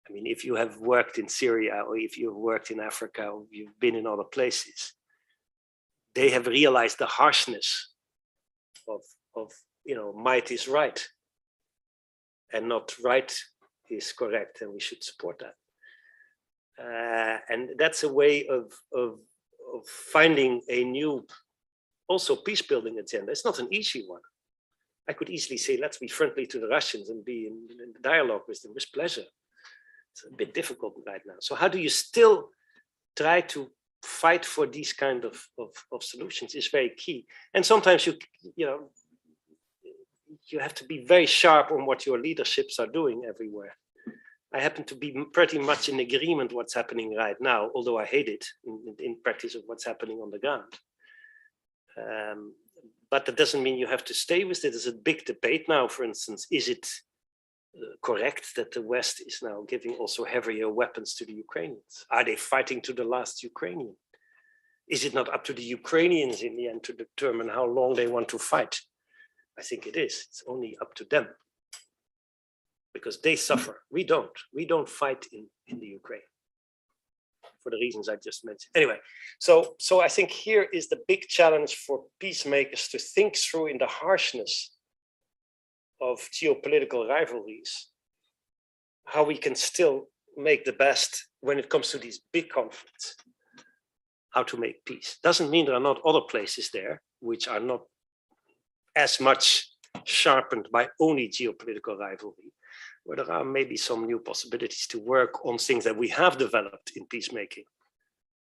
I mean, if you have worked in Syria, or if you've worked in Africa, or you've been in other places, they have realized the harshness of might is right and not right is correct, and we should support that. And that's a way of finding a new, also peace-building agenda. It's not an easy one. I could easily say, let's be friendly to the Russians and be in dialogue with them with pleasure. It's a bit difficult right now. So how do you still try to fight for these kind of solutions is very key. And sometimes you have to be very sharp on what your leaderships are doing everywhere. I happen to be pretty much in agreement what's happening right now, although I hate it in practice of what's happening on the ground. But that doesn't mean you have to stay with it. There's a big debate now, for instance, is it correct that the West is now giving also heavier weapons to the Ukrainians? Are they fighting to the last Ukrainian? Is it not up to the Ukrainians in the end to determine how long they want to fight? I think it is. It's only up to them. Because they suffer. We don't. We don't fight in the Ukraine for the reasons I just mentioned. Anyway, so I think here is the big challenge for peacemakers to think through in the harshness of geopolitical rivalries, how we can still make the best when it comes to these big conflicts, how to make peace. Doesn't mean there are not other places there which are not as much sharpened by only geopolitical rivalry, where there are maybe some new possibilities to work on things that we have developed in peacemaking.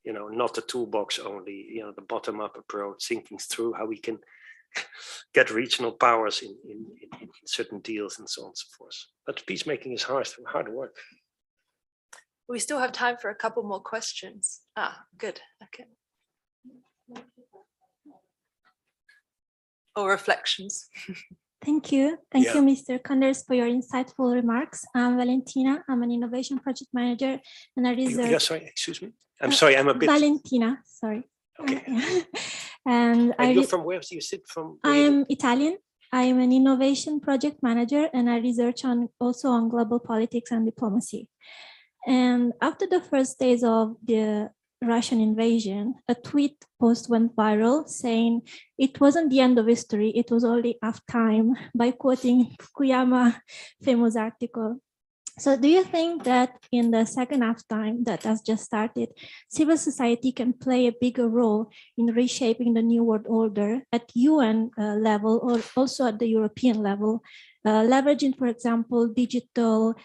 Not the toolbox only, the bottom-up approach, thinking through how we can get regional powers in certain deals and so on and so forth. But peacemaking is hard work. We still have time for a couple more questions. Good, okay. Or reflections. Thank you. Thank you, Mr. Kanders, for your insightful remarks. I'm Valentina. I'm an innovation project manager and a research. Sorry, excuse me. I'm sorry, I'm a bit. Valentina, sorry. Okay. And you're from where? You sit from? I am Italian. I am an innovation project manager and I research also on global politics and diplomacy. And after the first days of the Russian invasion, a tweet post went viral saying it wasn't the end of history, it was only half time, by quoting Fukuyama's famous article. So do you think that in the second half time that has just started, civil society can play a bigger role in reshaping the new world order at UN level or also at the European level, leveraging, for example, digital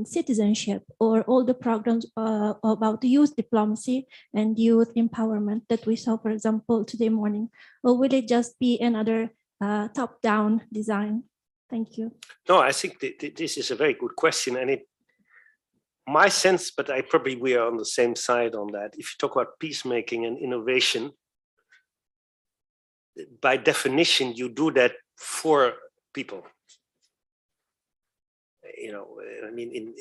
citizenship or all the programs about youth diplomacy and youth empowerment that we saw, for example, today morning? Or will it just be another top-down design? Thank you. No, I think this is a very good question. And my sense, but we are on the same side on that. If you talk about peacemaking and innovation, by definition, you do that for people. I mean,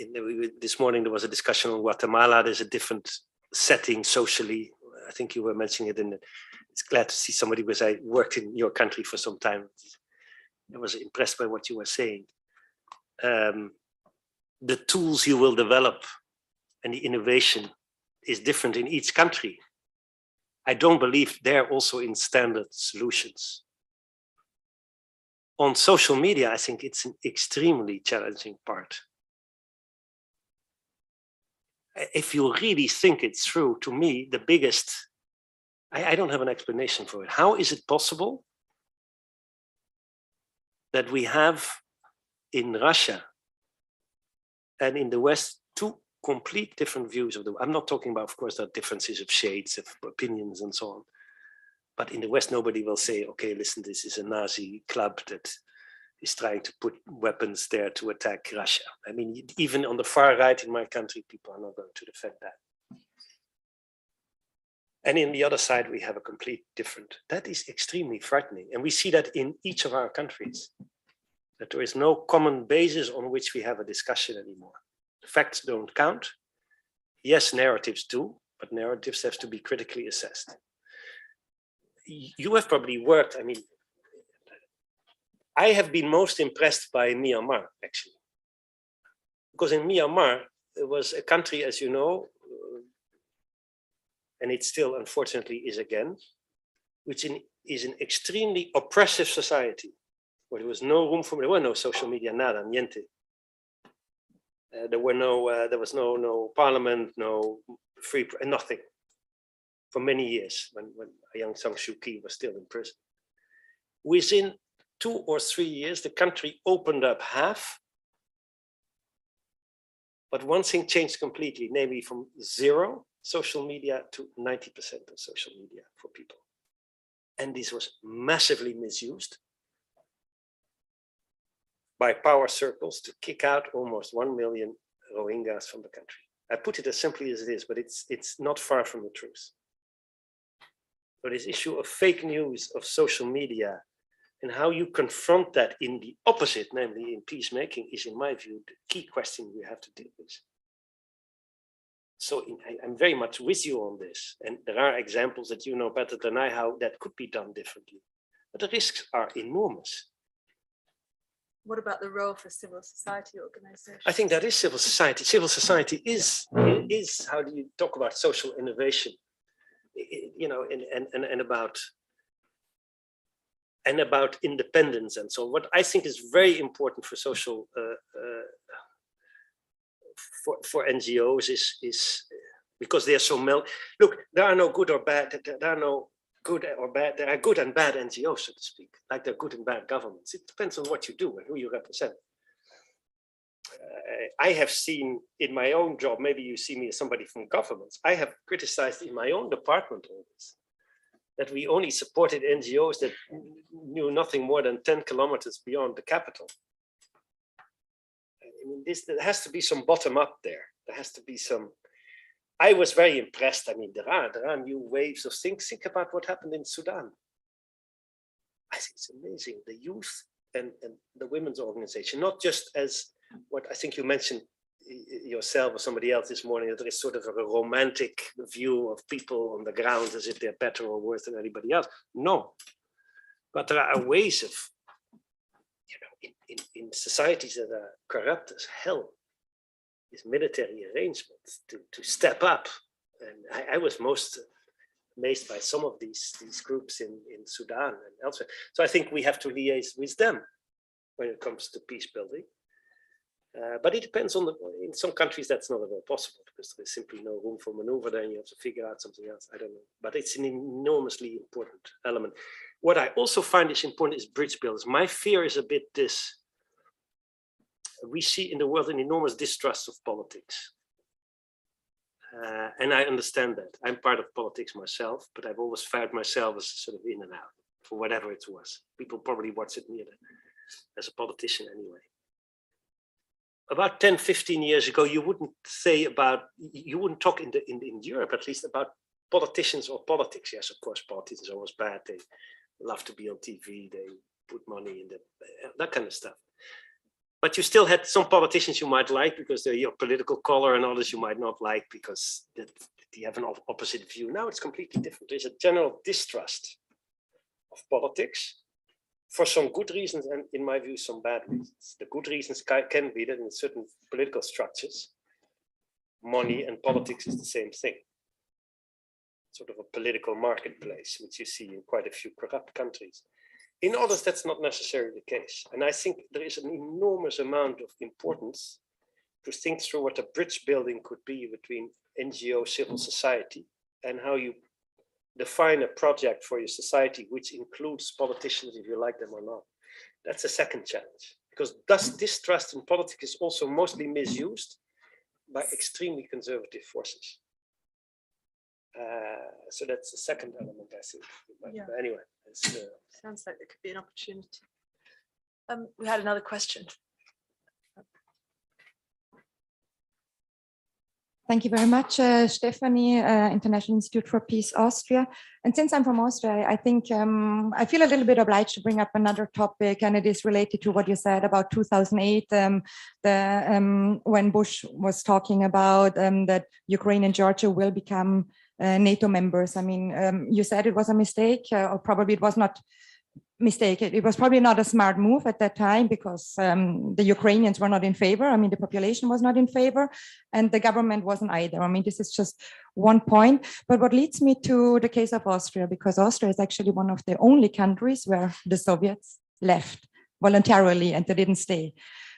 this morning there was a discussion on Guatemala. There's a different setting socially. I think you were mentioning it. It's glad to see somebody because I worked in your country for some time. I was impressed by what you were saying. The tools you will develop and the innovation is different in each country. I don't believe they're also in standard solutions. On social media, I think it's an extremely challenging part. If you really think it through, to me, the biggest, I don't have an explanation for it. How is it possible that we have in Russia and in the West two complete different views of the world? I'm not talking about, of course, there are differences of shades, of opinions and so on. But in the West, nobody will say, okay, listen, this is a Nazi club that is trying to put weapons there to attack Russia. I mean, even on the far right in my country, people are not going to defend that. And in the other side, we have a complete different. That is extremely frightening. And we see that in each of our countries, that there is no common basis on which we have a discussion anymore. Facts don't count. Yes, narratives do, but narratives have to be critically assessed. You have probably worked, I mean, I have been most impressed by Myanmar, actually. Because in Myanmar, it was a country, as you know, and it still unfortunately is again, which is an extremely oppressive society, where there was no room for, there were no social media, nada, niente. There was no parliament, no free, nothing, for many years, when Aung San Suu Kyi was still in prison. Within 2 or 3 years, the country opened up half, but one thing changed completely, namely from 0 social media to 90% of social media for people. And this was massively misused by power circles to kick out almost 1 million Rohingyas from the country. I put it as simply as it is, but it's not far from the truth. So this issue of fake news, of social media, and how you confront that in the opposite, namely in peacemaking, is, in my view, the key question we have to deal with. So I'm very much with you on this. And there are examples that you know better than I how that could be done differently. But the risks are enormous. What about the role for civil society organizations? I think that is civil society. Civil society is how do you talk about social innovation, you know, and about independence and so on. What I think is very important for social for NGOs is because they are so look, there are no good or bad, there are no good or bad, there are good and bad NGOs, so to speak, like there are good and bad governments. It depends on what you do and who you represent. I have seen in my own job, maybe you see me as somebody from governments, I have criticized in my own department always, that we only supported NGOs that knew nothing more than 10 kilometers beyond the capital. I mean, there has to be some bottom up there. There has to be some. I was very impressed. I mean, there are new waves of things. Think about what happened in Sudan. I think it's amazing. The youth and the women's organization, not just as what I think you mentioned yourself or somebody else this morning, that there is sort of a romantic view of people on the ground as if they're better or worse than anybody else. No, but there are ways of, you know, in societies that are corrupt as hell, these military arrangements to step up. And I was most amazed by some of these groups in Sudan and elsewhere. So I think we have to liaise with them when it comes to peace building. But it depends on in some countries that's not at all possible because there's simply no room for maneuver. Then you have to figure out something else. I don't know, but it's an enormously important element. What I also find is important is bridge builders. My fear is a bit this. We see in the world an enormous distrust of politics. And I understand that. I'm part of politics myself, but I've always found myself as sort of in and out for whatever it was. People probably watch it me as a politician anyway. About 10, 15 years ago, you wouldn't talk in Europe, at least, about politicians or politics. Yes, of course, politicians are always bad. They love to be on TV. They put money in that kind of stuff. But you still had some politicians you might like because they're your political color, and others you might not like because they have an opposite view. Now it's completely different. There's a general distrust of politics for some good reasons, and in my view, some bad reasons. The good reasons can be that in certain political structures, money and politics is the same thing. Sort of a political marketplace, which you see in quite a few corrupt countries. In others, that's not necessarily the case. And I think there is an enormous amount of importance to think through what a bridge building could be between NGO, civil society, and how you define a project for your society, which includes politicians, if you like them or not. That's a second challenge, because distrust in politics is also mostly misused by extremely conservative forces. So that's the second element, I think. But Yeah. anyway, Sounds like there could be an opportunity. We had another question. Thank you very much, Stephanie, International Institute for Peace, Austria. And since I'm from Austria, I think I feel a little bit obliged to bring up another topic, and it is related to what you said about 2008, when Bush was talking about that Ukraine and Georgia will become NATO members. I mean, you said it was a mistake, or probably it was not mistake. It was probably not a smart move at that time because the Ukrainians were not in favor. I mean, the population was not in favor and the government wasn't either. I mean, this is just one point. But what leads me to the case of Austria, because Austria is actually one of the only countries where the Soviets left voluntarily and they didn't stay.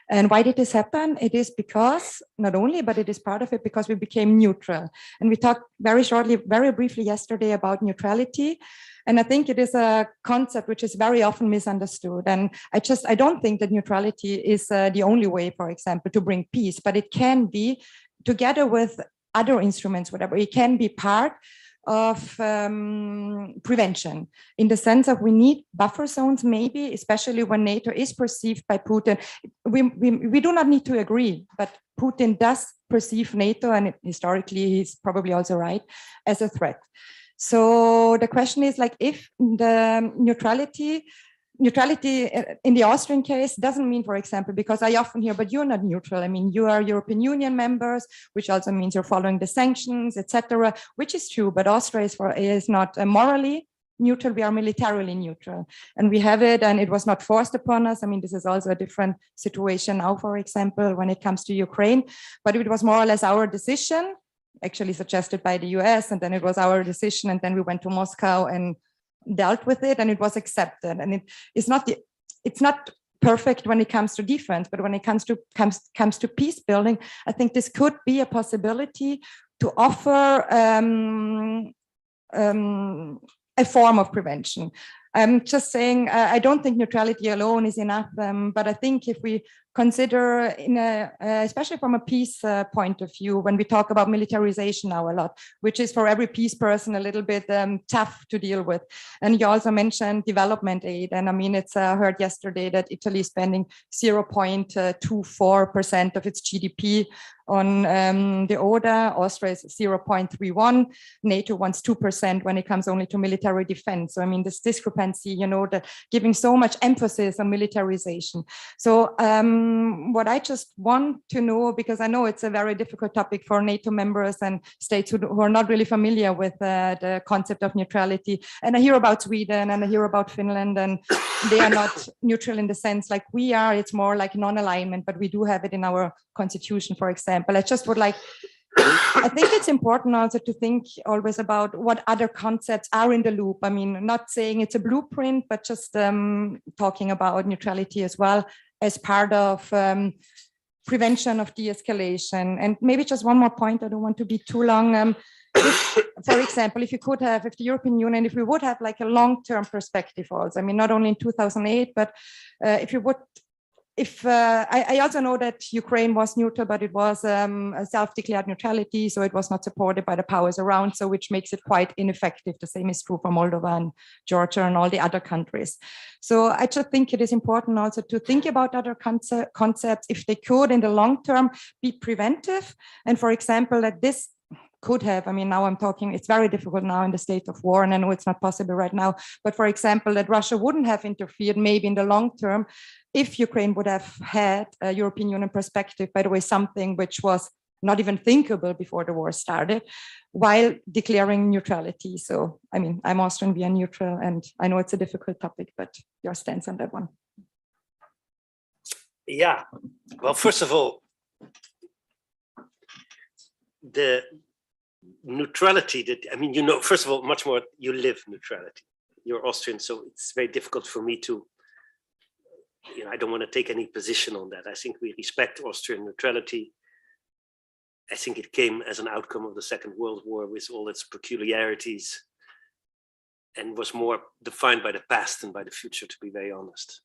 And why did this happen? It is because, not only, but it is part of it because we became neutral. And we talked very shortly, very briefly yesterday about neutrality. And I think it is a concept which is very often misunderstood. And I don't think that neutrality is the only way, for example, to bring peace, but it can be together with other instruments, whatever, it can be part of prevention in the sense of we need buffer zones, maybe, especially when NATO is perceived by Putin. We do not need to agree, but Putin does perceive NATO, and historically he's probably also right, as a threat. So the question is like, if the neutrality in the Austrian case doesn't mean, for example, because I often hear, but you're not neutral. I mean, you are European Union members, which also means you're following the sanctions, etc., which is true, but Austria is not morally neutral, we are militarily neutral. And we have it, and it was not forced upon us. I mean, this is also a different situation now, for example, when it comes to Ukraine, but it was more or less our decision, actually suggested by the US, and then it was our decision, and then we went to Moscow and dealt with it, and it was accepted. And it's not perfect when it comes to defense, but when it comes to peace building, I think this could be a possibility to offer a form of prevention. I'm just saying, I don't think neutrality alone is enough, but I think if we consider, especially from a peace point of view, when we talk about militarization now a lot, which is for every peace person a little bit tough to deal with. And you also mentioned development aid. And I mean, it's heard yesterday that Italy is spending 0.24% of its GDP on the ODA. Austria is 0.31. NATO wants 2% when it comes only to military defense. So I mean, this discrepancy, you know, that giving so much emphasis on militarization. So what I just want to know, because I know it's a very difficult topic for NATO members and states who are not really familiar with the concept of neutrality. And I hear about Sweden and I hear about Finland, and they are not neutral in the sense like we are. It's more like non-alignment, but we do have it in our constitution, for example. I just would like, I think it's important also to think always about what other concepts are in the loop. I mean, not saying it's a blueprint, but just talking about neutrality as well as part of prevention of de-escalation. And maybe just one more point, I don't want to be too long. If, for example, if the European Union, if we would have like a long-term perspective also, I mean, not only in 2008, but if you would, I also know that Ukraine was neutral, but it was a self-declared neutrality, so it was not supported by the powers around, so which makes it quite ineffective. The same is true for Moldova and Georgia and all the other countries. So I just think it is important also to think about other concepts, if they could in the long term be preventive. And for example, that this could have, I mean, now I'm talking, it's very difficult now in the state of war, and I know it's not possible right now, but for example, that Russia wouldn't have interfered maybe in the long term if Ukraine would have had a European Union perspective, by the way, something which was not even thinkable before the war started, while declaring neutrality. So, I mean, I'm Austrian, we are neutral, and I know it's a difficult topic, but your stance on that one. Yeah, well, first of all, the neutrality that, I mean, you know, first of all, much more, you live neutrality. You're Austrian, so it's very difficult for me to, you know, I don't want to take any position on that. I think we respect Austrian neutrality. I think it came as an outcome of the Second World War with all its peculiarities and was more defined by the past than by the future, to be very honest.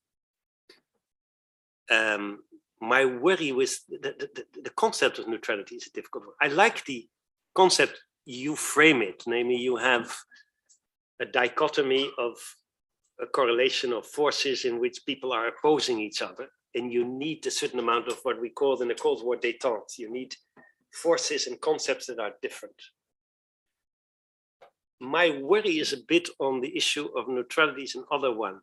My worry with the concept of neutrality is difficult. I like the concept you frame it, namely you have a dichotomy of a correlation of forces in which people are opposing each other, and you need a certain amount of what we call in the Cold War détente. You need forces and concepts that are different. My worry is a bit on the issue of neutrality is another one.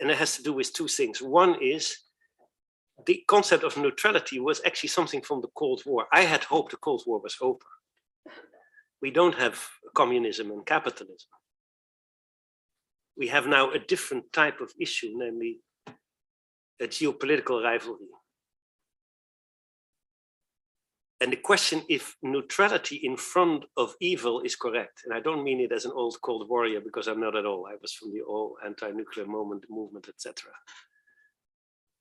And it has to do with two things. One is the concept of neutrality was actually something from the Cold War. I had hoped the Cold War was over. We don't have communism and capitalism. We have now a different type of issue, namely a geopolitical rivalry. And the question if neutrality in front of evil is correct. And I don't mean it as an old Cold Warrior, because I'm not at all. I was from the all anti-nuclear movement, etc.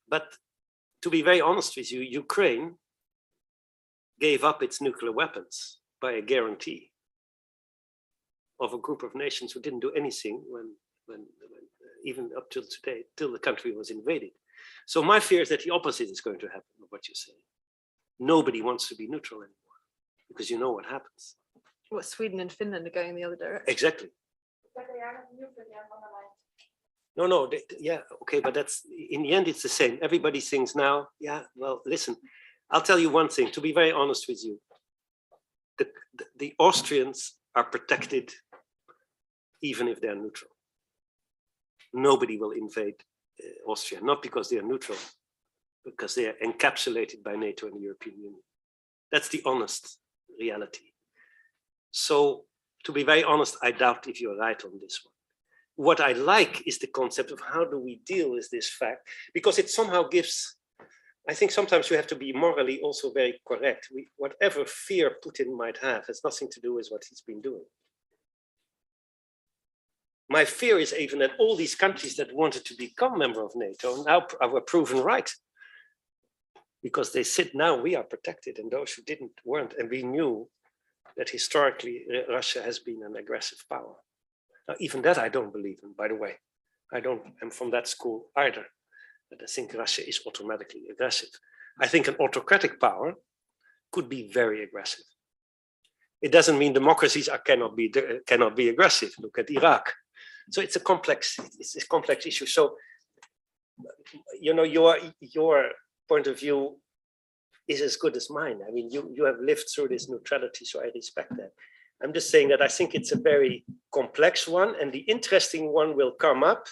But to be very honest with you, Ukraine gave up its nuclear weapons by a guarantee of a group of nations who didn't do anything when even up till today, till the country was invaded. So my fear is that the opposite is going to happen of what you say. Nobody wants to be neutral anymore because you know what happens. What, Sweden and Finland are going in the other direction? Exactly. No, yeah, okay, but that's, in the end, it's the same. Everybody thinks now, yeah, well, listen, I'll tell you one thing, to be very honest with you. The Austrians are protected even if they're neutral. Nobody will invade Austria, not because they are neutral, because they are encapsulated by NATO and the European Union. That's the honest reality. So to be very honest, I doubt if you're right on this one. What I like is the concept of how do we deal with this fact, because it somehow gives, I think sometimes you have to be morally also very correct. Whatever fear Putin might have has nothing to do with what he's been doing. My fear is even that all these countries that wanted to become member of NATO now were proven right. Because they said, now we are protected, and those who weren't. And we knew that historically Russia has been an aggressive power. Now, even that I don't believe in, by the way. I'm from that school either. But I think Russia is automatically aggressive. I think an autocratic power could be very aggressive. It doesn't mean democracies cannot be aggressive. Look at Iraq. So it's a complex issue. So, you know, your point of view is as good as mine. I mean, you have lived through this neutrality, so I respect that. I'm just saying that I think it's a very complex one, and the interesting one will come up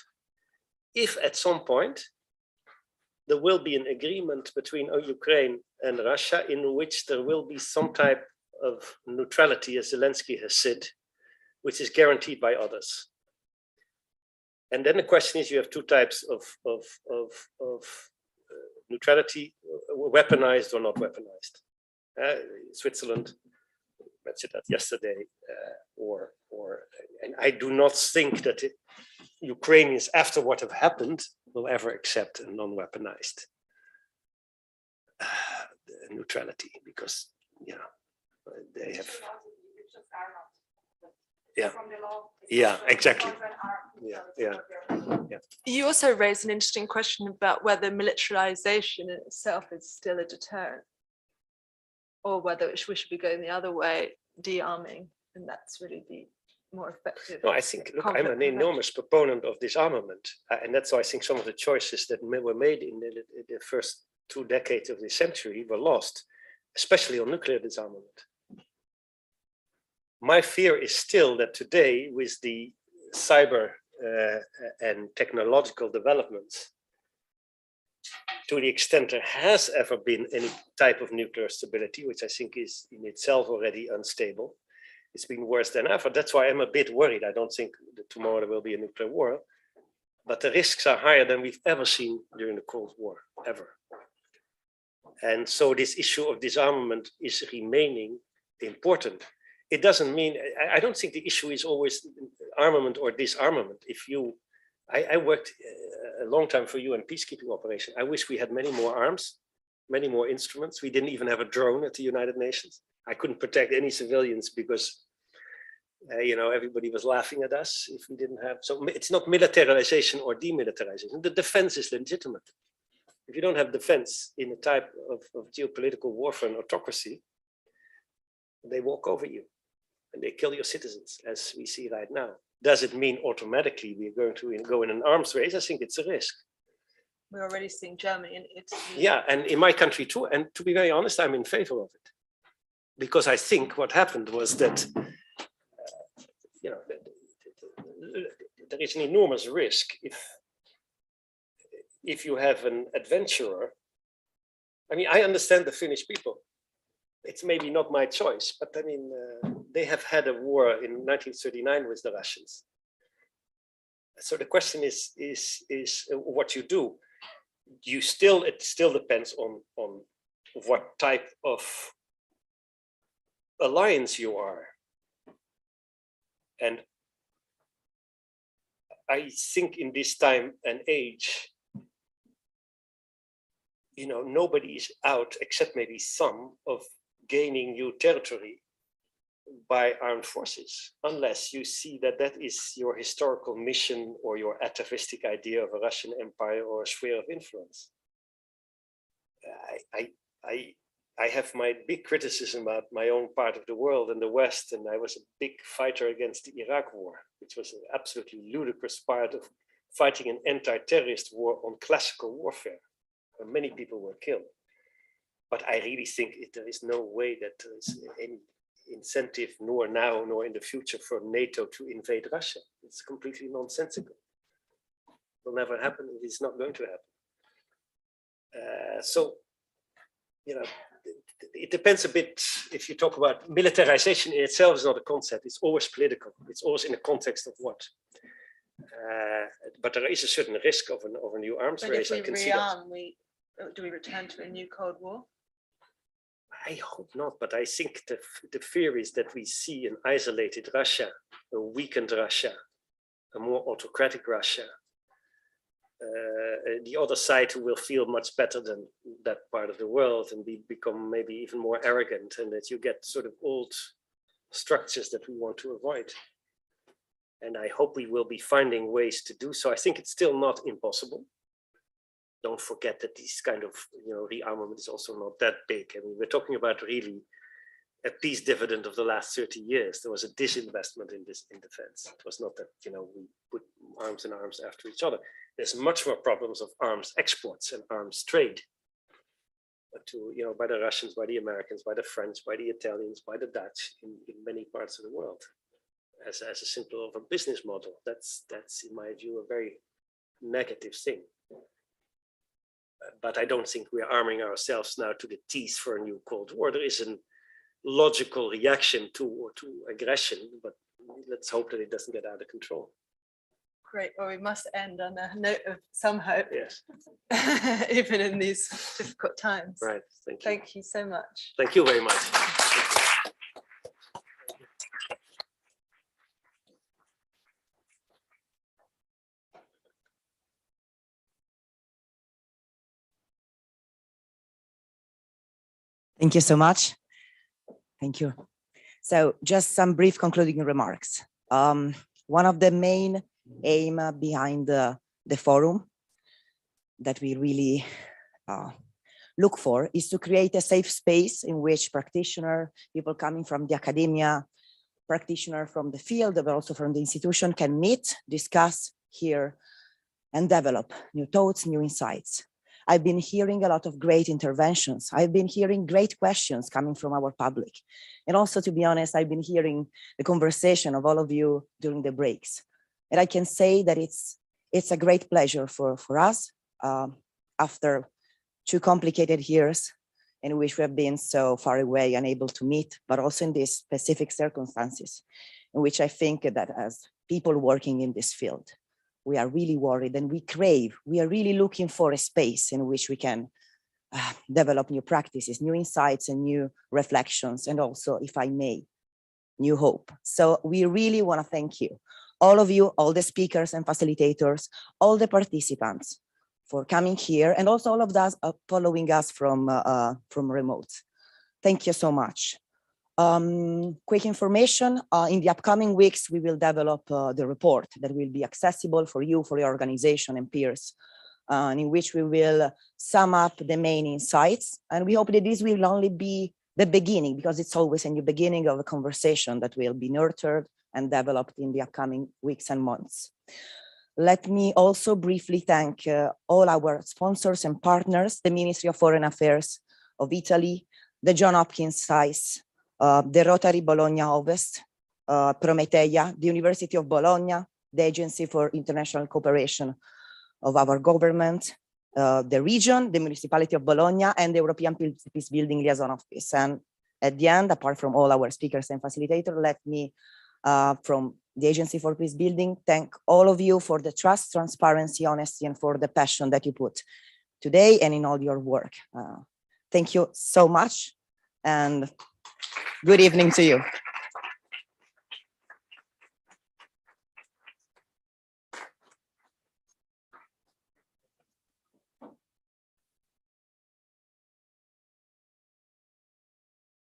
if at some point there will be an agreement between Ukraine and Russia in which there will be some type of neutrality, as Zelensky has said, which is guaranteed by others. And then the question is, you have two types of neutrality, weaponized or not weaponized. Switzerland mentioned that yesterday, and I do not think that Ukrainians, after what have happened, will ever accept a non-weaponized neutrality, because they have. Yeah, exactly. Yeah. You also raised an interesting question about whether militarization in itself is still a deterrent, or whether we should be going the other way, de-arming, and that's really the more effective. No, I think, look, I'm an enormous proponent of disarmament, and that's why I think some of the choices that were made in the first 2 decades of this century were lost, especially on nuclear disarmament. My fear is still that today, with the cyber and technological developments, to the extent there has ever been any type of nuclear stability, which I think is in itself already unstable, it's been worse than ever. That's why I'm a bit worried. I don't think that tomorrow there will be a nuclear war, but the risks are higher than we've ever seen during the Cold War, ever. And so this issue of disarmament is remaining important. It doesn't mean, I don't think the issue is always armament or disarmament. I worked a long time for UN peacekeeping operation. I wish we had many more arms, many more instruments. We didn't even have a drone at the United Nations. I couldn't protect any civilians because, everybody was laughing at us if we didn't have. So it's not militarization or demilitarization. The defense is legitimate. If you don't have defense in a type of geopolitical warfare and autocracy, they walk over you and they kill your citizens, as we see right now. Does it mean automatically we're going to go in an arms race? I think it's a risk. We're already seeing Germany and Italy. Yeah, and in my country too. And to be very honest, I'm in favor of it. Because I think what happened was that, you know, there is an enormous risk if you have an adventurer. I mean, I understand the Finnish people. It's maybe not my choice, but I mean, they have had a war in 1939 with the Russians. So the question is what you do. It still depends on what type of alliance you are. And I think in this time and age, you know, nobody is out except maybe some of gaining new territory by armed forces, unless you see that that is your historical mission or your atavistic idea of a Russian empire or a sphere of influence. I have my big criticism about my own part of the world and the West, and I was a big fighter against the Iraq war, which was an absolutely ludicrous part of fighting an anti-terrorist war on classical warfare, where many people were killed. But I really think there is no way that there is any incentive, nor now, nor in the future, for NATO to invade Russia. It's completely nonsensical. It will never happen. It's not going to happen. So, you know, it depends a bit. If you talk about militarization in itself is not a concept. It's always political. It's always in the context of what. But there is a certain risk of a new arms race. If we rearm, do we return to a new Cold War? I hope not, but I think the fear is that we see an isolated Russia, a weakened Russia, a more autocratic Russia. The other side who will feel much better than that part of the world and become maybe even more arrogant, and that you get sort of old structures that we want to avoid. And I hope we will be finding ways to do so. I think it's still not impossible. Don't forget that this kind of, you know, rearmament is also not that big. I mean, we're talking about really a peace dividend of the last 30 years. There was a disinvestment in defense. It was not that, you know, we put arms in arms after each other. There's much more problems of arms exports and arms trade. But to, you know, by the Russians, by the Americans, by the French, by the Italians, by the Dutch in many parts of the world, as a simple of a business model. That's in my view a very negative thing. But I don't think we're arming ourselves now to the teeth for a new Cold War. There is a logical reaction to aggression, but let's hope that it doesn't get out of control. Great. Well, we must end on a note of some hope. Yes. Even in these difficult times. Right. Thank you. Thank you so much. Thank you very much. Thank you so much. Thank you. So just some brief concluding remarks. One of the main aim behind the forum that we really look for is to create a safe space in which practitioners, people coming from the academia, practitioners from the field, but also from the institution can meet, discuss, hear, and develop new thoughts, new insights. I've been hearing a lot of great interventions. I've been hearing great questions coming from our public. And also, to be honest, I've been hearing the conversation of all of you during the breaks. And I can say that it's a great pleasure for us after 2 complicated years in which we have been so far away, unable to meet, but also in these specific circumstances in which I think that as people working in this field, we are really worried and we are really looking for a space in which we can develop new practices, new insights and new reflections, and also, if I may, new hope. So we really want to thank you, all of you, all the speakers and facilitators, all the participants for coming here, and also all of us following us from remote. Thank you so much. Quick information, in the upcoming weeks, we will develop the report that will be accessible for you, for your organization and peers, in which we will sum up the main insights. And we hope that this will only be the beginning, because it's always a new beginning of a conversation that will be nurtured and developed in the upcoming weeks and months. Let me also briefly thank all our sponsors and partners, the Ministry of Foreign Affairs of Italy, the John Hopkins SAIS, the Rotary Bologna Ovest, Prometeia, the University of Bologna, the Agency for International Cooperation of our government, the region, the Municipality of Bologna, and the European Peacebuilding Liaison Office. And at the end, apart from all our speakers and facilitators, let me, from the Agency for Peacebuilding, thank all of you for the trust, transparency, honesty, and for the passion that you put today and in all your work. Thank you so much, and good evening to you.